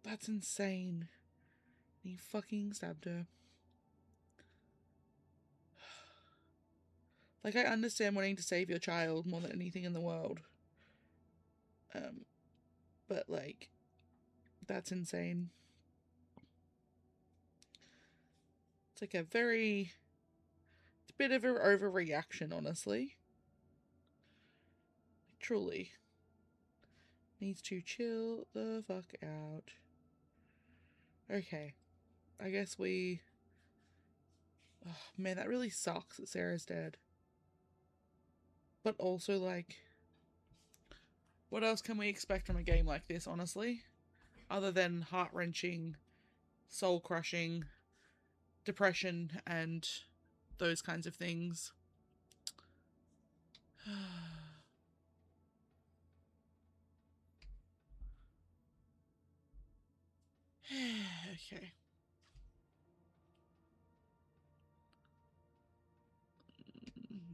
C: that's insane. He fucking stabbed her. Like, I understand wanting to save your child more than anything in the world. But, like, that's insane. It's like a very... It's a bit of an overreaction, honestly. Truly. Needs to chill the fuck out. Okay. I guess we... Oh, man, that really sucks that Sarah's dead. But also, like... What else can we expect from a game like this, honestly? Other than heart-wrenching, soul-crushing, depression, and those kinds of things. Okay.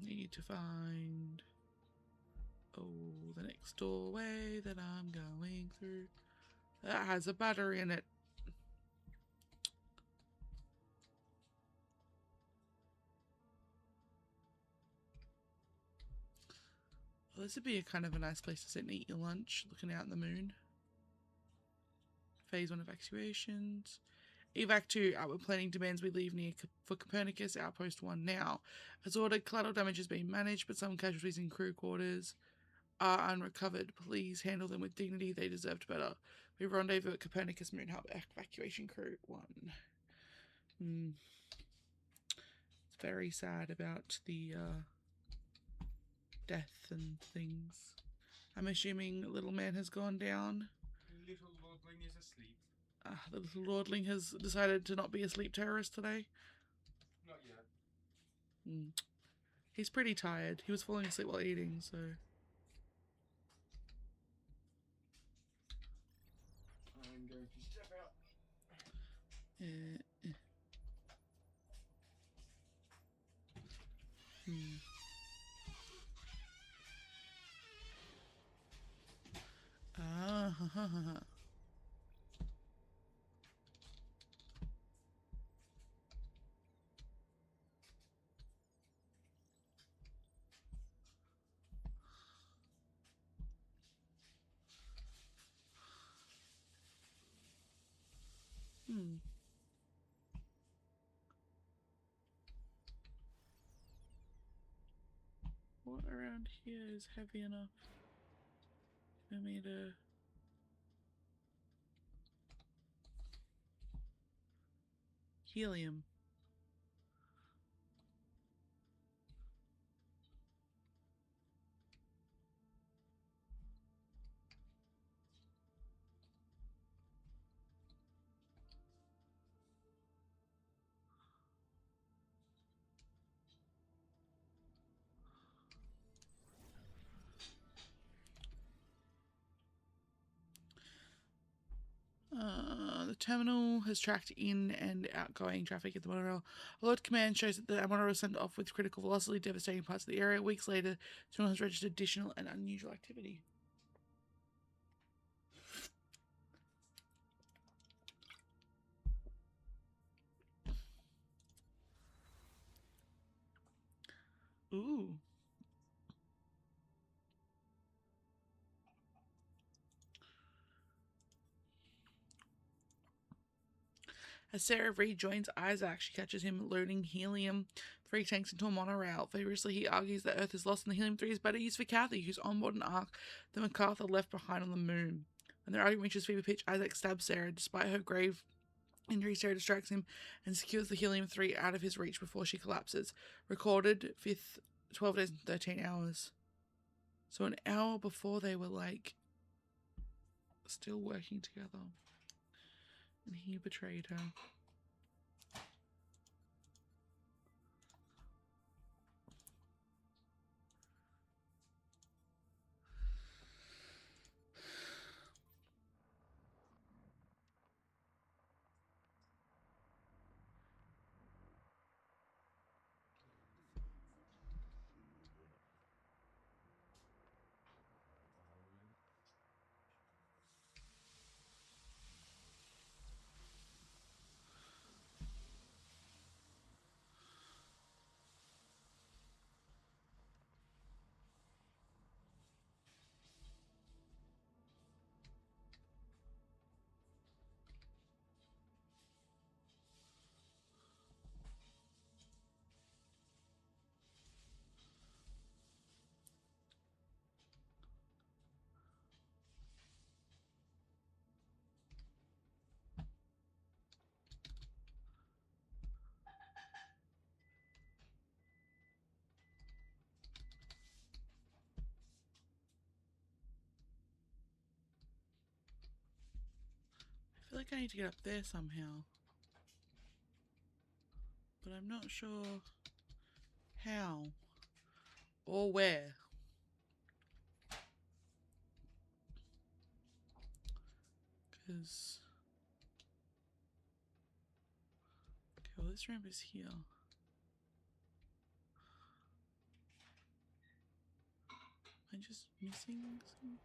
C: Need to find... Oh, the next doorway that I'm going through. That has a battery in it. Well, this would be a kind of a nice place to sit and eat your lunch, looking out at the moon. Phase 1 evacuations. Evac 2, outward planning demands we leave near for Copernicus, Outpost 1 now. As ordered, collateral damage is being managed, but some casualties in crew quarters are unrecovered. Please handle them with dignity, they deserved better. We rendezvous at Copernicus Moon Hub, evacuation crew 1. It's very sad about the death and things. I'm assuming little man has gone down.
M: Little lordling is asleep.
C: The little lordling has decided to not be a sleep terrorist today.
M: Not yet.
C: He's pretty tired. He was falling asleep while eating, so...
M: I'm going to step out.
C: What around here is heavy enough for me to... Helium. The terminal has tracked in and outgoing traffic at the monorail. Alert command shows that the monorail was sent off with critical velocity, devastating parts of the area. Weeks later, the terminal has registered additional and unusual activity. Ooh. As Sarah rejoins Isaac, she catches him loading helium-3 tanks into a monorail. Vigorously, he argues that Earth is lost and the helium-3 is better used for Kathy, who's on board an ark that MacArthur left behind on the moon. When their argument reaches fever pitch, Isaac stabs Sarah. Despite her grave injury, Sarah distracts him and secures the helium-3 out of his reach before she collapses. Recorded 5th, 12 days and 13 hours. So an hour before they were, like, still working together. And he betrayed her. I feel like I need to get up there somehow. But I'm not sure how or where. Because... okay, well, this ramp is here. Am I just missing some?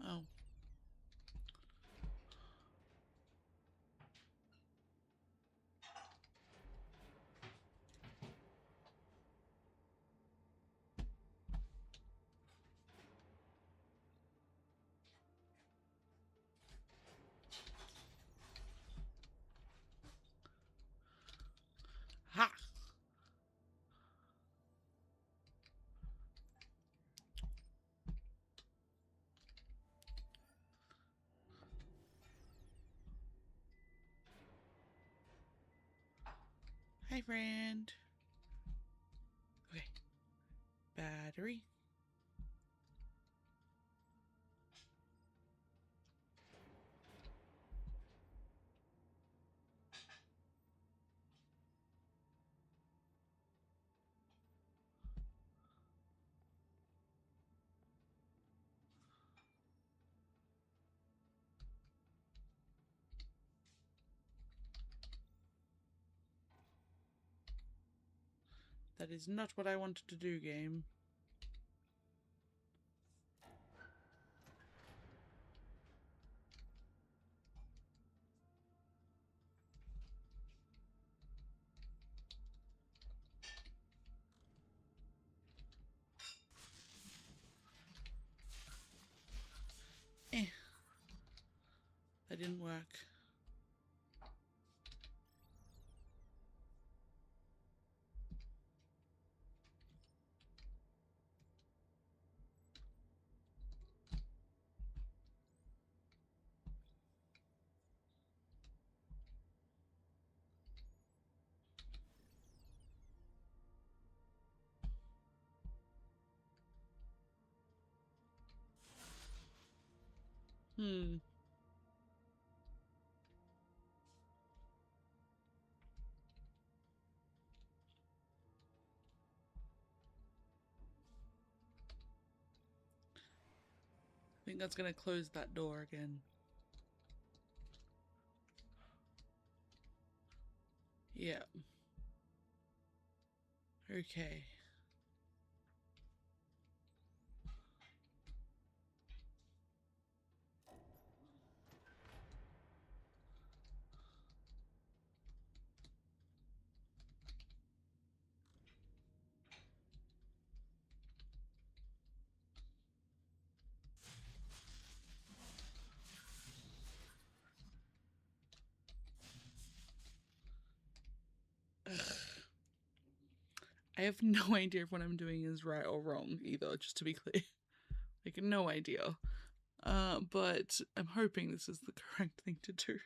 C: Oh. Ha! Hi, friend. Okay. Battery. That is not what I wanted to do, game. That didn't work. Hmm. I think that's gonna close that door again. Yeah. Okay. I have no idea if what I'm doing is right or wrong either, just to be clear. Like, no idea. But I'm hoping this is the correct thing to do.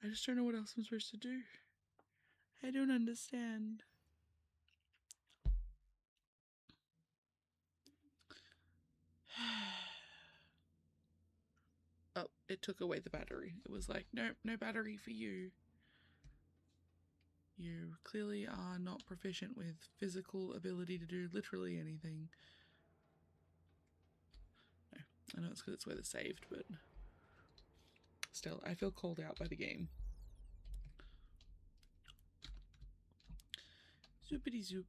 C: I just don't know what else I'm supposed to do. I don't understand. Oh, it took away the battery. It was like, nope, no battery for you. You clearly are not proficient with physical ability to do literally anything. No, I know it's because it's where they're saved, but still, I feel called out by the game. Zoopity zoop.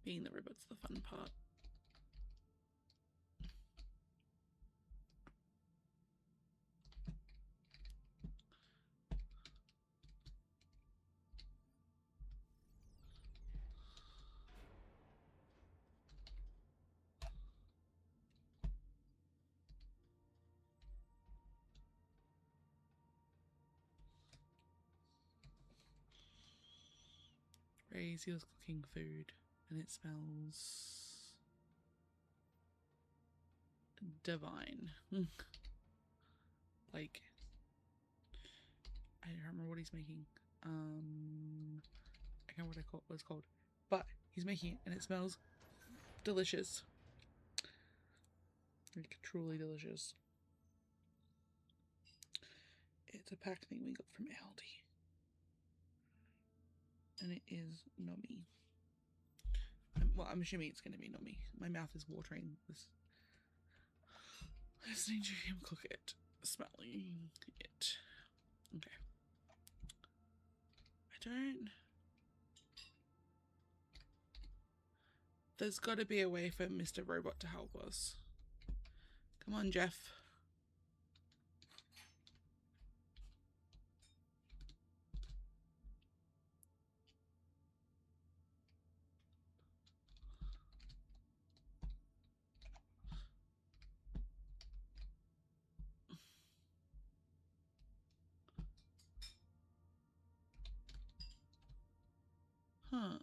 C: Being the robot's the fun part. Ray's cooking food, and it smells divine. Like, I don't remember what he's making. I can't remember what it's called, but he's making it, and it smells delicious. Like, truly delicious. It's a pack thing we got from Aldi, and it is nummy. Well, I'm assuming it's going to be nummy. My mouth is watering listening to him cook it, smelling it. Okay. There's got to be a way for Mr. Robot to help us. Come on, Jeff. Huh.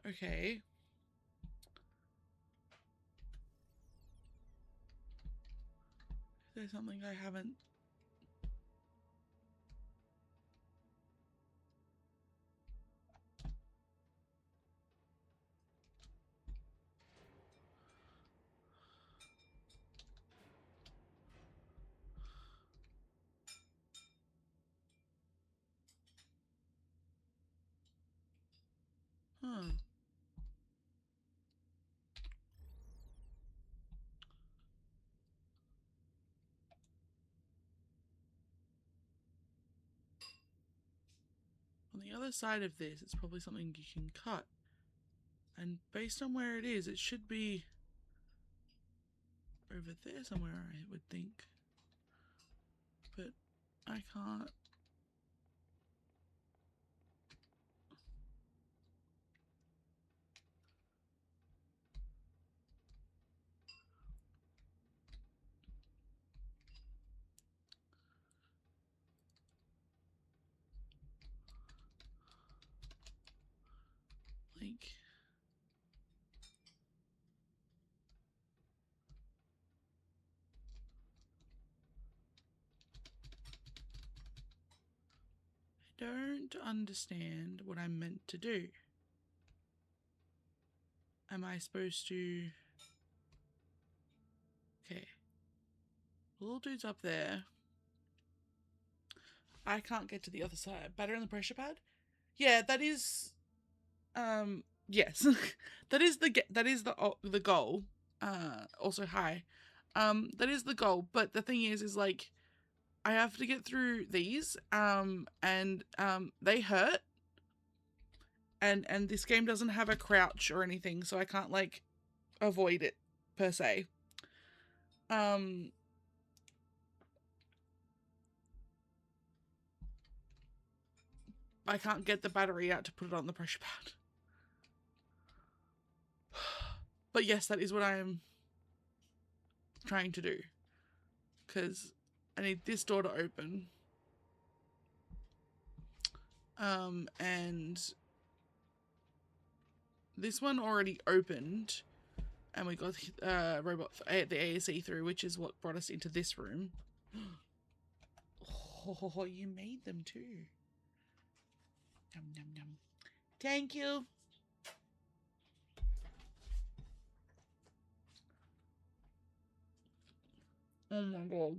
C: Okay. There's something I haven't... Huh. On the other side of this, it's probably something you can cut. And based on where it is, it should be over there somewhere, I would think. But I can't. Like... I don't understand what I'm meant to do. Am I supposed to... Okay. Little dude's up there. I can't get to the other side. Batter on the pressure pad? Yeah, that is... Yes. that is the goal. Also hi. That is the goal, but the thing is like, I have to get through these, and they hurt. And this game doesn't have a crouch or anything, so I can't, like, avoid it, per se. I can't get the battery out to put it on the pressure pad. But yes, that is what I am trying to do. Because I need this door to open. And this one already opened. And we got robot the AEST through, which is what brought us into this room. Oh, you made them too. Yum, yum, yum. Thank you. Oh my god.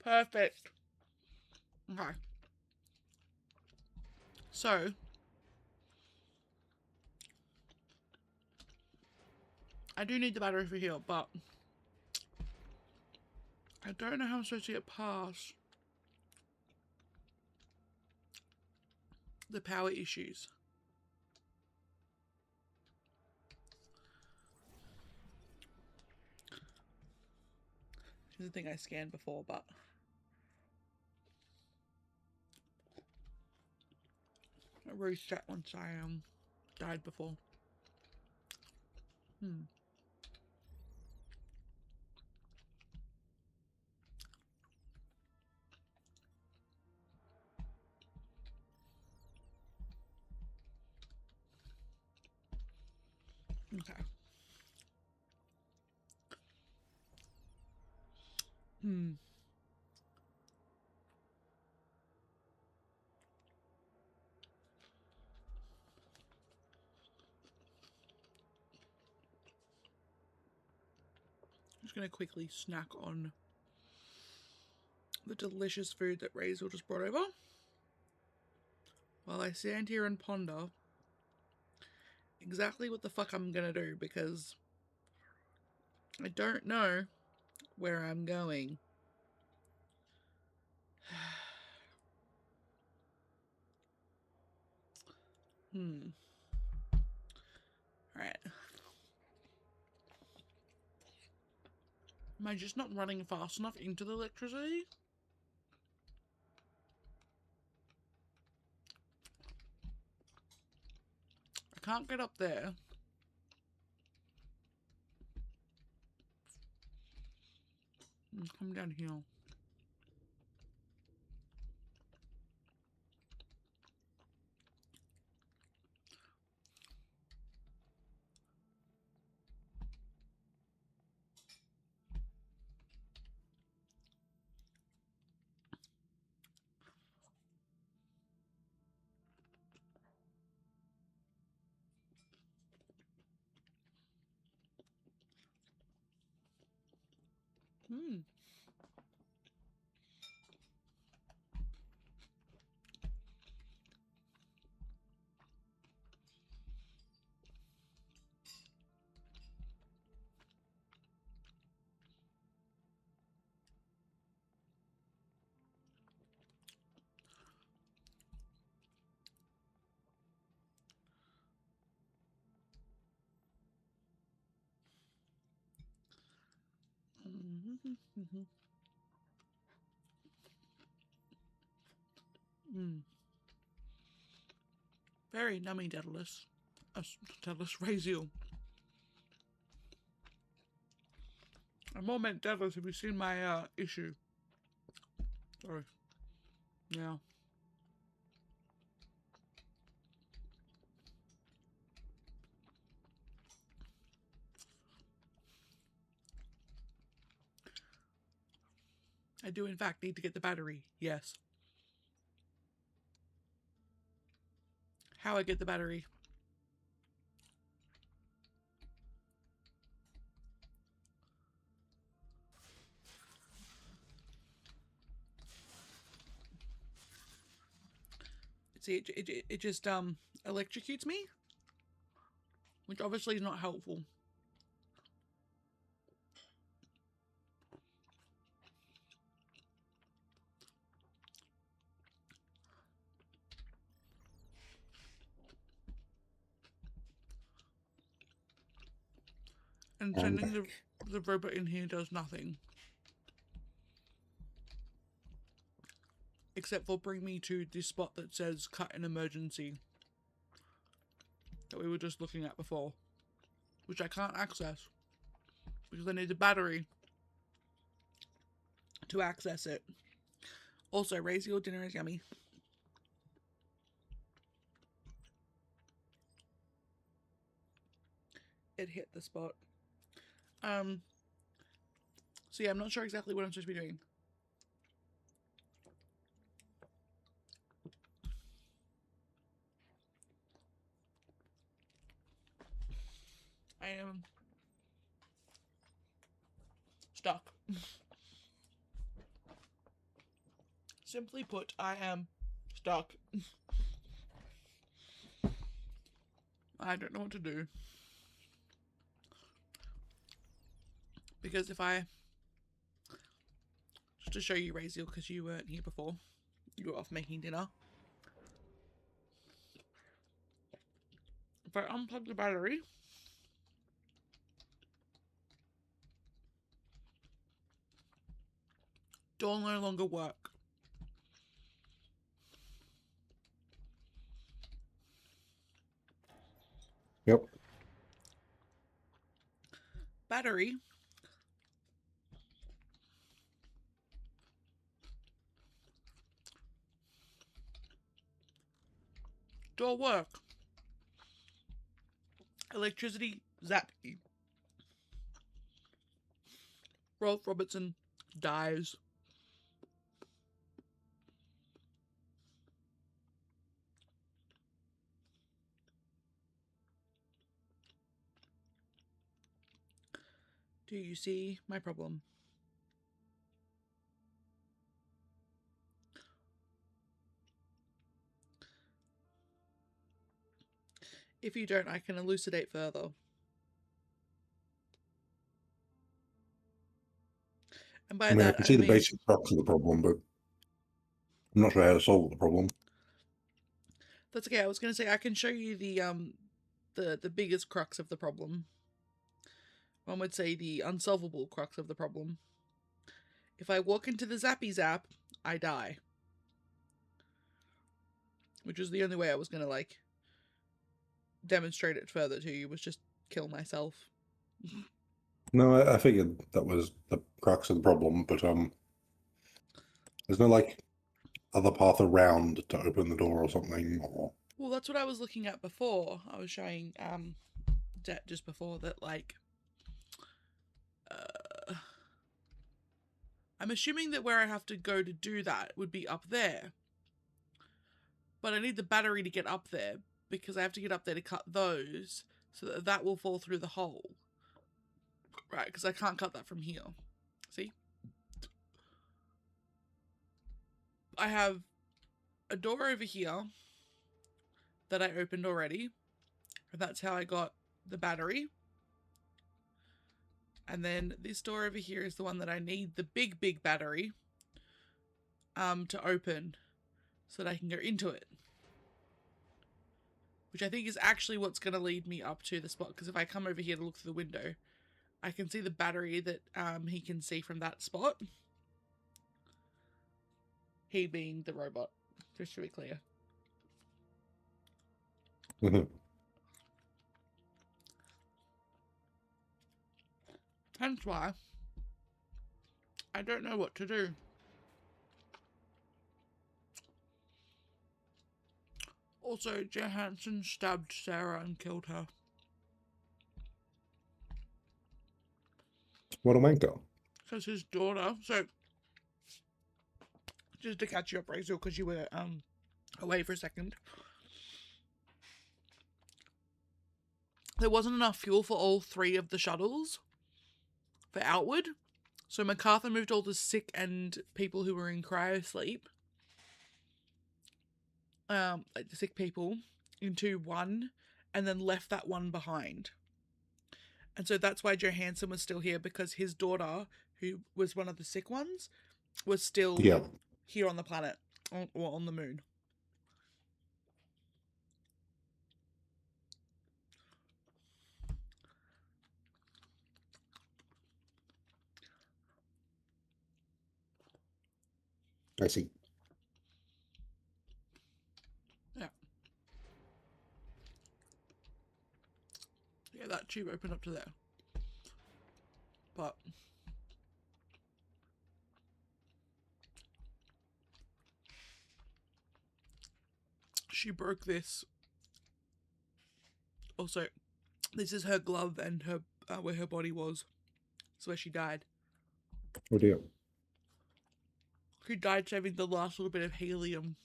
C: Perfect. Okay. So, I do need the battery for here, but I don't know how I'm supposed to get past the power issues. This is the thing I scanned before, but I reset once I died before. Okay. Just gonna quickly snack on the delicious food that Razel just brought over while I stand here and ponder exactly what the fuck I'm gonna do, because I don't know where I'm going. Alright. Am I just not running fast enough into the electricity? I can't get up there. Come down here. Very nummy, Daedalus. Daedalus Raziel. I more meant Daedalus. Have you seen my issue? Sorry. Yeah. I do in fact need to get the battery. Yes. How I get the battery? See, it just electrocutes me, which obviously is not helpful. And sending the robot in here does nothing. Except for bring me to this spot that says cut an emergency. that we were just looking at before, which I can't access because I need the battery to access it. Also, raise your dinner is yummy. It hit the spot. So yeah, I'm not sure exactly what I'm supposed to be doing. I am stuck. Simply put, I am stuck. I don't know what to do. Because if I... Just to show you, Raziel, because you weren't here before. You were off making dinner. If I unplug the battery... Door no longer work.
D: Yep.
C: Battery. Door work. Electricity zappy. Rolf Robertson dies. Do you see my problem? If you don't, I can elucidate further. And by
D: I mean, I
C: that,
D: can
C: I
D: see the
C: mean...
D: basic crux of the problem, but I'm not sure how to solve the problem.
C: That's okay. I was going to say I can show you the biggest crux of the problem. One would say the unsolvable crux of the problem. If I walk into the Zappy Zap, I die. Which is the only way I was going to, like, demonstrate it further to you, was just kill myself.
D: No, I figured that was the crux of the problem, but there's no, like, other path around to open the door or something, or...
C: Well, that's what I was looking at before. I was showing Det just before that, like, I'm assuming that where I have to go to do that would be up there. But I need the battery to get up there, because I have to get up there to cut those, so that that will fall through the hole. Right, because I can't cut that from here. See? I have a door over here that I opened already. And that's how I got the battery. And then this door over here is the one that I need the big battery to open so that I can go into it. Which I think is actually what's going to lead me up to the spot. Because if I come over here to look through the window, I can see the battery that he can see from that spot. He being the robot, just to be clear. Hence why I don't know what to do. Also, Johansson stabbed Sarah and killed her.
D: What a wanker.
C: Because his daughter, so just to catch you up, Rachel, because you were away for a second. There wasn't enough fuel for all 3 of the shuttles for Outward. So MacArthur moved all the sick and people who were in cryo sleep, like the sick people, into one, and then left that one behind. And so that's why Johansson was still here, because his daughter, who was one of the sick ones, was still here on the planet, or on the moon.
D: I see.
C: Yeah. tube opened up to there. But she broke this. Also, this is her glove and her where her body was. It's where she died.
D: Oh dear.
C: She died saving the last little bit of helium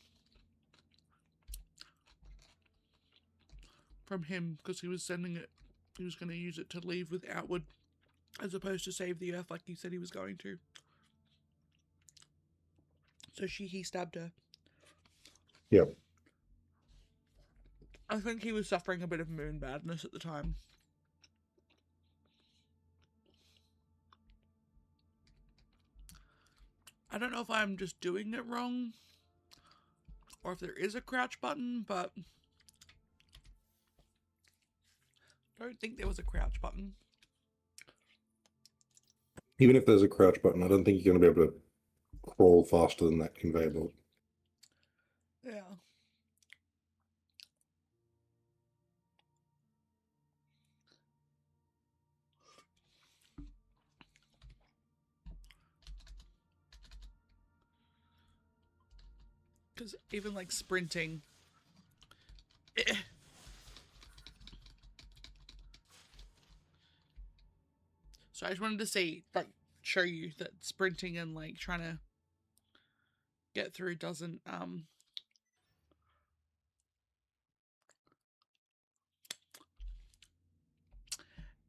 C: from him because he was sending it. He was going to use it to leave with Outward as opposed to save the Earth like he said he was going to. So he stabbed her.
D: Yeah.
C: I think he was suffering a bit of moon badness at the time. I don't know if I'm just doing it wrong or if there is a crouch button, but I don't think there was a crouch button.
D: Even if there's a crouch button, I don't think you're going to be able to crawl faster than that conveyor belt.
C: Yeah. Because even like sprinting. So I just wanted to say, like, show you that sprinting and like trying to get through doesn't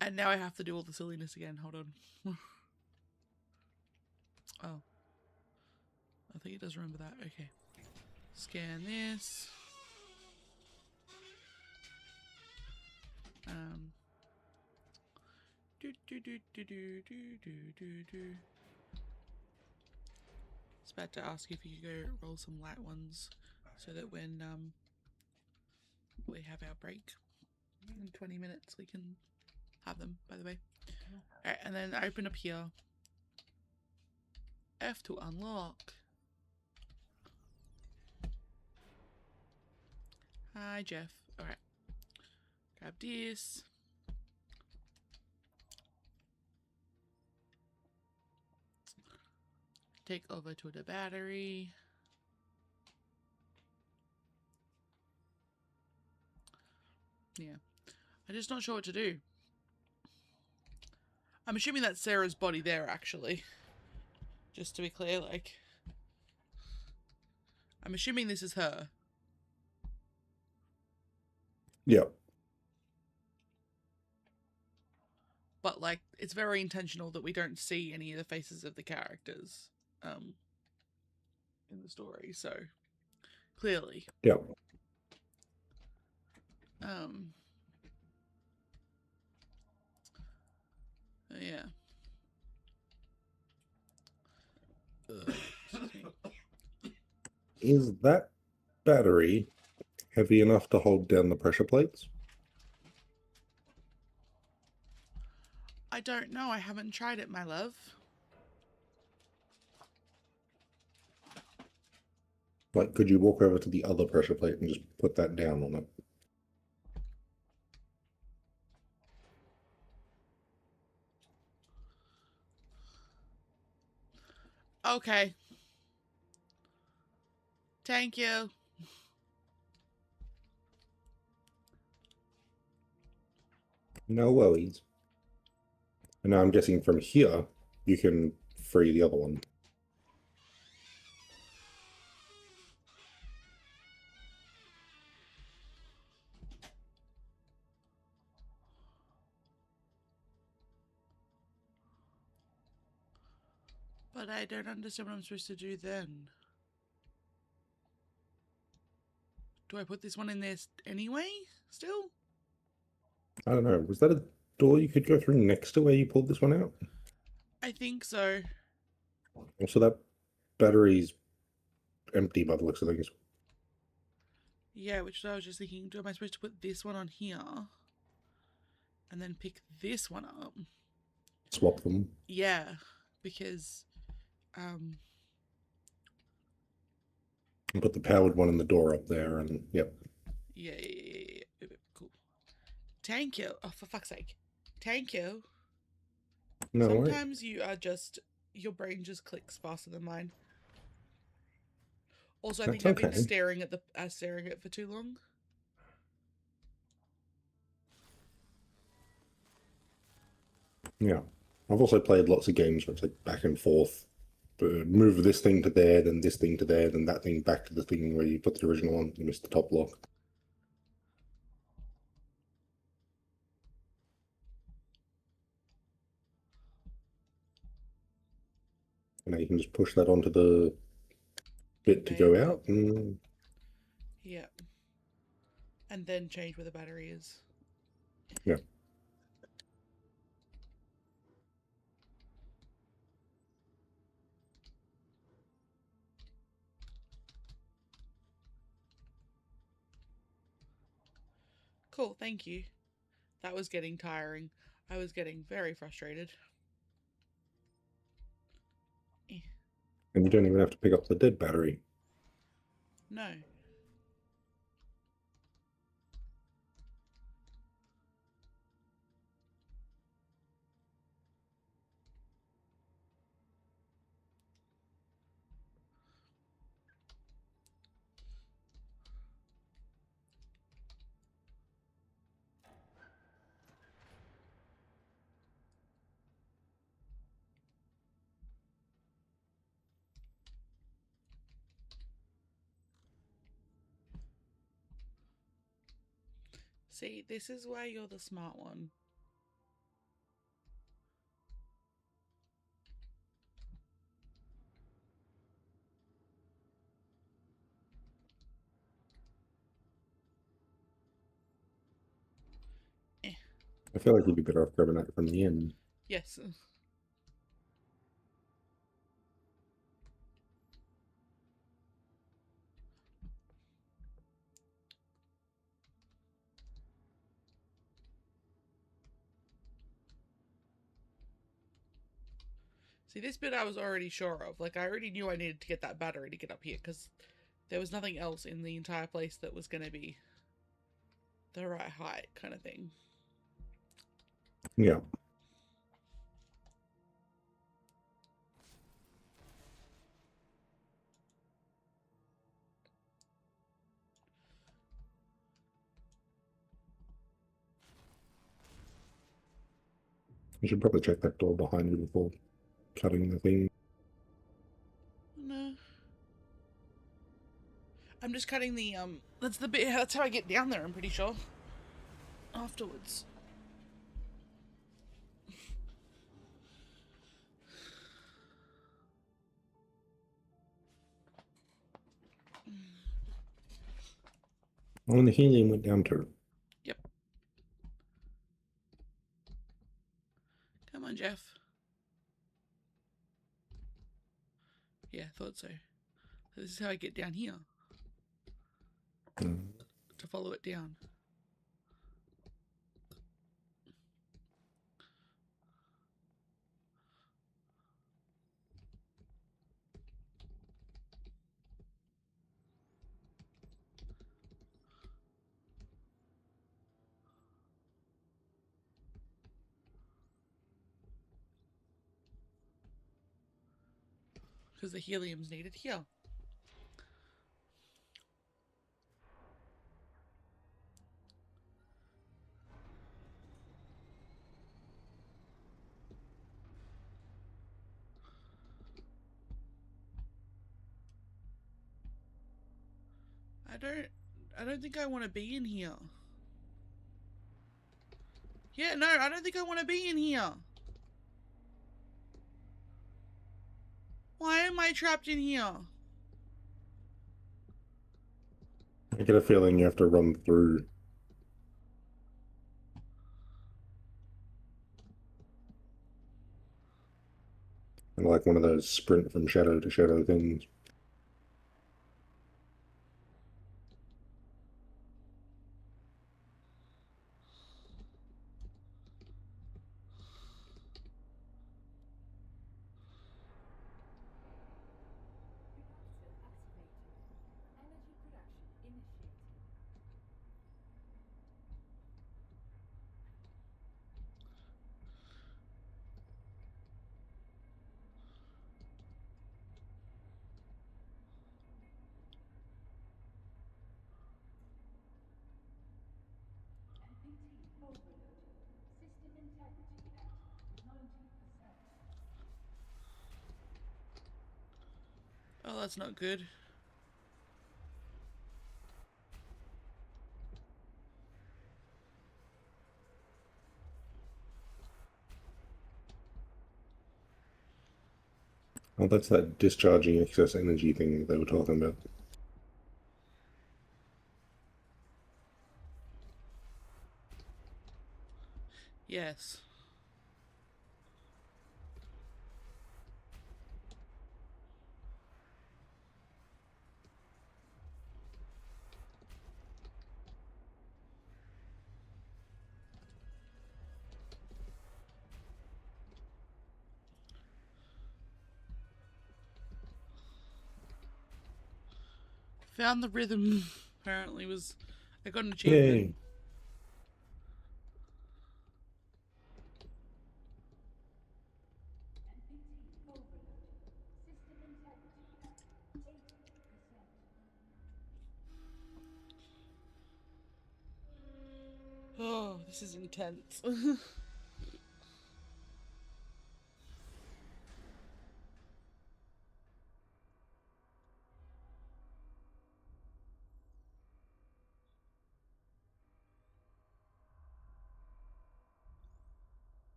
C: and now I have to do all the silliness again. Hold on. Oh. I think it does remember that. Okay. Scan this. It's about to ask if you could go roll some light ones so that when we have our break in 20 minutes we can have them, by the way. Alright, and then open up here. F to unlock. Hi, Jeff. Alright. Grab this. Take over to the battery. Yeah. I'm just not sure what to do. I'm assuming that's Sarah's body there, actually. Just to be clear, like... I'm assuming this is her.
D: Yeah.
C: But, like, it's very intentional that we don't see any of the faces of the characters in the story, so... Clearly.
D: Yeah.
C: Yeah.
D: Is that battery heavy enough to hold down the pressure plates?
C: I don't know. I haven't tried it, my love.
D: Like, could you walk over to the other pressure plate and just put that down on it?
C: Okay. Thank you.
D: No worries. And now I'm guessing from here, you can free the other one.
C: But I don't understand what I'm supposed to do then. Do I put this one in there anyway? Still?
D: I don't know. Was that a door you could go through next to where you pulled this one out?
C: I think so.
D: Also, that battery's empty by the looks of things.
C: Yeah, which I was just thinking, am I supposed to put this one on here? And then pick this one up?
D: Swap them.
C: Yeah, because...
D: And put the powered one in the door up there, and yep.
C: Yeah. Cool. Thank you. Oh, for fuck's sake. Thank you.
D: No,
C: Sometimes you are just, your brain just clicks faster than mine. Also, I
D: That's
C: think I've been
D: okay.
C: staring at it for too long.
D: Yeah. I've also played lots of games where it's like back and forth. Move this thing to there, then this thing to there, then that thing back to the thing where you put the original on. You missed the top lock. And now you can just push that onto the bit to go out. And
C: Yeah. And then change where the battery is.
D: yeah.
C: Cool, thank you. That was getting tiring. I was getting very frustrated.
D: And you don't even have to pick up the dead battery.
C: No. See, this is why you're the smart one.
D: I feel like you'd be better off grabbing that from the end.
C: Yes. See, this bit I was already sure of. Like, I already knew I needed to get that battery to get up here, because there was nothing else in the entire place that was going to be the right height, kind of thing.
D: Yeah. You should probably check that door behind you before cutting the thing.
C: No. I'm just cutting the, that's the bit, that's how I get down there, I'm pretty sure. Afterwards.
D: Oh, and the helium went down too.
C: Yep. Come on, Jeff. Yeah, I thought so. This is how I get down here. To follow it down. Because the helium's needed here. I don't think I want to be in here. Yeah, no, I don't think I want to be in here. Why am I trapped in here?
D: I get a feeling you have to run through. And like one of those sprint from shadow to shadow things.
I: Energy production initiated.
C: Oh, that's not good.
D: Oh, that's that discharging excess energy thing they were talking about.
C: Yes. Found the rhythm. Apparently was... I got an achievement.
D: Yay.
I: NPT overloaded. System integrity at 80%.
C: Oh, this is intense.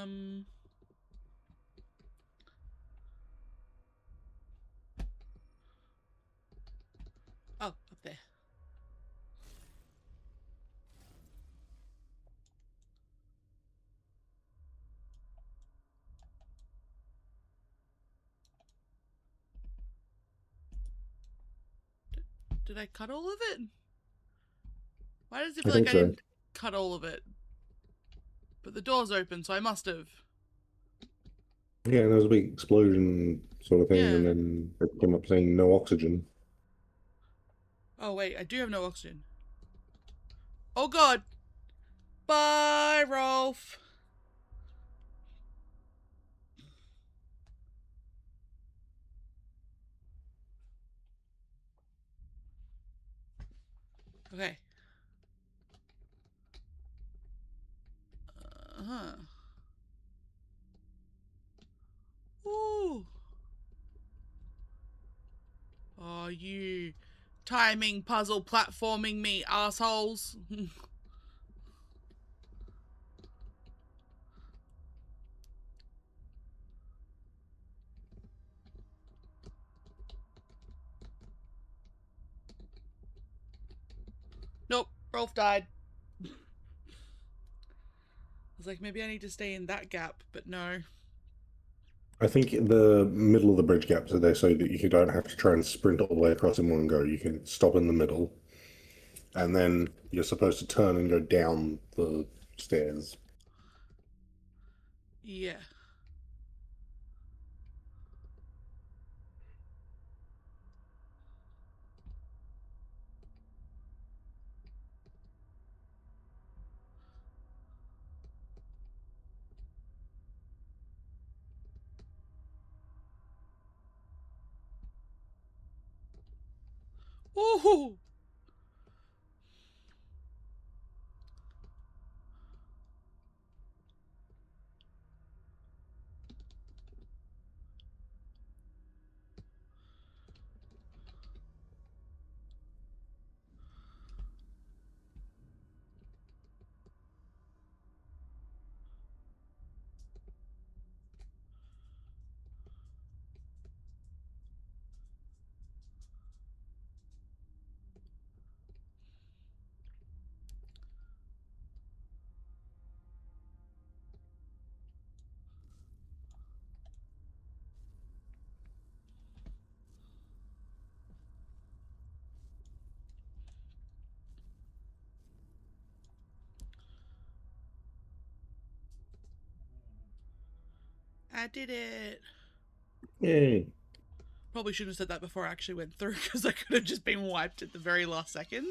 C: um... Oh, up there. Did I cut all of it? Why does it
D: I
C: feel like
D: think
C: I
D: so.
C: didn't cut all of it? But the door's open, so I must have.
D: Yeah, there was a big explosion sort of thing,
C: Yeah.
D: and then it came up saying no oxygen.
C: Oh, wait, I do have no oxygen. Oh, God. Bye, Rolf. Okay. Uh-huh. Ooh. Oh, you timing puzzle platforming me assholes. Nope, Rolf died. I was like, maybe I need to stay in that gap, but no.
D: I think in the middle of the bridge gaps are there so that you don't have to try and sprint all the way across in one go. You can stop in the middle, and then you're supposed to turn and go down the stairs.
C: Yeah. Ooh. I did it.
D: Yay.
C: Probably shouldn't have said that before I actually went through, because I could have just been wiped at the very last second.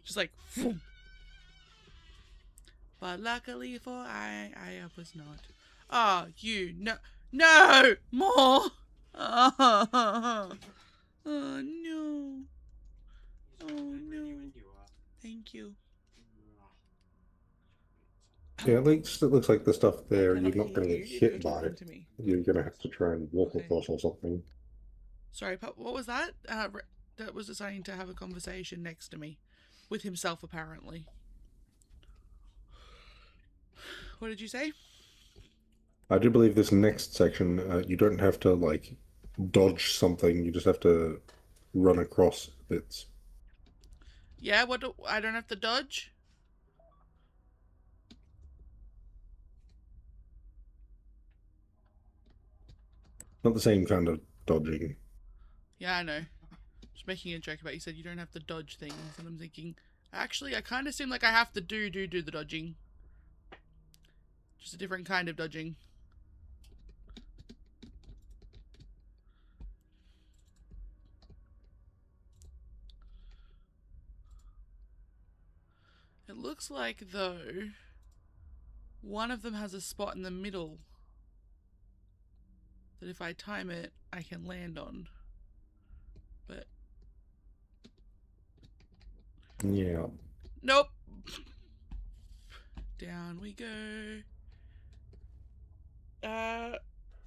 C: Just like, phoom. But luckily for I was not. Oh, you, no, more! Oh, oh no. Oh no. Thank you.
D: Yeah, at least it looks like the stuff
C: I
D: there you're
C: cannot
D: not
C: hear
D: going to
C: you
D: get
C: if you're
D: hit by.
C: talking to me.
D: You're going to have to try and walk
C: Okay.
D: across or something.
C: Sorry, what was that? That was deciding to have a conversation next to me. With himself, apparently. What did you say?
D: I do believe this next section, you don't have to, like, dodge something. You just have to run across bits.
C: Yeah, I don't have to dodge?
D: Not the same kind of dodging.
C: Yeah, I know. Just making a joke about you said you don't have to dodge things, and I'm thinking, actually, I kind of seem like I have to do the dodging. Just a different kind of dodging. It looks like, though, one of them has a spot in the middle that if I time it, I can land on. But...
D: Yeah.
C: Nope! Down we go.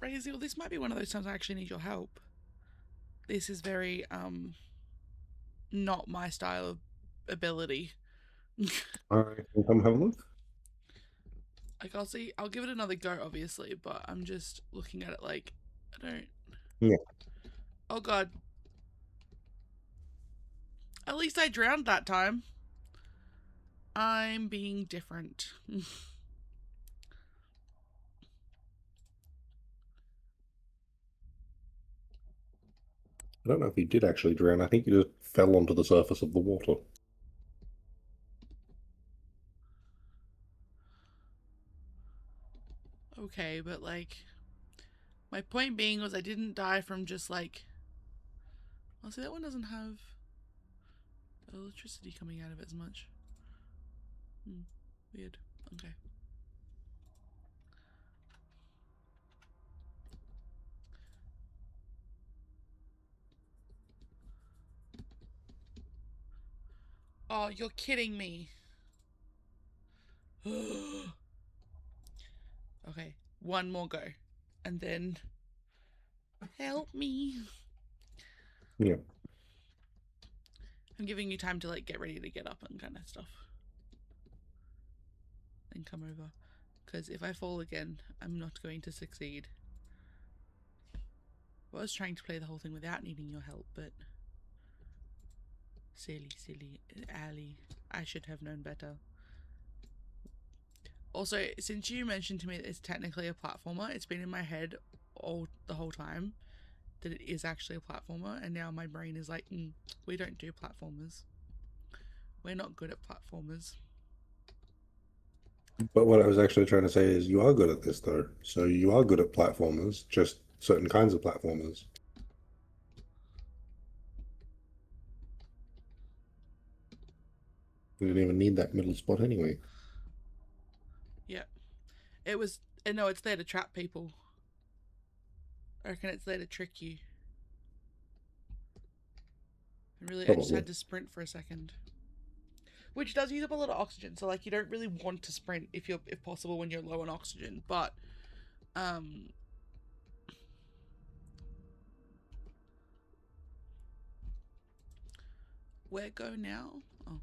C: Raziel, this might be one of those times I actually need your help. This is very, not my style of ability.
D: I can come have a look.
C: Like, I'll give it another go, obviously, but I'm just looking at it like, I don't...
D: Yeah.
C: Oh, God. At least I drowned that time. I'm being different.
D: I don't know if he did actually drown. I think he just fell onto the surface of the water.
C: Okay, but, like... My point being was I didn't die from just, like... I'll say that one doesn't have electricity coming out of it as much. Weird. Okay. Oh, you're kidding me. Okay, one more go. And then... Help me.
D: Yeah.
C: I'm giving you time to, like, get ready to get up and kind of stuff. And come over. Because if I fall again, I'm not going to succeed. I was trying to play the whole thing without needing your help, but... Silly Ali. I should have known better. Also, since you mentioned to me that it's technically a platformer, it's been in my head the whole time that it is actually a platformer, and now my brain is like, we don't do platformers. We're not good at platformers.
D: But what I was actually trying to say is you are good at this, though. So you are good at platformers, just certain kinds of platformers. You didn't even need that middle spot anyway.
C: Yeah. It was... No, it's there to trap people. I reckon it's there to trick you. And really,
D: Probably.
C: I just had to sprint for a second. Which does use up a lot of oxygen, so, like, you don't really want to sprint if possible when you're low on oxygen, but... Where go now? Oh.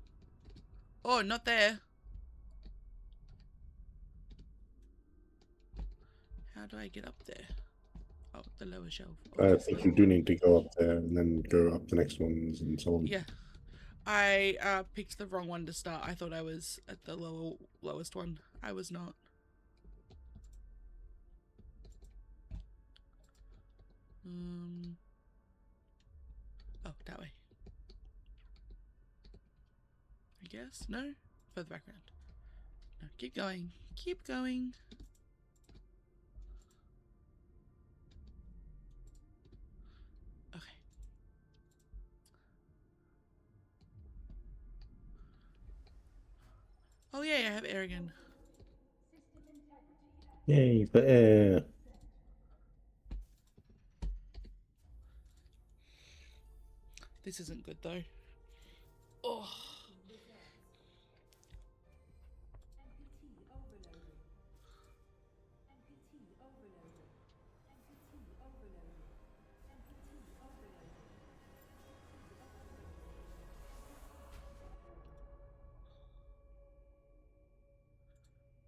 C: Oh, not there. How do I get up there? Oh, the lower shelf, obviously.
D: I think you do need to go up there and then go up the next ones and so on.
C: Yeah. I picked the wrong one to start. I thought I was at the lowest one. I was not. Oh, that way. I guess? No? Further background. No, keep going. Keep going. Okay. Oh yeah, I have air again.
D: Yay, for air.
C: This isn't good though. Oh.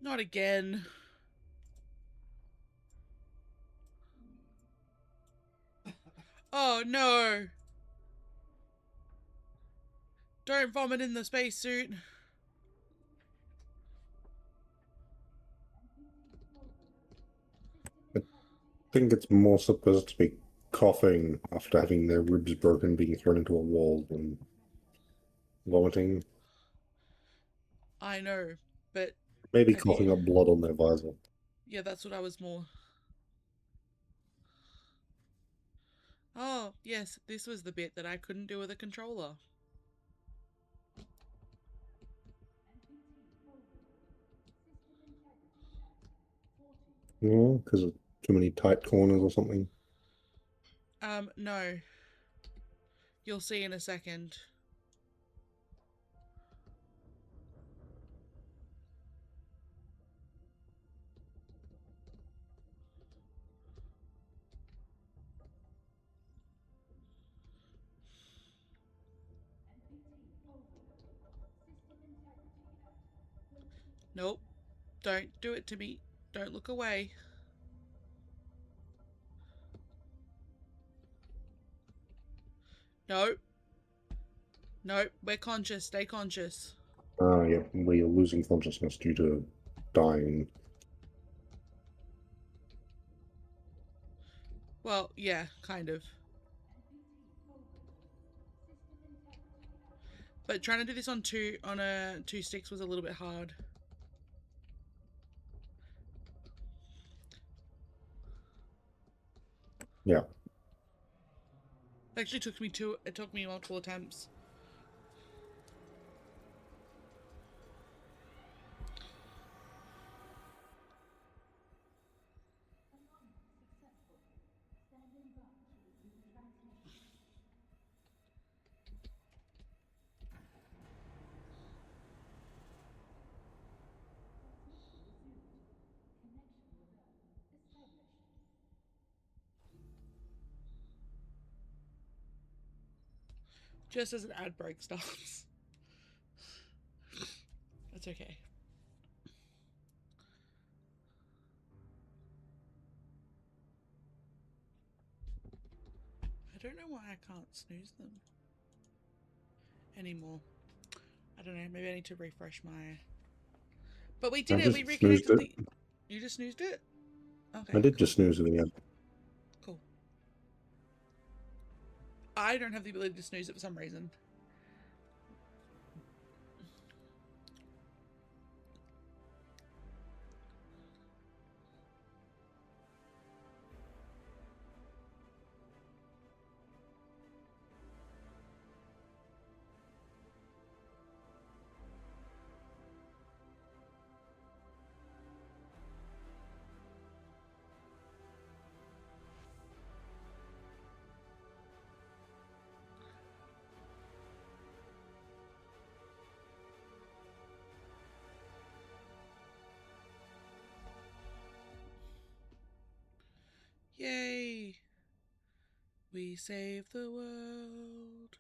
C: Not again. Oh no! Don't vomit in the spacesuit.
D: I think it's more supposed to be coughing after having their ribs broken, being thrown into a wall, than vomiting.
C: I know, but
D: Maybe
C: have you...
D: coughing up blood on their visor.
C: Yeah, that's what I was more... Oh, yes, this was the bit that I couldn't do with a controller.
D: Yeah, because of too many tight corners or something.
C: No. You'll see in a second. Nope. Don't do it to me. Don't look away. No. No, we're conscious. Stay conscious.
D: Yeah, where you're losing consciousness due to dying.
C: Well, yeah, kind of. But trying to do this on two sticks was a little bit hard.
D: Yeah.
C: It actually took me multiple attempts. Just as an ad break stops. That's okay. I don't know why I can't snooze them anymore. I don't know, maybe I need to refresh my... But we did
D: I
C: it! We
D: just snoozed
C: reconnected
D: it.
C: the... You just snoozed it? Okay.
D: I did just snooze it again.
C: Cool. I don't have the ability to snooze it for some reason. Yay! We saved the world.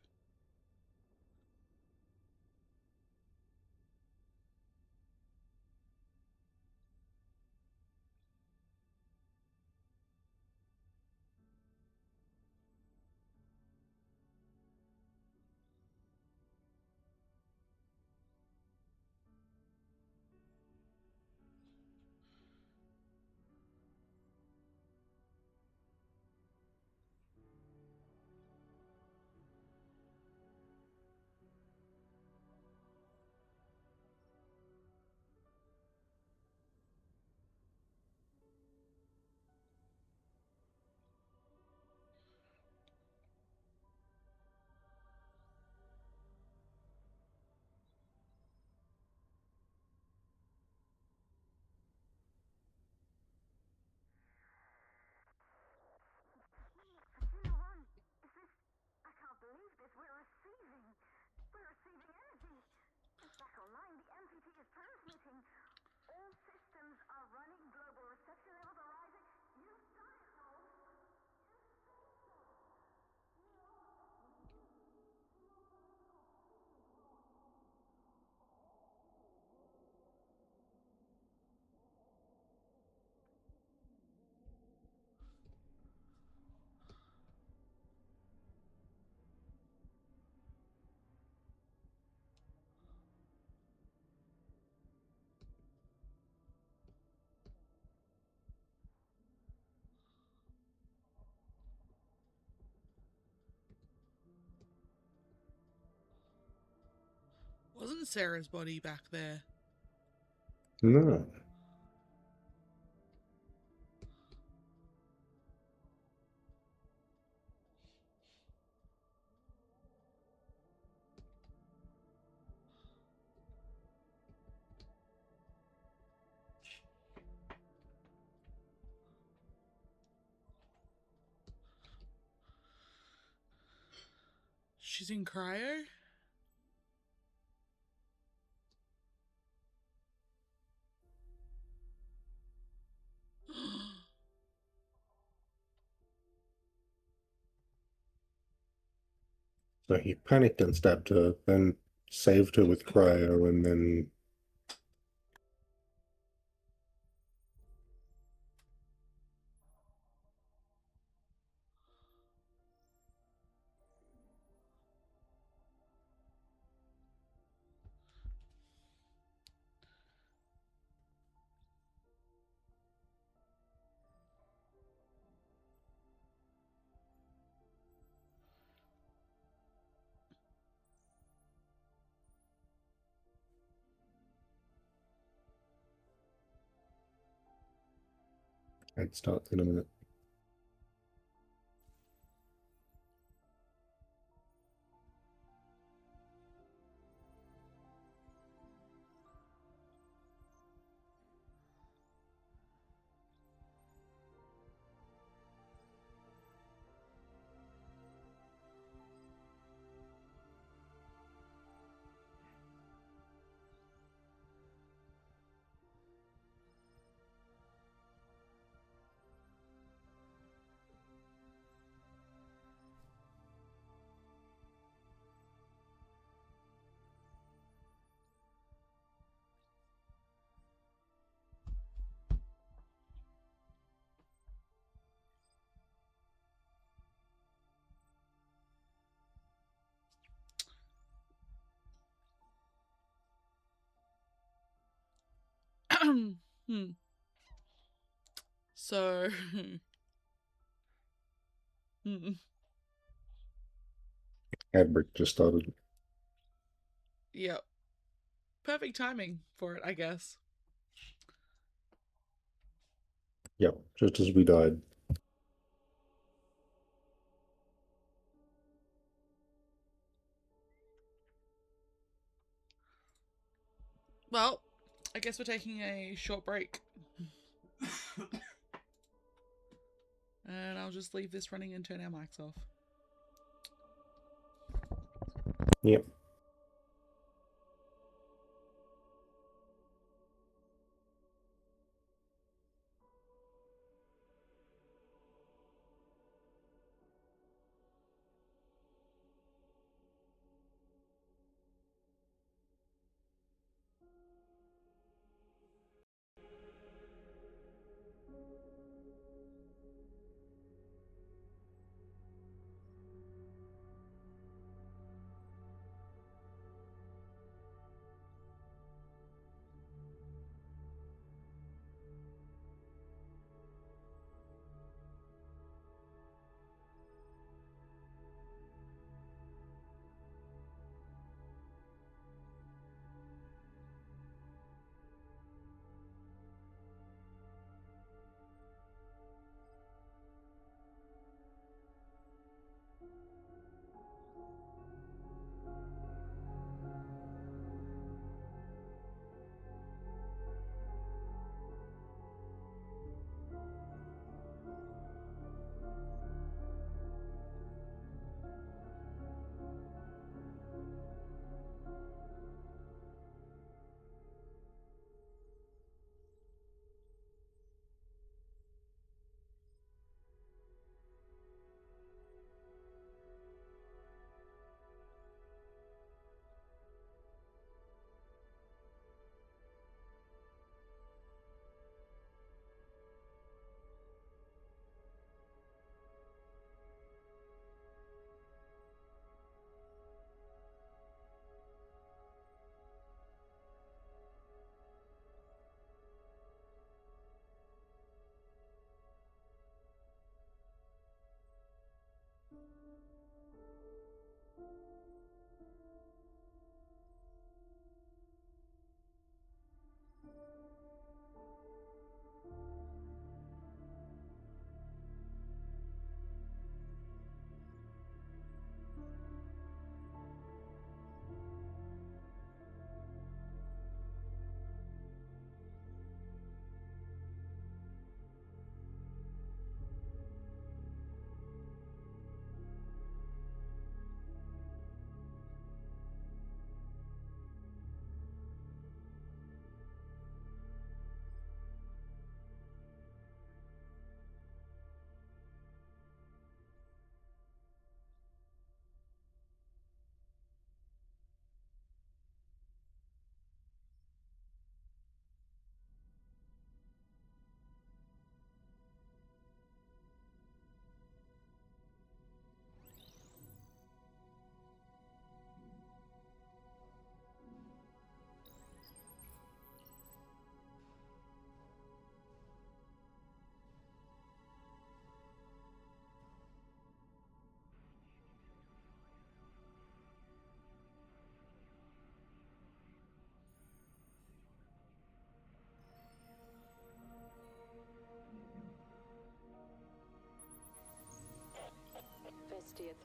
C: Wasn't Sarah's body back there?
D: No.
C: She's in cryo?
D: So he panicked and stabbed her, then saved her with cryo, and then it starts in a minute.
C: Hmm. So,
D: Adbrick just started.
C: yep. Perfect timing for it, I guess.
D: Yep, just as we died.
C: Well, I guess we're taking a short break. And I'll just leave this running and turn our mics off.
D: Yep.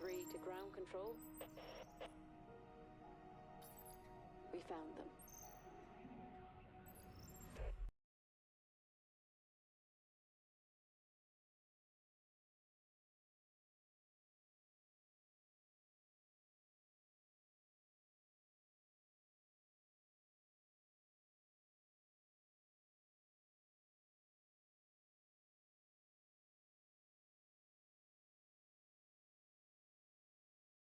E: 3 to ground control. We found them.